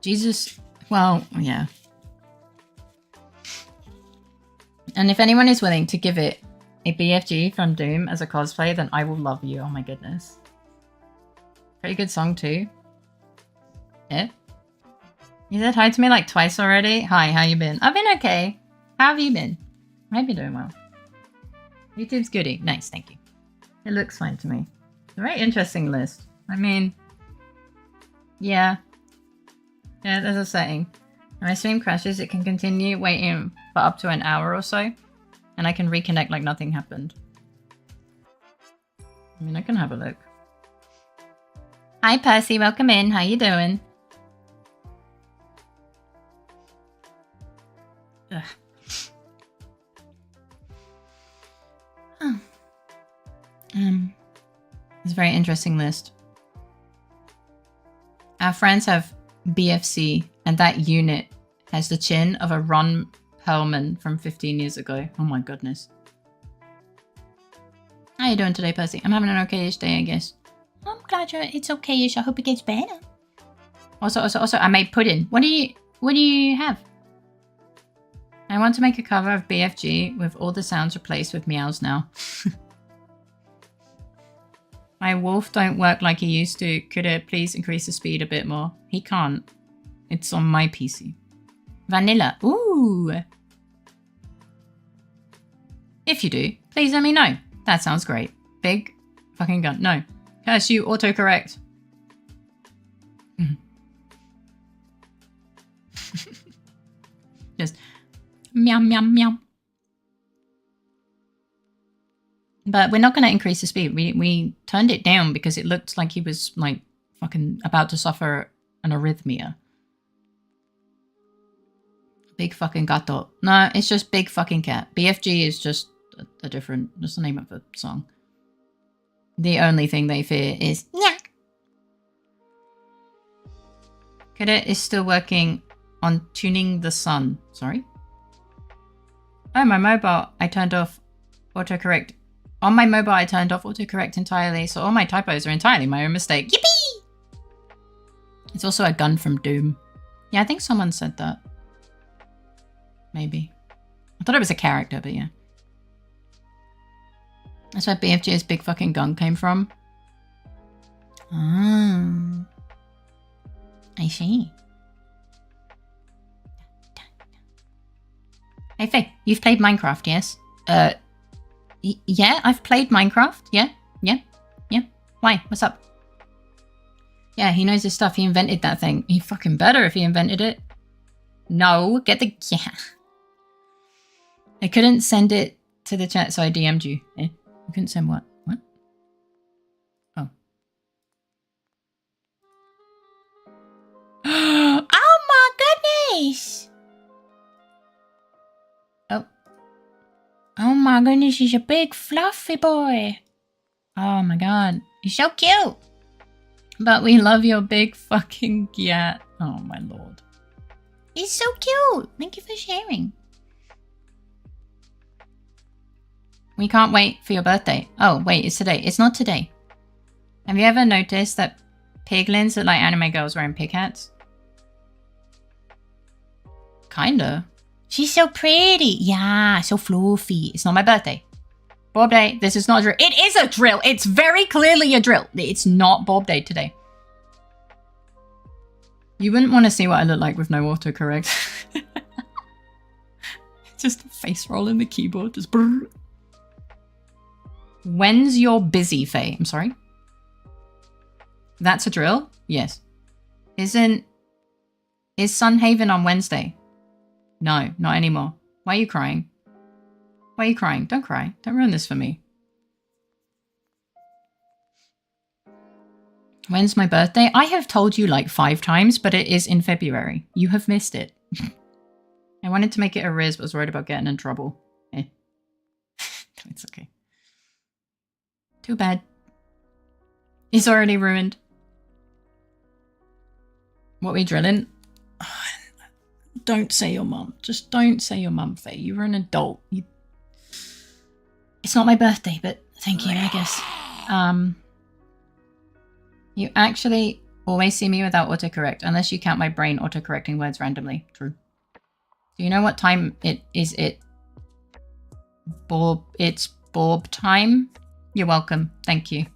Jesus. Well, yeah. And if anyone is willing to give it a BFG from Doom as a cosplay, then I will love you. Oh my goodness. Pretty good song too. Yeah. You said hi to me like twice already. Hi, how you been? I've been okay. How have you been? I hope you're doing well. YouTube's goodie. Nice, thank you. It looks fine to me. It's a very interesting list. I mean, yeah. Yeah, there's a setting. When my stream crashes, it can continue waiting for up to an hour or so. And I can reconnect like nothing happened. I mean, I can have a look. Hi, Percy. Welcome in. How you doing? Ugh. Oh. It's a very interesting list. Our friends have BFC, and that unit has the chin of a Ron Perlman from 15 years ago. Oh my goodness. How you doing today, Percy? I'm having an okayish day, I guess. I'm glad it's okayish. I hope it gets better. Also, I made pudding. What do you have? I want to make a cover of BFG with all the sounds replaced with meows now. My wolf don't work like he used to. Could it please increase the speed a bit more? He can't. It's on my PC. Vanilla. Ooh. If you do, please let me know. That sounds great. Big fucking gun. No. Curse you, autocorrect. Just meow, meow, meow. But we're not going to increase the speed. We turned it down because it looked like he was like fucking about to suffer an arrhythmia. Big fucking gato. No, it's just big fucking cat. BFG is just a different, just the name of the song. The only thing they fear is nyak. Cadet is still working on tuning the sun. Sorry? Oh, my mobile, I turned off autocorrect. On my mobile, I turned off autocorrect entirely, so all my typos are entirely my own mistake. Yippee! It's also a gun from Doom. Yeah, I think someone said that. Maybe. I thought it was a character, but yeah. That's where BFG's big fucking gun came from. Oh. I see. Hey Faye, you've played Minecraft, yes? Yeah, I've played Minecraft. Yeah. Why? What's up? Yeah, he knows his stuff. He invented that thing. He fucking better if he invented it. No, get the... Yeah. I couldn't send it to the chat, so I DM'd you. Eh? You couldn't send what? What? Oh. Oh my goodness! Oh. Oh my goodness, he's a big fluffy boy. Oh my god. He's so cute. But we love your big fucking cat. Oh my lord. He's so cute. Thank you for sharing. We can't wait for your birthday. Oh, wait, it's today. It's not today. Have you ever noticed that piglins look like anime girls wearing pig hats? Kinda. She's so pretty. Yeah, so fluffy. It's not my birthday. Bob Day. This is not a drill. It is a drill. It's very clearly a drill. It's not Bob Day today. You wouldn't want to see what I look like with no autocorrect. Just a face roll in the keyboard. Just brrr. When's your busy, Faye? I'm sorry. That's a drill? Yes. Is Sunhaven on Wednesday? No, not anymore. Why are you crying? Why are you crying? Don't cry. Don't ruin this for me. When's my birthday? I have told you like 5 times, but it is in February. You have missed it. I wanted to make it a Riz, but was worried about getting in trouble. Eh. It's okay. Too bad. It's already ruined. What are we drilling? Don't say your mum. Just don't say your mum, Faye. You were an adult. It's not my birthday, but thank you, I guess. You actually always see me without autocorrect, unless you count my brain autocorrecting words randomly. True. Do you know what time it is? It's Borb time. You're welcome. Thank you.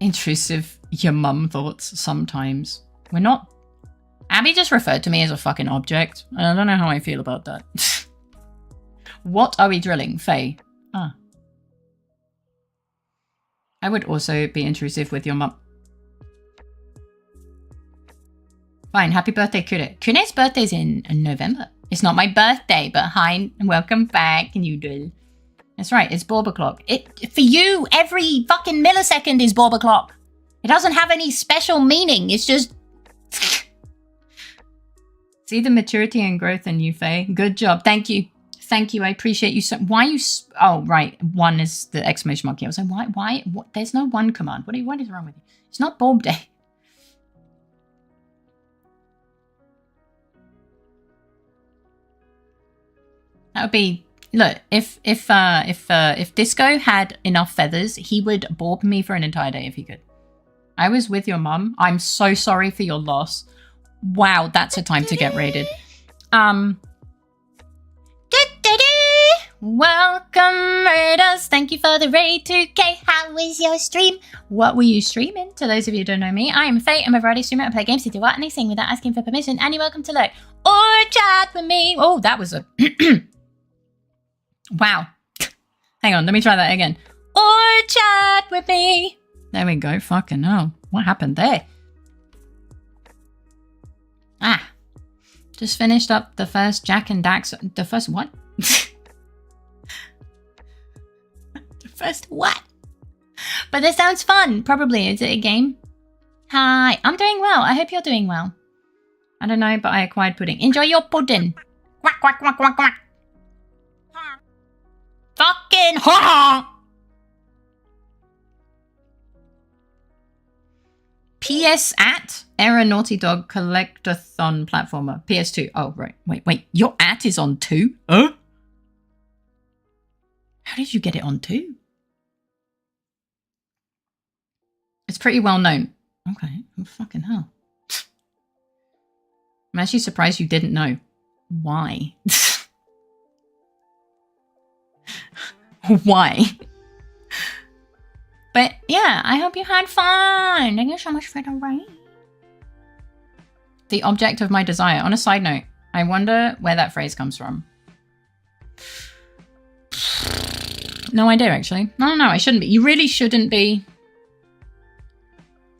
Intrusive, your mum thoughts sometimes. We're not. Abby just referred to me as a fucking object. I don't know how I feel about that. What are we drilling, Faye? Ah. I would also be intrusive with your mum. Fine, happy birthday, Kure. Kure's birthday's in November. It's not my birthday, but hi and welcome back, Noodle. That's right, it's Borb o'clock. For you, every fucking millisecond is Borb o'clock. It doesn't have any special meaning. It's just... See the maturity and growth in you, Faye. Good job. Thank you. Thank you. I appreciate you so... Why you... Oh, right. One is the exclamation mark. I was like, why? What? There's no one command. What is wrong with you? It's not Borb Day. That would be... Look, if Disco had enough feathers, he would Borb me for an entire day if he could. I was with your mum. I'm so sorry for your loss. Wow, that's a time to get raided. Welcome, raiders. Thank you for the raid 2K. How was your stream? What were you streaming? To those of you who don't know me, I am Faye. I'm a variety streamer. I play games to do what and I sing without asking for permission. And you're welcome to lurk or chat with me. Oh, that was a... Wow. Hang on, let me try that again. Or chat with me. There we go. Fucking hell. What happened there? Ah. Just finished up the first Jack and Dax. The first what? The first what? But this sounds fun. Probably. Is it a game? Hi. I'm doing well. I hope you're doing well. I don't know, but I acquired pudding. Enjoy your pudding. Quack, quack, quack, quack, quack. Fucking ha! PS at Error Naughty Dog Collectathon Platformer. PS2. Oh, right. Wait. Your at is on 2? Huh? How did you get it on 2? It's pretty well known. Okay. Oh, fucking hell. I'm actually surprised you didn't know. Why? Why? But yeah, I hope you had fun. Thank you so much for the raid. The object of my desire. On a side note, I wonder where that phrase comes from. No idea, actually. No, I shouldn't be. You really shouldn't be.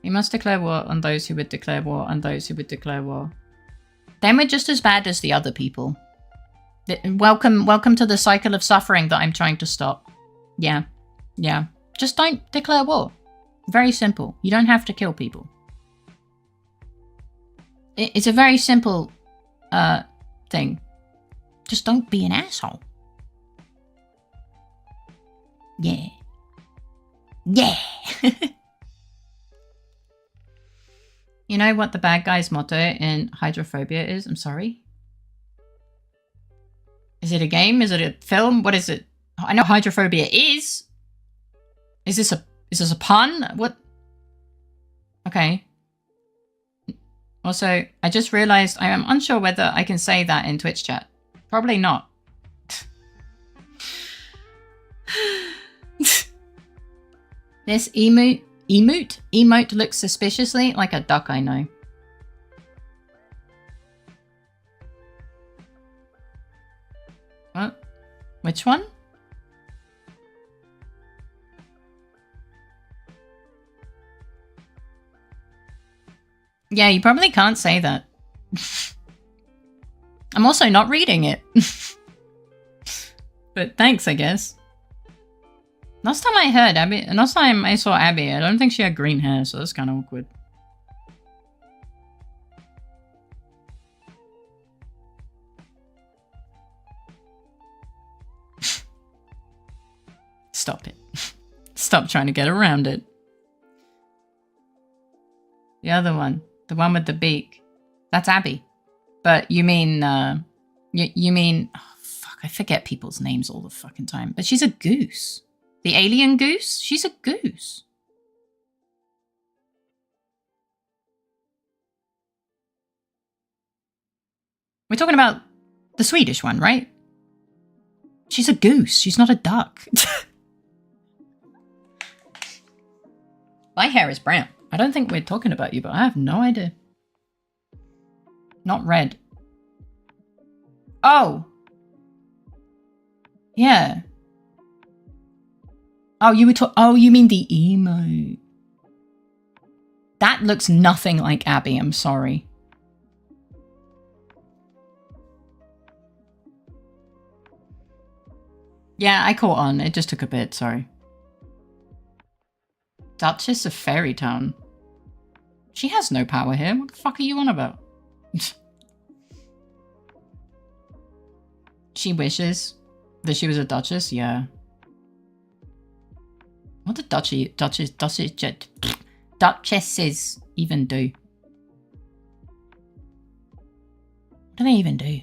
You must declare war on those who would declare war on those who would declare war. Then we're just as bad as the other people. Welcome to the cycle of suffering that I'm trying to stop. Yeah. Just don't declare war. Very simple. You don't have to kill people. It's a very simple thing. Just don't be an asshole. Yeah. You know what the bad guy's motto in Hydrophobia is? I'm sorry. Is it a game? Is it a film? What is it? I know hydrophobia is. Is this a pun? What? Okay. Also, I just realized I am unsure whether I can say that in Twitch chat. Probably not. This emote looks suspiciously like a duck I know. What? Which one? Yeah, you probably can't say that. I'm also not reading it. But thanks, I guess. Last time I saw Abby, I don't think she had green hair, so that's kind of awkward. Stop it. Stop trying to get around it. The other one. The one with the beak. That's Abby. But you mean, you mean... Oh, fuck, I forget people's names all the fucking time. But she's a goose. The alien goose? She's a goose. We're talking about the Swedish one, right? She's a goose. She's not a duck. My hair is brown. I don't think we're talking about you, but I have no idea. Not red. Oh. Yeah. Oh, you mean the emo. That looks nothing like Abby, I'm sorry. Yeah, I caught on. It just took a bit, sorry. Duchess of Fairy Town. She has no power here. What the fuck are you on about? She wishes that she was a duchess? Yeah. What do duchesses even do? What do they even do?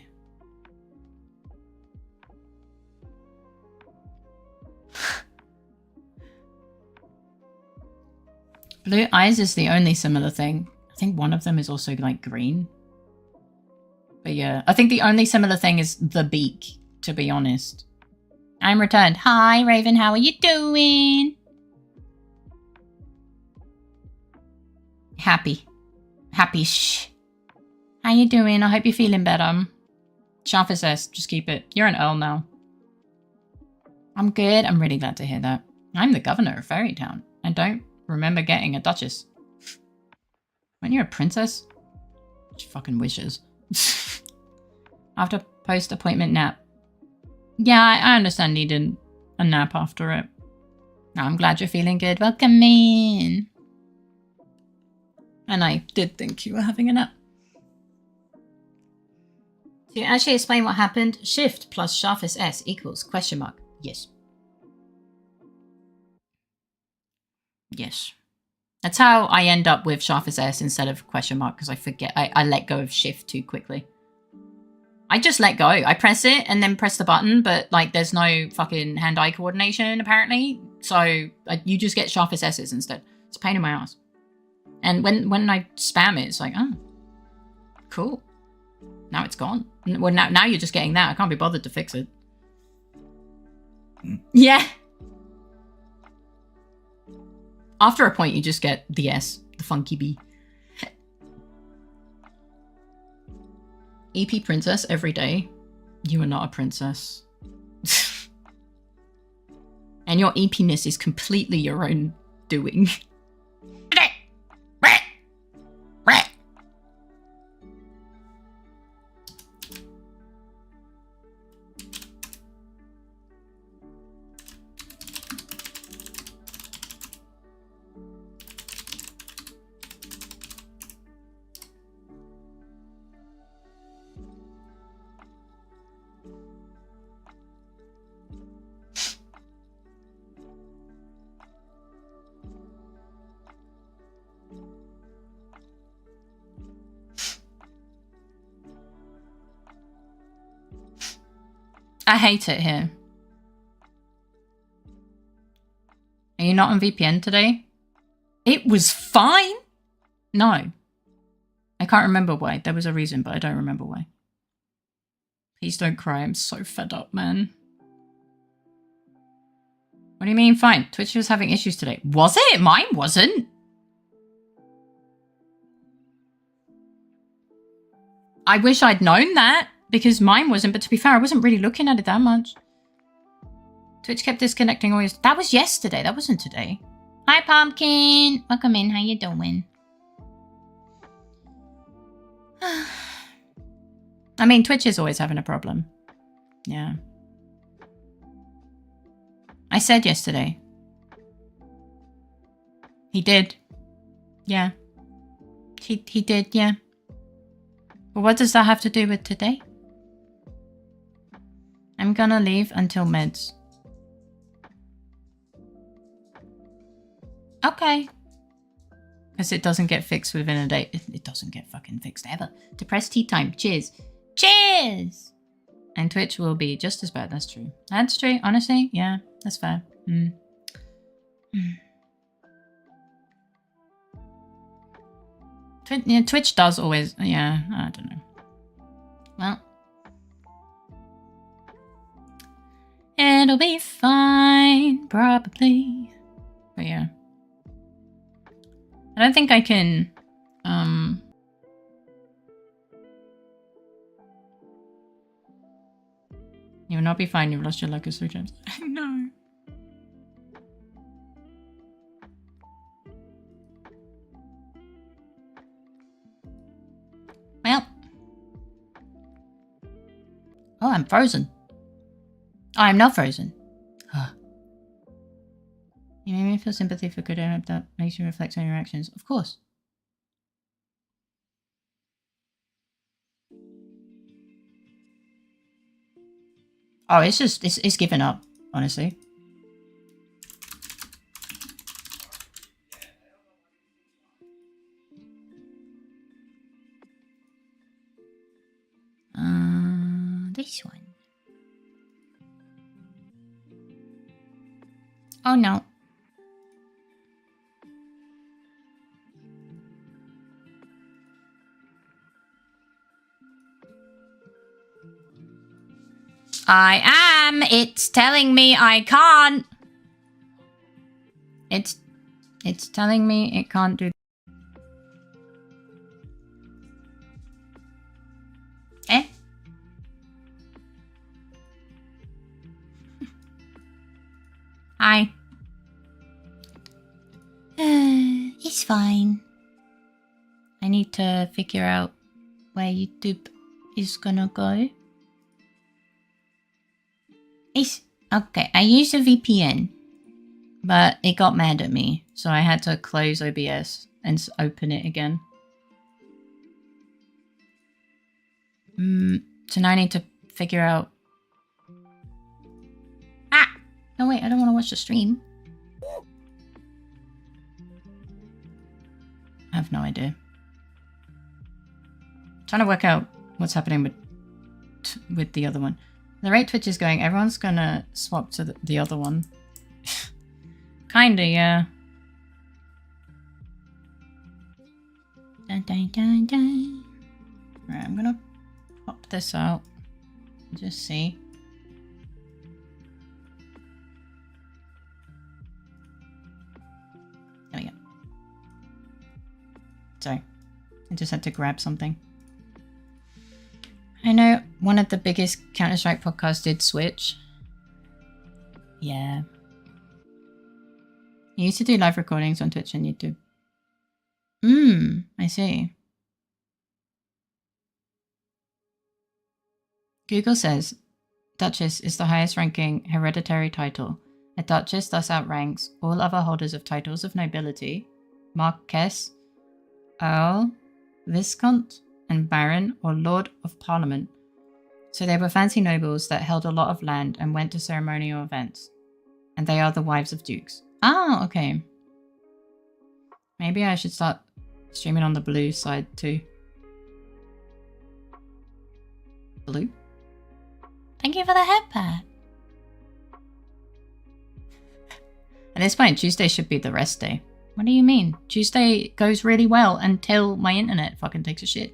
Blue eyes is the only similar thing. I think one of them is also like green. But yeah, I think the only similar thing is the beak, to be honest. I'm returned. Hi, Raven, how are you doing? Happy. Happy-shh. How you doing? I hope you're feeling better. Sharpest S, just keep it. You're an Earl now. I'm good. I'm really glad to hear that. I'm the governor of Fairy Town. I don't remember getting a duchess. Weren't you a princess? She fucking wishes. After post-appointment nap. Yeah, I understand needing a nap after it. I'm glad you're feeling good. Welcome in. And I did think you were having a nap. To actually explain what happened, shift plus sharpest S equals question mark. Yes. Yes. That's how I end up with sharpest S instead of question mark, because I forget. I let go of shift too quickly. I just let go. I press it and then press the button, but like there's no fucking hand-eye coordination apparently. So you just get sharpest S's instead. It's a pain in my ass. And when I spam it, it's like, oh, cool. Now it's gone. Well, now you're just getting that. I can't be bothered to fix it. Yeah. After a point, you just get the S, the funky B. EP princess every day. You are not a princess. And your EP-ness is completely your own doing. I hate it here. Are you not on VPN today? It was fine? No. I can't remember why. There was a reason, but I don't remember why. Please don't cry. I'm so fed up, man. What do you mean fine? Twitch was having issues today. Was it? Mine wasn't. I wish I'd known that because mine wasn't, but to be fair, I wasn't really looking at it that much. Twitch kept disconnecting always. That was yesterday. That wasn't today. Hi, Pumpkin. Welcome in. How you doing? I mean, Twitch is always having a problem. Yeah. I said yesterday. He did. Yeah. He did, yeah. But what does that have to do with today? I'm gonna leave until meds. Okay. Because it doesn't get fixed within a day. It doesn't get fucking fixed ever. Depressed tea time. Cheers. Cheers! And Twitch will be just as bad. That's true. That's true. Honestly, yeah. That's fair. Twitch does always... Yeah, I don't know. Well. It'll be fine, probably. But yeah. I don't think I can... You will not be fine. You've lost your luggage 3 times. No. Well. Oh, I'm frozen. Oh, I'm not frozen. Huh. You made me feel sympathy for good and that makes you reflect on your actions. Of course. Oh, it's just, it's given up, honestly. This one. Oh no. I am. It's telling me I can't. It's telling me it can't do. Eh? Hi. It's fine. I need to figure out where YouTube is gonna go. It's okay. I used a VPN, but it got mad at me, so I had to close OBS and open it again. So now I need to figure out. Ah! No wait, I don't want to watch the stream. I have no idea. I'm trying to work out what's happening with the other one. The rate Twitch is going, everyone's gonna swap to the other one. Kinda, yeah. Dun, dun, dun, dun. Right, I'm gonna pop this out. Just see. There we go. Sorry. I just had to grab something. I know one of the biggest Counter-Strike podcasts did switch. Yeah. You used to do live recordings on Twitch and YouTube. I see. Google says, Duchess is the highest ranking hereditary title. A Duchess thus outranks all other holders of titles of nobility, Marquess, Earl, Viscount, and Baron or Lord of Parliament. So they were fancy nobles that held a lot of land and went to ceremonial events. And they are the wives of dukes. Ah, okay. Maybe I should start streaming on the blue side too. Blue? Thank you for the headpad. At this point, Tuesday should be the rest day. What do you mean? Tuesday goes really well until my internet fucking takes a shit.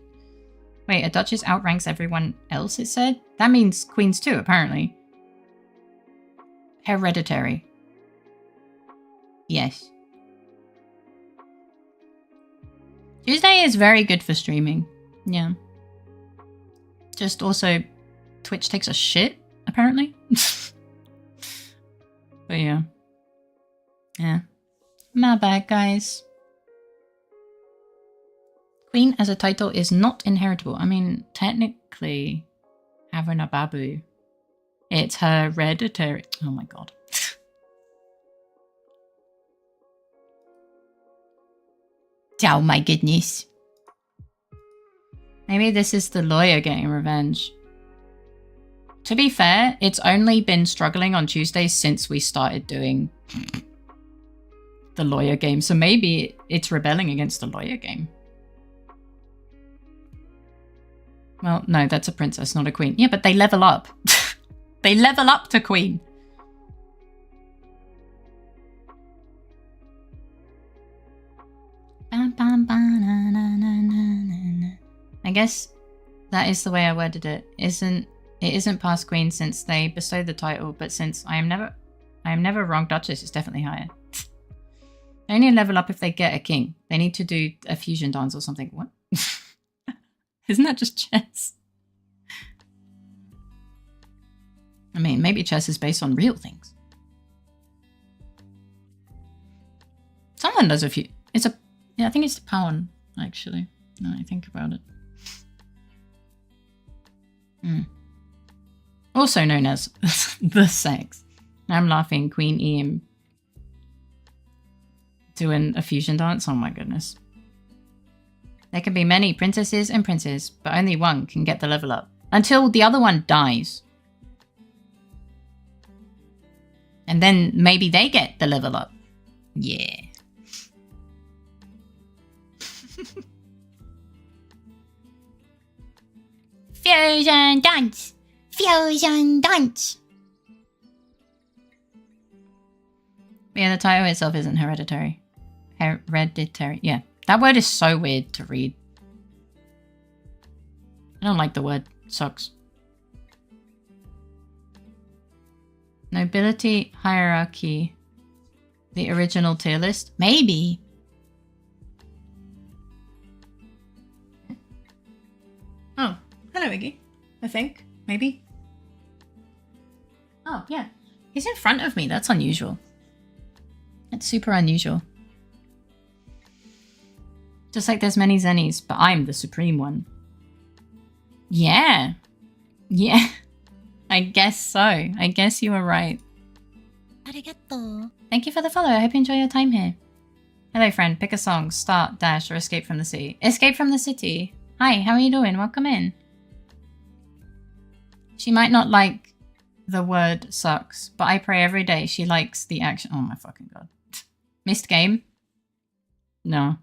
Wait, a Duchess outranks everyone else, it said? That means queens too, apparently. Hereditary. Yes. Tuesday is very good for streaming. Yeah. Just also, Twitch takes a shit, apparently. But yeah. Yeah. My bad, guys. Queen as a title is not inheritable. I mean, technically, having a babu, it's hereditary. Oh my god. Oh my goodness. Maybe this is the lawyer getting revenge. To be fair, it's only been struggling on Tuesdays since we started doing the lawyer game. So maybe it's rebelling against the lawyer game. Well, no, that's a princess, not a queen. Yeah, but they level up. They level up to queen. I guess that is the way I worded it. It isn't past queen since they bestowed the title, but since I am never wrong duchess, it's definitely higher. They only level up if they get a king. They need to do a fusion dance or something. What? Isn't that just chess? I mean, maybe chess is based on real things. Someone does a few. Yeah, I think it's the pawn, actually. Now I think about it. Also known as the sex. I'm laughing. Queen Em doing a fusion dance. Oh my goodness. There can be many princesses and princes, but only one can get the level up. Until the other one dies. And then maybe they get the level up. Yeah. Fusion dance! Fusion dance! But yeah, the title itself isn't hereditary. Hereditary, yeah. That word is so weird to read. I don't like the word. It sucks. Nobility hierarchy. The original tier list? Maybe. Oh, hello, Iggy. I think. Maybe. Oh, yeah. He's in front of me. That's unusual. That's super unusual. Just like there's many Zennies, but I'm the supreme one. Yeah. Yeah. I guess so. I guess you were right. Arigato. Thank you for the follow. I hope you enjoy your time here. Hello, friend. Pick a song. Start, dash, or escape from the city. Escape from the city. Hi, how are you doing? Welcome in. She might not like the word sucks, but I pray every day she likes the action. Oh my fucking god. Missed game? No.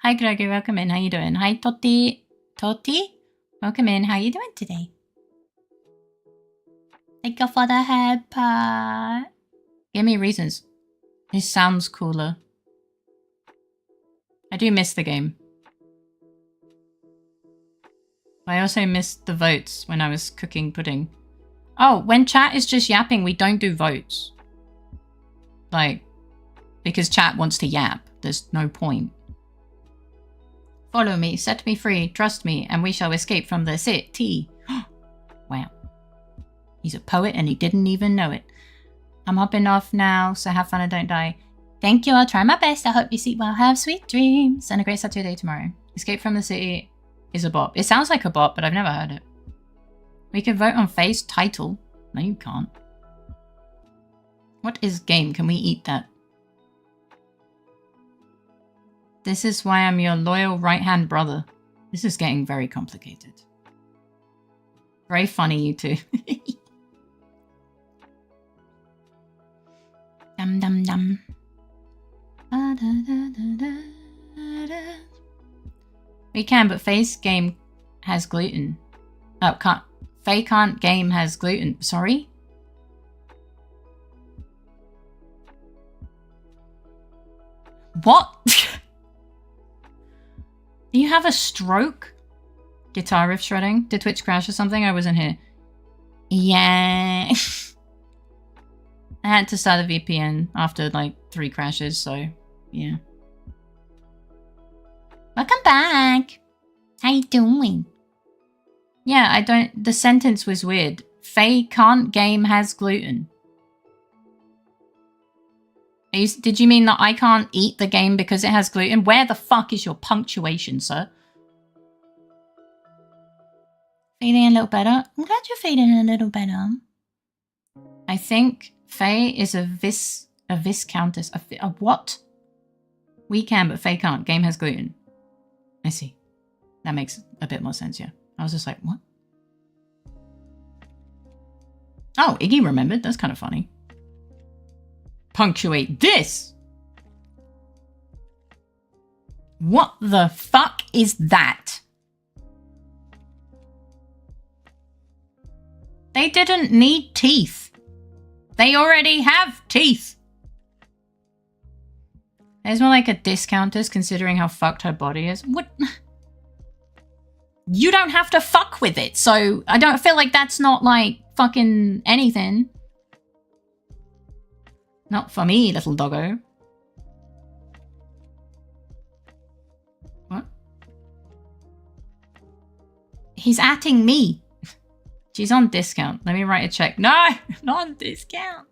Hi, Greggy. Welcome in. How you doing? Hi, Toti. Toti? Welcome in. How you doing today? Thank you for the head pat. Give me reasons. It sounds cooler. I do miss the game. I also missed the votes when I was cooking pudding. Oh, when chat is just yapping, we don't do votes. Like, because chat wants to yap. There's no point. Follow me, set me free, trust me, and we shall escape from the city. Wow. He's a poet and he didn't even know it. I'm hopping off now, so have fun and don't die. Thank you, I'll try my best. I hope you sleep well, have sweet dreams, and a great start to your day tomorrow. Escape from the city is a bop. It sounds like a bop, but I've never heard it. We can vote on Faye's title. No, you can't. What is game? Can we eat that? This is why I'm your loyal right-hand brother. This is getting very complicated. Very funny, you two. Dum dum dum. We can, but Faye's game has gluten. Oh, can't. Faye can't game has gluten. Sorry? What? Do you have a stroke? Guitar riff shredding? Did Twitch crash or something? I wasn't here. Yeah. I had to start a VPN after like 3 crashes, so yeah. Welcome back. How you doing? Yeah, I don't... The sentence was weird. Fae can't game has gluten. Did you mean that I can't eat the game because it has gluten? Where the fuck is your punctuation, sir? Feeling a little better? I'm glad you're feeling a little better. I think Fae is a viscountess. A what? We can, but Fae can't. Game has gluten. I see. That makes a bit more sense, yeah. I was just like, what? Oh, Iggy remembered. That's kind of funny. Punctuate this! What the fuck is that? They didn't need teeth. They already have teeth. There's more like a discountess considering how fucked her body is. What? You don't have to fuck with it, so I don't feel like that's not like fucking anything. Not for me, little doggo. What? He's atting me. She's on discount. Let me write a check. No, not on discount.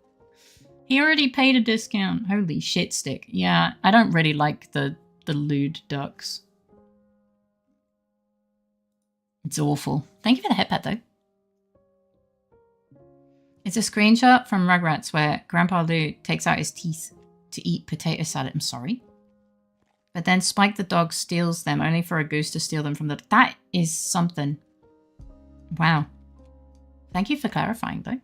He already paid a discount. Holy shit stick. Yeah, I don't really like the lewd ducks. It's awful. Thank you for the headpad though. It's a screenshot from Rugrats where Grandpa Lou takes out his teeth to eat potato salad. I'm sorry. But then Spike the dog steals them only for a goose to steal them from the... That is something. Wow. Thank you for clarifying though.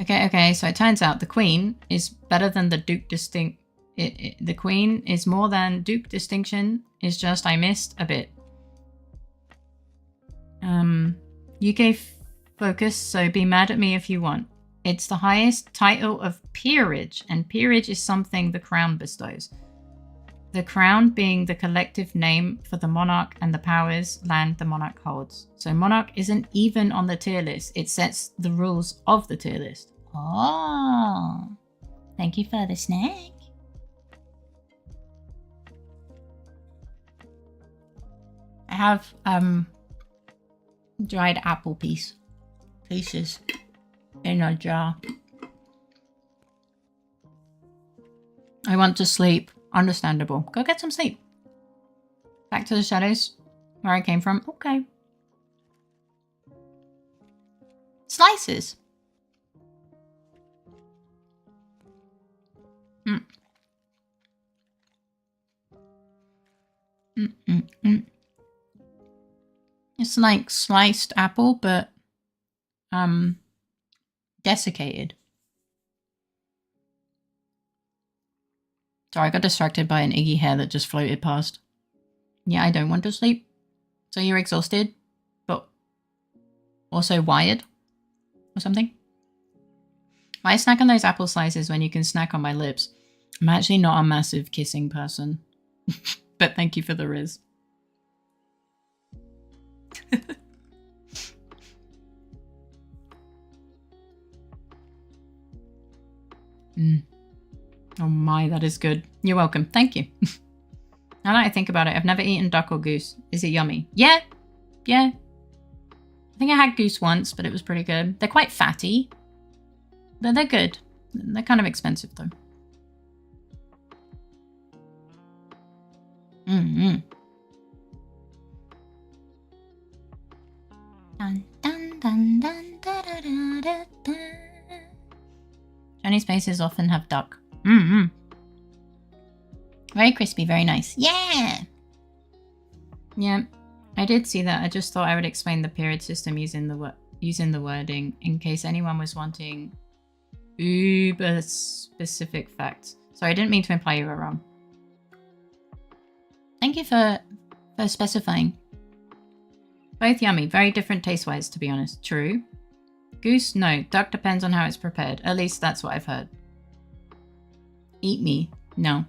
Okay, so it turns out the Queen is better than the Duke Distinct... the Queen is more than Duke Distinction. It's just I missed a bit. UK focus, so be mad at me if you want. It's the highest title of peerage, and peerage is something the crown bestows. The crown being the collective name for the monarch and the powers land the monarch holds. So monarch isn't even on the tier list. It sets the rules of the tier list. Oh, thank you for the snack. I have dried apple pieces in a jar. I want to sleep. Understandable. Go get some sleep. Back to the shadows, where I came from. Okay. Slices. It's like sliced apple, but desiccated. Sorry, I got distracted by an Iggy hair that just floated past. Yeah, I don't want to sleep. So you're exhausted, but also wired or something? Why snack on those apple slices when you can snack on my lips? I'm actually not a massive kissing person. But thank you for the riz. Oh my, that is good. You're welcome. Thank you. Now that I think about it, I've never eaten duck or goose. Is it yummy? Yeah. Yeah. I think I had goose once, but it was pretty good. They're quite fatty. But they're good. They're kind of expensive though. Dun, dun, dun, dun, da, da, da, da, da. Chinese spaces often have duck. Very crispy, very nice. Yeah! Yeah, I did see that. I just thought I would explain the period system using the wording in case anyone was wanting uber specific facts. Sorry, I didn't mean to imply you were wrong. Thank you for specifying. Both yummy, very different taste-wise, to be honest. True. Goose? No. Duck depends on how it's prepared. At least that's what I've heard. Eat me? No.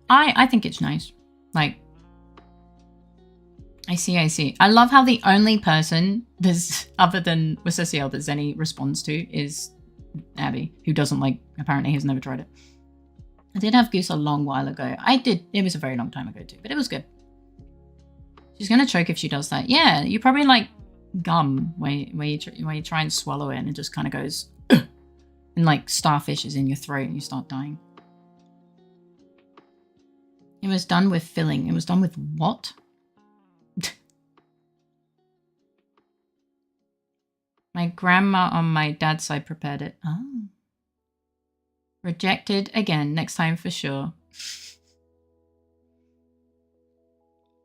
I think it's nice. Like, I I see, I see. I love how the only person there's other than Wissiciel that Zenny responds to is Abby, who doesn't like, apparently has never tried it. I did have Goose a long while ago. I did, it was a very long time ago too, but it was good. She's gonna choke if she does that. Yeah, you probably like gum where you try and swallow it and it just kind of goes and like starfish is in your throat and you start dying. It was done with filling. It was done with what? My grandma on my dad's side prepared it. Oh. Rejected again. Next time for sure.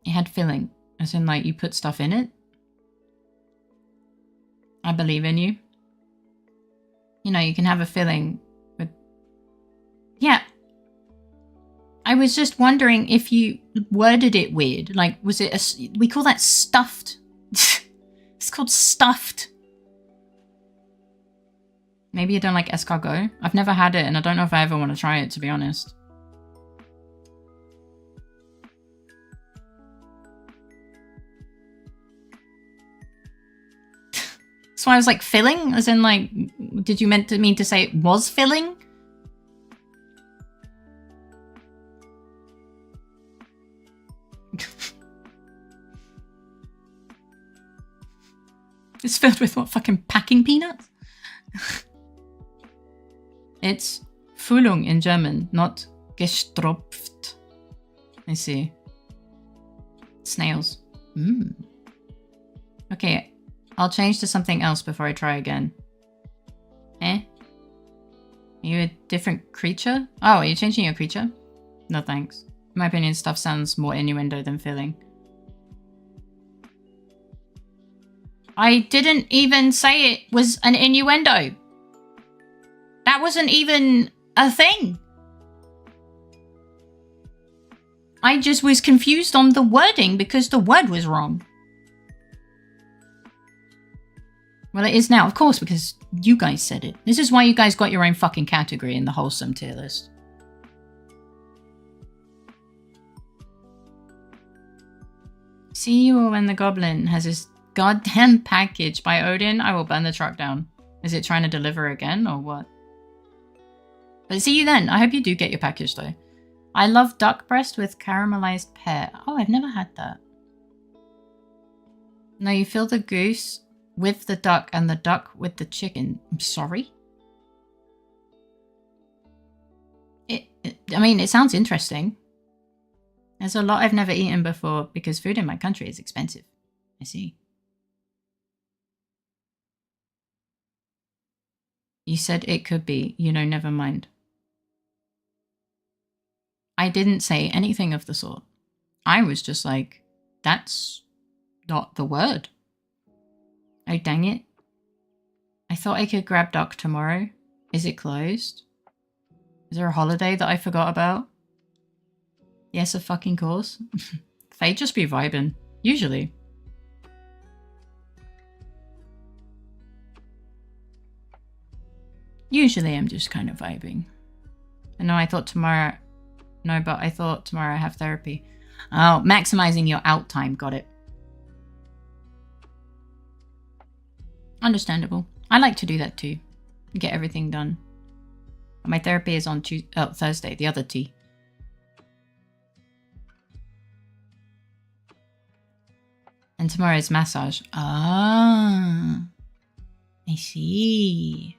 It had filling. As in like you put stuff in it. I believe in you. You know, you can have a filling with... Yeah. I was just wondering if you worded it weird. Like, was it a... We call that stuffed. It's called stuffed. Maybe you don't like escargot? I've never had it and I don't know if I ever want to try it, to be honest. So I was like, filling? As in like, did you mean to say it was filling? It's filled with what, fucking packing peanuts? It's Füllung in German, not gestropft. I see. Snails. Mm. Okay, I'll change to something else before I try again. Eh? Are you a different creature? Oh, are you changing your creature? No thanks. In my opinion, stuff sounds more innuendo than filling. I didn't even say it was an innuendo. That wasn't even a thing. I just was confused on the wording because the word was wrong. Well, it is now, of course, because you guys said it. This is why you guys got your own fucking category in the wholesome tier list. See you when the goblin has his goddamn package by Odin. I will burn the truck down. Is it trying to deliver again or what? But see you then. I hope you do get your package though. I love duck breast with caramelized pear. Oh, I've never had that. No, you fill the goose with the duck and the duck with the chicken. I'm sorry? I mean, it sounds interesting. There's a lot I've never eaten before because food in my country is expensive. I see. You said it could be. You know, never mind. I didn't say anything of the sort. I was just like, that's not the word. Oh, dang it. I thought I could grab duck tomorrow. Is it closed? Is there a holiday that I forgot about? Yes, of fucking course. They just be vibing. Usually. Usually I'm just kind of vibing. And no, I thought tomorrow... No, but I thought tomorrow I have therapy. Oh, maximizing your out time. Got it. Understandable. I like to do that too. Get everything done. My therapy is on Thursday, the other T. And tomorrow is massage. Ah, I see.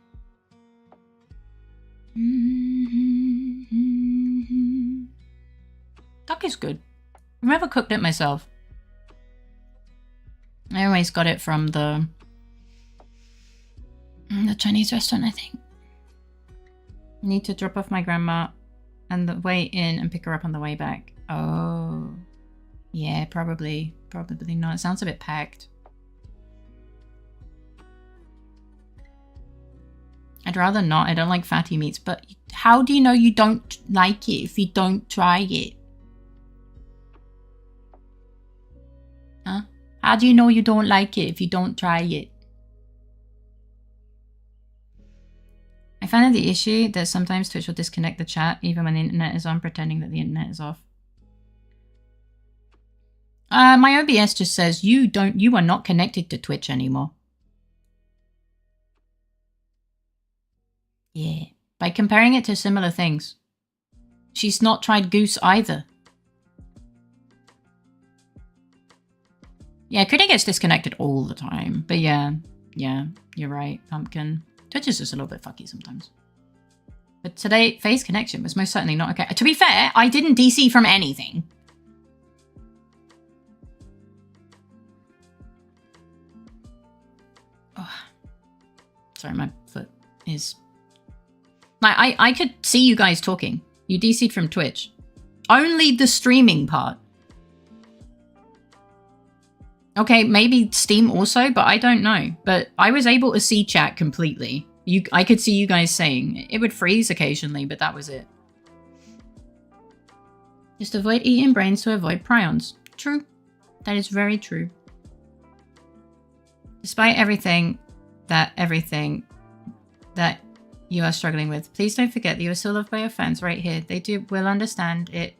Duck is good. I've never cooked it myself. I always got it from the Chinese restaurant, I think. I need to drop off my grandma on the way in and pick her up on the way back. Oh. Yeah, probably. Probably not. It sounds a bit packed. I'd rather not. I don't like fatty meats. But how do you know you don't like it if you don't try it? Huh? How do you know you don't like it if you don't try it? I find the issue that sometimes Twitch will disconnect the chat even when the internet is on, pretending that the internet is off. My OBS just says you are not connected to Twitch anymore. Yeah. By comparing it to similar things. She's not tried Goose either. Yeah, Critic gets disconnected all the time. But yeah, you're right, Pumpkin. Twitch is just a little bit fucky sometimes. But today, Faye's connection was most certainly not okay. To be fair, I didn't DC from anything. Oh. Sorry, my foot is... Like, I could see you guys talking. You DC'd from Twitch. Only the streaming part. Okay, maybe Steam also, but I don't know. But I was able to see chat completely. I could see you guys saying. It would freeze occasionally, but that was it. Just avoid eating brains to avoid prions. True. That is very true. Despite everything that you are struggling with, please don't forget that you are still loved by your fans right here. They will understand it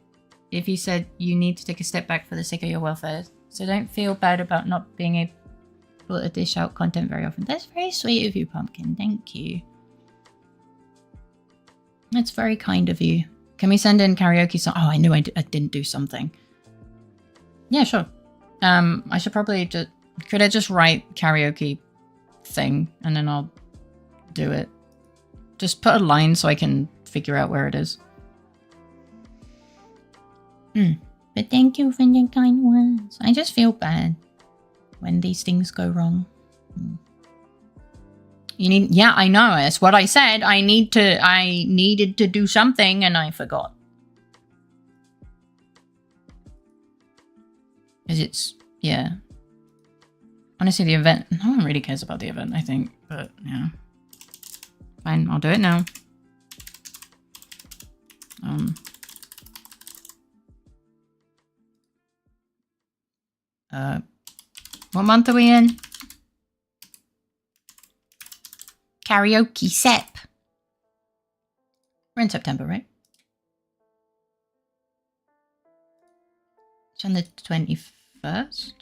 if you said you need to take a step back for the sake of your welfare. So don't feel bad about not being able to dish out content very often. That's very sweet of you, Pumpkin. Thank you. That's very kind of you. Can we send in karaoke song? Oh, I knew I didn't do something. Yeah, sure. I should probably just... Could I just write karaoke thing and then I'll do it? Just put a line so I can figure out where it is. But thank you for your kind words. I just feel bad when these things go wrong. You need... Yeah, I know. That's what I said. I needed to do something and I forgot. Because it's... Yeah. Honestly, the event... No one really cares about the event, I think. But, yeah. Fine, I'll do it now. What month are we in? Karaoke Sep. We're in September, right? It's on the 21st.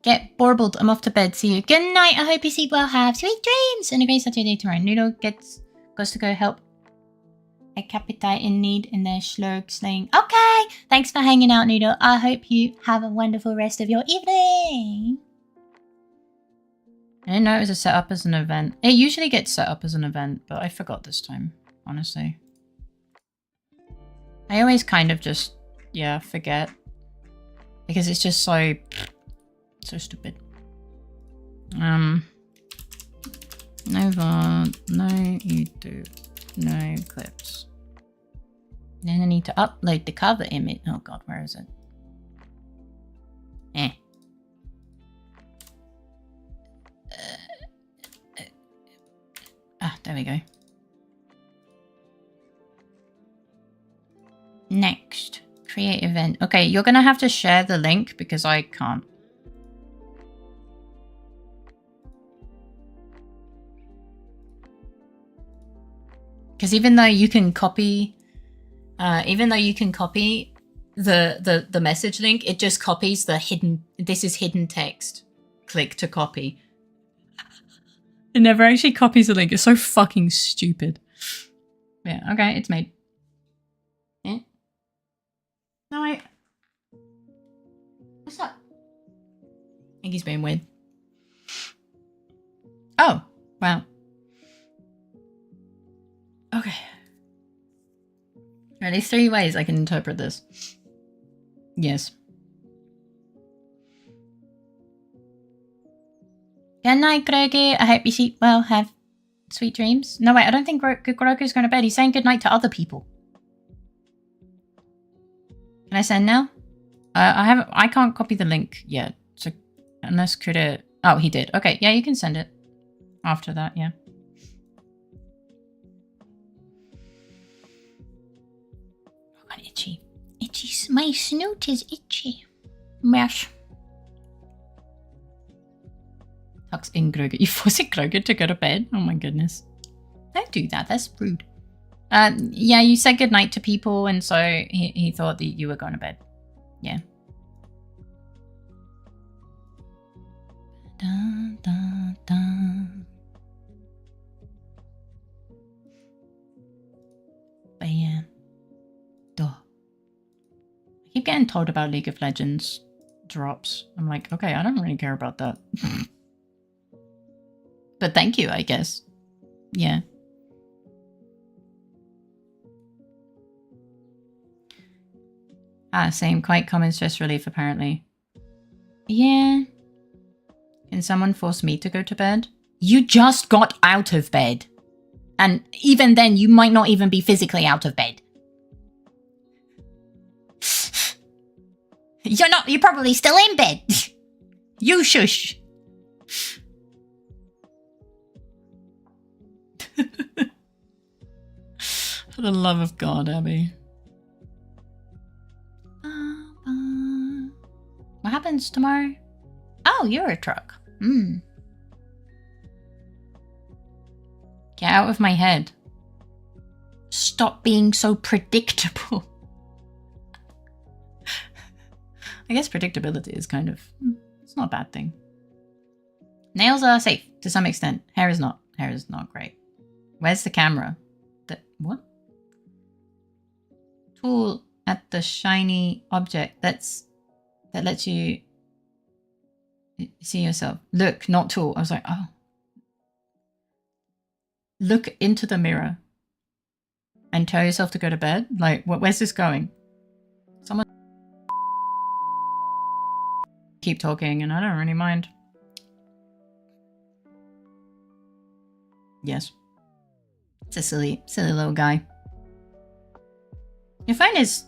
Get borbled. I'm off to bed. See you. Good night. I hope you sleep well. Have sweet dreams. And a great Saturday tomorrow. Noodle goes to go help a Capita in need in their slurg slaying. Okay. Thanks for hanging out, Noodle. I hope you have a wonderful rest of your evening. I didn't know it was a set up as an event. It usually gets set up as an event, but I forgot this time, honestly. I always kind of just, yeah, forget. Because it's just so stupid. No VOD, no YouTube, no clips. Then I need to upload the cover image. Oh god, where is it? There we go. Next, create event. Okay, you're gonna have to share the link because I can't. Because even though you can copy, the message link, it just copies the hidden. This is hidden text. Click to copy. It never actually copies the link. It's so fucking stupid. Yeah. Okay, it's made. Yeah. No, wait. What's up? I think he's being weird. Oh, wow. Okay. There are at least 3 ways I can interpret this. Yes. Good night, Grogu. I hope you sleep well. Have sweet dreams. No, wait. I don't think Grogu's going to bed. He's saying good night to other people. Can I send now? I can't copy the link yet. So unless Critter... Oh, he did. Okay. Yeah, you can send it. After that, yeah. Oh, God, itchy. Itchy. My snoot is itchy. Mash. Tucks in Grogu. You forcing Grogu to go to bed? Oh my goodness. Don't do that. That's rude. Yeah, you said goodnight to people, and so he thought that you were going to bed. Yeah. Dun, dun, dun. But yeah. Duh. I keep getting told about League of Legends drops. I'm like, okay, I don't really care about that. But thank you, I guess. Yeah. Ah, same. Quite common stress relief, apparently. Yeah. Can someone force me to go to bed? You just got out of bed. And even then, you might not even be physically out of bed. You're not. You're probably still in bed. You shush. For the love of God, Abby. What happens tomorrow? Oh, you're a truck. Get out of my head. Stop being so predictable. I guess predictability is kind of... it's not a bad thing. Nails are safe to some extent. Hair is not. Hair is not great. Where's the camera? What? Tool at the shiny object that lets you see yourself. Look, not tool. I was like, oh. Look into the mirror and tell yourself to go to bed? Like, where's this going? Someone keep talking and I don't really mind. Yes. It's a silly little guy. Your phone is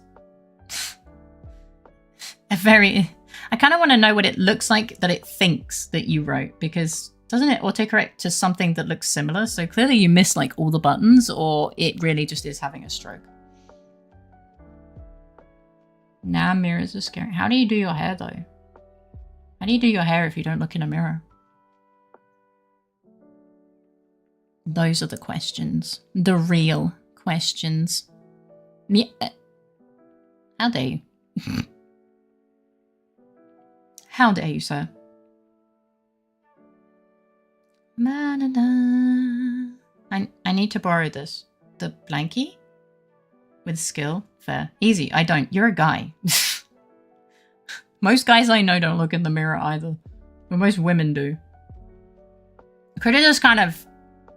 a very... I kind of want to know what it looks like that it thinks that you wrote, because doesn't it autocorrect to something that looks similar? So clearly you missed like all the buttons, or it really just is having a stroke. Nah, mirrors are scary. How do you do your hair though? How do you do your hair if you don't look in a mirror? Those are the questions. The real questions. Yeah. How dare you? How dare you, sir? I need to borrow this. The blankie? With skill? Fair. Easy. I don't. You're a guy. Most guys I know don't look in the mirror either. But most women do. Critter just kind of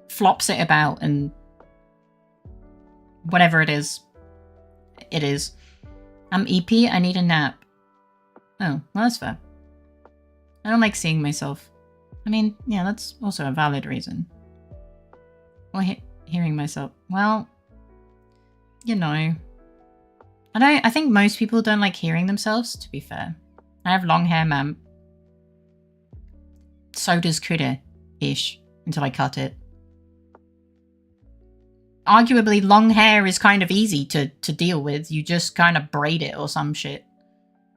flops it about and whatever it is, it is. I'm EP, I need a nap. Oh, well that's fair. I don't like seeing myself. I mean, yeah, that's also a valid reason. Or hearing myself. Well, you know. I think most people don't like hearing themselves, to be fair. I have long hair, ma'am. So does Critter-ish, until I cut it. Arguably, long hair is kind of easy to deal with. You just kind of braid it or some shit.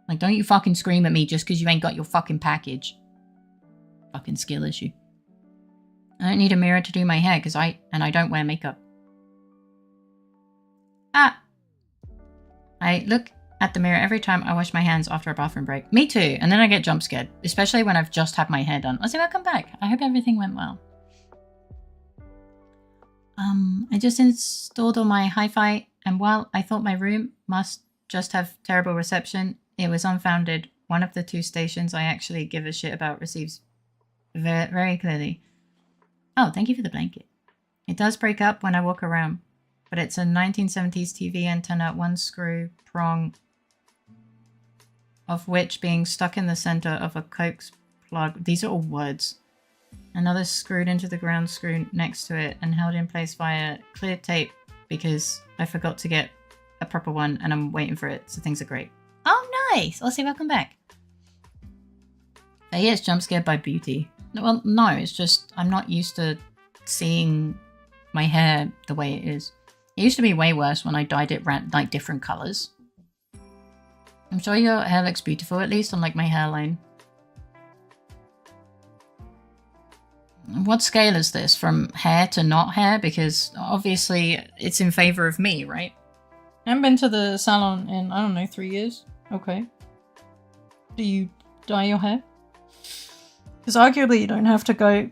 Like, don't you fucking scream at me just because you ain't got your fucking package. Fucking skill issue. I don't need a mirror to do my hair because I don't wear makeup. Ah! I look at the mirror every time I wash my hands after a bathroom break. Me too, and then I get jump scared. Especially when I've just had my hair done. I'll say welcome back. I hope everything went well. I just installed all my hi-fi, and while I thought my room must just have terrible reception, it was unfounded. One of the two stations I actually give a shit about receives very, very clearly. Oh, thank you for the blanket. It does break up when I walk around, but it's a 1970s TV antenna, one screw prong of which being stuck in the center of a coax plug. These are all words. Another screwed into the ground screw next to it and held in place via clear tape because I forgot to get a proper one and I'm waiting for it, so things are great. Oh, nice! I'll say welcome back. But yeah, it's jump scared by beauty. Well, no, it's just I'm not used to seeing my hair the way it is. It used to be way worse when I dyed it like different colors. I'm sure your hair looks beautiful, at least on like my hairline. What scale is this? From hair to not hair? Because obviously it's in favor of me, right? I haven't been to the salon in, I don't know, 3 years. Okay. Do you dye your hair? Because arguably you don't have to go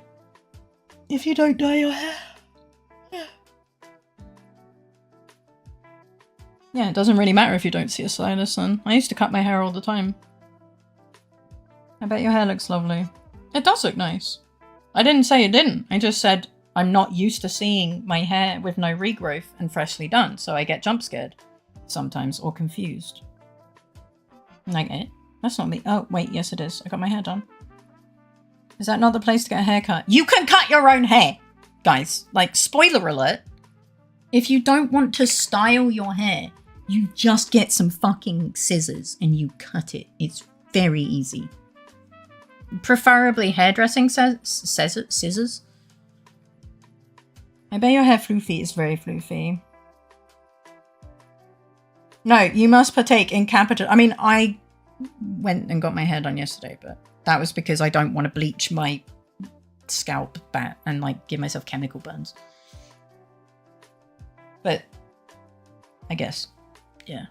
if you don't dye your hair. Yeah, it doesn't really matter if you don't see a stylist then. I used to cut my hair all the time. I bet your hair looks lovely. It does look nice. I didn't say it didn't. I just said I'm not used to seeing my hair with no regrowth and freshly done, so I get jump scared sometimes or confused. Like, that's not me. Oh, wait, yes it is. I got my hair done. Is that not the place to get a haircut? You can cut your own hair! Guys, like, spoiler alert. If you don't want to style your hair, you just get some fucking scissors and you cut it. It's very easy. Preferably hairdressing scissors. I bet your hair floofy is very floofy. No, you must partake in capital. I mean, I went and got my hair done yesterday, but that was because I don't want to bleach my scalp back and like give myself chemical burns. But I guess, yeah.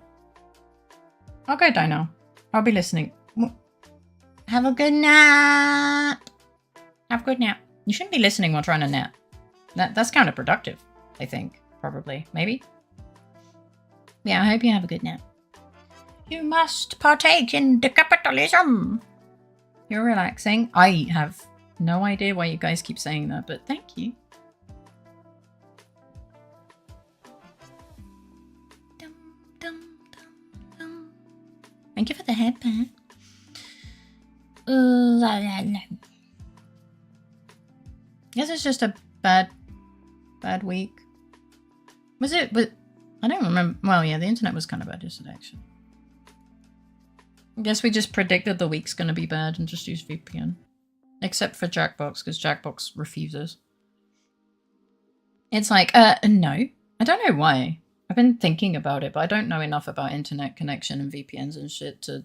I'll go die now. I'll be listening. Have a good nap. Have a good nap. You shouldn't be listening while trying to nap. That's counterproductive, I think. Probably. Maybe. Yeah, I hope you have a good nap. You must partake in the capitalism. You're relaxing. I have no idea why you guys keep saying that, but thank you. Dum, dum, dum, dum. Thank you for the headband. Guess it's just a bad week. Was it? But I don't remember. Well, yeah, the internet was kind of bad yesterday, actually. I guess we just predicted the week's gonna be bad and just use VPN. Except for Jackbox, because Jackbox refuses. It's like, no. I don't know why. I've been thinking about it, but I don't know enough about internet connection and VPNs and shit to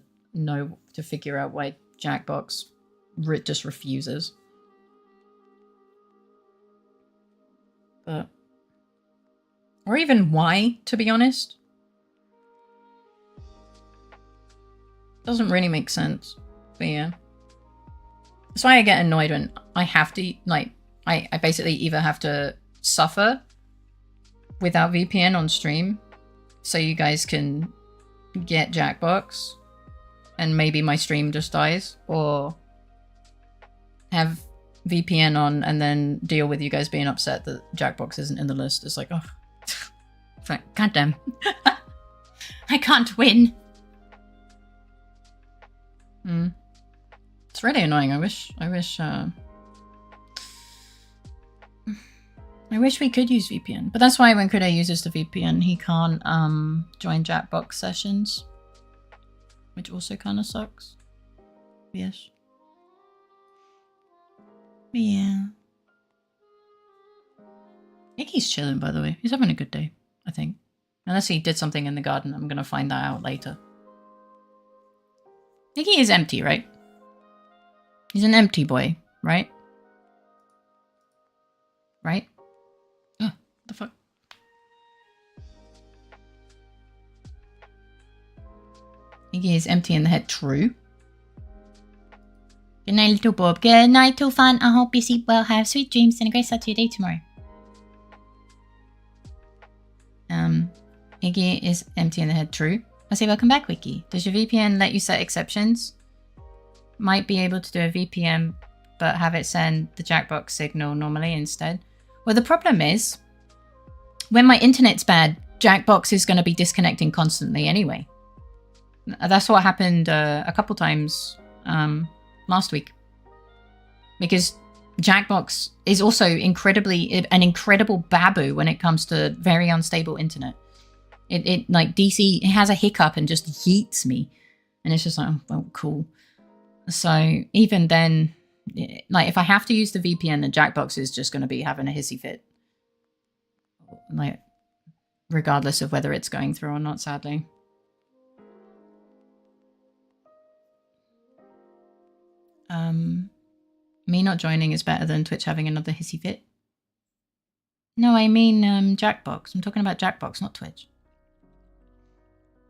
figure out why Jackbox just refuses. But, or even why, to be honest. Doesn't really make sense. But yeah. That's why I get annoyed when I have to, like, I basically either have to suffer without VPN on stream so you guys can get Jackbox and maybe my stream just dies, or have VPN on and then deal with you guys being upset that Jackbox isn't in the list. It's like, oh, goddamn. I can't win. It's really annoying. I wish we could use VPN. But that's why when Kudo uses the VPN, he can't join Jackbox sessions. Which also kind of sucks. Yes. Yeah. Iggy's chilling, by the way. He's having a good day, I think. Unless he did something in the garden. I'm going to find that out later. Iggy is empty, right? He's an empty boy, right? Right? Oh, what the fuck? Iggy is empty in the head, true. Good night, little Bob. Good night, little fan. I hope you sleep well, have sweet dreams, and a great start to your day tomorrow. Iggy is empty in the head, true. I say welcome back, Wiki. Does your VPN let you set exceptions? Might be able to do a VPN, but have it send the Jackbox signal normally instead. Well, the problem is, when my internet's bad, Jackbox is going to be disconnecting constantly anyway. That's what happened a couple times last week. Because Jackbox is also an incredible babu when it comes to very unstable internet. It like DC, it has a hiccup and just yeets me. And it's just like, oh, well, cool. So even then, like if I have to use the VPN, the Jackbox is just going to be having a hissy fit. Like, regardless of whether it's going through or not, sadly. Me not joining is better than Twitch having another hissy fit. No, I mean Jackbox. I'm talking about Jackbox, not Twitch.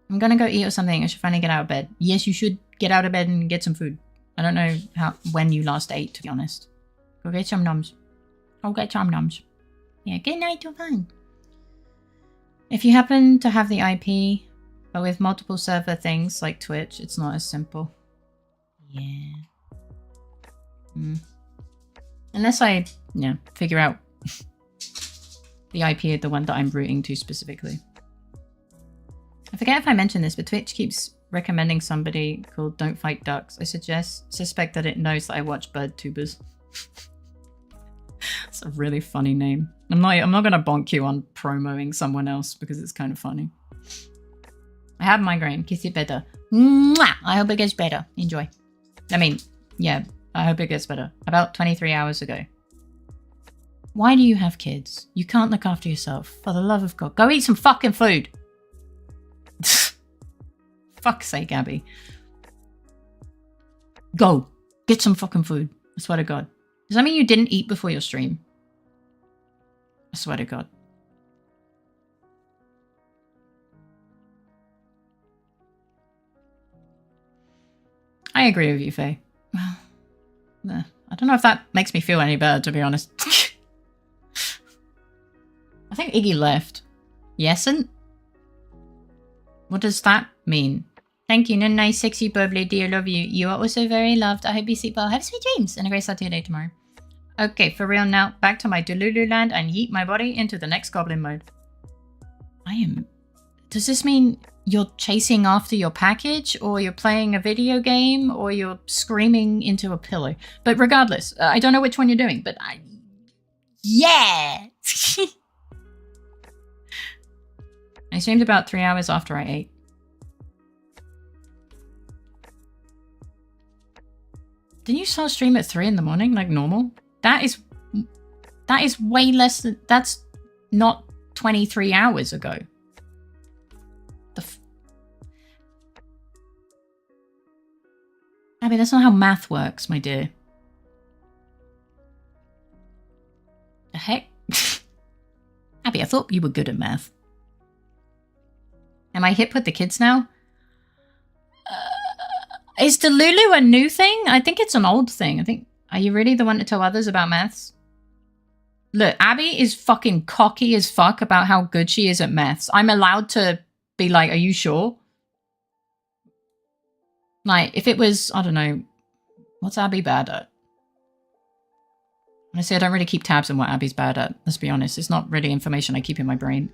I'm gonna go eat or something. I should finally get out of bed. Yes, you should get out of bed and get some food. I don't know when you last ate, to be honest. Go get some nums. Go get some nums. Yeah, good night, you're fine. If you happen to have the IP, but with multiple server things like Twitch, it's not as simple. Yeah. Unless I, figure out the IP of the one that I'm routing to specifically. I forget if I mentioned this, but Twitch keeps recommending somebody called Don't Fight Ducks. I suspect that it knows that I watch bird tubers. It's a really funny name. I'm not gonna bonk you on promoting someone else because it's kind of funny. I have migraine. Kiss it better. Mwah! I hope it gets better. Enjoy. I mean, yeah, I hope it gets better. About 23 hours ago. Why do you have kids? You can't look after yourself. For the love of God. Go eat some fucking food. Fuck's sake, Abby. Go. Get some fucking food. I swear to God. Does that mean you didn't eat before your stream? I swear to God. I agree with you, Faye. Well, I don't know if that makes me feel any better, to be honest. I think Iggy left. Yesn't? What does that mean? Thank you, nice, sexy, bubbly, dear, love you. You are also very loved. I hope you sleep well. Have sweet dreams and a great start to your day tomorrow. Okay, for real now. Back to my Delulu land and yeet my body into the next goblin mode. Does this mean you're chasing after your package, or you're playing a video game, or you're screaming into a pillow? But regardless, I don't know which one you're doing, but yeah! I streamed about 3 hours after I ate. Didn't you start stream at 3 in the morning, like normal? That is way less than... That's not 23 hours ago. Abby, that's not how math works, my dear. The heck? Abby, I thought you were good at math. Am I hip with the kids now? Is Delulu a new thing? I think it's an old thing. Are you really the one to tell others about maths? Look, Abby is fucking cocky as fuck about how good she is at maths. I'm allowed to be like, are you sure? Like, if it was, I don't know, what's Abby bad at? Honestly, I don't really keep tabs on what Abby's bad at. Let's be honest. It's not really information I keep in my brain.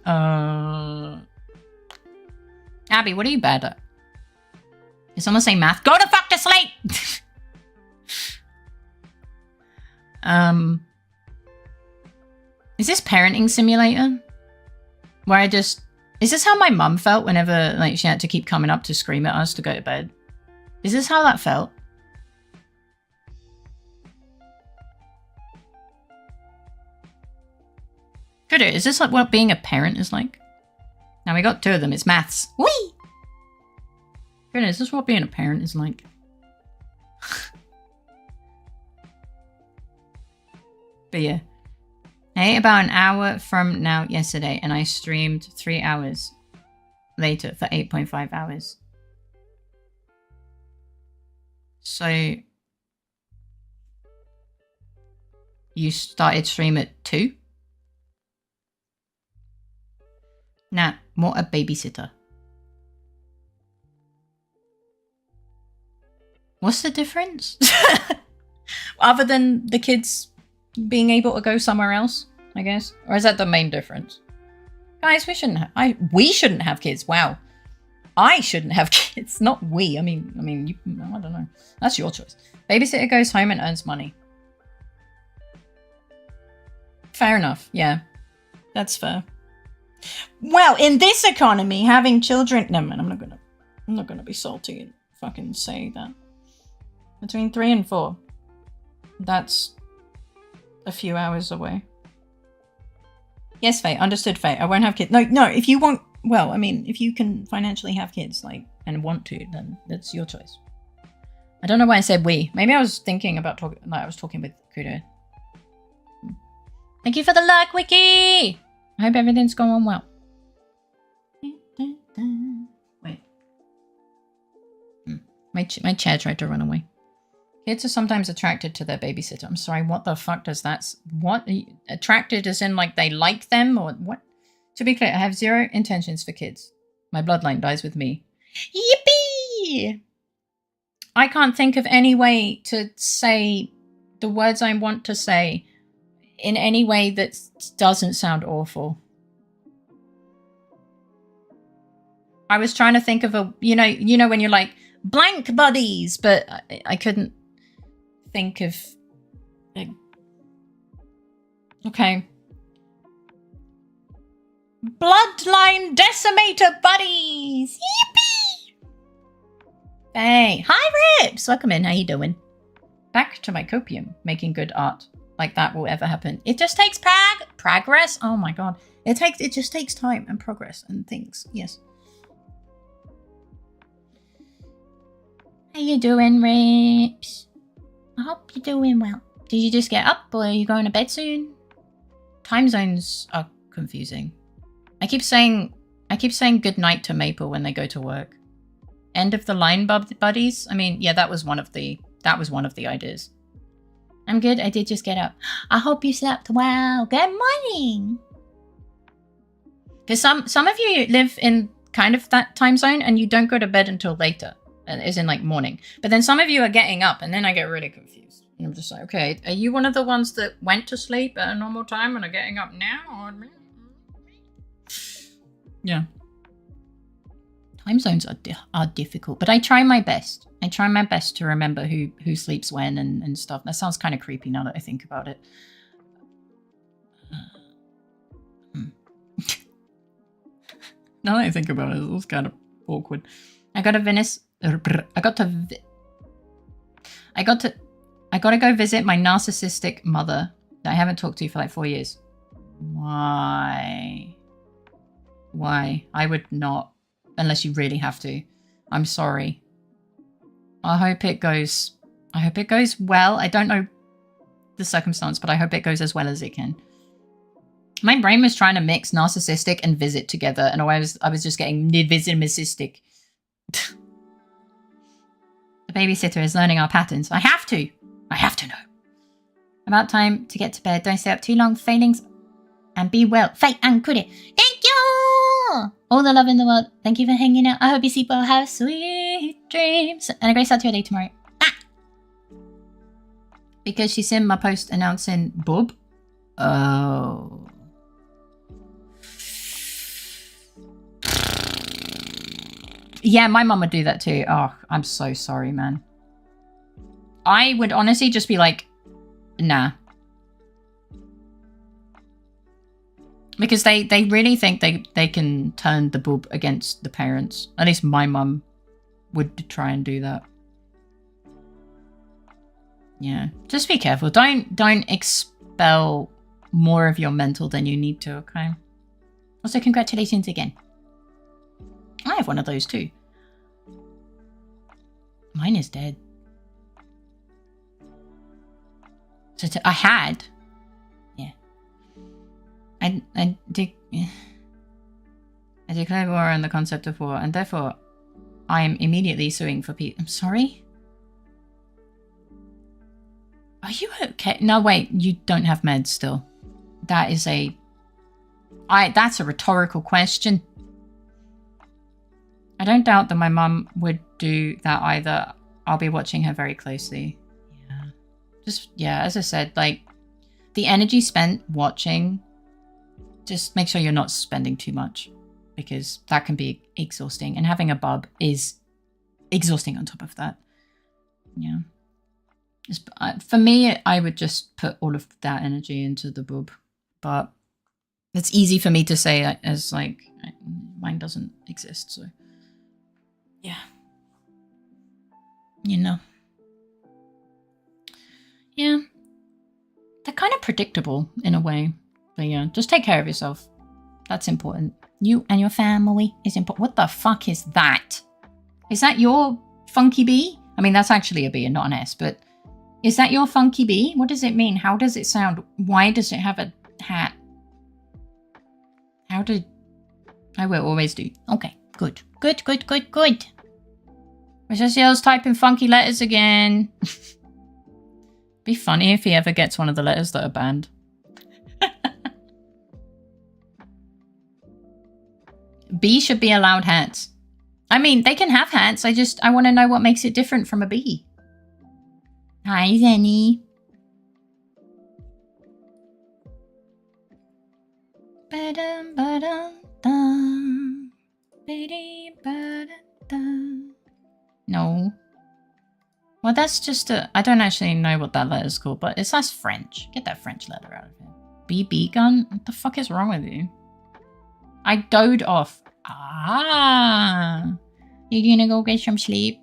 Abby, what are you bad at? Is someone saying math? Go to fuck to sleep! Is this parenting simulator? Where I just... Is this how my mum felt whenever like she had to keep coming up to scream at us to go to bed? Is this how that felt? Could it? Is this like what being a parent is like? Now we got 2 of them. It's maths. Whee! Goodness, is this what being a parent is like? But yeah. I ate about an hour from now yesterday and I streamed 3 hours later for 8.5 hours. So you started stream at 2? Nah, what a babysitter. What's the difference? Other than the kids being able to go somewhere else, I guess? Or is that the main difference? Guys, we shouldn't have kids. Wow. I shouldn't have kids. Not we. I mean, you, I don't know. That's your choice. Babysitter goes home and earns money. Fair enough. Yeah. That's fair. Well, in this economy, having children... No, man, I'm not gonna be salty and fucking say that. Between 3 and 4. That's a few hours away. Yes, Faye. Understood, Faye. I won't have kids. No, if you want... Well, I mean, if you can financially have kids, like, and want to, then that's your choice. I don't know why I said we. Maybe I was thinking about talking, like I was talking with Kudo. Thank you for the luck, Wiki! I hope everything's going well. Wait. My chair tried to run away. Kids are sometimes attracted to their babysitter. I'm sorry, what the fuck does that... What? Attracted as in like they like them or what? To be clear, I have zero intentions for kids. My bloodline dies with me. Yippee! I can't think of any way to say the words I want to say in any way that doesn't sound awful. I was trying to think of a, you know when you're like, blank buddies, but I couldn't think of, okay. Bloodline decimator buddies! Yippee! Hey, hi Rips! Welcome in, how you doing? Back to my copium, making good art. Like that will ever happen. It just takes progress. Oh my god. It just takes time and progress and things. Yes. How you doing, Rips? I hope you're doing well. Did you just get up or are you going to bed soon? Time zones are confusing. I keep saying good night to Maple when they go to work. End of the line, buddies. I mean, yeah, that was one of the ideas. I'm good. I did just get up. I hope you slept well. Good morning. Because some of you live in kind of that time zone and you don't go to bed until later, as in like morning. But then some of you are getting up and then I get really confused. And I'm just like, okay, are you one of the ones that went to sleep at a normal time and are getting up now? Or... Yeah. Time zones are difficult, but I try my best. I try my best to remember who sleeps when and stuff. That sounds kind of creepy now that I think about it. Now that I think about it, it's kind of awkward. I gotta go visit my narcissistic mother that I haven't talked to for like 4 years. Why? I would not, unless you really have to. I'm sorry. I hope it goes well. I don't know the circumstance, but I hope it goes as well as it can. My brain was trying to mix narcissistic and visit together, and I was just getting visitmisistic. The babysitter is learning our patterns. I have to know. About time to get to bed. Don't stay up too long. Failings and be well. Faye and Kure. Thank you! All the love in the world. Thank you for hanging out. I hope you sleep well. Have sweet dreams. And a great start to your day tomorrow. Ah! Because she's in my post announcing Bob. Oh. Yeah, my mum would do that too. Oh, I'm so sorry, man. I would honestly just be like, nah. Because they really think they can turn the boob against the parents. At least my mum would try and do that. Yeah, just be careful. Don't expel more of your mental than you need to, okay? Also, congratulations again. I have one of those too. Mine is dead. So I had. Yeah. I declare war on the concept of war, and therefore I am immediately suing for peace. I'm sorry? Are you okay? No, wait, you don't have meds still. That's a rhetorical question. I don't doubt that my mum would do that either. I'll be watching her very closely. Yeah. Just, yeah, as I said, like, the energy spent watching, just make sure you're not spending too much, because that can be exhausting. And having a bub is exhausting on top of that. Yeah. Just, for me, I would just put all of that energy into the boob. But it's easy for me to say as, like, mine doesn't exist, so... Yeah. You know. Yeah. They're kind of predictable in a way. But yeah, just take care of yourself. That's important. You and your family is important. What the fuck is that? Is that your funky bee? I mean, that's actually a B and not an S, but is that your funky bee? What does it mean? How does it sound? Why does it have a hat? How did... I will always do. Okay, good. Good, good, good, good. Rosacio's typing funky letters again. Be funny if he ever gets one of the letters that are banned. B should be allowed hats. I mean, they can have hats. I want to know what makes it different from a bee. Hi, Zenny. Ba-dum, ba-dum, dum. Ba-dee, ba-da-dum. No. Well, that's just a... I don't actually know what that letter is called, but it's that's French. Get that French letter out of here. BB gun? What the fuck is wrong with you? I doted off. Ah. You're gonna go get some sleep?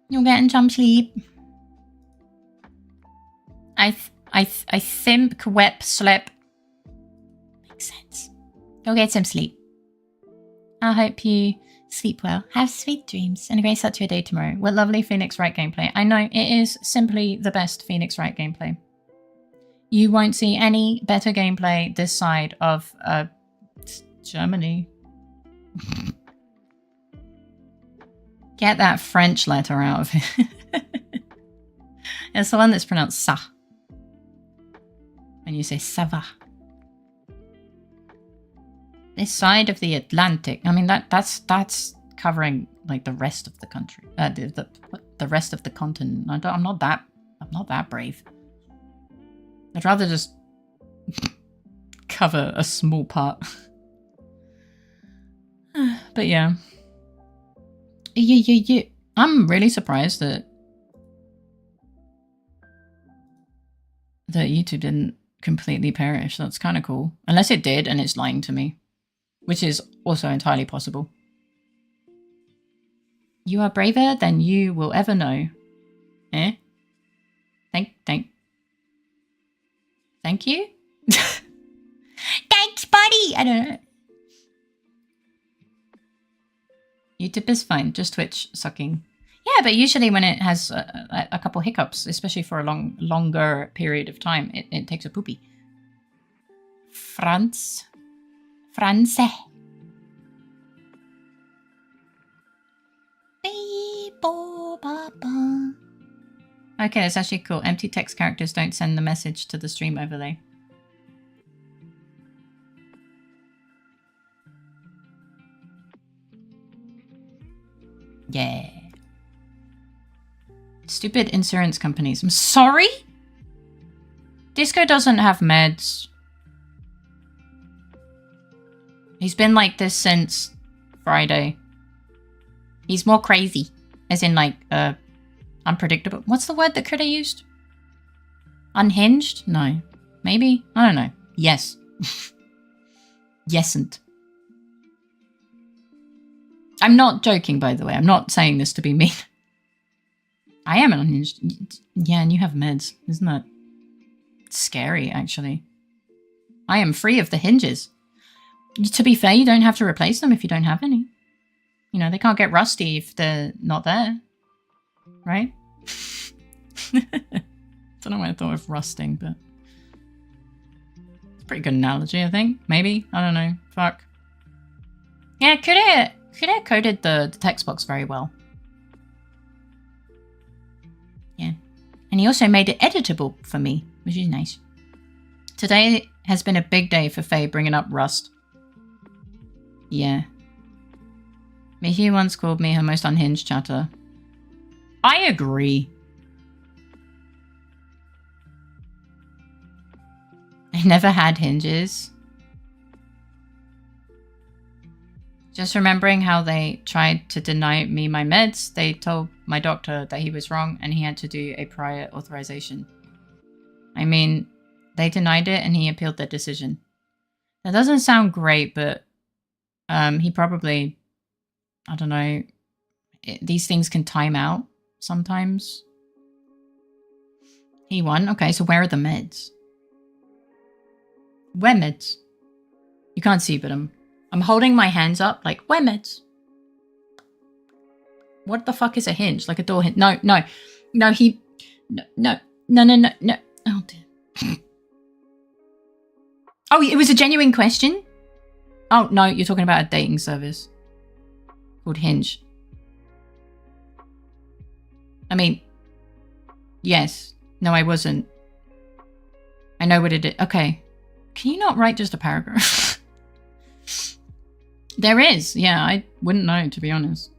You're getting some sleep? I think web slip. Makes sense. Go get some sleep. I hope you sleep well. Have sweet dreams and a great start to your day tomorrow. What lovely Phoenix Wright gameplay. I know, it is simply the best Phoenix Wright gameplay. You won't see any better gameplay this side of Germany. Get that French letter out of it. It's the one that's pronounced sa. When you say ça va. This side of the Atlantic. I mean, that's covering like the rest of the country. The rest of the continent. I'm not that brave. I'd rather just cover a small part. But yeah. Yeah. I'm really surprised that YouTube didn't completely perish. That's kind of cool. Unless it did and it's lying to me. Which is also entirely possible. You are braver than you will ever know. Eh? Thank you? Thanks, buddy! I don't know. YouTube is fine, just Twitch sucking. Yeah, but usually when it has a couple hiccups, especially for a longer period of time, it takes a poopy. France. Okay, that's actually cool. Empty text characters don't send the message to the stream overlay. Yeah. Stupid insurance companies. I'm sorry? Disco doesn't have meds. He's been like this since Friday. He's more crazy. As in like, unpredictable. What's the word that Critter used? Unhinged? No. Maybe? I don't know. Yes. Yesn't. I'm not joking, by the way. I'm not saying this to be mean. I am unhinged. Yeah, and you have meds. Isn't that scary, actually? I am free of the hinges. To be fair, you don't have to replace them if you don't have any. You know, they can't get rusty if they're not there. Right? Don't know why I thought of rusting, but... It's a pretty good analogy, I think. Maybe? I don't know. Fuck. Yeah, Kude coded the text box very well. Yeah. And he also made it editable for me, which is nice. Today has been a big day for Faye bringing up Rust. Yeah. Mickey once called me her most unhinged chatter. I agree. I never had hinges. Just remembering how they tried to deny me my meds, they told my doctor that he was wrong and he had to do a prior authorization. I mean, they denied it and he appealed their decision. That doesn't sound great, but he probably, I don't know, these things can time out sometimes. He won? Okay, so where are the meds? Where meds? You can't see, but I'm holding my hands up like, where meds? What the fuck is a hinge? Like a door hinge? No, no. No, he... No, no, no, no, no, no. Oh, dear. Oh, it was a genuine question? Oh, no, you're talking about a dating service called Hinge. I mean, yes. No, I wasn't. I know what it is. Okay. Can you not write just a paragraph? There is. Yeah, I wouldn't know, to be honest.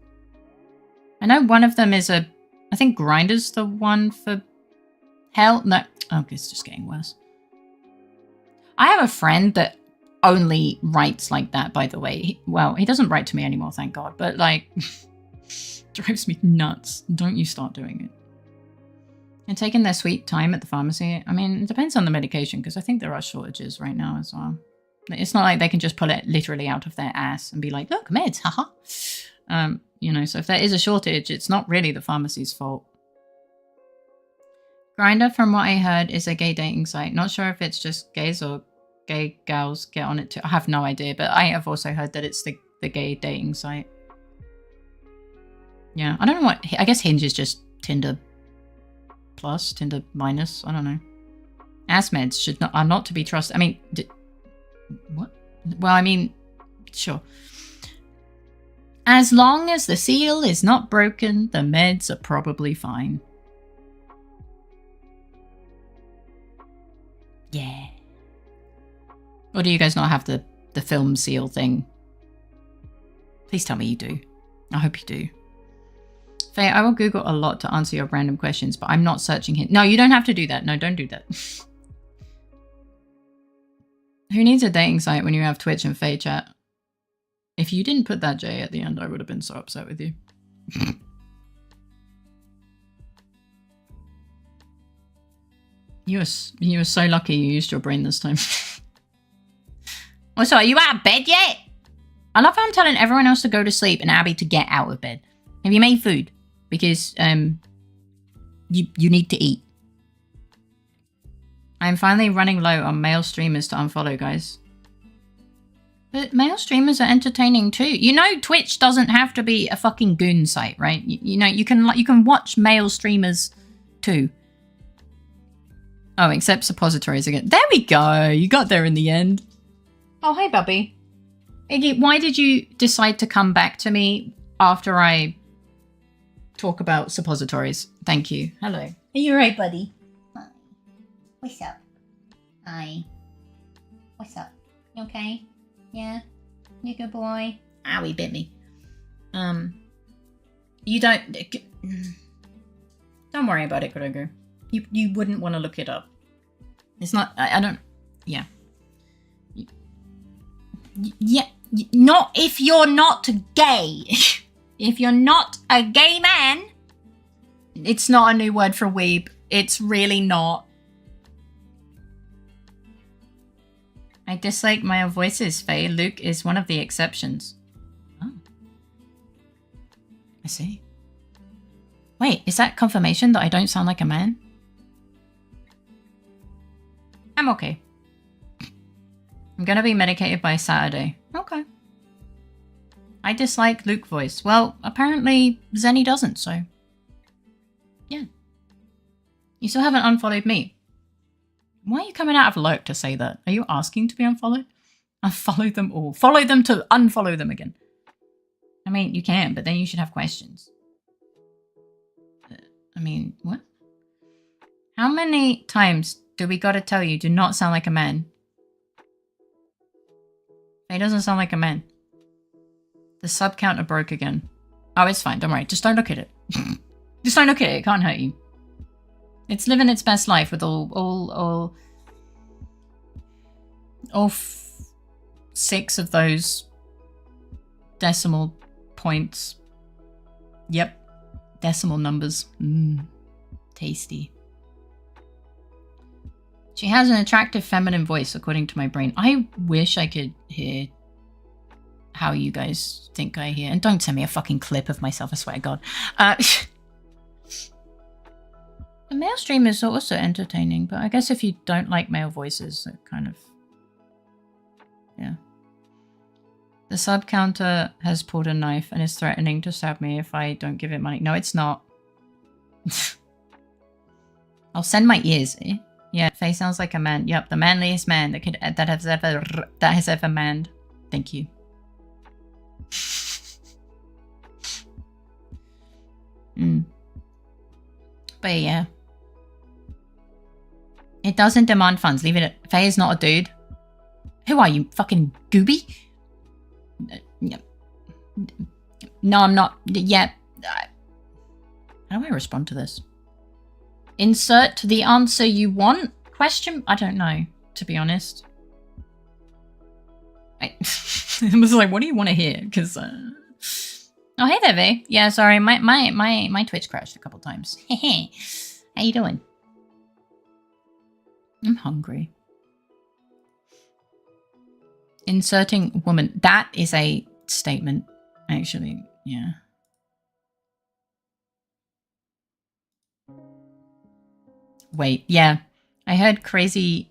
I know one of them is a... I think Grindr's the one for hell. No. Oh, it's just getting worse. I have a friend that only writes like that, by the way. Well, he doesn't write to me anymore, thank God. But, like, drives me nuts. Don't you start doing it. And taking their sweet time at the pharmacy. I mean, it depends on the medication, because I think there are shortages right now as well. It's not like they can just pull it literally out of their ass and be like, look, meds, haha. You know, so if there is a shortage, it's not really the pharmacy's fault. Grindr, from what I heard, is a gay dating site. Not sure if it's just gays or gay gals get on it too. I have no idea, but I have also heard that it's the gay dating site. Yeah, I don't know what... I guess Hinge is just Tinder plus, Tinder minus. I don't know. Ass meds are not to be trusted. I mean... what? Well, I mean, sure. As long as the seal is not broken, the meds are probably fine. Yeah. Or do you guys not have the film seal thing? Please tell me you do. I hope you do. Faye, I will Google a lot to answer your random questions, but I'm not searching here. No, you don't have to do that. No, don't do that. Who needs a dating site when you have Twitch and Faye chat? If you didn't put that J at the end, I would have been so upset with you. You were so lucky you used your brain this time. Also, are you out of bed yet? I love how I'm telling everyone else to go to sleep and Abby to get out of bed. Have you made food? Because you need to eat. I'm finally running low on male streamers to unfollow, guys. But male streamers are entertaining too. You know, Twitch doesn't have to be a fucking goon site, right? You know, you can watch male streamers too. Oh, except suppositories again. There we go. You got there in the end. Oh, hey, Bubby. Iggy, why did you decide to come back to me after I talk about suppositories? Thank you. Hello. Are you alright, buddy? Hi. What's up? Hi. What's up? You okay? Yeah? You good boy? Ow, he bit me. You don't worry about it, Gregor. You wouldn't want to look it up. It's not... I don't... Yeah. Yeah. Not if you're not gay. If you're not a gay man... It's not a new word for weeb. It's really not. I dislike male voices, Faye. Luke is one of the exceptions. Oh. I see. Wait, is that confirmation that I don't sound like a man? I'm okay. I'm gonna be medicated by Saturday. Okay. I dislike Luke voice. Well, apparently Zenny doesn't, so... yeah. You still haven't unfollowed me. Why are you coming out of lurk to say that? Are you asking to be unfollowed? Unfollow them all. Follow them to unfollow them again. I mean, you can, but then you should have questions. I mean, what? How many times do we gotta tell you do not sound like a man? He doesn't sound like a man. The sub counter broke again. Oh, it's fine. Don't worry. Just don't look at it. Just don't look at it. It can't hurt you. It's living its best life with all 6 of those decimal points. Yep. Decimal numbers. Tasty. She has an attractive feminine voice, according to my brain. I wish I could hear how you guys think I hear. And don't send me a fucking clip of myself, I swear to God. The male streamers are also entertaining, but I guess if you don't like male voices, it kind of... yeah. The sub counter has pulled a knife and is threatening to stab me if I don't give it money. No, it's not. I'll send my ears. Eh? Yeah, Faye sounds like a man. Yep, the manliest man that has ever manned. Thank you. But yeah. It doesn't demand funds. Leave it at... Faye is not a dude. Who are you? Fucking gooby? No, I'm not. Yeah. How do I respond to this? Insert the answer you want? Question? I don't know, to be honest. I was like, what do you want to hear? Because, Oh, hey there, Vay. Yeah, sorry, my Twitch crashed a couple times. Hey, how you doing? I'm hungry. Inserting woman. That is a statement, actually. Yeah. Wait, yeah. I heard cozy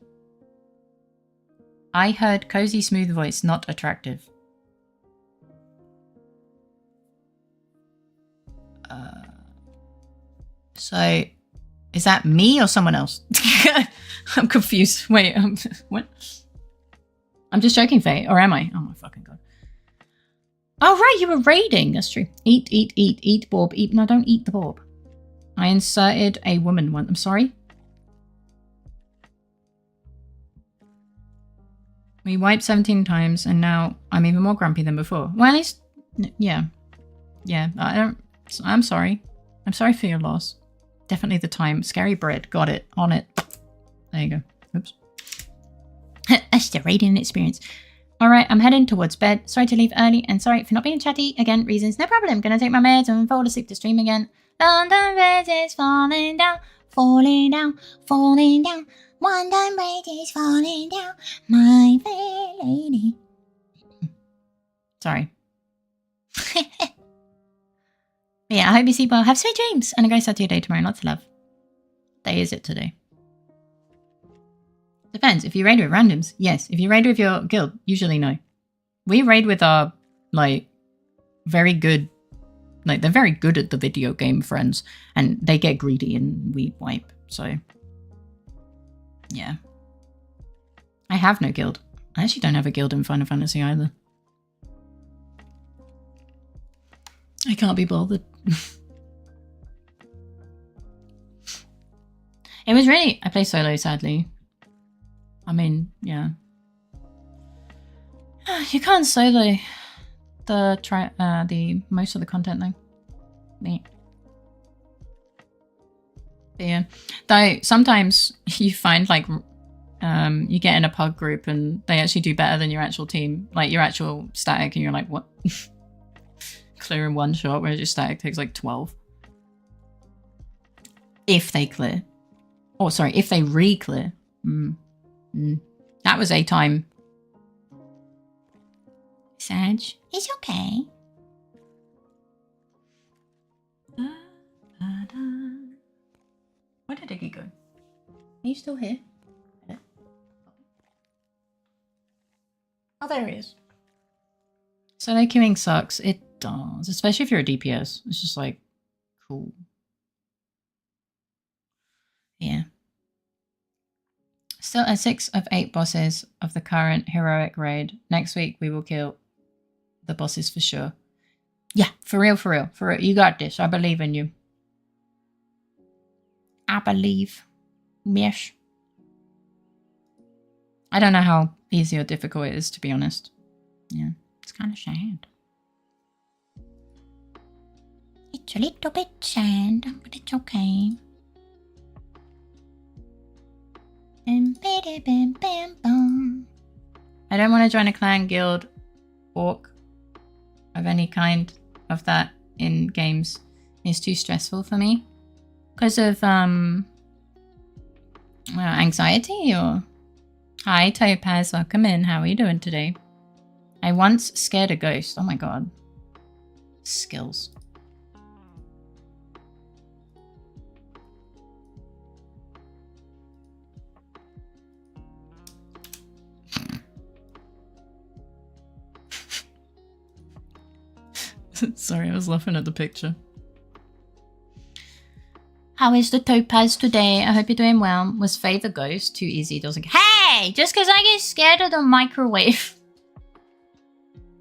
smooth voice, not attractive. So, is that me or someone else? I'm confused. Wait, what? I'm just joking, Faye, or am I? Oh my fucking god. Oh right, you were raiding. That's true. Eat, Bob. Eat. No, don't eat the Bob. I inserted a woman one. I'm sorry. We wiped 17 times, and now I'm even more grumpy than before. Well, at least, yeah, I'm sorry. I'm sorry for your loss. Definitely the time. Scary bread. Got it. On it. There you go. Oops. That's the raiding experience. Alright, I'm heading towards bed. Sorry to leave early, and sorry for not being chatty. Again, reasons. No problem. Gonna take my meds and fall asleep to stream again. London Bridge is falling down, falling down, falling down. London Bridge is falling down, my fair lady. Sorry. Yeah, I hope you sleep well. Have sweet dreams. And a great start to your day tomorrow. Lots of love. Day is it today? Depends. If you raid with randoms, yes. If you raid with your guild, usually no. We raid with our, like, very good, like, they're very good at the video game friends. And they get greedy and we wipe. So, yeah. I have no guild. I actually don't have a guild in Final Fantasy either. I can't be bothered. It was really... I play solo, sadly. I mean, yeah. You can't solo the most of the content, though. Neat. But yeah. Though, sometimes you find, like... you get in a pug group and they actually do better than your actual team. Like, your actual static, and you're like, what? Clear in one shot, whereas your static takes like 12. If they clear. Oh, sorry, if they re-clear. That was a time. Sag, it's okay. Where did Iggy go? Are you still here? Oh, there he is. Solo queuing sucks. It does, especially if you're a DPS. It's just like, cool. Yeah. Still at 6 of 8 bosses of the current heroic raid. Next week we will kill the bosses for sure. Yeah, for real, for real, for real. You got this. I believe in you. I believe. Yes. I don't know how easy or difficult it is, to be honest. Yeah, it's kind of sad. It's a little bit sad, but it's okay. I don't want to join a clan, guild, orc of any kind of that in games. It's too stressful for me. Because of anxiety or... Hi, Topaz. Welcome in. How are you doing today? I once scared a ghost. Oh my god. Skills. Sorry, I was laughing at the picture. How is the topaz today? I hope you're doing well. Was Faye the ghost? Too easy, doesn't... Hey! Just because I get scared of the microwave.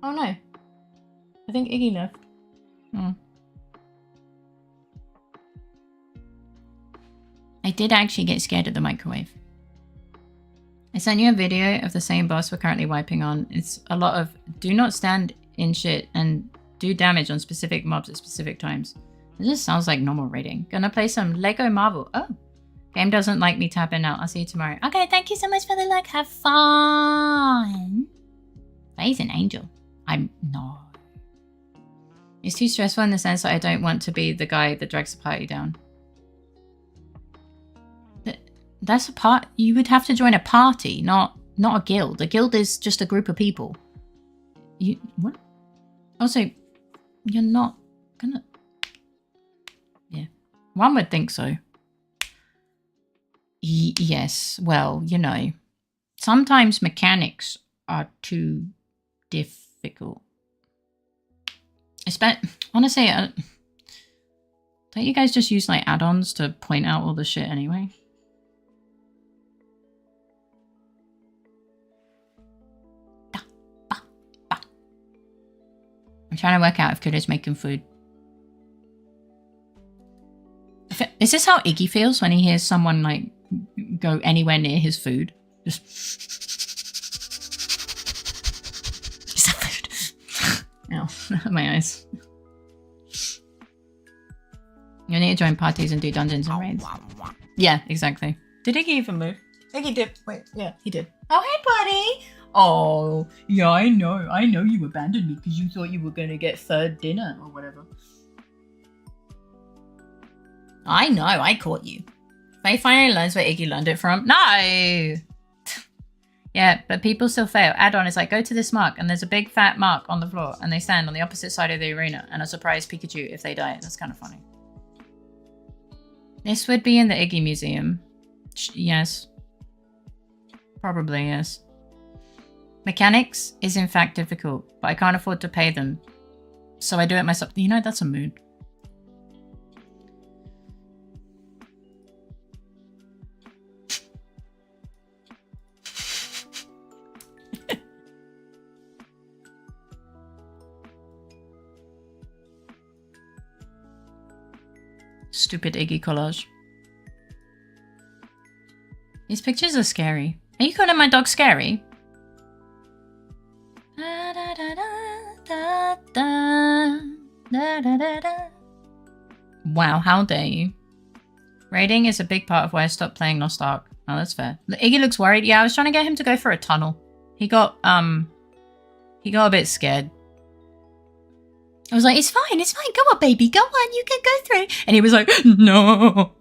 Oh no. I think Iggy left. Oh. I did actually get scared of the microwave. I sent you a video of the same boss we're currently wiping on. It's a lot of do not stand in shit and do damage on specific mobs at specific times. It just sounds like normal raiding. Gonna play some Lego Marvel. Oh. Game doesn't like me tapping out. I'll see you tomorrow. Okay, thank you so much for the like. Have fun. Faye's an angel. I'm not. It's too stressful in the sense that I don't want to be the guy that drags the party down. That's a part. You would have to join a party, not a guild. A guild is just a group of people. You what? Also, you're not gonna. Yeah, one would think so. Yes. Well, you know, sometimes mechanics are too difficult. Honestly, don't you guys just use like add-ons to point out all the shit anyway? I'm trying to work out if Kudo's making food. Is this how Iggy feels when he hears someone like go anywhere near his food? Just is that food? Ow, my eyes. You need to join parties and do dungeons and raids. Yeah, exactly. Did Iggy even move? Iggy did. Wait, yeah, he did. Oh, hey, buddy. Oh, yeah, I know you abandoned me because you thought you were going to get third dinner or whatever. I know, I caught you. Faye finally learns where Iggy learned it from. No! Yeah, but people still fail. Add-on is like, go to this mark and there's a big fat mark on the floor and they stand on the opposite side of the arena and a surprise Pikachu if they die. That's kind of funny. This would be in the Iggy Museum. Yes. Probably, yes. Mechanics is in fact difficult, but I can't afford to pay them. So I do it myself. You know, that's a mood. Stupid Iggy collage. These pictures are scary. Are you calling my dog scary? Wow, how dare you? Raiding is a big part of why I stopped playing Lost Ark. Oh, that's fair. Iggy looks worried. Yeah, I was trying to get him to go for a tunnel. He got a bit scared. I was like, it's fine, go on, baby, go on, you can go through. And he was like, no.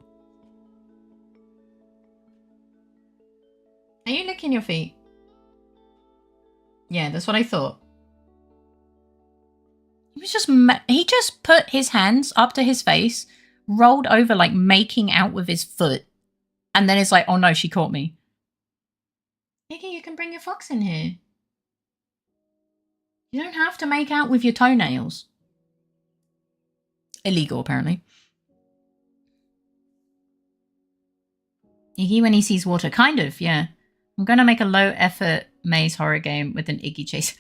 Are you licking your feet? Yeah, that's what I thought. He just put his hands up to his face, rolled over like making out with his foot, and then it's like, oh no, she caught me. Iggy, you can bring your fox in here. You don't have to make out with your toenails. Illegal, apparently. Iggy when he sees water. Kind of, yeah. I'm going to make a low-effort maze horror game with an Iggy chase.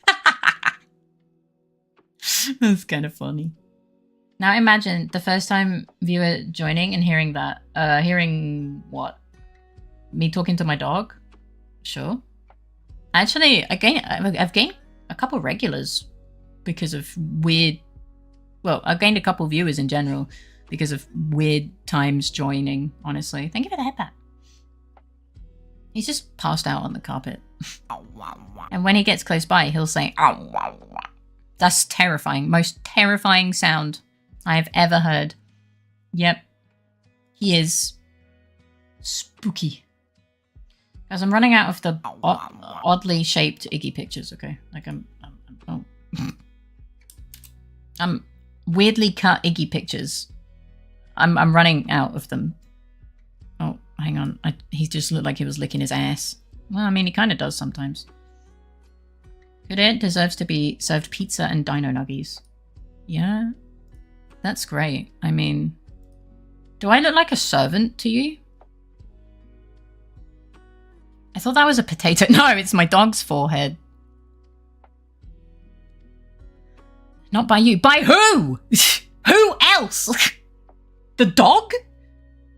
That's kind of funny. Now imagine the first time viewer joining and hearing that. Hearing what? Me talking to my dog? Sure. Actually, I've gained a couple regulars because of weird... Well, I've gained a couple viewers in general because of weird times joining, honestly. Thank you for the headbat. He's just passed out on the carpet. And when he gets close by, he'll say, that's terrifying. Most terrifying sound I have ever heard. Yep. He is spooky. Guys, I'm running out of the oddly shaped Iggy pictures, okay? Like I'm weirdly cut Iggy pictures. I'm running out of them. Oh, hang on. He just looked like he was licking his ass. Well, I mean, he kind of does sometimes. Good, it deserves to be served pizza and dino nuggies. Yeah. That's great. I mean, do I look like a servant to you? I thought that was a potato. No, it's my dog's forehead. Not by you. By who? Who else? The dog?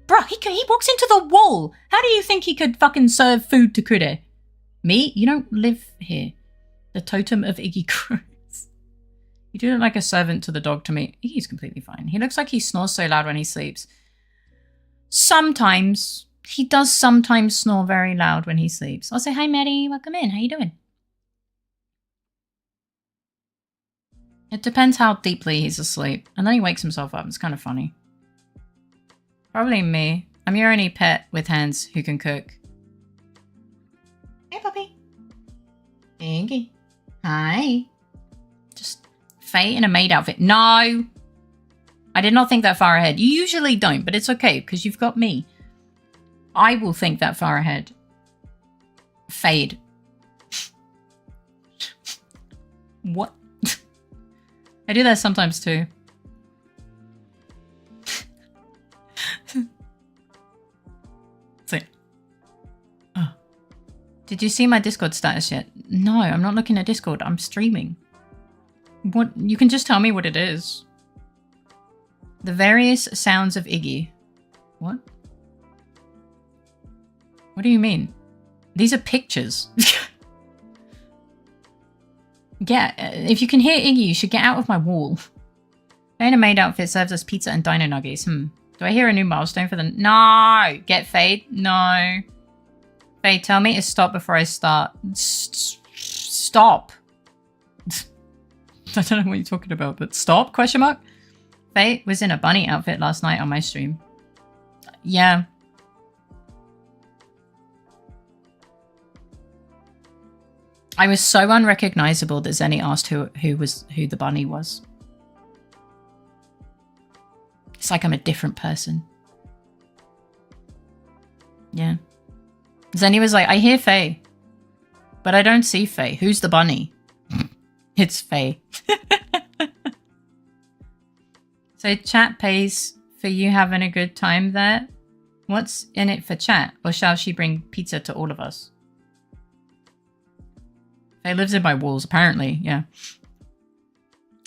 Bruh, he walks into the wall. How do you think he could fucking serve food to Kude? Me? You don't live here. The totem of Iggy Cruz. You do look like a servant to the dog to me. Iggy's completely fine. He looks like he snores so loud when he sleeps. Sometimes. He does sometimes snore very loud when he sleeps. I'll say, hi, Maddie. Welcome in. How you doing? It depends how deeply he's asleep. And then he wakes himself up. It's kind of funny. Probably me. I'm your only pet with hands who can cook. Hey, puppy. Iggy. Hi. Just Faye in a maid outfit. No. I did not think that far ahead. You usually don't, but it's okay because you've got me. I will think that far ahead. Fade. What? I do that sometimes too. Oh. Did you see my Discord status yet? No, I'm not looking at Discord. I'm streaming. What? You can just tell me what it is. The various sounds of Iggy. What? What do you mean? These are pictures. Yeah, if you can hear Iggy, you should get out of my wall. Faye in a maid outfit serves us pizza and dino nuggies. Do I hear a new milestone for the... No! Get Faye? No. Faye, tell me to stop before I start. Stop. I don't know what you're talking about, but stop? Question mark? Faye was in a bunny outfit last night on my stream. Yeah. I was so unrecognizable that Zenny asked who the bunny was. It's like I'm a different person. Yeah. Zenny was like, I hear Faye, but I don't see Faye. Who's the bunny? It's Faye. So chat pays for you having a good time there. What's in it for chat? Or shall she bring pizza to all of us? Faye lives in my walls, apparently. Yeah.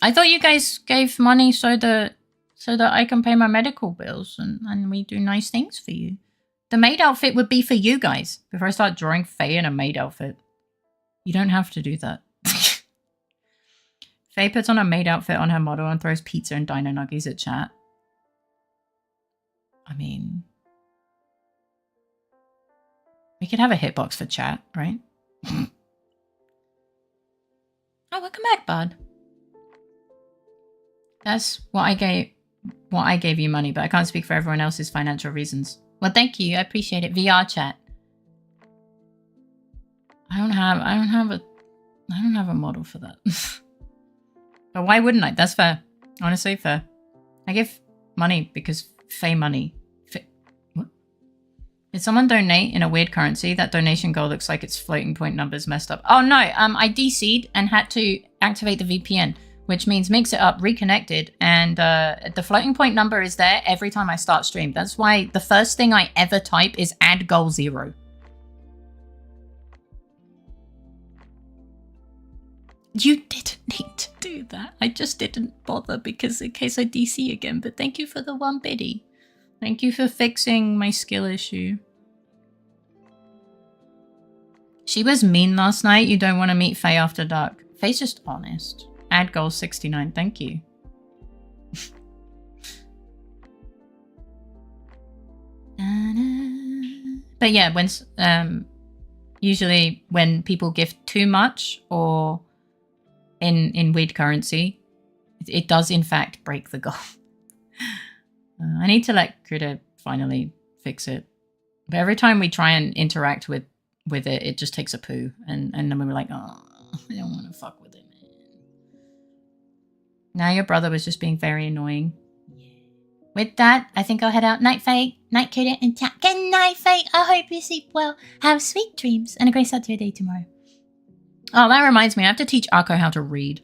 I thought you guys gave money so that I can pay my medical bills and we do nice things for you. The maid outfit would be for you guys. Before I start drawing Faye in a maid outfit. You don't have to do that. Faye puts on a maid outfit on her model and throws pizza and dino nuggies at chat. I mean... we could have a hitbox for chat, right? Oh, welcome back, bud. That's what I gave you money, but I can't speak for everyone else's financial reasons. Well, thank you. I appreciate it. VR chat. I don't have a model for that. But why wouldn't I? That's fair. Honestly, fair. I give money because Faye money. What? Did someone donate in a weird currency? That donation goal looks like its floating point number's messed up. Oh no, I DC'd and had to activate the VPN, which means mix it up, reconnected, and the floating point number is there every time I start stream. That's why the first thing I ever type is add goal 0. You didn't need to do that. I just didn't bother because in case I DC again, but thank you for the 1 biddy. Thank you for fixing my skill issue. She was mean last night. You don't want to meet Faye after dark. Faye's just honest. Add goal 69. Thank you. But yeah, when usually when people gift too much or in weird currency, it does in fact break the goal. I need to let Krita finally fix it. But every time we try and interact with it, it just takes a poo. And then we're like, oh, I don't want to fuck with it, man. Now your brother was just being very annoying. Yeah. With that, I think I'll head out. Night, Faye. Night, Krita, and chat. Good night, Faye. I hope you sleep well. Have sweet dreams and a great start to your day tomorrow. Oh, that reminds me. I have to teach Akko how to read.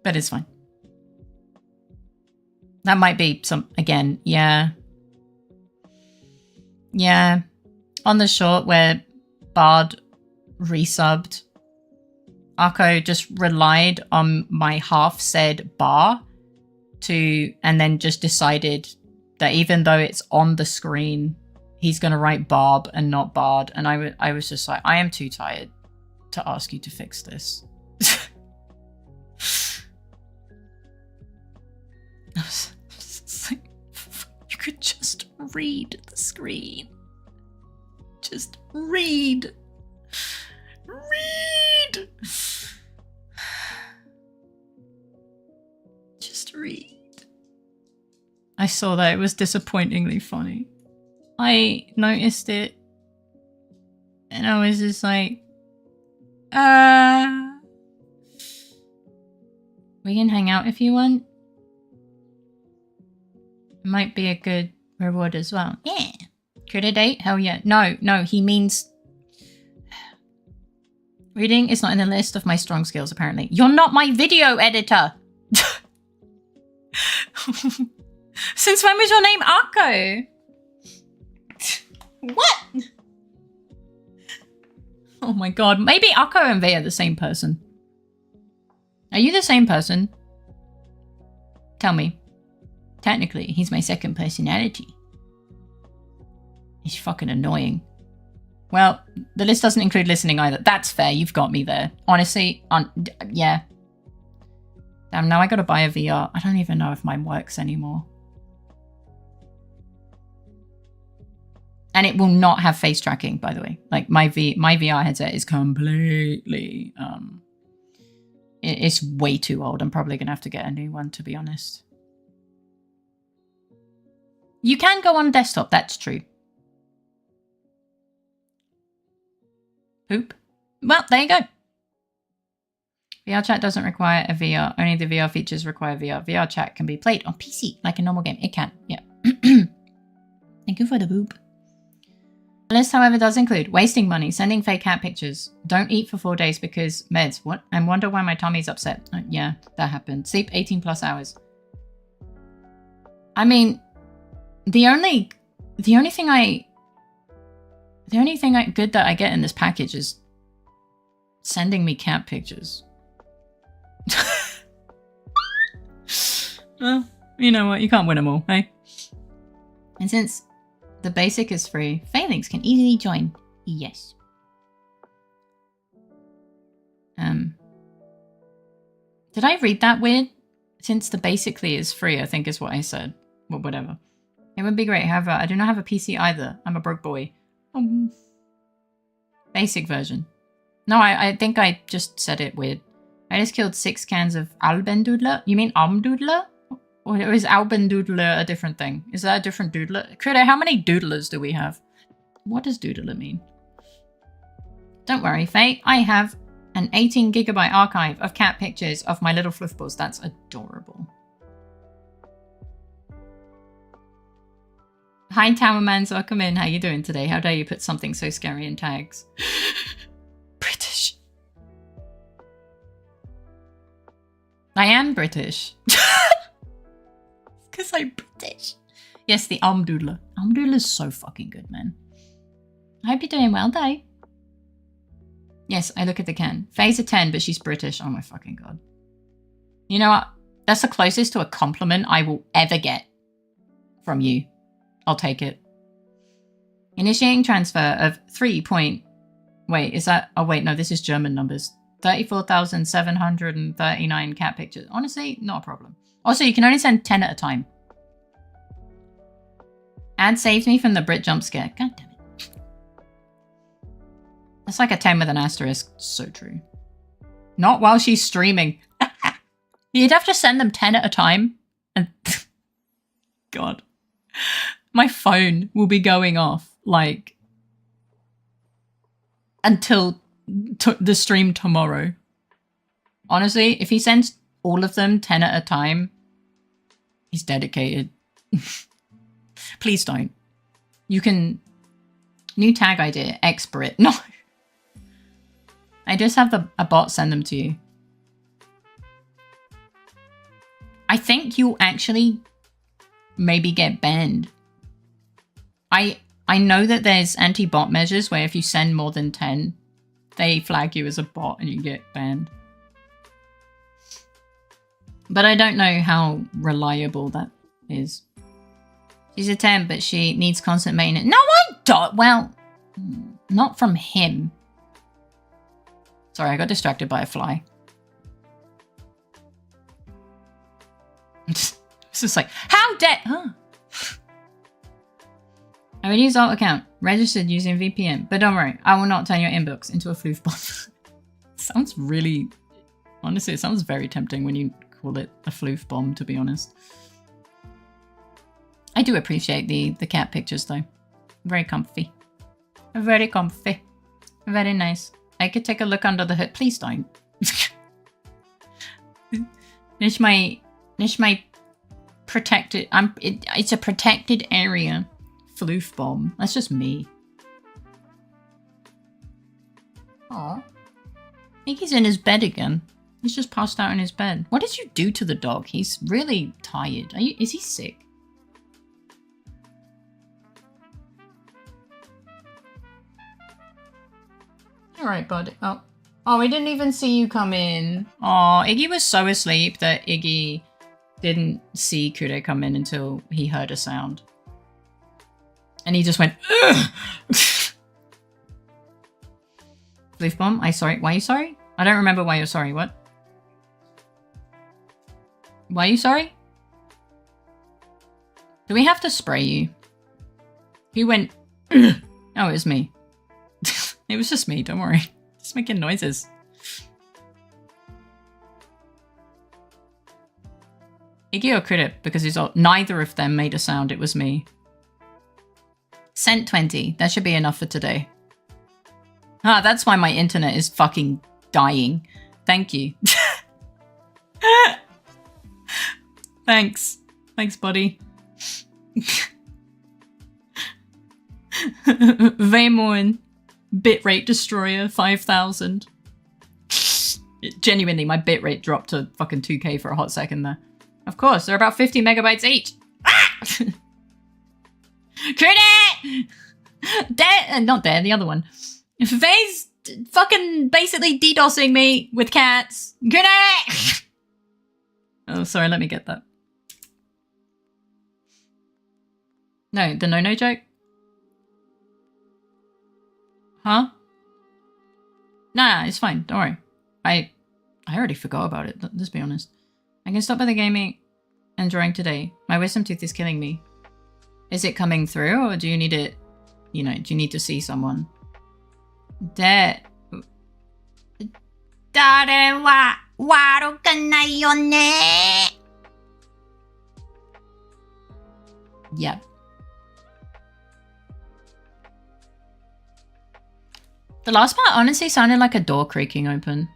But it's fine. That might be some, again, yeah. Yeah. On the short where Bard resubbed, Akko just relied on my half said bar and then just decided that even though it's on the screen, he's going to write Barb and not Bard. And I was just like, I am too tired to ask you to fix this. I was just like, you could just read the screen. Just read. Read. Just read. I saw that. It was disappointingly funny. I noticed it and I was just like, we can hang out if you want. It might be a good reward as well. Yeah. Critter date? Hell yeah. No, he means reading is not in the list of my strong skills, apparently. You're not my video editor. Since when was your name Akko? What? Oh my god. Maybe Akko and Vey are the same person. Are you the same person? Tell me. Technically, he's my second personality. He's fucking annoying. Well, the list doesn't include listening either. That's fair. You've got me there. Honestly, yeah. Damn, now I gotta buy a VR. I don't even know if mine works anymore. And it will not have face tracking, by the way. Like my VR headset is completely, it's way too old. I'm probably gonna have to get a new one, to be honest. You can go on desktop, that's true. Poop. Well, there you go. VR chat doesn't require a VR. Only the VR features require VR. VR chat can be played on PC like a normal game. It can, yeah. Thank you for the boop. The list, however, does include wasting money, sending fake cat pictures, don't eat for 4 days because meds, what? And wonder why my tummy's upset. Yeah, that happened. Sleep 18 plus hours. I mean, the only thing good that I get in this package is sending me cat pictures. Well, you know what? You can't win them all, hey? And since the basic is free, failings can easily join. Yes. Did I read that weird? Since the basically is free, I think is what I said. Well, whatever. It would be great. However, I do not have a PC either. I'm a broke boy. Basic version. No, I think I just said it weird. I just killed 6 cans of Albendoodler. You mean Almdoodler? Or is Albendoodler a different thing? Is that a different doodler? Critter, how many doodlers do we have? What does doodler mean? Don't worry, Faye. I have an 18 gigabyte archive of cat pictures of my little fluffballs. That's adorable. Hi, Towermans. Welcome in. How you doing today? How dare you put something so scary in tags? British. I am British. Because I'm British. Yes, the Almdoodler. Almdoodler is so fucking good, man. I hope you're doing well, though. Yes, I look at the can. Faye's a 10, but she's British. Oh my fucking god. You know what? That's the closest to a compliment I will ever get from you. I'll take it. Initiating transfer of 3 point... Wait, is that... Oh, wait, no, this is German numbers. 34,739 cat pictures. Honestly, not a problem. Also, you can only send 10 at a time. Ad saved me from the Brit jump scare. God damn it. That's like a 10 with an asterisk. So true. Not while she's streaming. You'd have to send them 10 at a time. And God. My phone will be going off, like, until the stream tomorrow. Honestly, if he sends all of them 10 at a time, he's dedicated. Please don't. You can... New tag idea. Ex-Brit. No. I just have a bot send them to you. I think you'll actually maybe get banned. I know that there's anti-bot measures where if you send more than 10, they flag you as a bot and you get banned. But I don't know how reliable that is. She's a 10, but she needs constant maintenance. No, I don't. Well, not from him. Sorry, I got distracted by a fly. It's just like, how dare... Huh. I would use alt account, registered using VPN. But don't worry, I will not turn your inbox into a floof bomb. Sounds really... Honestly, it sounds very tempting when you call it a floof bomb, to be honest. I do appreciate the cat pictures, though. Very comfy. Very comfy. Very nice. I could take a look under the hood. Please don't. This my protected... it's a protected area. Floof bomb. That's just me. Aw. I think he's in his bed again. He's just passed out in his bed. What did you do to the dog? He's really tired. Is he sick? Alright, bud. Oh, we didn't even see you come in. Oh, Iggy was so asleep that Iggy didn't see Kude come in until he heard a sound. And he just went, ugh! Floof bomb? Sorry. Why are you sorry? I don't remember why you're sorry. What? Why are you sorry? Do we have to spray you? Who went, ugh! Oh, it was me. It was just me, don't worry. Just making noises. Iggy or Credit, because he's all, neither of them made a sound, it was me. Sent 20. That should be enough for today. Ah, that's why my internet is fucking dying. Thank you. Thanks. Thanks, buddy. Vaemon. Bitrate destroyer, 5,000. Genuinely, my bitrate dropped to fucking 2K for a hot second there. Of course, they're about 50 megabytes each. Ah! Credit! Not there, the other one. Faye's fucking basically DDoSing me with cats. Credit! Oh, sorry, let me get that. No, the no-no joke? Huh? Nah, it's fine. Don't worry. I already forgot about it. Let's be honest. I can stop by the gaming and drawing today. My wisdom tooth is killing me. Is it coming through, or do you need it? You know, do you need to see someone? Dare wa warukanai yo ne. Yep. The last part honestly sounded like a door creaking open.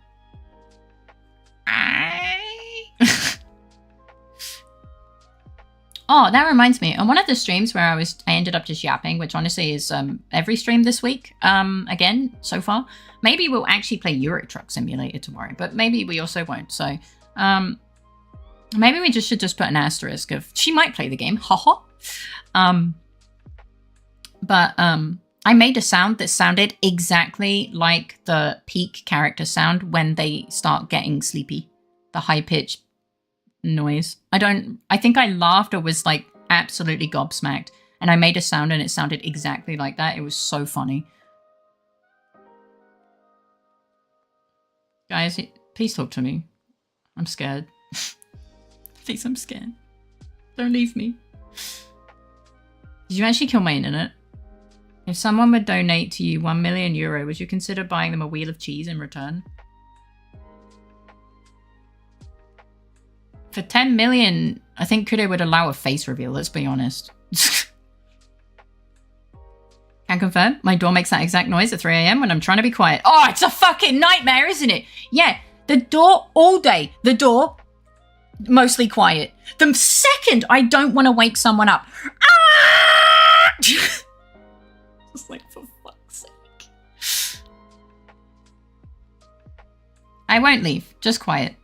Oh, that reminds me. On one of the streams where I ended up just yapping, which honestly is every stream this week, again, so far. Maybe we'll actually play Euro Truck Simulator tomorrow, but maybe we also won't. So maybe we should just put an asterisk of she might play the game, haha. I made a sound that sounded exactly like the peak character sound when they start getting sleepy. The high-pitched noise. I think I laughed or was like absolutely gobsmacked. And I made a sound and it sounded exactly like that. It was so funny. Guys, please talk to me. I'm scared. Please, I'm scared. Don't leave me. Did you actually kill my internet? If someone would donate to you €1 million, would you consider buying them a wheel of cheese in return? For 10 million, I think Kude would allow a face reveal, let's be honest. Can confirm, my door makes that exact noise at 3 AM when I'm trying to be quiet. Oh, it's a fucking nightmare, isn't it? Yeah, the door all day, the door mostly quiet. The second I don't want to wake someone up. Ah! Just like, for fuck's sake. I won't leave, just quiet.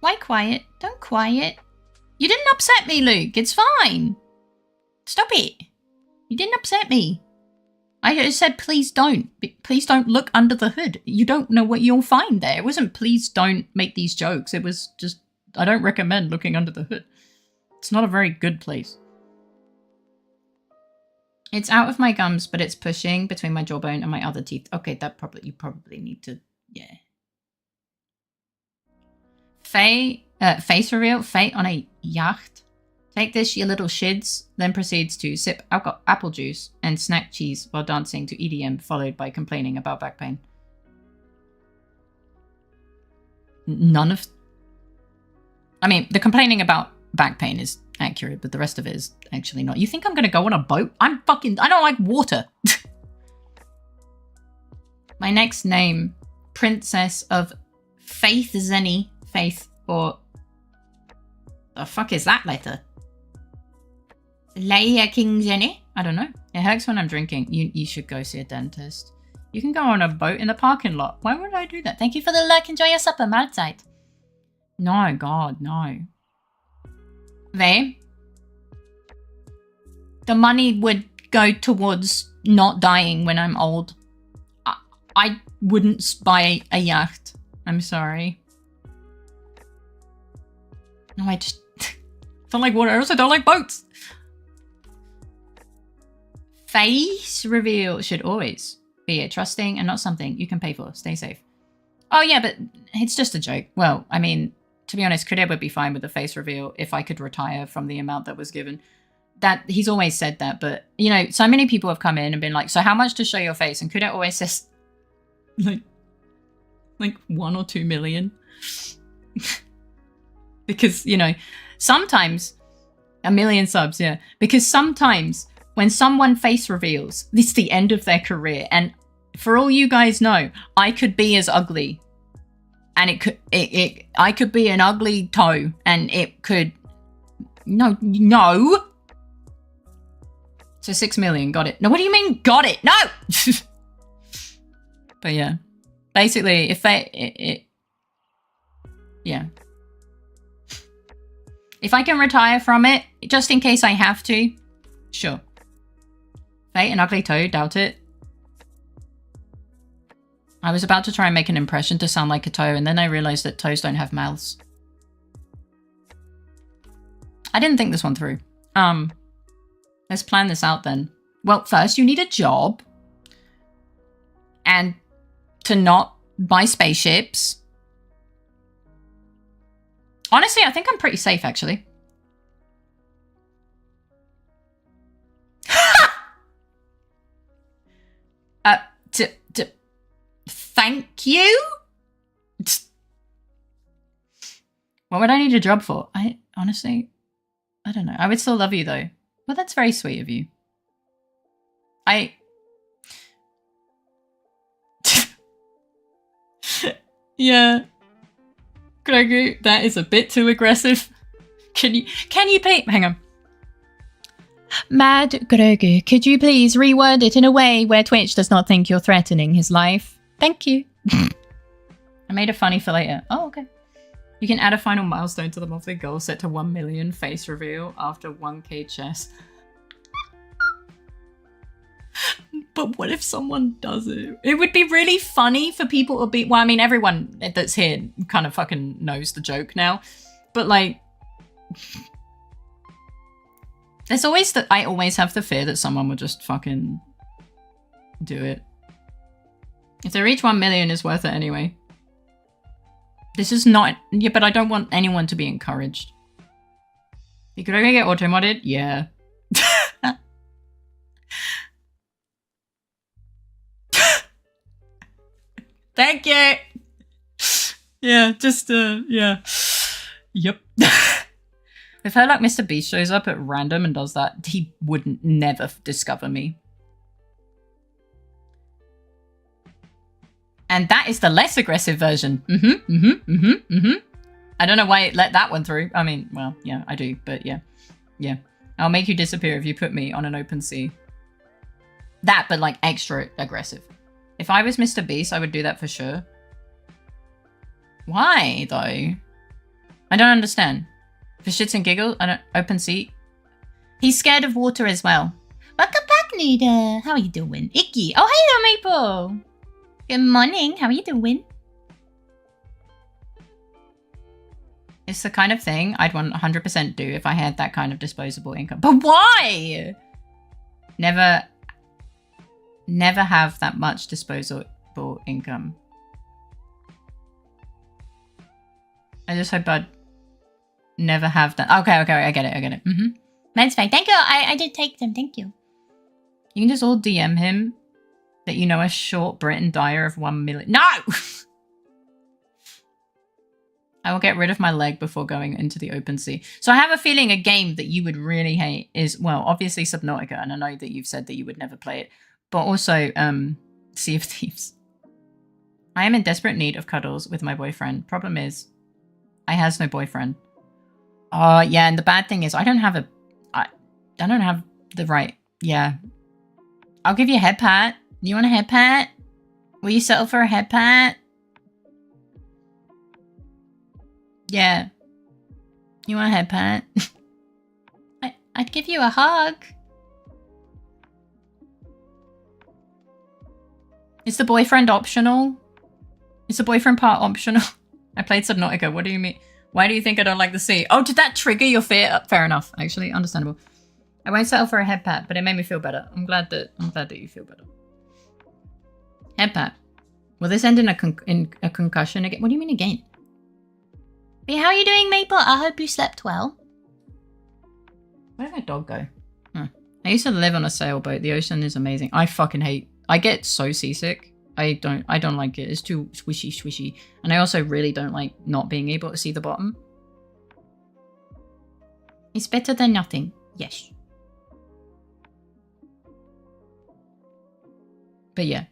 Why quiet? Don't quiet. You didn't upset me, Luke. It's fine. Stop it. You didn't upset me. I just said, please don't. Please don't look under the hood. You don't know what you'll find there. It wasn't, please don't make these jokes. It was just, I don't recommend looking under the hood. It's not a very good place. It's out of my gums, but it's pushing between my jawbone and my other teeth. Okay, you probably need to, yeah. Face reveal. Faye on a yacht. Take this, you little shids. Then proceeds to sip apple juice and snack cheese while dancing to EDM, followed by complaining about back pain. None of... I mean, the complaining about back pain is accurate, but the rest of it is actually not. You think I'm going to go on a boat? I don't like water. My next name, Princess of Faith Zenny. Faith, or... The fuck is that letter? Leia King Jenny? I don't know. It hurts when I'm drinking. You should go see a dentist. You can go on a boat in the parking lot. Why would I do that? Thank you for the like. Enjoy your supper. Mahlzeit. No, God, no. The money would go towards not dying when I'm old. I wouldn't buy a yacht. I'm sorry. No, I just don't like water. I also don't like boats. Face reveal should always be trusting and not something you can pay for. Stay safe. Oh yeah, but it's just a joke. Well, I mean, to be honest, Kudet would be fine with the face reveal if I could retire from the amount that was given. That he's always said that, but you know, so many people have come in and been like, so how much to show your face? And Kudet always says like 1 or 2 million. Because, you know, sometimes 1 million subs, yeah. Because sometimes when someone face reveals, it's the end of their career. And for all you guys know, I could be as ugly. And I could be an ugly toe. And it could... No. So 6 million, got it. No, what do you mean, got it? No! But yeah. Basically, if yeah. If I can retire from it, just in case I have to, sure. Fate, an ugly toe, doubt it. I was about to try and make an impression to sound like a toe, and then I realized that toes don't have mouths. I didn't think this one through. Let's plan this out then. Well, first you need a job. And to not buy spaceships. Honestly, I think I'm pretty safe, actually. Thank you? What would I need a job for? Honestly, I don't know. I would still love you, though. Well, that's very sweet of you. Yeah. Grogu, that is a bit too aggressive. Can you please... Hang on. Mad Grogu, could you please reword it in a way where Twitch does not think you're threatening his life? Thank you. I made a funny for later. Oh, okay. You can add a final milestone to the monthly goal set to 1 million face reveal after 1k chess. But what if someone does it? It would be really funny for people to be... Well, I mean, everyone that's here kind of fucking knows the joke now. But, like... There's always that... I always have the fear that someone will just fucking do it. If they reach 1 million, it's worth it anyway. This is not... Yeah, but I don't want anyone to be encouraged. You could only get auto-modded? Yeah. Thank you! Yeah, just, yeah. Yep. If her like Mr. Beast shows up at random and does that, he wouldn't never discover me. And that is the less aggressive version. I don't know why it let that one through. I mean, well, yeah, I do, but yeah. Yeah. I'll make you disappear if you put me on an open sea. That, but like extra aggressive. If I was Mr. Beast, I would do that for sure. Why, though? I don't understand. For shits and giggles, I don't open sea. He's scared of water as well. Welcome back, Nuda. How are you doing? Icky. Oh, hey there, Maple. Good morning. How are you doing? It's the kind of thing I'd 100% do if I had that kind of disposable income. But why? Never have that much disposable income. I just hope I'd never have that. Okay, I get it. That's fine. Thank you. I did take them. Thank you. You can just all DM him that you know a short Britain dyer of 1 million. No! I will get rid of my leg before going into the open sea. So I have a feeling a game that you would really hate is, well, obviously Subnautica, and I know that you've said that you would never play it, but also Sea of Thieves. I am in desperate need of cuddles with my boyfriend. Problem is, I has no boyfriend. Oh, yeah, and the bad thing is I don't have the right, yeah. I'll give you a head pat. You want a head pat? Will you settle for a head pat? Yeah. You want a head pat? I'd give you a hug. Is the boyfriend optional? Is the boyfriend part optional? I played Subnautica. What do you mean? Why do you think I don't like the sea? Oh, did that trigger your fear? Fair enough. Actually, understandable. I won't settle for a head pat, but it made me feel better. I'm glad that you feel better. Head pat. Will this end in a concussion again? What do you mean again? Hey, how are you doing, Maple? I hope you slept well. Where did my dog go? I used to live on a sailboat. The ocean is amazing. I fucking hate. I get so seasick. I don't like it. It's too swishy. And I also really don't like not being able to see the bottom. It's better than nothing. Yes. But yeah.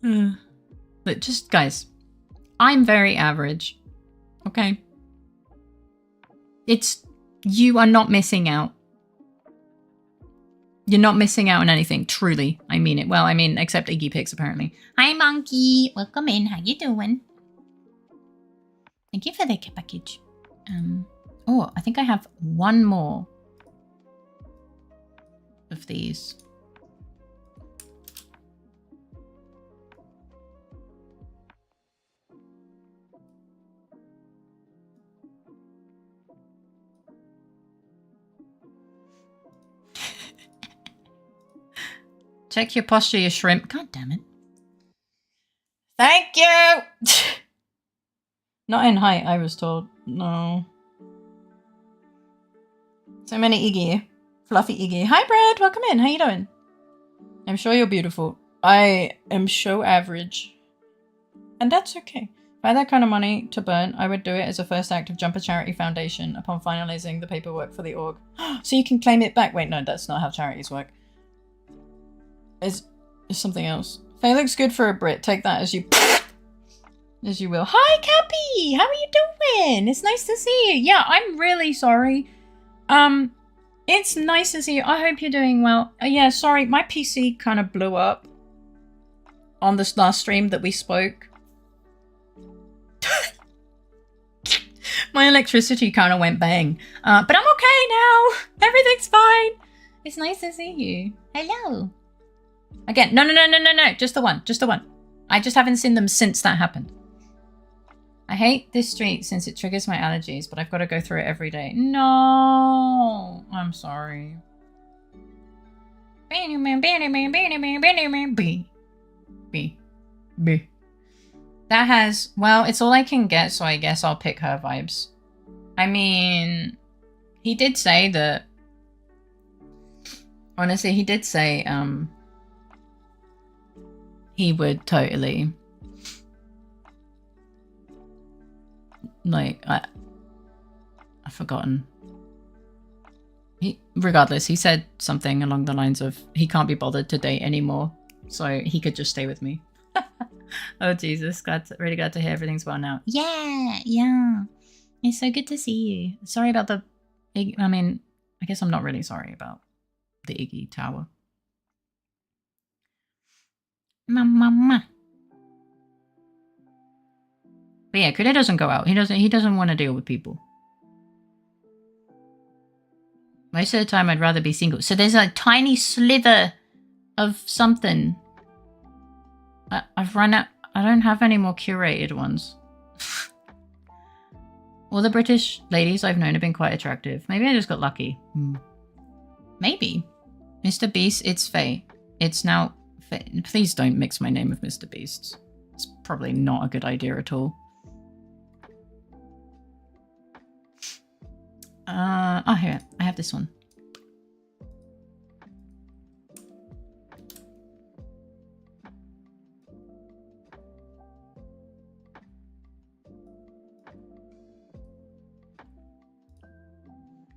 Look, just guys, I'm very average. Okay. You are not missing out. You're not missing out on anything, truly. I mean it. Well, I mean, except Iggy Pigs, apparently. Hi, Monkey. Welcome in. How you doing? Thank you for the package. Oh, I think I have one more of these. Check your posture, you shrimp. God damn it. Thank you! Not in height, I was told. No. So many Iggy. Fluffy Iggy. Hi, Brad. Welcome in. How you doing? I'm sure you're beautiful. I am so average. And that's okay. If I had that kind of money to burn, I would do it as a first act of Jumper Charity Foundation upon finalizing the paperwork for the org. So you can claim it back. Wait, no, that's not how charities work. It's something else. Faye looks good for a Brit. Take that as you will. Hi, Cappy! How are you doing? It's nice to see you. Yeah, I'm really sorry. It's nice to see you. I hope you're doing well. Yeah, sorry, my PC kind of blew up on this last stream that we spoke. My electricity kind of went bang. But I'm okay now. Everything's fine. It's nice to see you. Hello. Again, no. Just the one. I just haven't seen them since that happened. I hate this street since it triggers my allergies, but I've got to go through it every day. No, I'm sorry. B. That has, well, it's all I can get, so I guess I'll pick her vibes. I mean, he did say that, honestly, he did say, he would totally, like, I've forgotten. Regardless, he said something along the lines of, he can't be bothered to date anymore, so he could just stay with me. Oh, Jesus, really glad to hear everything's well now. Yeah. It's so good to see you. Sorry about the, I mean, I guess I'm not really sorry about the Iggy Tower. Mama. But yeah, Kude doesn't go out. He doesn't want to deal with people. Most of the time I'd rather be single. So there's a tiny slither of something. I've run out. I don't have any more curated ones. All the British ladies I've known have been quite attractive. Maybe I just got lucky. Maybe. Mr. Beast, it's Faye. It's now Faye. Please don't mix my name with Mr. Beast's. It's probably not a good idea at all. Oh, here. I have this one.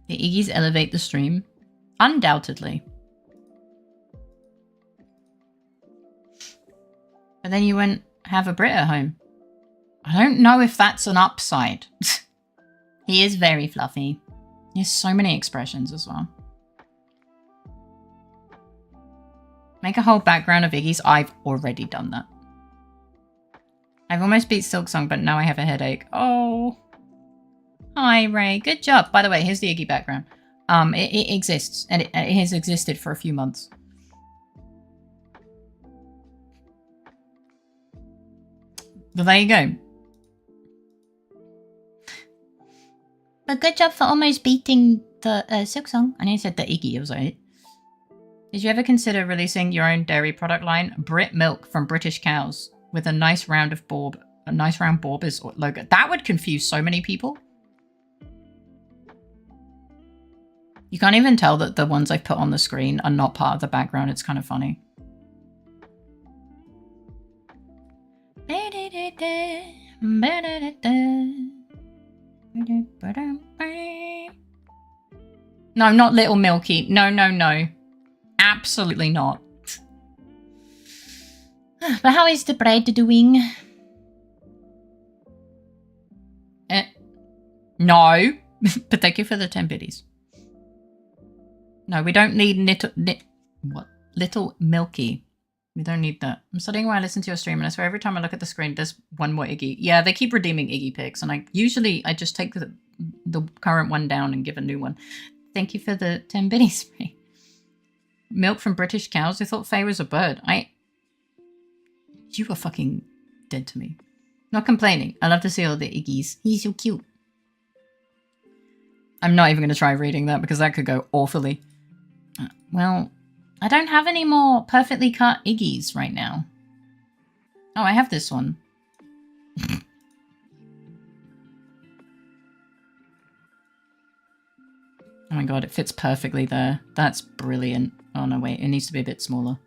The Iggy's elevate the stream? Undoubtedly. But then you won't have a Brit at home. I don't know if that's an upside. He is very fluffy. He has so many expressions as well. Make a whole background of Iggy's. I've already done that. I've almost beat Silksong, but now I have a headache. Oh. Hi, Ray. Good job. By the way, here's the Iggy background. It exists, and it has existed for a few months. But there you go. But good job for almost beating the Silksong. I know you said the Iggy, was it? Did you ever consider releasing your own dairy product line? Brit milk from British cows with a nice round of Borb, a nice round Borbers logo. That would confuse so many people. You can't even tell that the ones I've put on the screen are not part of the background. It's kind of funny. No, not Little Milky. No, no, no. Absolutely not. But how is the bread doing? No. But thank you for the 10 biddies. No, we don't need Little Milky. We don't need that. I'm studying while I listen to your stream, and I swear every time I look at the screen, there's one more Iggy. Yeah, they keep redeeming Iggy pics, and I just take the current one down and give a new one. Thank you for the 10 biddies. Milk from British cows? I thought Faye was a bird. You are fucking dead to me. Not complaining. I love to see all the Iggies. He's so cute. I'm not even going to try reading that because that could go awfully. Well, I don't have any more perfectly cut Iggies right now. Oh, I have this one. Oh my god, it fits perfectly there. That's brilliant. Oh no, wait, it needs to be a bit smaller.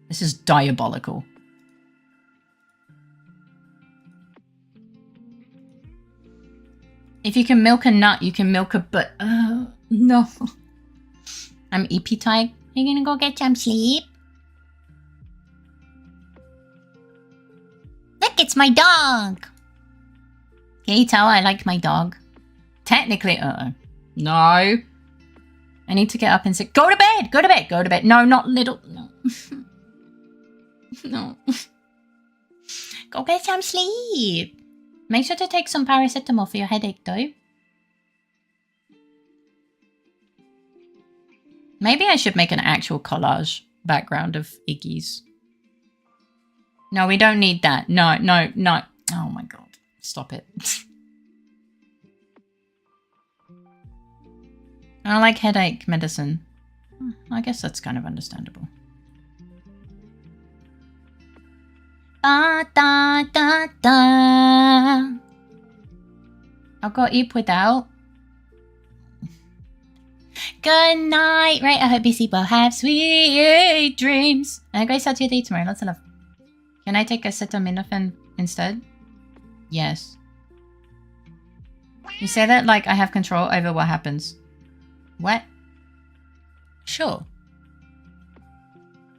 This is diabolical. If you can milk a nut, you can milk a butt. No. I'm EP tired. Are you gonna go get some sleep? Look, it's my dog. Can you tell I like my dog? Technically, no. I need to get up and say, go to bed, go to bed, go to bed. No, not little, no. No. Go get some sleep. Make sure to take some paracetamol for your headache, though. Maybe I should make an actual collage background of Iggy's. No, we don't need that. No, no, no. Oh my god. Stop it. I don't like headache medicine. I guess that's kind of understandable. Da, da, da, da. I'll go eat without. Good night. Right, I hope you sleep well. Have sweet dreams. And a great start to your day tomorrow. Lots of love. Can I take acetaminophen instead? Yes. You say that like I have control over what happens. What? Sure.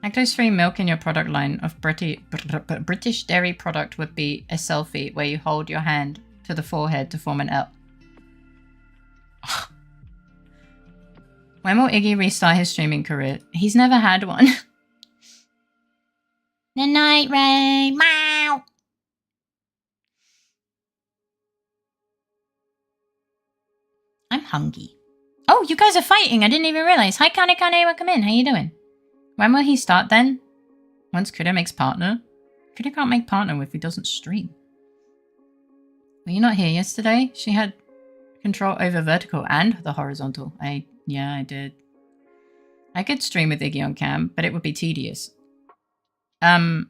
Lactose-free milk in your product line of British dairy product would be a selfie where you hold your hand to the forehead to form an L. When will Iggy restart his streaming career? He's never had one. Good night, Ray. Meow. I'm hungry. Oh, you guys are fighting. I didn't even realize. Hi, Kane. Welcome in. How you doing? When will he start then? Once Kuda makes partner? Kuda can't make partner if he doesn't stream. Were you not here yesterday? She had control over vertical and the horizontal. Yeah, I did. I could stream with Iggy on cam, but it would be tedious. Yeah,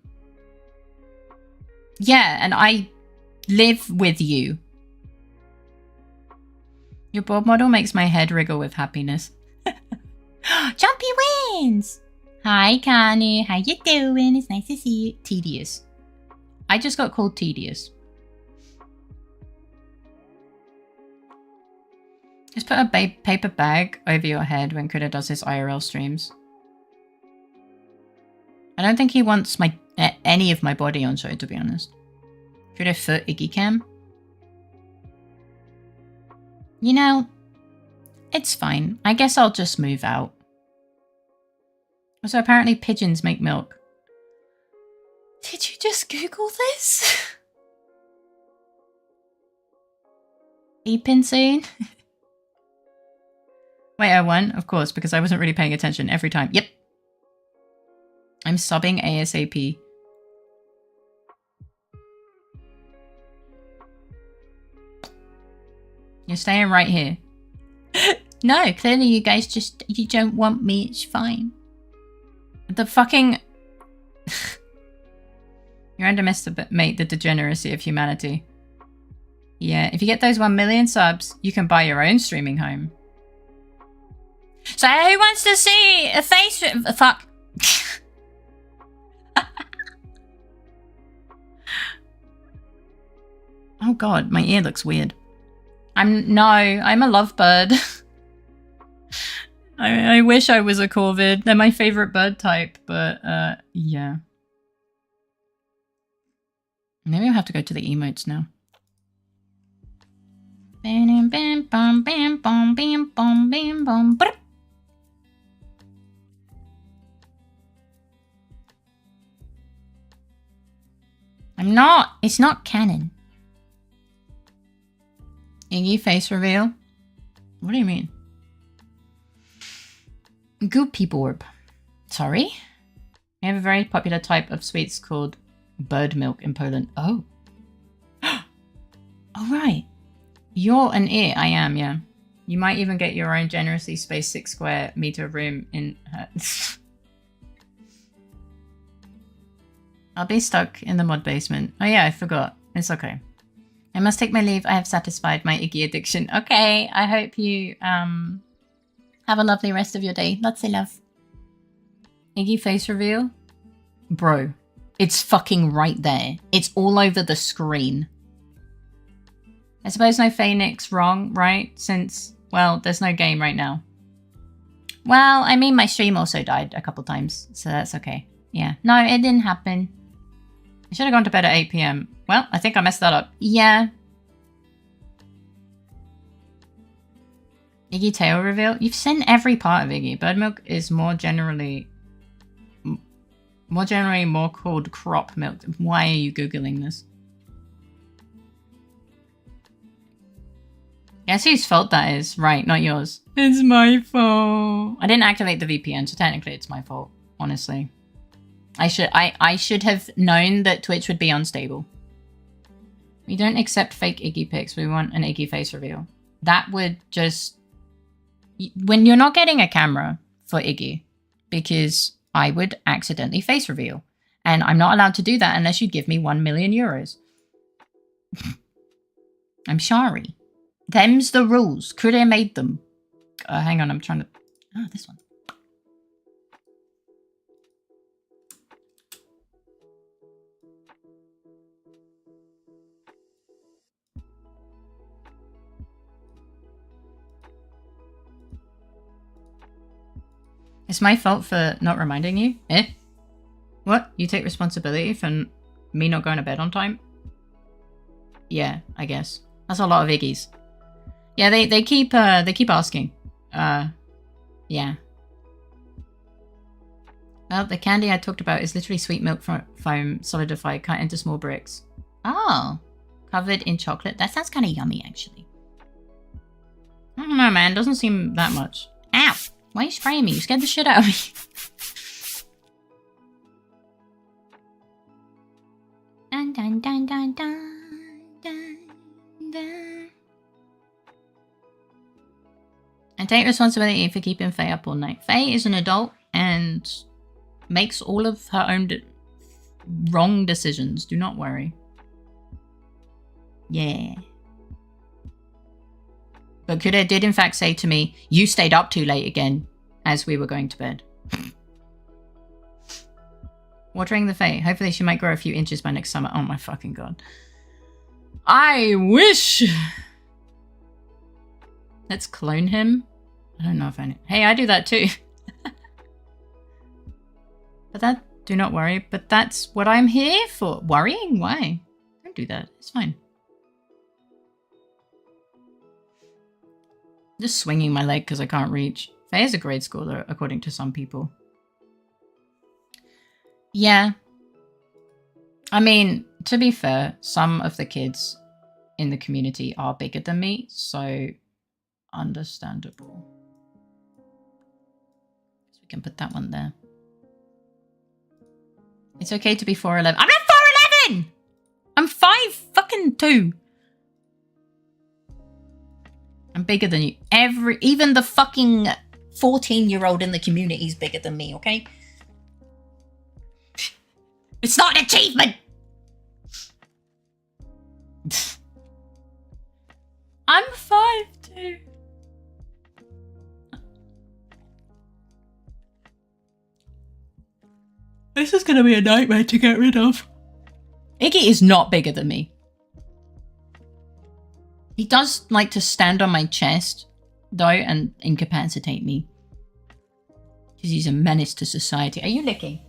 and I live with you. Your board model makes my head wriggle with happiness. Jumpy wins! Hi, Kanu. How you doing? It's nice to see you. Tedious. I just got called tedious. Just put a paper bag over your head when Kuda does his IRL streams. I don't think he wants any of my body on show, to be honest. Kuda foot Iggy cam. You know, it's fine. I guess I'll just move out. Also, apparently pigeons make milk. Did you just Google this? Beeping soon? Wait, I won? Of course, because I wasn't really paying attention every time. Yep. I'm subbing ASAP. You're staying right here. No, clearly you guys you don't want me. It's fine. The fucking... You underestimate the degeneracy of humanity. Yeah, if you get those 1 million subs, you can buy your own streaming home. So who wants to see a face... Fuck. Oh god, my ear looks weird. I'm a lovebird. I wish I was a corvid. They're my favorite bird type, but yeah. Maybe I'll have to go to the emotes now. I'm not. It's not canon. Iggy face reveal? What do you mean? Good people orb. Sorry? We have a very popular type of sweets called bird milk in Poland. Oh. Oh, right. You're an ear. I am, yeah. You might even get your own generously spaced 6 square meter room in her. I'll be stuck in the mud basement. Oh yeah, I forgot. It's okay. I must take my leave. I have satisfied my Iggy addiction. Okay, I hope you have a lovely rest of your day. Lots of love. Iggy face reveal? Bro, it's fucking right there. It's all over the screen. I suppose no Phoenix wrong, right? Since, well, there's no game right now. Well, I mean, my stream also died a couple times, so that's okay. Yeah, no, it didn't happen. I should have gone to bed at 8 PM. Well, I think I messed that up. Yeah. Iggy tail reveal? You've seen every part of Iggy. Bird milk is more generally more called crop milk. Why are you Googling this? Guess whose fault that is? Right, not yours. It's my fault. I didn't activate the VPN, so technically it's my fault, honestly. I should have known that Twitch would be unstable. We don't accept fake Iggy pics. We want an Iggy face reveal. That would just... When you're not getting a camera for Iggy, because I would accidentally face reveal. And I'm not allowed to do that unless you give me 1 million euros. I'm sorry. Them's the rules. Could have made them. Hang on, I'm trying to... Ah, this one. It's my fault for not reminding you? Eh? What? You take responsibility for me not going to bed on time? Yeah, I guess. That's a lot of Iggies. Yeah, they keep asking. Yeah. Well, the candy I talked about is literally sweet milk foam solidified, cut into small bricks. Oh, covered in chocolate. That sounds kind of yummy, actually. I don't know, man. Doesn't seem that much. Ow! Why are you spraying me? You scared the shit out of me. Dun, dun, dun, dun, dun, dun, dun. I take responsibility for keeping Faye up all night. Faye is an adult and makes all of her own wrong decisions. Do not worry. Yeah. But Kuda did in fact say to me, you stayed up too late again as we were going to bed. Watering the Fae. Hopefully she might grow a few inches by next summer. Oh my fucking god. I wish. Let's clone him. I don't know if I know. Hey, I do that too. But that, do not worry. But that's what I'm here for. Worrying? Why? Don't do that. It's fine. Just swinging my leg because I can't reach. Faye is a grade schooler, according to some people. Yeah. I mean, to be fair, some of the kids in the community are bigger than me, so understandable. So we can put that one there. It's okay to be 4'11". I'm not 4'11". I'm 5'2". I'm bigger than you. Even the fucking 14-year-old in the community is bigger than me, okay? It's not an achievement! I'm 5'2". This is gonna be a nightmare to get rid of. Iggy is not bigger than me. He does like to stand on my chest, though, and incapacitate me. Because he's a menace to society. Are you licking?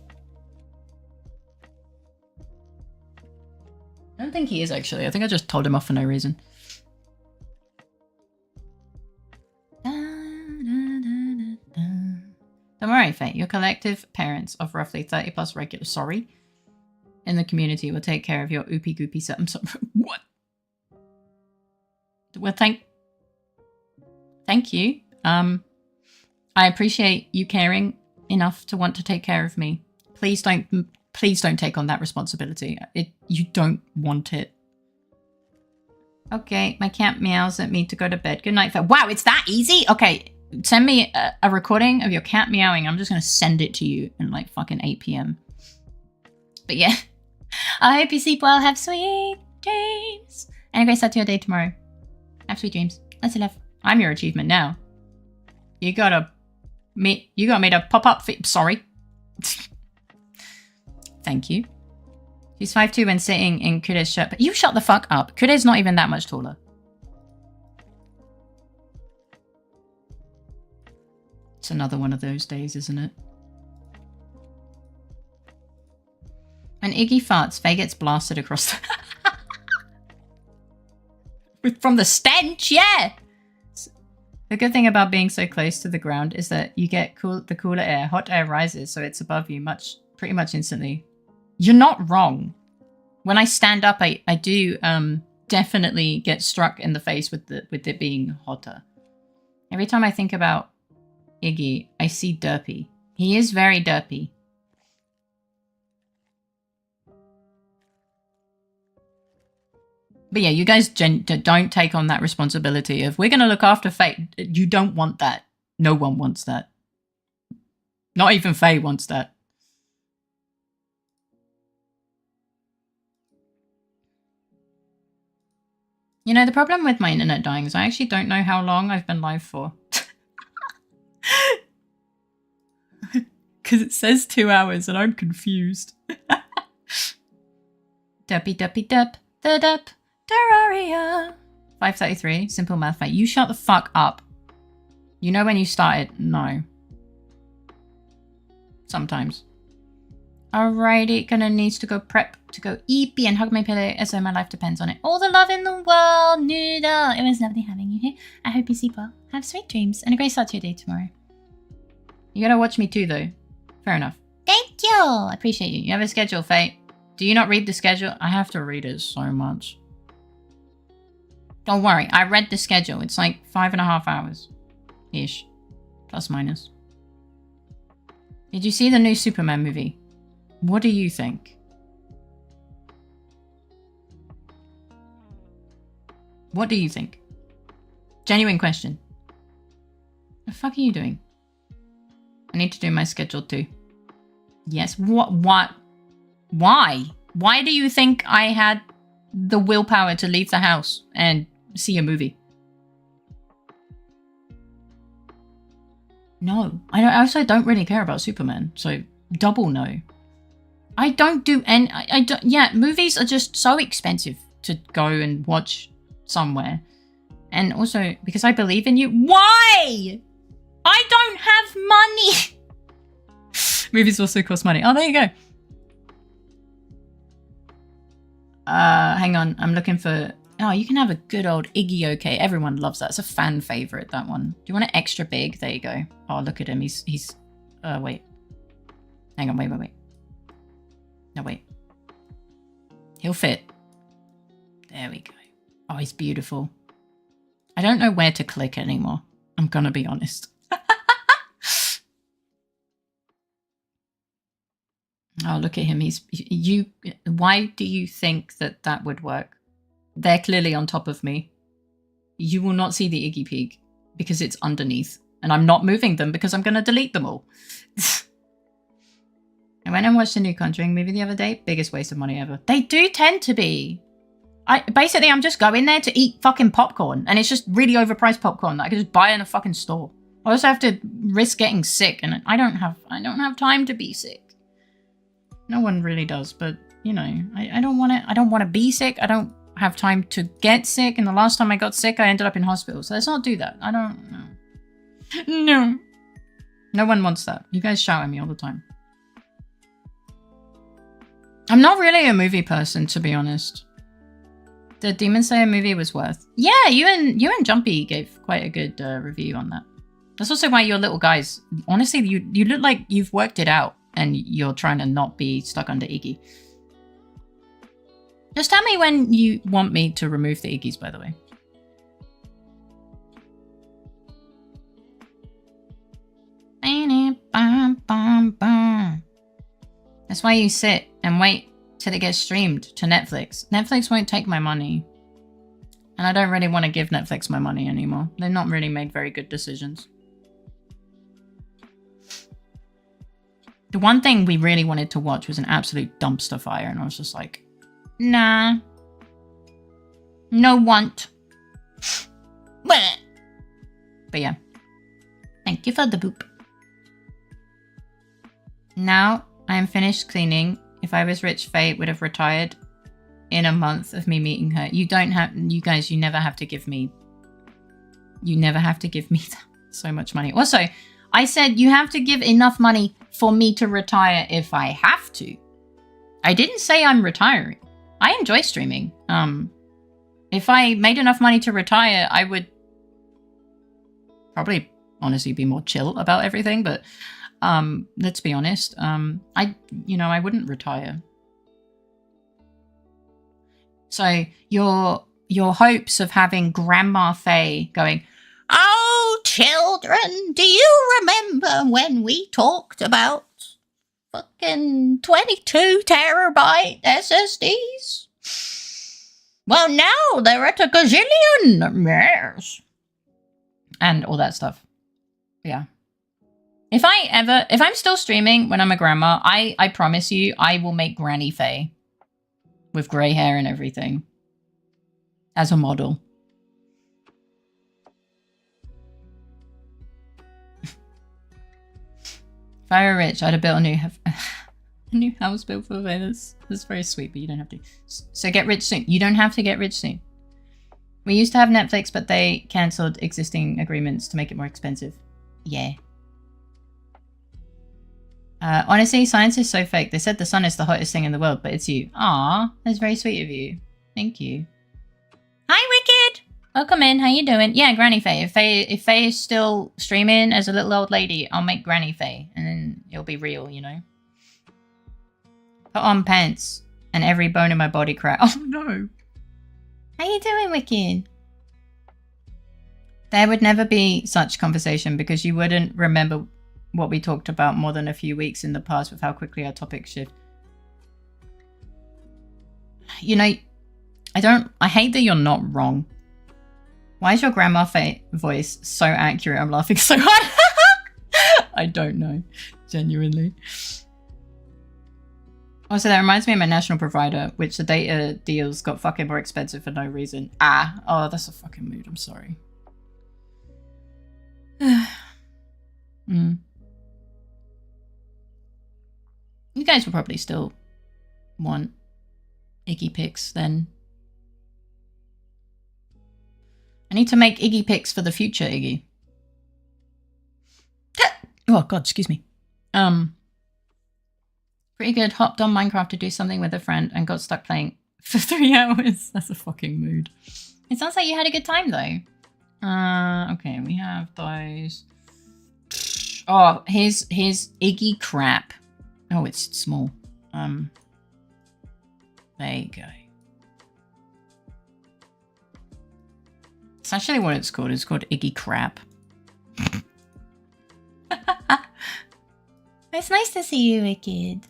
I don't think he is, actually. I think I just told him off for no reason. Don't worry, Faye. Your collective parents of roughly 30 plus regular in the community will take care of your oopy goopy something. What? Well, thank you. I appreciate you caring enough to want to take care of me. Please don't take on that responsibility. You don't want it. Okay, my cat meows at me to go to bed. Good night. Wow, it's that easy? Okay, send me a recording of your cat meowing. I'm just going to send it to you in like fucking 8 p.m. But yeah, I hope you sleep well. Have sweet dreams. And a great start to your day tomorrow. Have sweet dreams. Let's love. I'm your achievement now. You got me to pop up. Sorry. Thank you. She's 5'2" when sitting in Kude's shirt. But you shut the fuck up. Kude's not even that much taller. It's another one of those days, isn't it? When Iggy farts, Faye gets blasted across the... From the stench, yeah! The good thing about being so close to the ground is that you get the cooler air. Hot air rises, so it's above you pretty much instantly. You're not wrong. When I stand up, I do definitely get struck in the face with it being hotter. Every time I think about Iggy, I see derpy. He is very derpy. But yeah, you guys don't take on that responsibility of, we're going to look after Faye. You don't want that. No one wants that. Not even Faye wants that. You know, the problem with my internet dying is I actually don't know how long I've been live for. Because it says 2 hours and I'm confused. Duppy duppy dup, the dup. Terraria. 5:33. Simple math, Faye. You shut the fuck up. You know when you started? No. Sometimes. Alrighty, gonna needs to go prep to go eat and hug my pillow as though my life depends on it. All the love in the world, Noodle. It was lovely having you here. I hope you sleep well. Have sweet dreams and a great start to your day tomorrow. You gotta watch me too, though. Fair enough. Thank you. I appreciate you. You have a schedule, Faye. Do you not read the schedule? I have to read it so much. Don't worry. I read the schedule. It's like 5.5 hours-ish. Plus minus. Did you see the new Superman movie? What do you think? What do you think? Genuine question. The fuck are you doing? I need to do my schedule too. Yes. What? Why? Why do you think I had the willpower to leave the house and see a movie? No. I also don't really care about Superman, so double no. I don't do any... I don't... Yeah, movies are just so expensive to go and watch somewhere. And also, because I believe in you... Why? I don't have money! Movies also cost money. Oh, there you go. Hang on. I'm looking for... Oh, you can have a good old Iggy okay. Everyone loves that. It's a fan favorite, that one. Do you want it extra big? There you go. Oh, look at him. He's... wait. Hang on. Wait. No, wait. He'll fit. There we go. Oh, he's beautiful. I don't know where to click anymore. I'm gonna be honest. Oh, look at him. Why do you think that would work? They're clearly on top of me. You will not see the Iggy Peak because it's underneath. And I'm not moving them because I'm going to delete them all. I went and watched the new Conjuring movie the other day. Biggest waste of money ever. They do tend to be. Basically, I'm just going there to eat fucking popcorn. And it's just really overpriced popcorn that I could just buy in a fucking store. I also have to risk getting sick. And I don't have time to be sick. No one really does. But, you know, I don't want to be sick. I don't have time to get sick. And the last time I got sick, I ended up in hospital. So let's not do that. I don't know. No. No one wants that. You guys shout at me all the time. I'm not really a movie person, to be honest. The Demon Slayer movie was worth. Yeah, you and Jumpy gave quite a good review on that. That's also why you're little guys. Honestly, you look like you've worked it out and you're trying to not be stuck under Iggy. Just tell me when you want me to remove the Iggies, by the way. That's why you sit and wait till it gets streamed to Netflix. Netflix won't take my money. And I don't really want to give Netflix my money anymore. They've not really made very good decisions. The one thing we really wanted to watch was an absolute dumpster fire. And I was just like, nah. No want. But yeah. Thank you for the boop. Now I am finished cleaning. If I was rich, Faye would have retired in a month of me meeting her. You don't have, you guys, you never have to give me so much money. Also, I said you have to give enough money for me to retire if I have to. I didn't say I'm retiring. I enjoy streaming. If I made enough money to retire, I would probably honestly be more chill about everything, but let's be honest. I wouldn't retire. So your hopes of having Grandma Faye going, "Oh, children, do you remember when we talked about fucking 22 terabyte SSDs? Well, now they're at a gazillion." Yes. And all that stuff. Yeah. If I'm still streaming when I'm a grandma, I promise you, I will make Granny Faye with grey hair and everything as a model. If I were rich, I'd have built a new house built for Faye. That's very sweet, but you don't have to. So get rich soon. You don't have to get rich soon. We used to have Netflix, but they cancelled existing agreements to make it more expensive. Yeah. Honestly, science is so fake. They said the sun is the hottest thing in the world, but it's you. Aw, that's very sweet of you. Thank you. Hi, Wicked! Welcome in. How you doing? Yeah, Granny Faye. If Faye is still streaming as a little old lady, I'll make Granny Faye, and then it'll be real, you know? Put on pants and every bone in my body crack. Oh no. How you doing, Wicked? There would never be such conversation because you wouldn't remember what we talked about more than a few weeks in the past with how quickly our topics shift. You know, I hate that you're not wrong. Why is your grandma voice so accurate? I'm laughing so hard. I don't know, genuinely. Also, that reminds me of my national provider, which the data deals got fucking more expensive for no reason. Oh, that's a fucking mood. I'm sorry. You guys will probably still want Iggy pics then. I need to make Iggy pics for the future, Iggy. Oh god, excuse me. Pretty good. Hopped on Minecraft to do something with a friend and got stuck playing for 3 hours. That's a fucking mood. It sounds like you had a good time though. Okay, we have those. Oh, here's Iggy crap. Oh, it's small. There you go. It's actually what it's called. It's called Iggy crap. It's nice to see you, Wicked.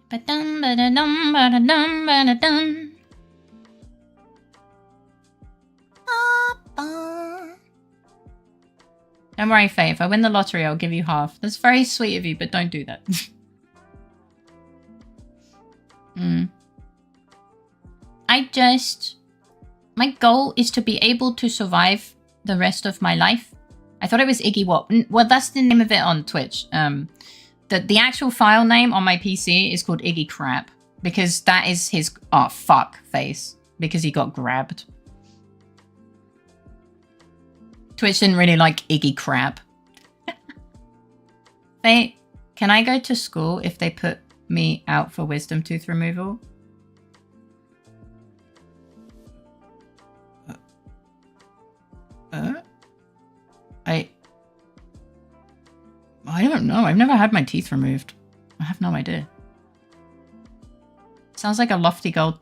Ba-dum, ba-da-dum, ba-da-dum, ba-da-dum. Don't worry, Faye. If I win the lottery, I'll give you half. That's very sweet of you, but don't do that. My goal is to be able to survive the rest of my life. I thought it was Iggy Wop. Well, that's the name of it on Twitch. The actual file name on my PC is called Iggy Crap because that is his fuck face because he got grabbed. Twitch didn't really like Iggy Crap. Faye, can I go to school if they put me out for wisdom tooth removal? I don't know. I've never had my teeth removed. I have no idea. Sounds like a lofty goal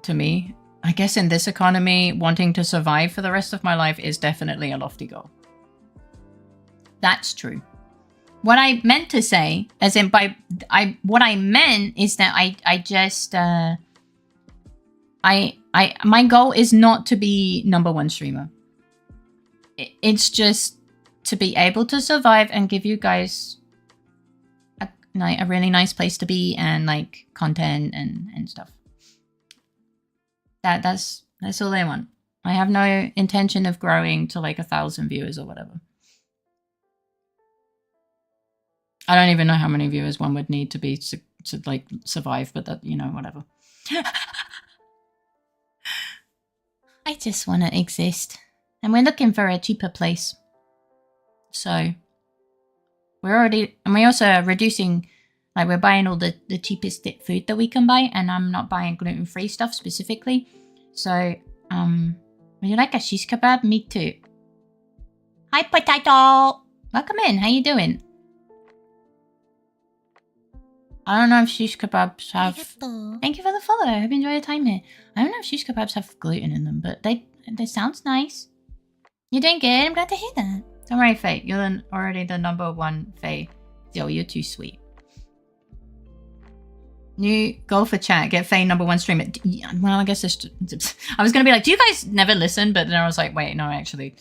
to me. I guess in this economy, wanting to survive for the rest of my life is definitely a lofty goal. That's true. What I meant to say, as in what I meant is that my goal is not to be #1 streamer. It's just to be able to survive and give you guys a really nice place to be and like content and stuff. That's all I want. I have no intention of growing to like 1,000 viewers or whatever. I don't even know how many viewers one would need to be to like survive, but that, you know, whatever. I just want to exist. And we're looking for a cheaper place. So we also are reducing, like we're buying all the cheapest food that we can buy, and I'm not buying gluten-free stuff specifically. So, would you like a shish kebab? Me too. Hi, Potato! Welcome in, how you doing? I don't know if shish kebabs have... Thank you for the follow, I hope you enjoy your time here. I don't know if shish kebabs have gluten in them, but they sounds nice. You're doing good, I'm glad to hear that. Don't worry, Faye. You're already the #1 Faye. Yo, you're too sweet. New goal for chat. Get Faye #1 streamer. Well, I guess it's... I was going to be like, do you guys never listen? But then I was like, wait, no, actually.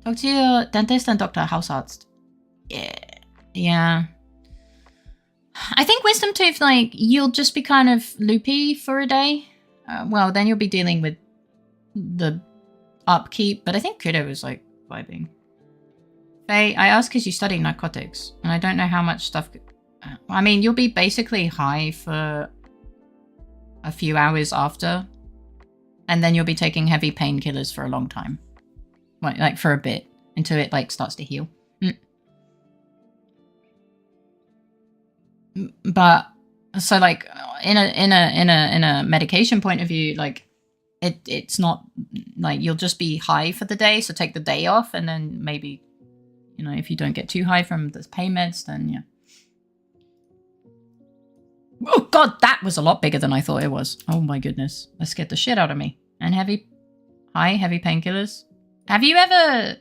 Talk to your dentist and Dr. Hausarzt. Yeah. I think wisdom tooth, like, you'll just be kind of loopy for a day. Well, then you'll be dealing with the upkeep, but I think Kudo was like vibing. Faye, I asked because you study narcotics, and I don't know how much stuff... I mean, you'll be basically high for a few hours after, and then you'll be taking heavy painkillers for a long time. Like for a bit, until it like starts to heal. But, so like, in a medication point of view, like, it's not like you'll just be high for the day, so take the day off, and then maybe, you know, if you don't get too high from the pain meds, then yeah. Oh god, that was a lot bigger than I thought it was. Oh my goodness, that scared the shit out of me. And heavy painkillers. Have you ever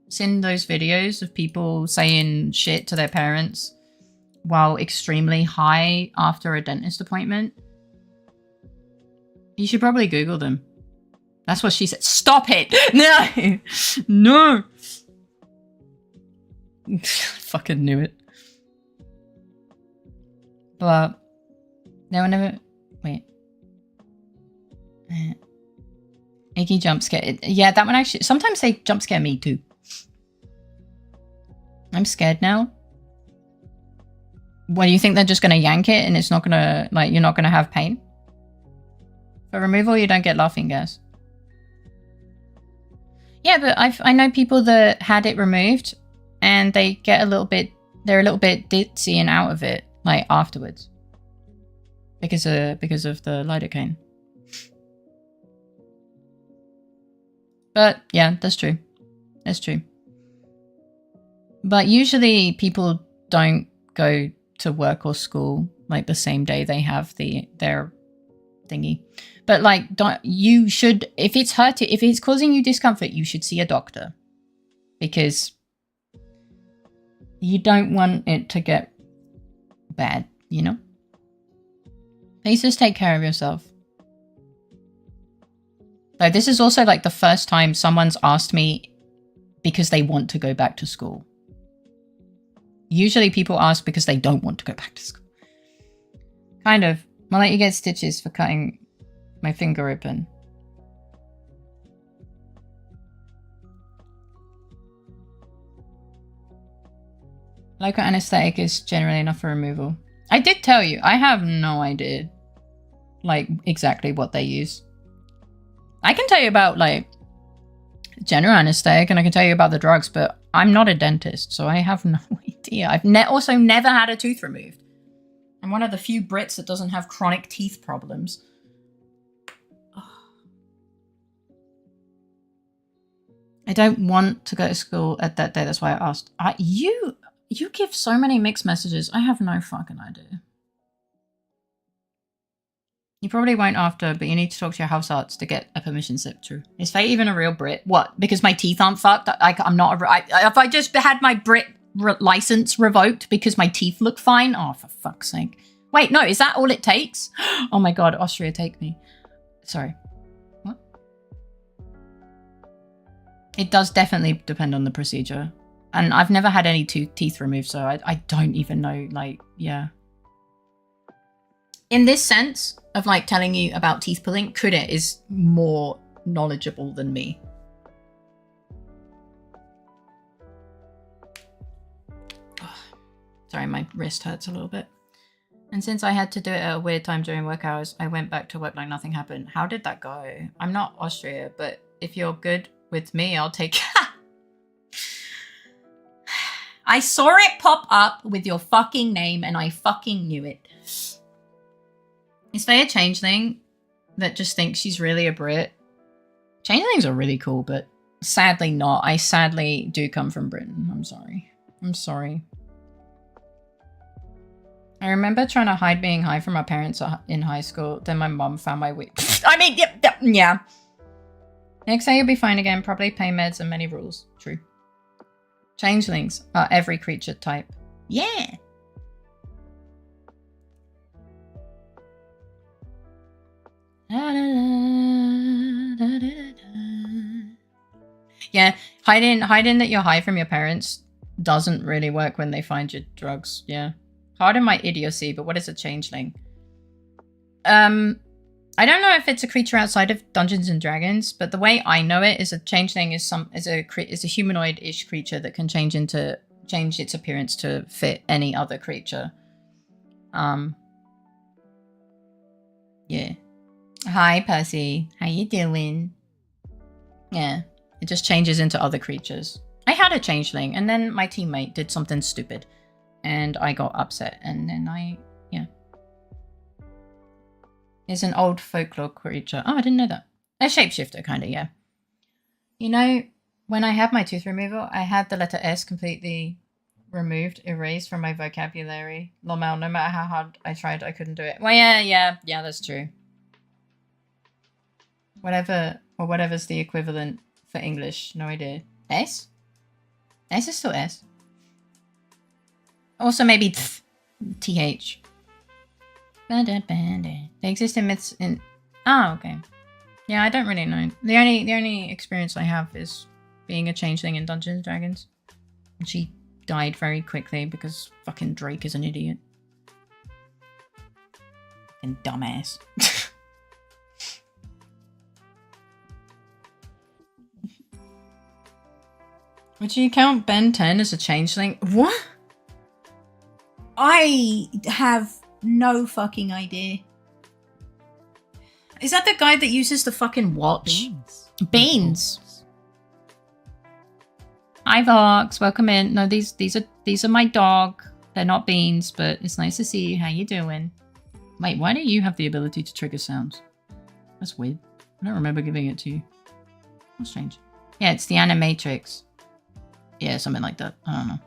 seen those videos of people saying shit to their parents while extremely high after a dentist appointment? You should probably Google them. That's what she said. Stop it! No! No! Fucking knew it. But no one ever... Wait. Icky jump scare. Yeah, that one actually... Sometimes they jump scare me too. I'm scared now. Well, you think they're just going to yank it and it's not going to... Like, you're not going to have pain? For removal, you don't get laughing gas. Yeah, but I know people that had it removed and they get a little bit... They're a little bit ditzy and out of it, like, afterwards. Because of the lidocaine. But, yeah, that's true. That's true. But usually people don't go to work or school, like, the same day they have their thingy. But, like, you should, if it's causing you discomfort, you should see a doctor. Because you don't want it to get bad, you know? Please just take care of yourself. Though this is also, like, the first time someone's asked me because they want to go back to school. Usually people ask because they don't want to go back to school. Kind of. I'll let you get stitches for cutting my finger open. Local anesthetic is generally enough for removal. I did tell you, I have no idea, like, exactly what they use. I can tell you about, like, general anesthetic, and I can tell you about the drugs, but I'm not a dentist, so I have no idea. I've also never had a tooth removed. I'm one of the few Brits that doesn't have chronic teeth problems. I don't want to go to school at that day, that's why I asked. You give so many mixed messages. I have no fucking idea. You probably won't after, but you need to talk to your house arts to get a permission slip through. Is Faye even a real Brit? What? Because my teeth aren't fucked? I'm not a... If I just had my Brit license revoked because my teeth look fine? Oh, for fuck's sake. Wait, no, is that all it takes? Oh my god, Austria, take me. Sorry. What? It does definitely depend on the procedure. And I've never had any teeth removed, so I don't even know, like, yeah. In this sense of, like, telling you about teeth pulling, Kude is more knowledgeable than me. Oh, sorry, my wrist hurts a little bit. And since I had to do it at a weird time during work hours, I went back to work like nothing happened. How did that go? I'm not Austria, but if you're good with me, I'll take... I saw it pop up with your fucking name and I fucking knew it. Is Faye a changeling that just thinks she's really a Brit? Changelings are really cool, but sadly not. I sadly do come from Britain. I'm sorry. I'm sorry. I remember trying to hide being high from my parents in high school. Then my mum found my wig. I mean, yeah. Next day you'll be fine again. Probably pain meds and many rules. True. Changelings are every creature type. Yeah. Yeah, hiding that you're high from your parents doesn't really work when they find your drugs. Yeah. Pardon my idiocy, but what is a changeling? I don't know if it's a creature outside of Dungeons and Dragons, but the way I know it is a changeling is a humanoid-ish creature that can change its appearance to fit any other creature. Yeah. Hi, Percy. How you doing? Yeah. It just changes into other creatures. I had a changeling, and then my teammate did something stupid, and I got upset, and then yeah. It's an old folklore creature. Oh, I didn't know that. A shapeshifter, kind of, yeah. You know, when I had my tooth removal, I had the letter S completely removed, erased from my vocabulary. Lomel, no matter how hard I tried, I couldn't do it. Well, yeah, that's true. Whatever's the equivalent for English, no idea. S? S is still S. Also maybe TH. They exist in myths in... Oh, okay. Yeah, I don't really know. The only experience I have is being a changeling in Dungeons & Dragons. And she died very quickly because fucking Drake is an idiot. Fucking dumbass. Would you count Ben 10 as a changeling? What? I have no fucking idea. Is that the guy that uses the fucking watch? Beans. Hi Vox, welcome in. No, these are my dog. They're not beans, but it's nice to see you. How you doing? Wait, why do you have the ability to trigger sounds? That's weird. I don't remember giving it to you. That's strange. Yeah, it's the animatrix. Yeah, something like that. I don't know.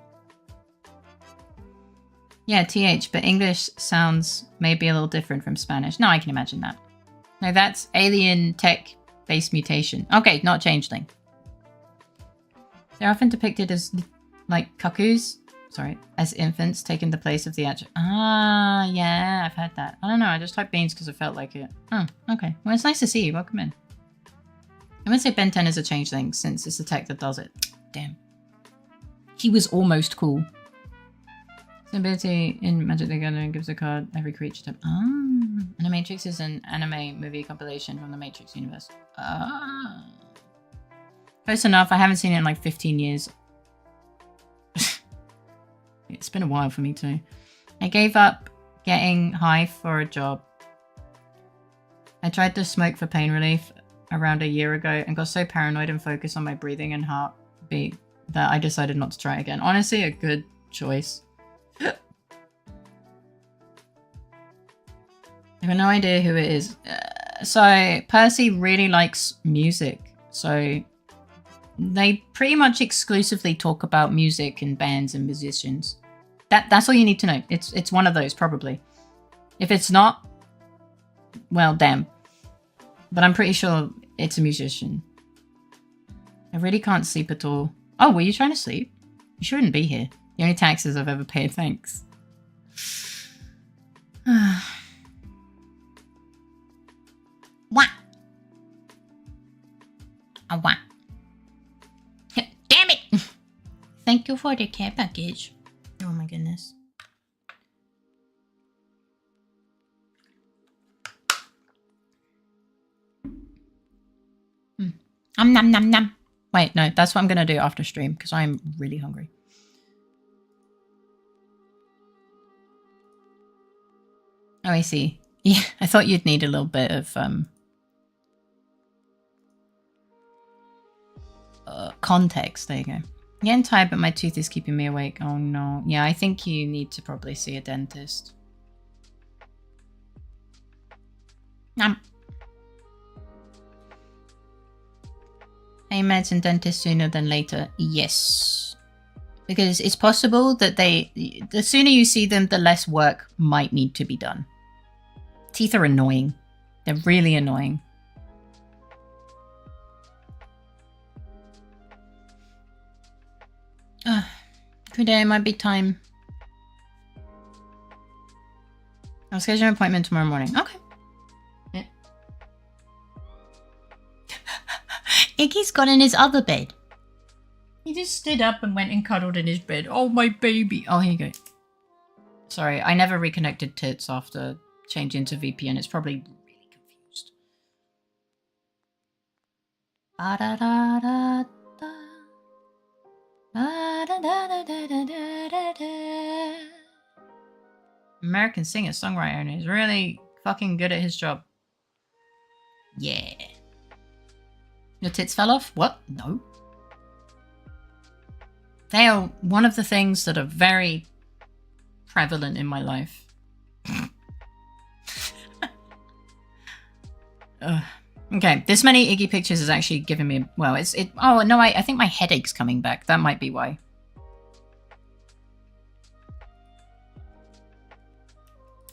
Yeah, TH, but English sounds maybe a little different from Spanish. No, I can imagine that. No, that's alien tech-based mutation. Okay, not changeling. They're often depicted as, like, cuckoos. Sorry, as infants, taking the place of the actual... Ah, yeah, I've heard that. I don't know, I just typed beans because I felt like it. Oh, okay. Well, it's nice to see you. Welcome in. I would say Ben 10 is a changeling, since it's the tech that does it. Damn. He was almost cool. The ability in Magic the Gathering gives a card every creature type. Ah. Animatrix is an anime movie compilation from the Matrix universe. Ah. Close enough. I haven't seen it in like 15 years. It's been a while for me too. I gave up getting high for a job. I tried to smoke for pain relief around a year ago and got so paranoid and focused on my breathing and heartbeat that I decided not to try again. Honestly, a good choice. I have no idea who it is. So Percy really likes music. So they pretty much exclusively talk about music and bands and musicians. That's all you need to know. It's one of those probably. If it's not, well, damn. But I'm pretty sure it's a musician. I really can't sleep at all. Oh, were you trying to sleep? You shouldn't be here. The only taxes I've ever paid, thanks. What? What? Damn it! Thank you for the care package. Oh my goodness. Nom nom nom. Wait, no, that's what I'm gonna do after stream because I'm really hungry. Oh, I see. Yeah, I thought you'd need a little bit of context. There you go. I'm getting tired, but my tooth is keeping me awake. Oh no. Yeah, I think you need to probably see a dentist. Hey, meds and dentists sooner than later. Yes. Because it's possible that the sooner you see them, the less work might need to be done. Teeth are annoying. They're really annoying. Good day, might be time. I'll schedule an appointment tomorrow morning. Okay. Yeah. Iggy's got in his other bed. He just stood up and went and cuddled in his bed. Oh, my baby. Oh, here you go. Sorry, I never reconnected tits after changing to VPN. It's probably really confused. American singer, songwriter, and he's really fucking good at his job. Yeah. Your tits fell off? What? No. They are one of the things that are very prevalent in my life. Okay, this many Iggy pictures is actually giving me, well, oh no, I think my headache's coming back. That might be why.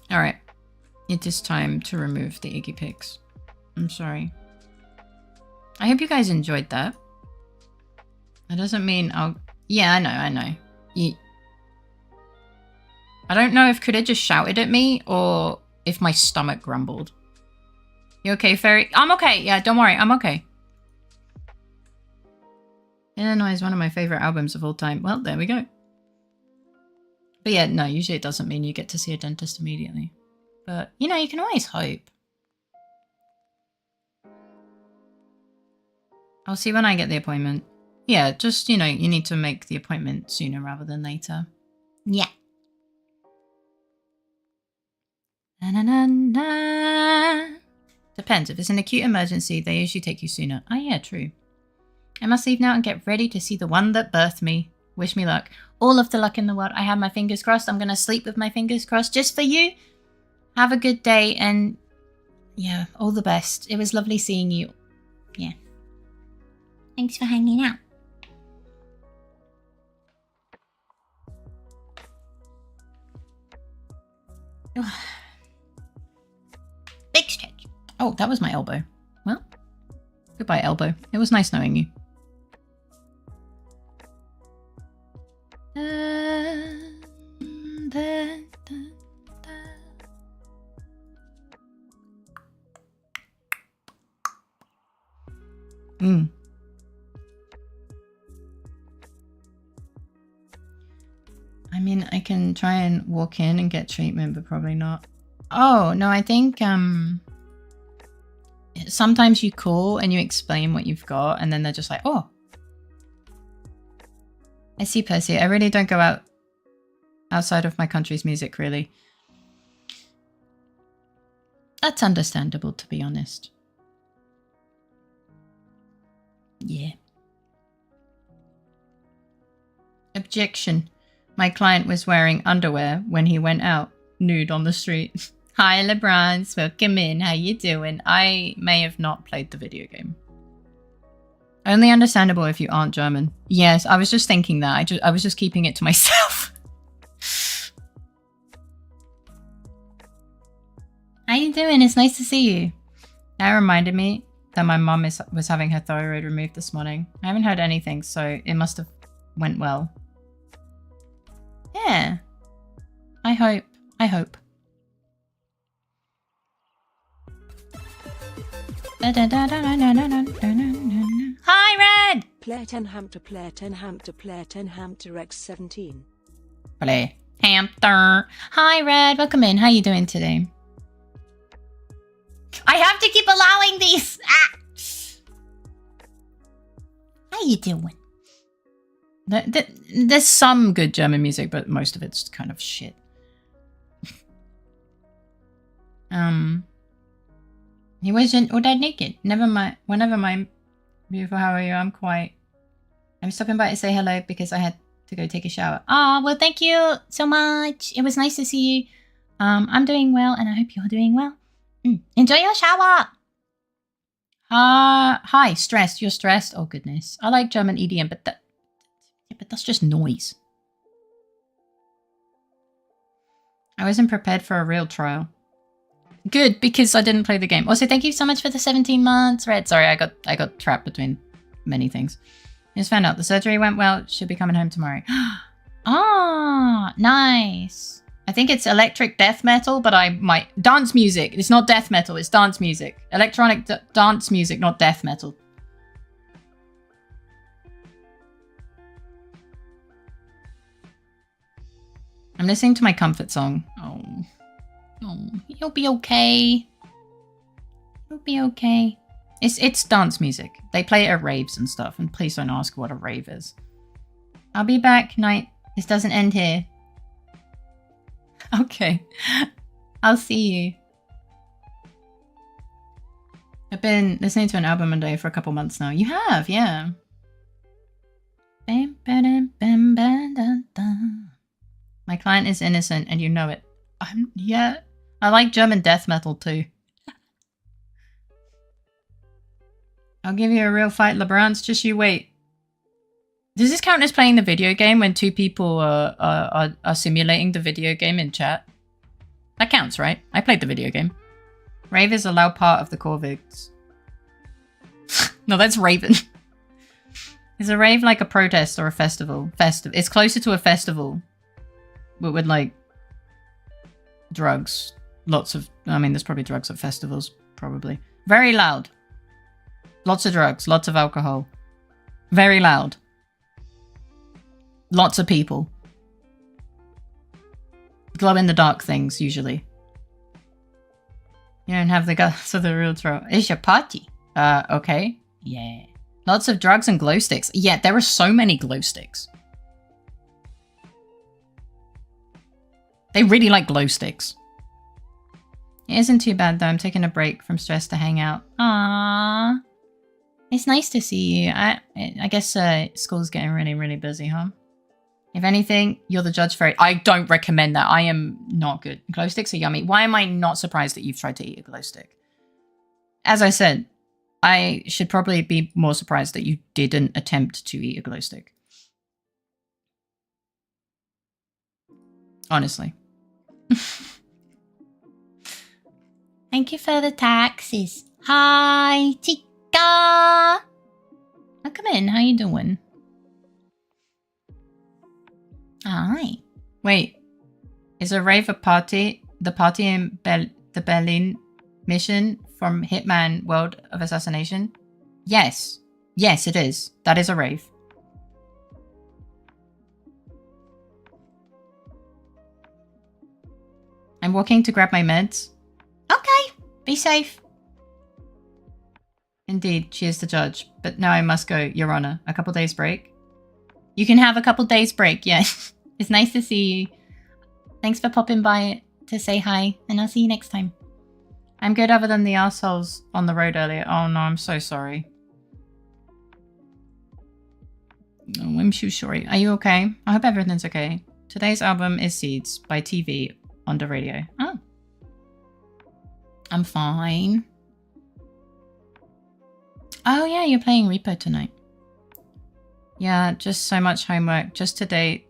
All right, it is time to remove the Iggy pics. I'm sorry. I hope you guys enjoyed that. That doesn't mean I'll, yeah, I know. I don't know if Kuda just shouted at me or if my stomach grumbled. You okay, Fairy? I'm okay. Yeah, don't worry. I'm okay. Illinois is one of my favorite albums of all time. Well, there we go. But yeah, no, usually it doesn't mean you get to see a dentist immediately. But, you know, you can always hope. I'll see when I get the appointment. Yeah, just, you know, you need to make the appointment sooner rather than later. Yeah. Na-na-na-na. Depends. If it's an acute emergency, they usually take you sooner. Oh, yeah, true. I must leave now and get ready to see the one that birthed me. Wish me luck. All of the luck in the world. I have my fingers crossed. I'm going to sleep with my fingers crossed just for you. Have a good day and, yeah, all the best. It was lovely seeing you. Yeah. Thanks for hanging out. Big stretch. Oh, that was my elbow. Well, goodbye, elbow. It was nice knowing you. I mean, I can try and walk in and get treatment, but probably not. Oh, no, I think sometimes you call and you explain what you've got and then they're just like, oh. I see, Percy. I really don't go outside of my country's music, really. That's understandable, to be honest. Yeah. Objection. My client was wearing underwear when he went out, nude on the street. Hi, LeBron. Welcome in. How you doing? I may have not played the video game. Only understandable if you aren't German. Yes, I was just thinking that. I was just keeping it to myself. How you doing? It's nice to see you. That reminded me that my mum was having her thyroid removed this morning. I haven't heard anything, so it must have went well. Yeah. I hope. Hi, Red!
Player 10 Hamter, Player 10 Hamter, Player 10 Hamter X17.
Play Hamster. Hi, Red. Welcome in. How you doing today? I have to keep allowing these. Ah. How you doing? There's some good German music, but most of it's kind of shit. He wasn't all that naked. Never mind. Well, never mind. Beautiful, how are you? I'm stopping by to say hello because I had to go take a shower. Ah, well, thank you so much. It was nice to see you. I'm doing well, and I hope you're doing well. Enjoy your shower. Hi, stressed. You're stressed? Oh, goodness. I like German EDM, but that's just noise. I wasn't prepared for a real trial. Good, because I didn't play the game. Also, thank you so much for the 17 months, Red. Sorry, I got trapped between many things. Just found out the surgery went well. Should be coming home tomorrow. Ah, nice. I think it's electric death metal, but I might... Dance music. It's not death metal, it's dance music. Electronic dance music, not death metal. I'm listening to my comfort song. Oh, you'll be okay. You'll be okay. It's dance music. They play it at raves and stuff, and please don't ask what a rave is. I'll be back, night. This doesn't end here. Okay. I'll see you. I've been listening to an album a day for a couple months now. You have, yeah. My client is innocent and you know it. Yeah. I like German death metal too. I'll give you a real fight, LeBrance. Just you wait. Does this count as playing the video game when two people are simulating the video game in chat? That counts, right? I played the video game. Rave is a loud part of the Corvids. No, that's Raven. Is a rave like a protest or a festival? It's closer to a festival. But with like drugs. Lots of, I mean, there's probably drugs at festivals, probably. Very loud. Lots of drugs, lots of alcohol. Very loud. Lots of people. Glow in the dark things, usually. You don't have the guts of the real troll. It's your party. Okay. Yeah. Lots of drugs and glow sticks. Yeah, there are so many glow sticks. They really like glow sticks. It isn't too bad though. I'm taking a break from stress to hang out. Aww. It's nice to see you. I guess school's getting really, really busy, huh? If anything, you're the judge fairy. I don't recommend that. I am not good. Glow sticks are yummy. Why am I not surprised that you've tried to eat a glow stick? As I said, I should probably be more surprised that you didn't attempt to eat a glow stick. Honestly. Thank you for the taxis. Hi, Chica. Oh, come in. How you doing? Hi. Wait. Is a rave a party? The party in the Berlin mission from Hitman World of Assassination? Yes. Yes, it is. That is a rave. I'm walking to grab my meds. Okay. Be safe. Indeed, she is the judge. But now I must go, Your Honor. A couple days break? You can have a couple days break, yeah. It's nice to see you. Thanks for popping by to say hi, and I'll see you next time. I'm good other than the assholes on the road earlier. Oh no, I'm so sorry. Oh, I'm so sorry. Are you okay? I hope everything's okay. Today's album is Seeds by TV on the radio. Oh. I'm fine. Oh yeah, you're playing Repo tonight. Yeah, just so much homework just today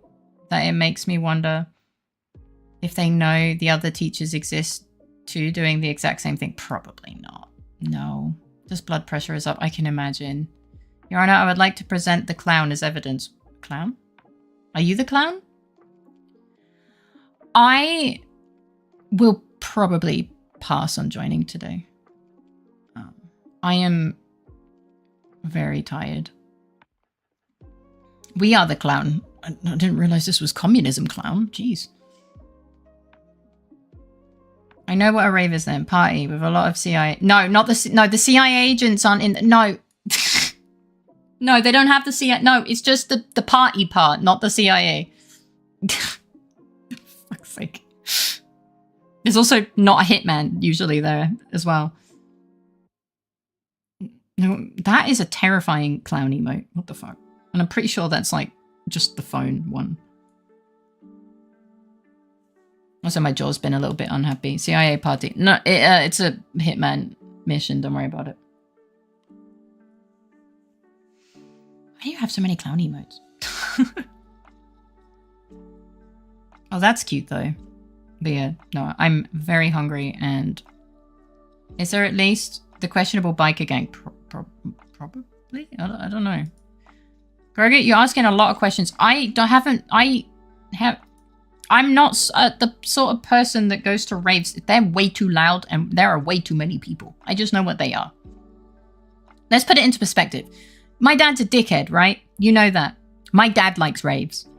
that it makes me wonder if they know the other teachers exist too, doing the exact same thing. Probably not. No. Just blood pressure is up, I can imagine. Your Honor, I would like to present the clown as evidence. Clown? Are you the clown? I will probably pass on joining today. I am very tired. We are the clown. I didn't realize this was communism, clown. Jeez. I know what a rave is then. Party with a lot of CIA. No, not the... No, the CIA agents aren't in... No. No, they don't have the CIA. No, it's just the party part, not the CIA. Fuck's sake. There's also not a hitman usually there as well. No, that is a terrifying clown emote. What the fuck? And I'm pretty sure that's like just the phone one. Also, my jaw's been a little bit unhappy. CIA party. No, it's a hitman mission. Don't worry about it. Why do you have so many clown emotes? Oh, that's cute though. But yeah, no, I'm very hungry. And is there at least the questionable biker gang? Probably? I don't know. Groget, you're asking a lot of questions. I'm not the sort of person that goes to raves. They're way too loud and there are way too many people. I just know what they are. Let's put it into perspective. My dad's a dickhead, right? You know that. My dad likes raves.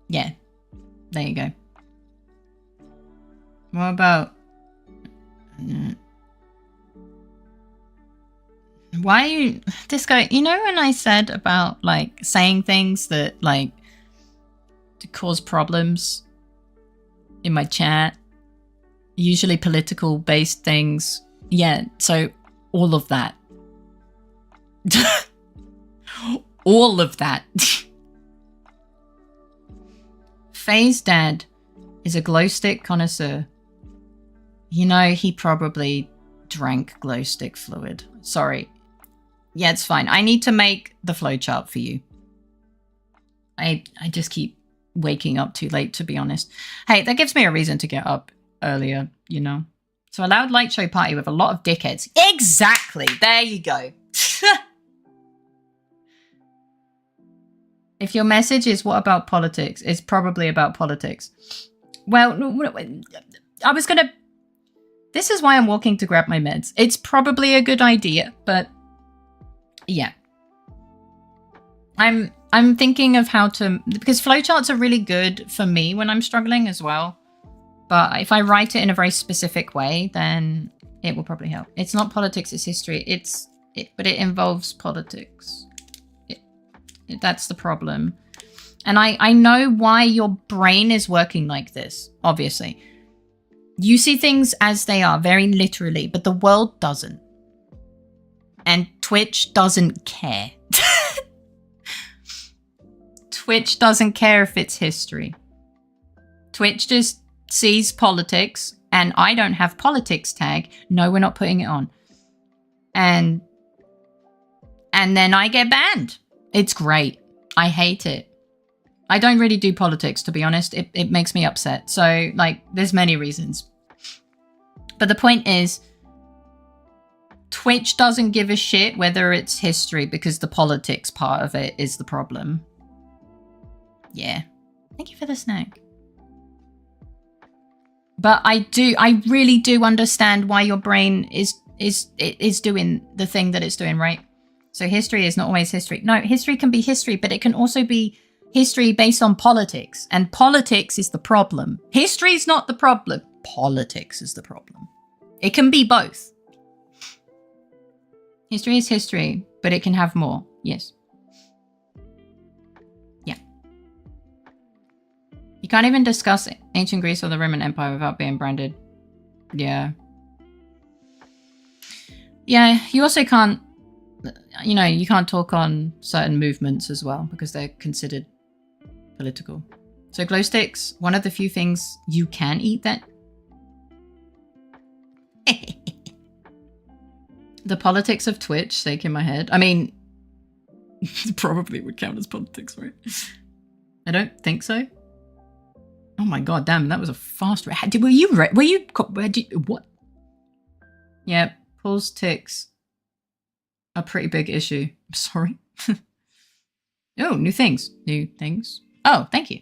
Yeah, there you go. What about... Why are you... This guy... You know when I said about, like, saying things that, like, to cause problems in my chat? Usually political-based things. Yeah, so all of that. All of that. Faye's dad is a glow stick connoisseur. You know, he probably drank glow stick fluid. Sorry. Yeah, it's fine. I need to make the flowchart for you. I just keep waking up too late, to be honest. Hey, that gives me a reason to get up earlier, you know. So a loud light show party with a lot of dickheads. Exactly. There you go. If your message is what about politics, it's probably about politics. Well, I was going to... This is why I'm walking to grab my meds. It's probably a good idea, but yeah. I'm thinking of how to... Because flowcharts are really good for me when I'm struggling as well. But if I write it in a very specific way, then it will probably help. It's not politics, it's history. But it involves politics. That's the problem. And I know why your brain is working like this, obviously. You see things as they are, very literally, but the world doesn't. And Twitch doesn't care. Twitch doesn't care if it's history. Twitch just sees politics, and I don't have politics tag. No, we're not putting it on. And then I get banned. It's great. I hate it. I don't really do politics, to be honest. It makes me upset. So, like, there's many reasons. But the point is, Twitch doesn't give a shit whether it's history because the politics part of it is the problem. Yeah. Thank you for the snack. But I really do understand why your brain is doing the thing that it's doing, right? So history is not always history. No, history can be history, but it can also be history based on politics. And politics is the problem. History is not the problem. Politics is the problem. It can be both. History is history, but it can have more. Yes. Yeah. You can't even discuss ancient Greece or the Roman Empire without being branded. Yeah. Yeah, you also can't, you know, you can't talk on certain movements as well because they're considered political. So glow sticks, one of the few things you can eat that. The politics of Twitch, stake in my head. I mean, probably would count as politics, right? I don't think so. Oh my god, damn, that was a fast rate. What? Yeah, pulse ticks. A pretty big issue. I'm sorry. Oh, new things. New things. Oh, thank you.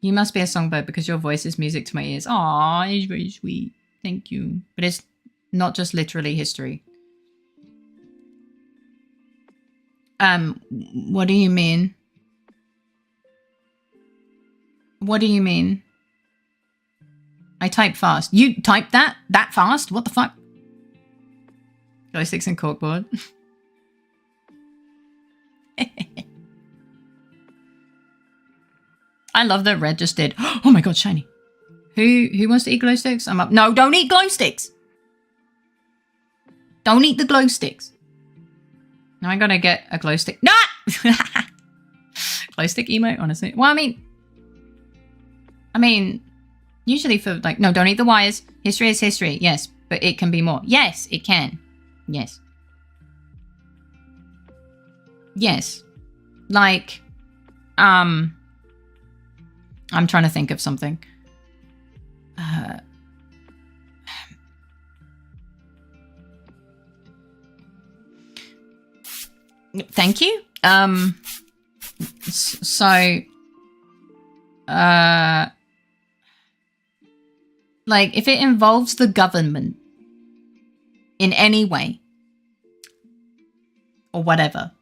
You must be a songbird because your voice is music to my ears. Aw, it's very sweet. Thank you. But it's not just literally history. What do you mean? What do you mean? I type fast. You type that fast? What the fuck? Glow sticks and corkboard. I love that Red just did. Oh my god, shiny. Who wants to eat glow sticks? I'm up. No, don't eat glow sticks. Don't eat the glow sticks. Now I gotta get a glow stick. No! Glow stick emote, honestly. Well, I mean, usually for like, no, don't eat the wires. History is history. Yes, but it can be more. Yes, it can. Yes. Yes. Like, I'm trying to think of something. Thank you. Like, if it involves the government in any way or whatever,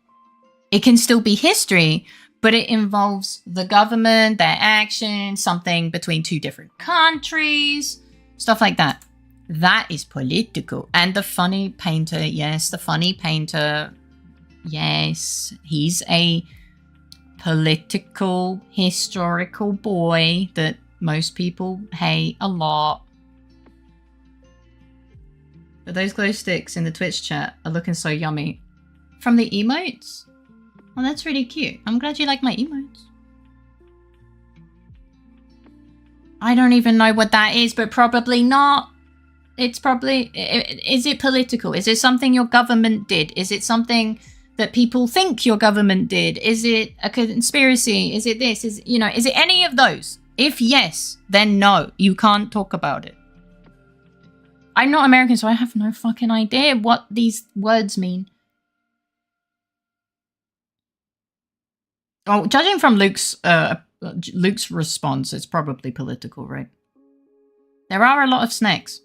it can still be history, but it involves the government, their actions, something between two different countries, stuff like that. That is political. And the funny painter, yes, the funny painter, yes, he's a political, historical boy that most people hate a lot. But those glow sticks in the Twitch chat are looking so yummy. From the emotes? Well, that's really cute. I'm glad you like my emotes. I don't even know what that is, but probably not. It's probably... Is it political? Is it something your government did? Is it something that people think your government did? Is it a conspiracy? Is it this? Is it any of those? If yes, then no, you can't talk about it. I'm not American, so I have no fucking idea what these words mean. Oh, judging from Luke's response, it's probably political, right? There are a lot of snakes.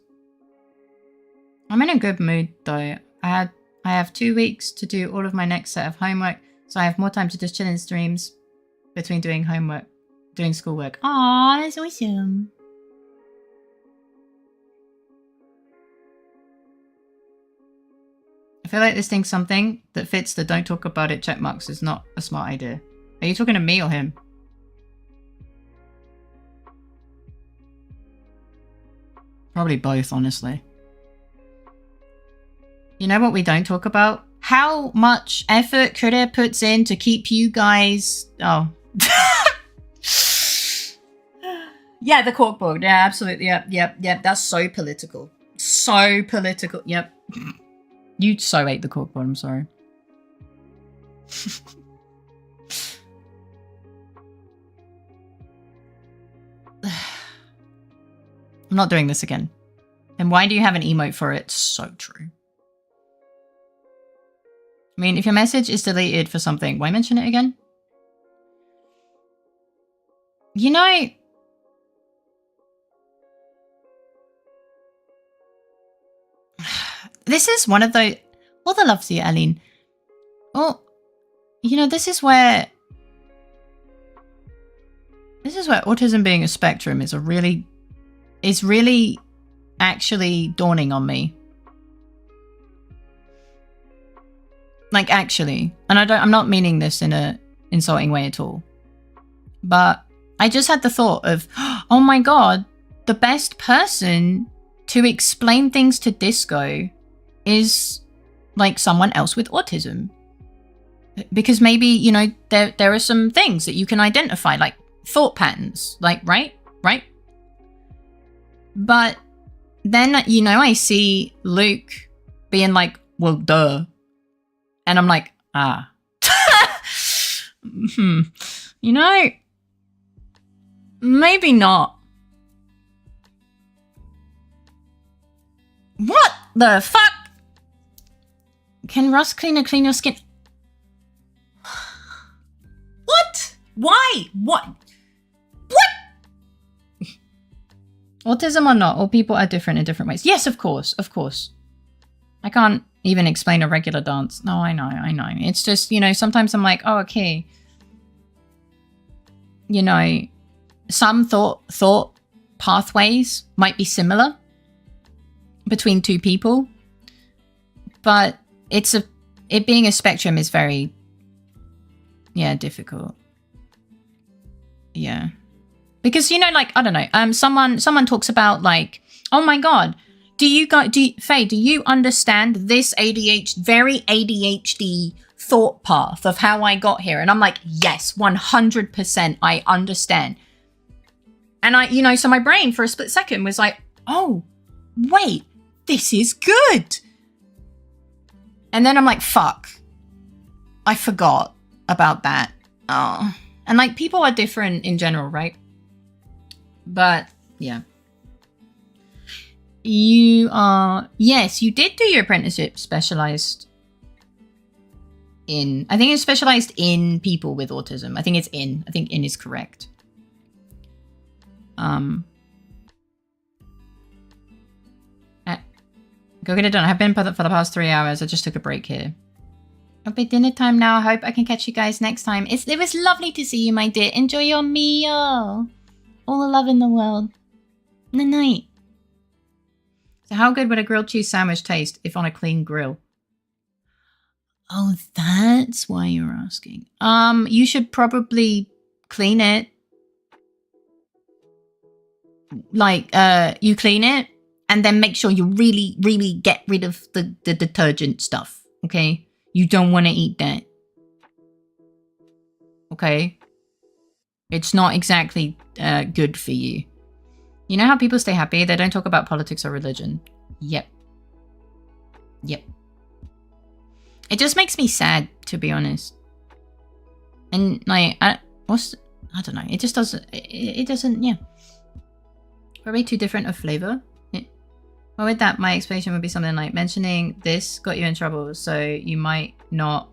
I'm in a good mood though. I have 2 weeks to do all of my next set of homework, so I have more time to just chill in streams between doing schoolwork. Aw, that's awesome. I feel like listing something that fits the don't talk about it checkmarks is not a smart idea. Are you talking to me or him? Probably both, honestly. You know what we don't talk about? How much effort Critter puts in to keep you guys... Oh. Yeah, the corkboard. Yeah, absolutely. Yep. That's so political. So political. Yep. You so ate the corkboard, I'm sorry. I'm not doing this again. And why do you have an emote for it? So true. I mean, if your message is deleted for something, why mention it again? You know... This is one of those... All the love to you, Aline. Well, you know, this is where autism being a spectrum is really actually dawning on me. Like, actually. And I'm not meaning this in a insulting way at all. But I just had the thought of, oh my god, the best person to explain things to Disco is like someone else with autism. Because maybe, you know, there are some things that you can identify, like thought patterns, like, right? But then, you know, I see Luke being like, well, duh. And I'm like, ah. You know, maybe not. What the fuck? Can rust cleaner clean your skin? What? Why? What? Autism or not, all people are different in different ways. Yes, of course. I can't even explain a regular dance. No, I know. It's just, you know, sometimes I'm like, oh, okay. You know, some thought pathways might be similar between two people, but it being a spectrum is very, difficult. Yeah. Because, you know, like, I don't know, someone talks about like, oh my god, Faye, do you understand this very ADHD thought path of how I got here? And I'm like, yes, 100% I understand. And I, you know, so my brain for a split second was like, oh, wait, this is good. And then I'm like, fuck, I forgot about that. Oh, and like people are different in general, right? But yeah. Yes, you did do your apprenticeship specialized in, I think it's specialized in people with autism. I think in is correct. Go get it done. I've been for the past 3 hours. I just took a break here. It'll be dinner time now. I hope I can catch you guys next time. It was lovely to see you, my dear. Enjoy your meal. All the love in the world. Good night. So how good would a grilled cheese sandwich taste if on a clean grill? Oh, that's why you're asking. You should probably clean it. Like, you clean it and then make sure you really, really get rid of the detergent stuff, okay? you don't want to eat that. Okay? It's not exactly good for you. You know how people stay happy? They don't talk about politics or religion. Yep. Yep. It just makes me sad, to be honest. And like, I don't know. It just doesn't. It doesn't. Yeah. Probably too different of flavor. Well, with that, my explanation would be something like mentioning this got you in trouble, so you might not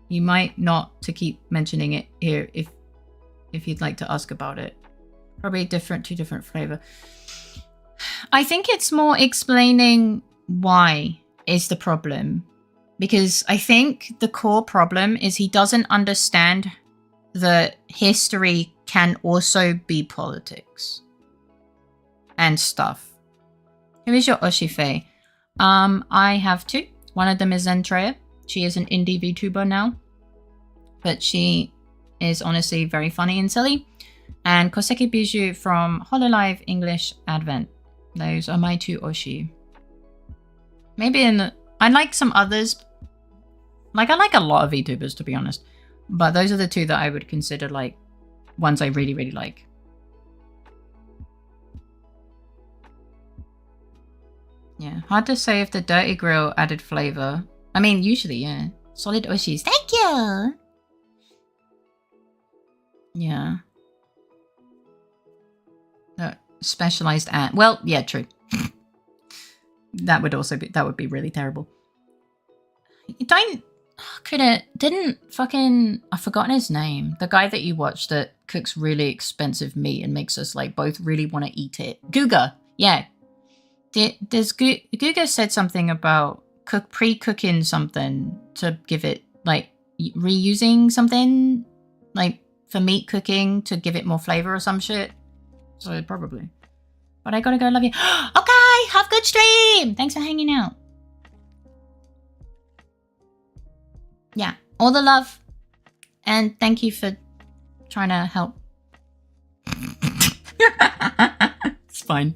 to keep mentioning it here if you'd like to ask about it. Probably too different flavor. I think it's more explaining why is the problem. Because I think the core problem is he doesn't understand that history can also be politics and stuff. Who is your Oshife? I have two. One of them is Zentrea. She is an indie VTuber now. But she is honestly very funny and silly. And Koseki Bijou from Hololive English Advent. Those are my two Oshi. Maybe I like some others. Like, I like a lot of VTubers, to be honest. But those are the two that I would consider, like, ones I really, really like. Yeah, hard to say if the dirty grill added flavor. I mean, usually, yeah. Solid Oshis. Thank you! Yeah. Specialized at... Well, yeah, true. That would be really terrible. I've forgotten his name. The guy that you watch that cooks really expensive meat and makes us, like, both really want to eat it. Guga! Yeah. Guga said something about pre-cooking something to give it, like, reusing something, like, for meat cooking to give it more flavor or some shit. So, probably. But I gotta go, love you. Okay, have a good stream! Thanks for hanging out. Yeah, all the love. And thank you for trying to help. It's fine.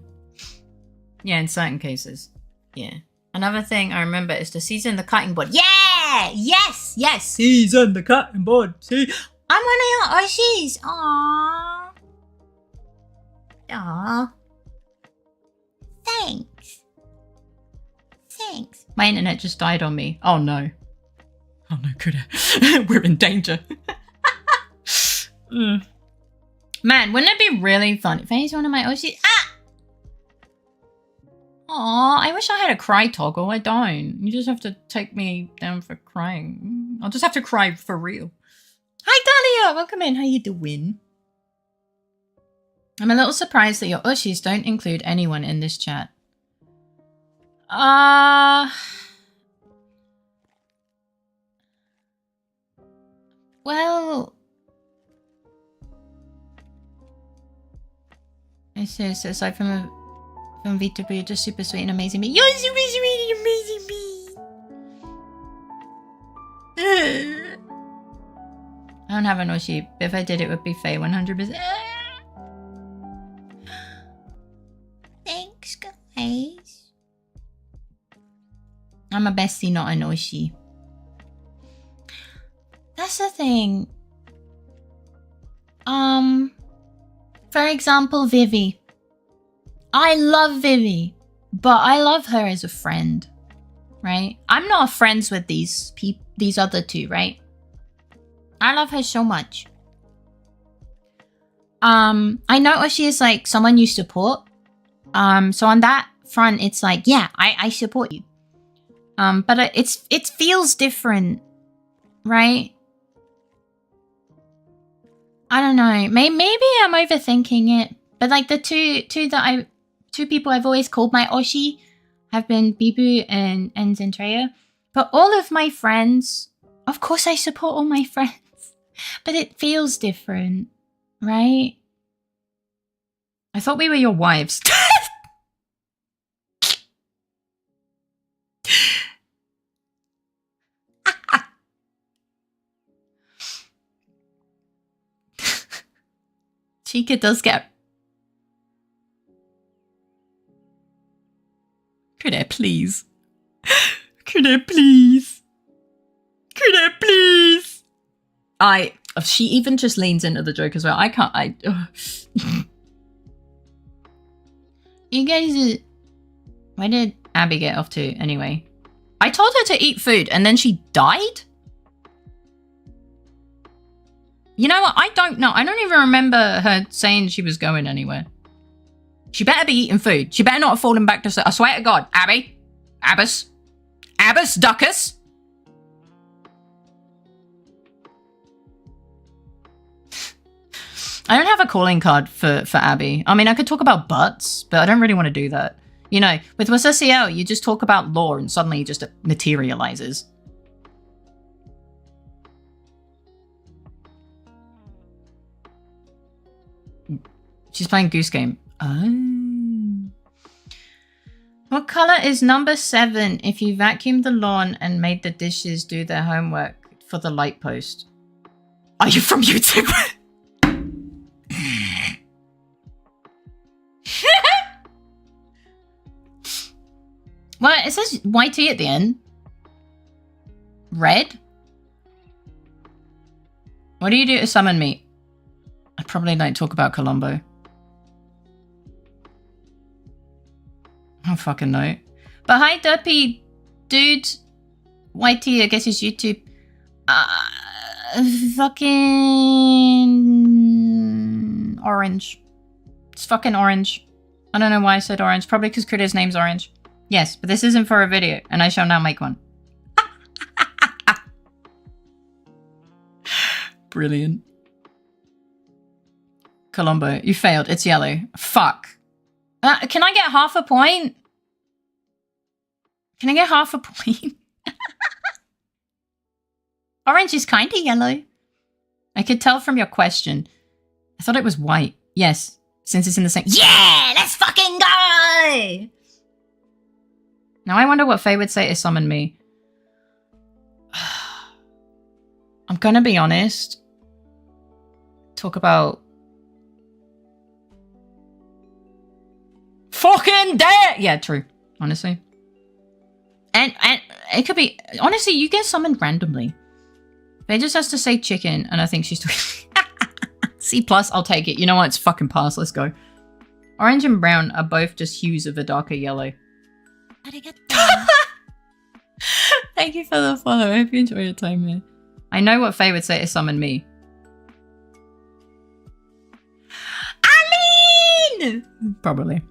Yeah, in certain cases. Yeah. Another thing I remember is to season the cutting board. Yeah! Yes! Yes! Season the cutting board. See? I'm one of your Oshis. Aww. Aww. Thanks. Thanks. My internet just died on me. Oh no. Oh no, we're in danger. Man, wouldn't it be really fun if he's one of my Oshis? Ah! Aw, I wish I had a cry toggle. I don't. You just have to take me down for crying. I'll just have to cry for real. Hi, Dahlia! Welcome in. How you doing? I'm a little surprised that your Oshis don't include anyone in this chat. Well... It says, aside from VTuber, you're just super sweet and amazing me. You're super sweet and amazing me! I don't have an Oshi. If I did, it would be Faye 100%. Thanks, guys. I'm a bestie, not an Oshi. That's the thing. For example, Vivi. I love Vivi, but I love her as a friend, right? I'm not friends with these other two, right? I love her so much. I know she is like someone you support. So on that front, it's like, yeah, I support you. But it feels different, right? I don't know. Maybe I'm overthinking it. But like the two people I've always called my Oshi have been Bibu and Zentrea. But all of my friends, of course I support all my friends. But it feels different, right? I thought we were your wives. Chica does get... Could I please? Could I please? Critter, please. She even just leans into the joke as well. I can't. You guys, where did Abby get off to anyway? I told her to eat food and then she died? You know what? I don't know. I don't even remember her saying she was going anywhere. She better be eating food. She better not have fallen back to sleep. I swear to God. Abby. Abbas. Abbas Duckus. I don't have a calling card for Abby. I mean, I could talk about butts, but I don't really want to do that. You know, with WSSCL, you just talk about lore and suddenly it just materializes. She's playing Goose Game. Oh. What color is number 7 if you vacuumed the lawn and made the dishes do their homework for the light post? Are you from YouTube? Well, it says YT at the end. Red? What do you do to summon me? I probably don't talk about Colombo. I don't fucking know. But hi, Derpy dude. YT, I guess is YouTube. Fucking orange. It's fucking orange. I don't know why I said orange. Probably because Critter's name's Orange. Yes, but this isn't for a video, and I shall now make one. Brilliant. Colombo, you failed. It's yellow. Fuck. Can I get half a point? Can I get half a point? Orange is kind of yellow. I could tell from your question. I thought it was white. Yes, since it's in the same... Yeah! Let's fucking go! Now I wonder what Faye would say to summon me. I'm gonna be honest. Talk about... Fucking dare! Yeah, true. Honestly. And it could be... Honestly, you get summoned randomly. Faye just has to say chicken, and I think she's doing... C+, I'll take it. You know what? It's fucking pass. Let's go. Orange and brown are both just hues of a darker yellow. Thank you for the follow. I hope you enjoy your time here. I know what Faye would say to summon me. Aline! Probably.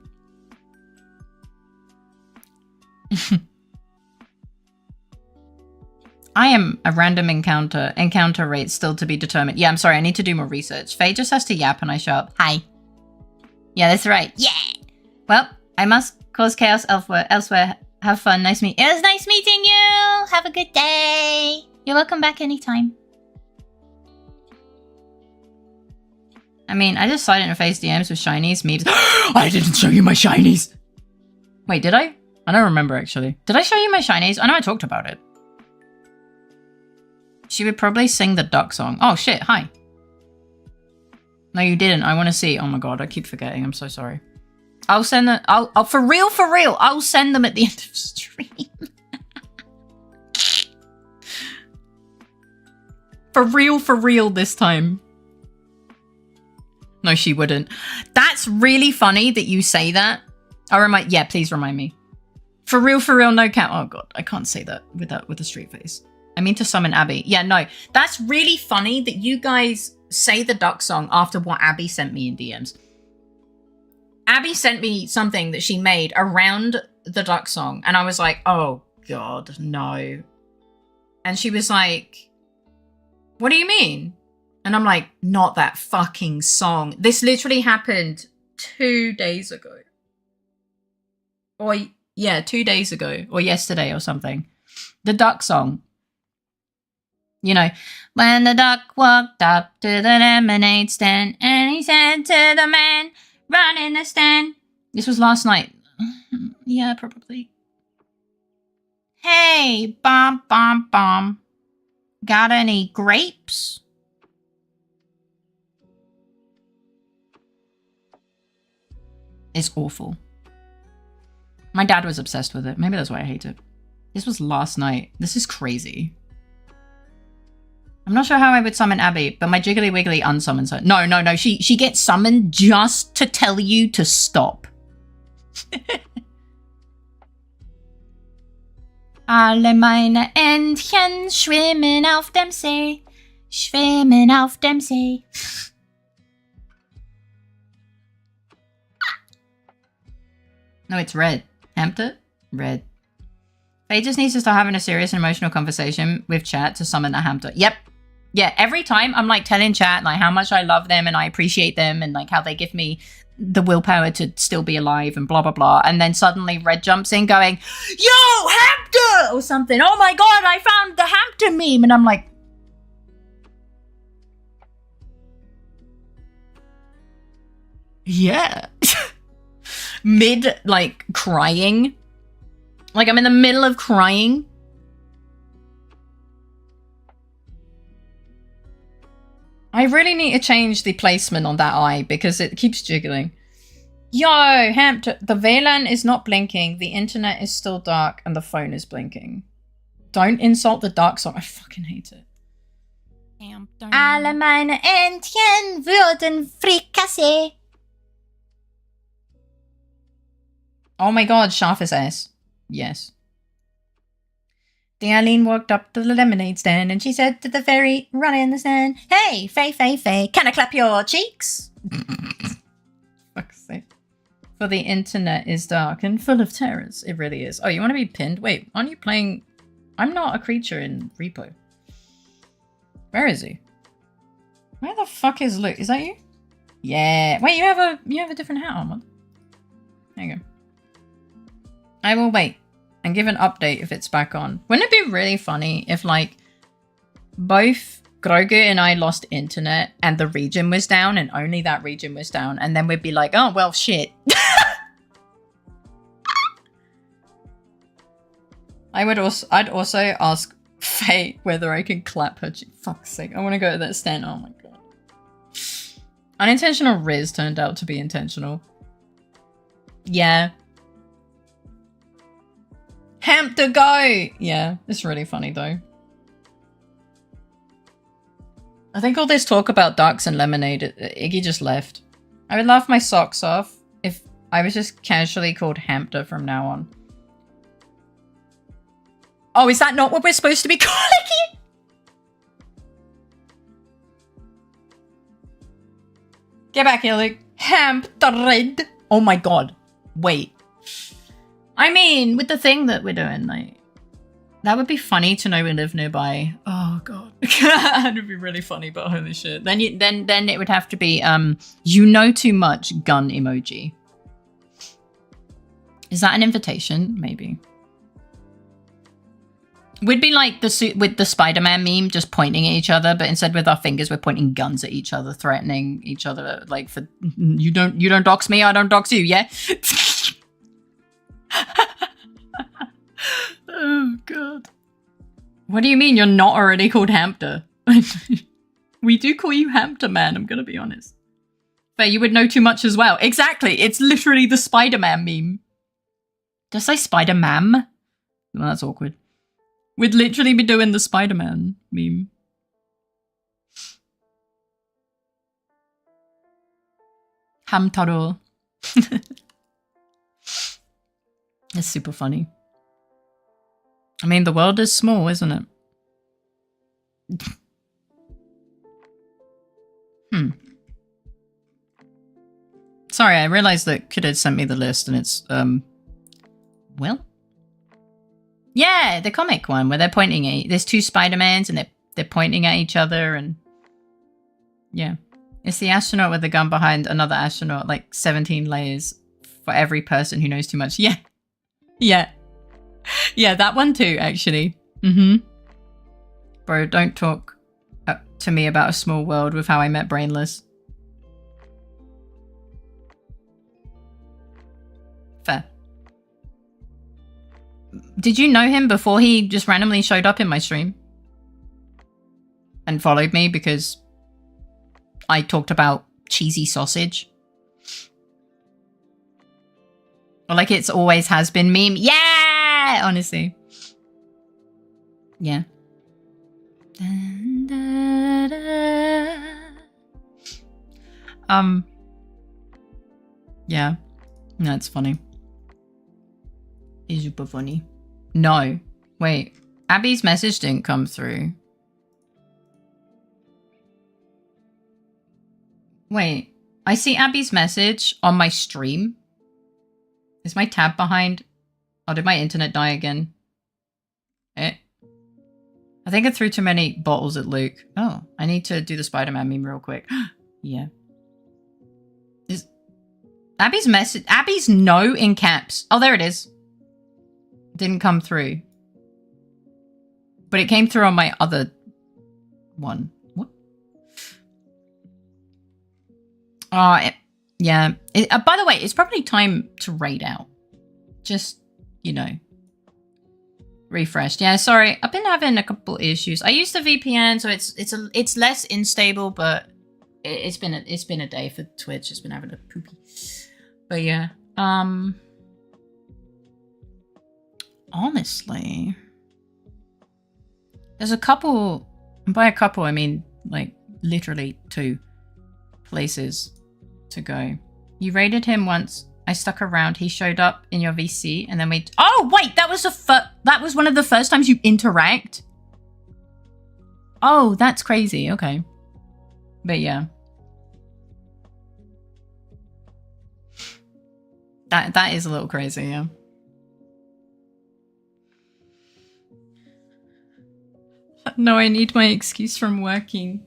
I am a random encounter. Encounter rate still to be determined. Yeah, I'm sorry. I need to do more research. Faye just has to yap and I show up. Hi. Yeah, that's right. Yeah. Well, I must cause chaos elsewhere. Have fun. Nice meeting. It was nice meeting you. Have a good day. You're welcome back anytime. I mean, I just slide into Faye's DMs with shinies, memes. I didn't show you my shinies. Wait, did I? I don't remember actually. Did I show you my shinies? I know I talked about it. She would probably sing the duck song. Oh shit, hi. No, you didn't. I want to see. Oh my god, I keep forgetting. I'm so sorry. I'll send them. I'll for real. I'll send them at the end of stream. For real this time. No, she wouldn't. That's really funny that you say that. Yeah, please remind me. For real, no cap. Oh god, I can't say that with a straight face. I mean to summon Abby. Yeah, no. That's really funny that you guys say the duck song after what Abby sent me in DMs. Abby sent me something that she made around the duck song. And I was like, oh god, no. And she was like, what do you mean? And I'm like, not that fucking song. This literally happened 2 days ago. Or, yeah, 2 days ago. Or yesterday or something. The duck song. You know, when the duck walked up to the lemonade stand and he said to the man, run in the stand. This was last night. Yeah, probably. Hey, bomb. Got any grapes? It's awful. My dad was obsessed with it. Maybe that's why I hate it. This was last night. This is crazy. I'm not sure how I would summon Abby, but my Jiggly Wiggly unsummons her. No, no, no. She gets summoned just to tell you to stop. Alle meine Entchen schwimmen auf dem See. Schwimmen auf dem See. No, it's red. Hampton? Red. Faye just needs to start having a serious and emotional conversation with chat to summon a Hampton. Yep. Yeah, every time I'm like telling chat like how much I love them and I appreciate them and like how they give me the willpower to still be alive and blah, blah, blah. And then suddenly Red jumps in going, yo, Hampton! Or something. Oh my god, I found the Hampton meme. And I'm like, yeah. Mid, like, crying. Like, I'm in the middle of crying. I really need to change the placement on that eye because it keeps jiggling. Yo, Hampton, the VLAN is not blinking, the internet is still dark, and the phone is blinking. Don't insult the dark song. I fucking hate it. Alle meine Entchen würden Frikassee. Oh my god, Scharf is ass. Yes. Darlene walked up to the lemonade stand and she said to the fairy, run in the stand, hey, Faye, Faye, Faye, can I clap your cheeks? Fuck's sake. For the internet is dark and full of terrors. It really is. Oh, you want to be pinned? Wait, aren't you playing? I'm not a creature in Repo. Where is he? Where the fuck is Luke? Is that you? Yeah. Wait, you have a different hat on. What? There you go. I will wait and give an update if it's back on. Wouldn't it be really funny if, like, both Grogu and I lost internet and the region was down and only that region was down, and then we'd be like, oh, well, shit. I'd also ask Faye whether I can clap her cheek. Fuck's sake, I want to go to that stand. Oh my god. Unintentional Riz turned out to be intentional. Yeah. Hamp to go! Yeah, it's really funny though. I think all this talk about ducks and lemonade, Iggy just left. I would laugh my socks off if I was just casually called Hampter from now on. Oh, is that not what we're supposed to be calling it? Get back here, Luke. Hamptered. Oh my god. Wait. I mean, with the thing that we're doing, like, that would be funny to know we live nearby. Oh god. That would be really funny, but holy shit. Then it would have to be you know too much gun emoji. Is that an invitation? Maybe. We'd be like the suit with the Spider-Man meme, just pointing at each other, but instead with our fingers, we're pointing guns at each other, threatening each other. Like, for you don't dox me, I don't dox you, yeah. Oh god. What do you mean you're not already called Hampter? We do call you Hampter, man. I'm gonna be honest. But you would know too much as well. Exactly. It's literally the Spider-Man meme. Did I say Spider-Man? Well, that's awkward. We'd literally be doing the Spider-Man meme. Hamtaro. It's super funny. I mean, the world is small, isn't it? Sorry, I realized that Kid had sent me the list and it's, well? Yeah, the comic one where they're pointing at, there's two Spider-Mans and they're pointing at each other and yeah. It's the astronaut with the gun behind another astronaut, like 17 layers for every person who knows too much. Yeah. Yeah. Yeah, that one too, actually. Bro, don't talk to me about a small world with how I met Brainless. Fair. Did you know him before he just randomly showed up in my stream? And followed me because I talked about cheesy sausage? Or like it's always has been meme. Yeah! Honestly. Yeah. Dun, da, da. Yeah, that's funny. Is super funny. No, wait. Abby's message didn't come through. Wait, I see Abby's message on my stream. Is my tab behind? Oh, did my internet die again? I think I threw too many bottles at Luke. Oh, I need to do the Spider-Man meme real quick. Yeah. Is Abby's message? Abby's no in caps. Oh, there it is. Didn't come through. But it came through on my other one. What? Yeah. By the way, it's probably time to raid out. Just, you know, refreshed. Yeah, sorry. I've been having a couple issues. I use the VPN, so it's less unstable, but it's been a day for Twitch. It's been having a poopy. But yeah. Honestly, there's a couple, and by a couple I mean like literally 2 places to go. You raided him once. I stuck around. He showed up in your VC, and then we. Oh wait, that was one of the first times you interact. Oh, that's crazy. Okay, but yeah, that is a little crazy. Yeah. No, I need my excuse from working.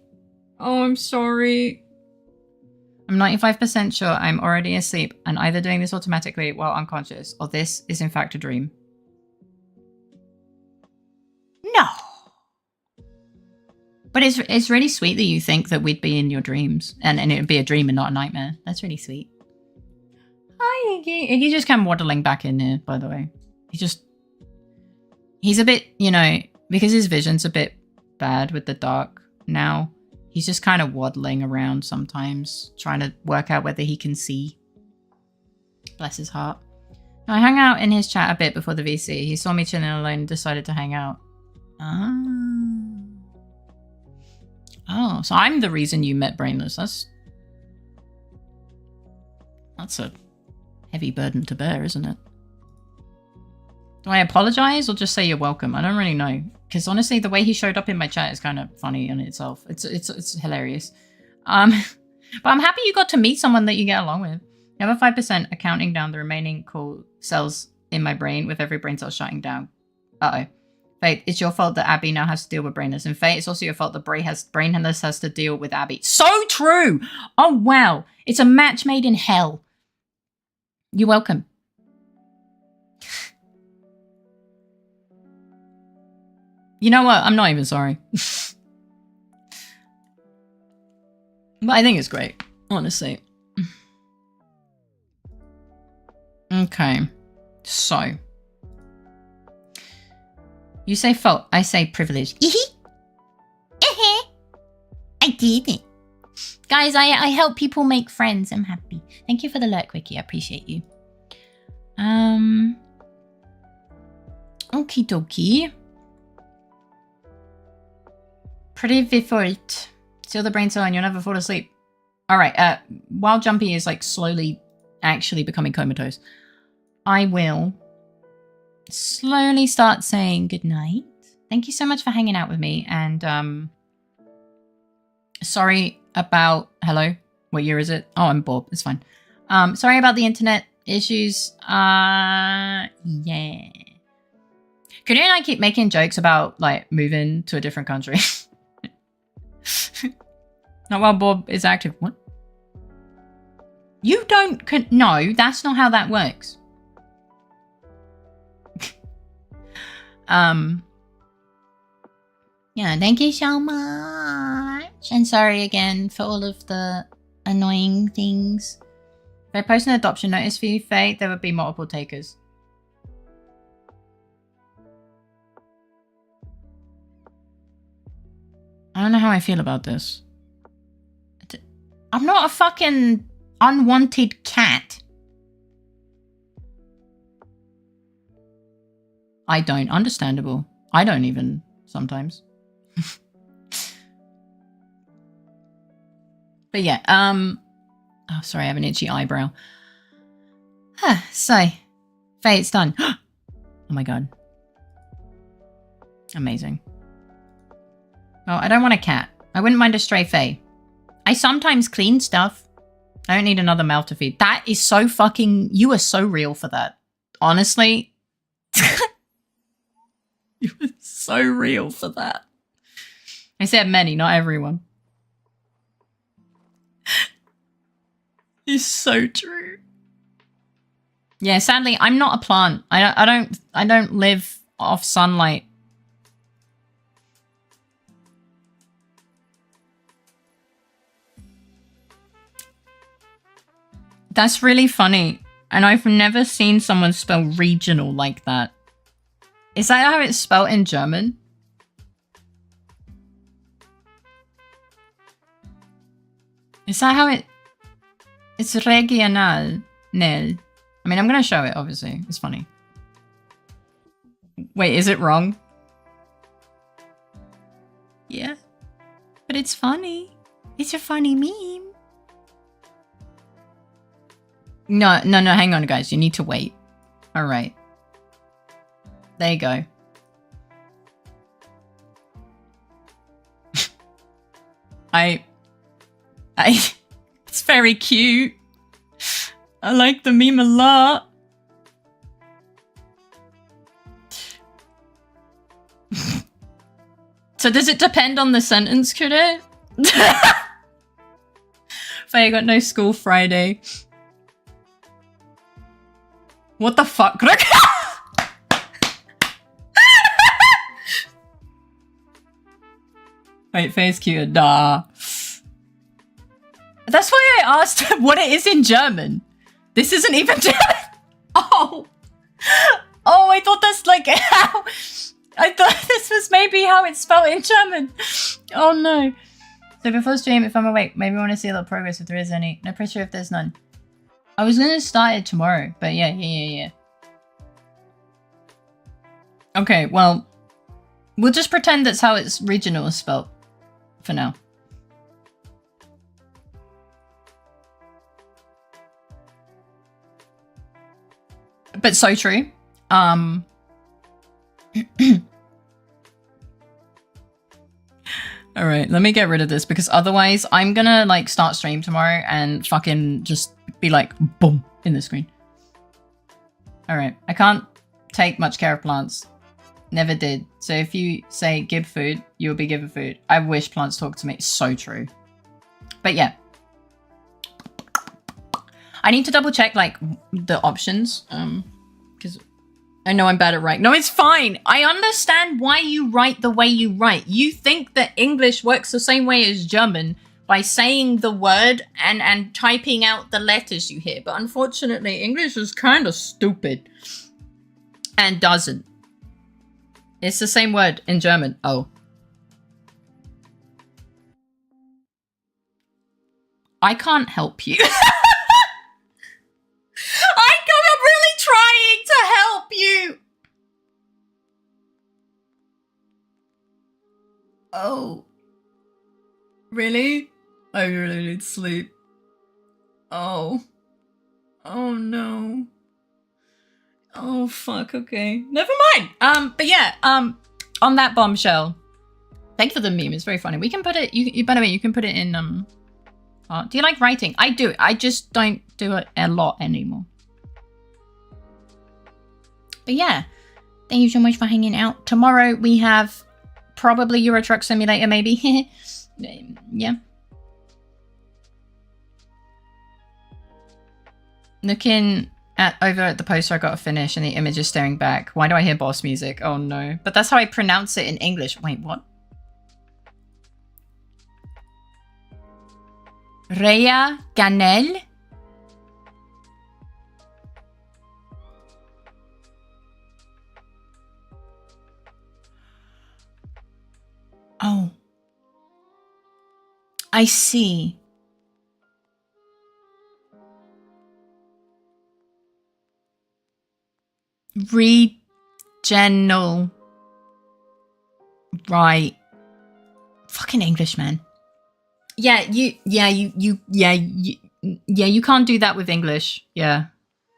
Oh, I'm sorry. I'm 95% sure I'm already asleep and either doing this automatically while unconscious, or this is in fact a dream. No. But it's really sweet that you think that we'd be in your dreams and it would be a dream and not a nightmare. That's really sweet. Hi, Iggy. Iggy just came waddling back in here, by the way. He's a bit, you know, because his vision's a bit bad with the dark now. He's just kind of waddling around sometimes, trying to work out whether he can see. Bless his heart. I hung out in his chat a bit before the VC. He saw me chilling alone and decided to hang out. Oh, so I'm the reason you met Brainless. That's a heavy burden to bear, isn't it? Do I apologize or just say you're welcome? I don't really know. Because honestly, the way he showed up in my chat is kind of funny in itself. It's hilarious. But I'm happy you got to meet someone that you get along with. You have a 5% accounting down the remaining cool cells in my brain with every brain cell shutting down. Uh-oh. Fate, it's your fault that Abby now has to deal with Brainless. And Fate, it's also your fault that Brainless has to deal with Abby. So true! Oh, wow. It's a match made in hell. You're welcome. You know what? I'm not even sorry. But I think it's great, honestly. Okay. So. You say fault, I say privilege. I did it. Guys, I help people make friends. I'm happy. Thank you for the lurk, Wiki. I appreciate you. Okie dokie. Pretty default. Steal the brain cell and you'll never fall asleep. Alright, while Jumpy is like slowly actually becoming comatose, I will slowly start saying goodnight. Thank you so much for hanging out with me, and sorry about hello. What year is it? Oh, I'm Bob. It's fine. Sorry about the internet issues. Yeah. Could you and I keep making jokes about like moving to a different country? Not while Bob is active. What? You don't... No, that's not how that works. Yeah, thank you so much. And sorry again for all of the annoying things. If I post an adoption notice for you, Faye, there would be multiple takers. I don't know how I feel about this. I'm not a fucking unwanted cat. I don't. Understandable. I don't even sometimes. But yeah, oh, sorry, I have an itchy eyebrow. So, Faye, it's done. Oh my god. Amazing. Oh, I don't want a cat. I wouldn't mind a stray Faye. I sometimes clean stuff. I don't need another mouth to feed. That is so fucking... You are so real for that. Honestly. You are so real for that. I said many, not everyone. It's so true. Yeah, sadly, I'm not a plant. I don't live off sunlight. That's really funny. And I've never seen someone spell regional like that. Is that how it's spelled in German? Is that how it... It's regional. Nel. I mean, I'm going to show it, obviously. It's funny. Wait, is it wrong? Yeah. But it's funny. It's a funny meme. No, hang on, guys. You need to wait. All right. There you go. It's very cute. I like the meme a lot. So does it depend on the sentence, could it? Faye, I got no school Friday. What the fuck? Wait, Faye's cute. Nah. That's why I asked what it is in German. This isn't even German. Oh. Oh, I thought that's like how... I thought this was maybe how it's spelled in German. Oh no. So before stream, if I'm awake, maybe I want to see a little progress if there is any. No pressure if there's none. I was going to start it tomorrow, but yeah. Okay, well, we'll just pretend that's how it's regional is spelled for now. But so true. All right, let me get rid of this because otherwise I'm gonna like start stream tomorrow and fucking just be like boom in the screen. All right, I can't take much care of plants. Never did. So if you say give food, you'll be given food. I wish plants talk to me. It's so true. But yeah. I need to double check like the options. Because I know I'm bad at writing. No, it's fine. I understand why you write the way you write. You think that English works the same way as German by saying the word and typing out the letters you hear. But unfortunately, English is kind of stupid. And doesn't. It's the same word in German. Oh. I can't help you. I'm really trying to help you. Oh. Really? I really need sleep. Oh. Oh no. Oh fuck, okay. Never mind. But yeah, on that bombshell. Thank you for the meme, it's very funny. We can put it, you by the way, you can put it in, do you like writing? I do. I just don't do it a lot anymore. But yeah, thank you so much for hanging out. Tomorrow we have probably Euro Truck Simulator, maybe. Yeah. Looking over at the poster I got to finish and the image is staring back. Why do I hear boss music? Oh no. But that's how I pronounce it in English. Wait, what? Rhea Ganel? Oh. I see. Regional. Right. Fucking English, man. Yeah, you can't do that with English. Yeah.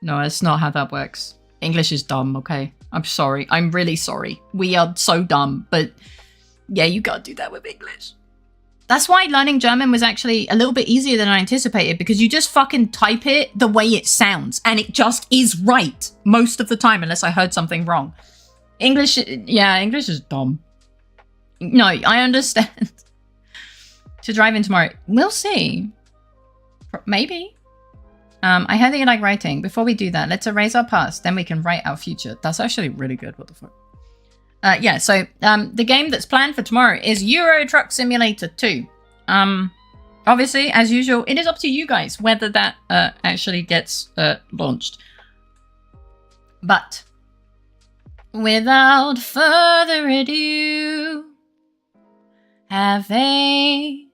No, it's not how that works. English is dumb, okay? I'm sorry. I'm really sorry. We are so dumb, but yeah, you can't do that with English. That's why learning German was actually a little bit easier than I anticipated, because you just fucking type it the way it sounds and it just is right most of the time, unless I heard something wrong. English, yeah, English is dumb. No, I understand. To drive in tomorrow. We'll see. Maybe. I heard that you like writing. Before we do that, let's erase our past, then we can write our future. That's actually really good. What the fuck? Yeah, so the game that's planned for tomorrow is Euro Truck Simulator 2. Obviously, as usual, it is up to you guys whether that actually gets launched. But without further ado, have a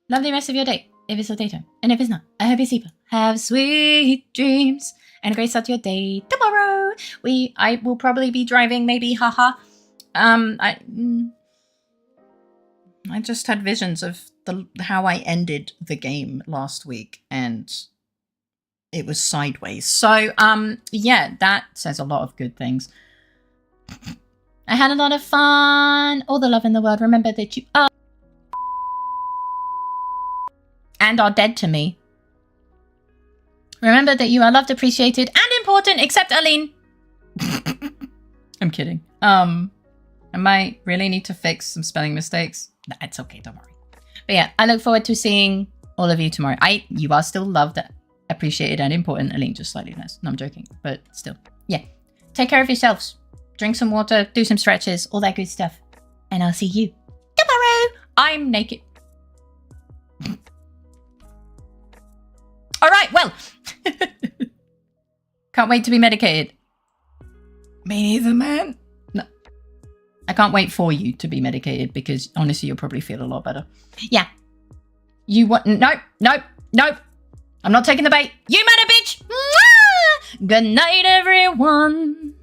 lovely rest of your day, if it's your daytime. And if it's not, I hope you sleep well. Have sweet dreams and a great start to your day tomorrow. I will probably be driving, maybe, haha. I just had visions of how I ended the game last week, and it was sideways. So, yeah, that says a lot of good things. I had a lot of fun. All the love in the world. Remember that you are and are dead to me. Remember that you are loved, appreciated, and important, except Aline. I'm kidding. I might really need to fix some spelling mistakes. Nah, it's okay, don't worry. But yeah, I look forward to seeing all of you tomorrow. You are still loved, appreciated, and important, Aline, just slightly less. No, I'm joking, but still. Yeah. Take care of yourselves. Drink some water, do some stretches, all that good stuff. And I'll see you tomorrow. I'm naked. All right, well. Can't wait to be medicated. Me neither, man. No. I can't wait for you to be medicated, because honestly, you'll probably feel a lot better. Yeah. You want... Nope. I'm not taking the bait. You matter, bitch. Mwah! Good night, everyone.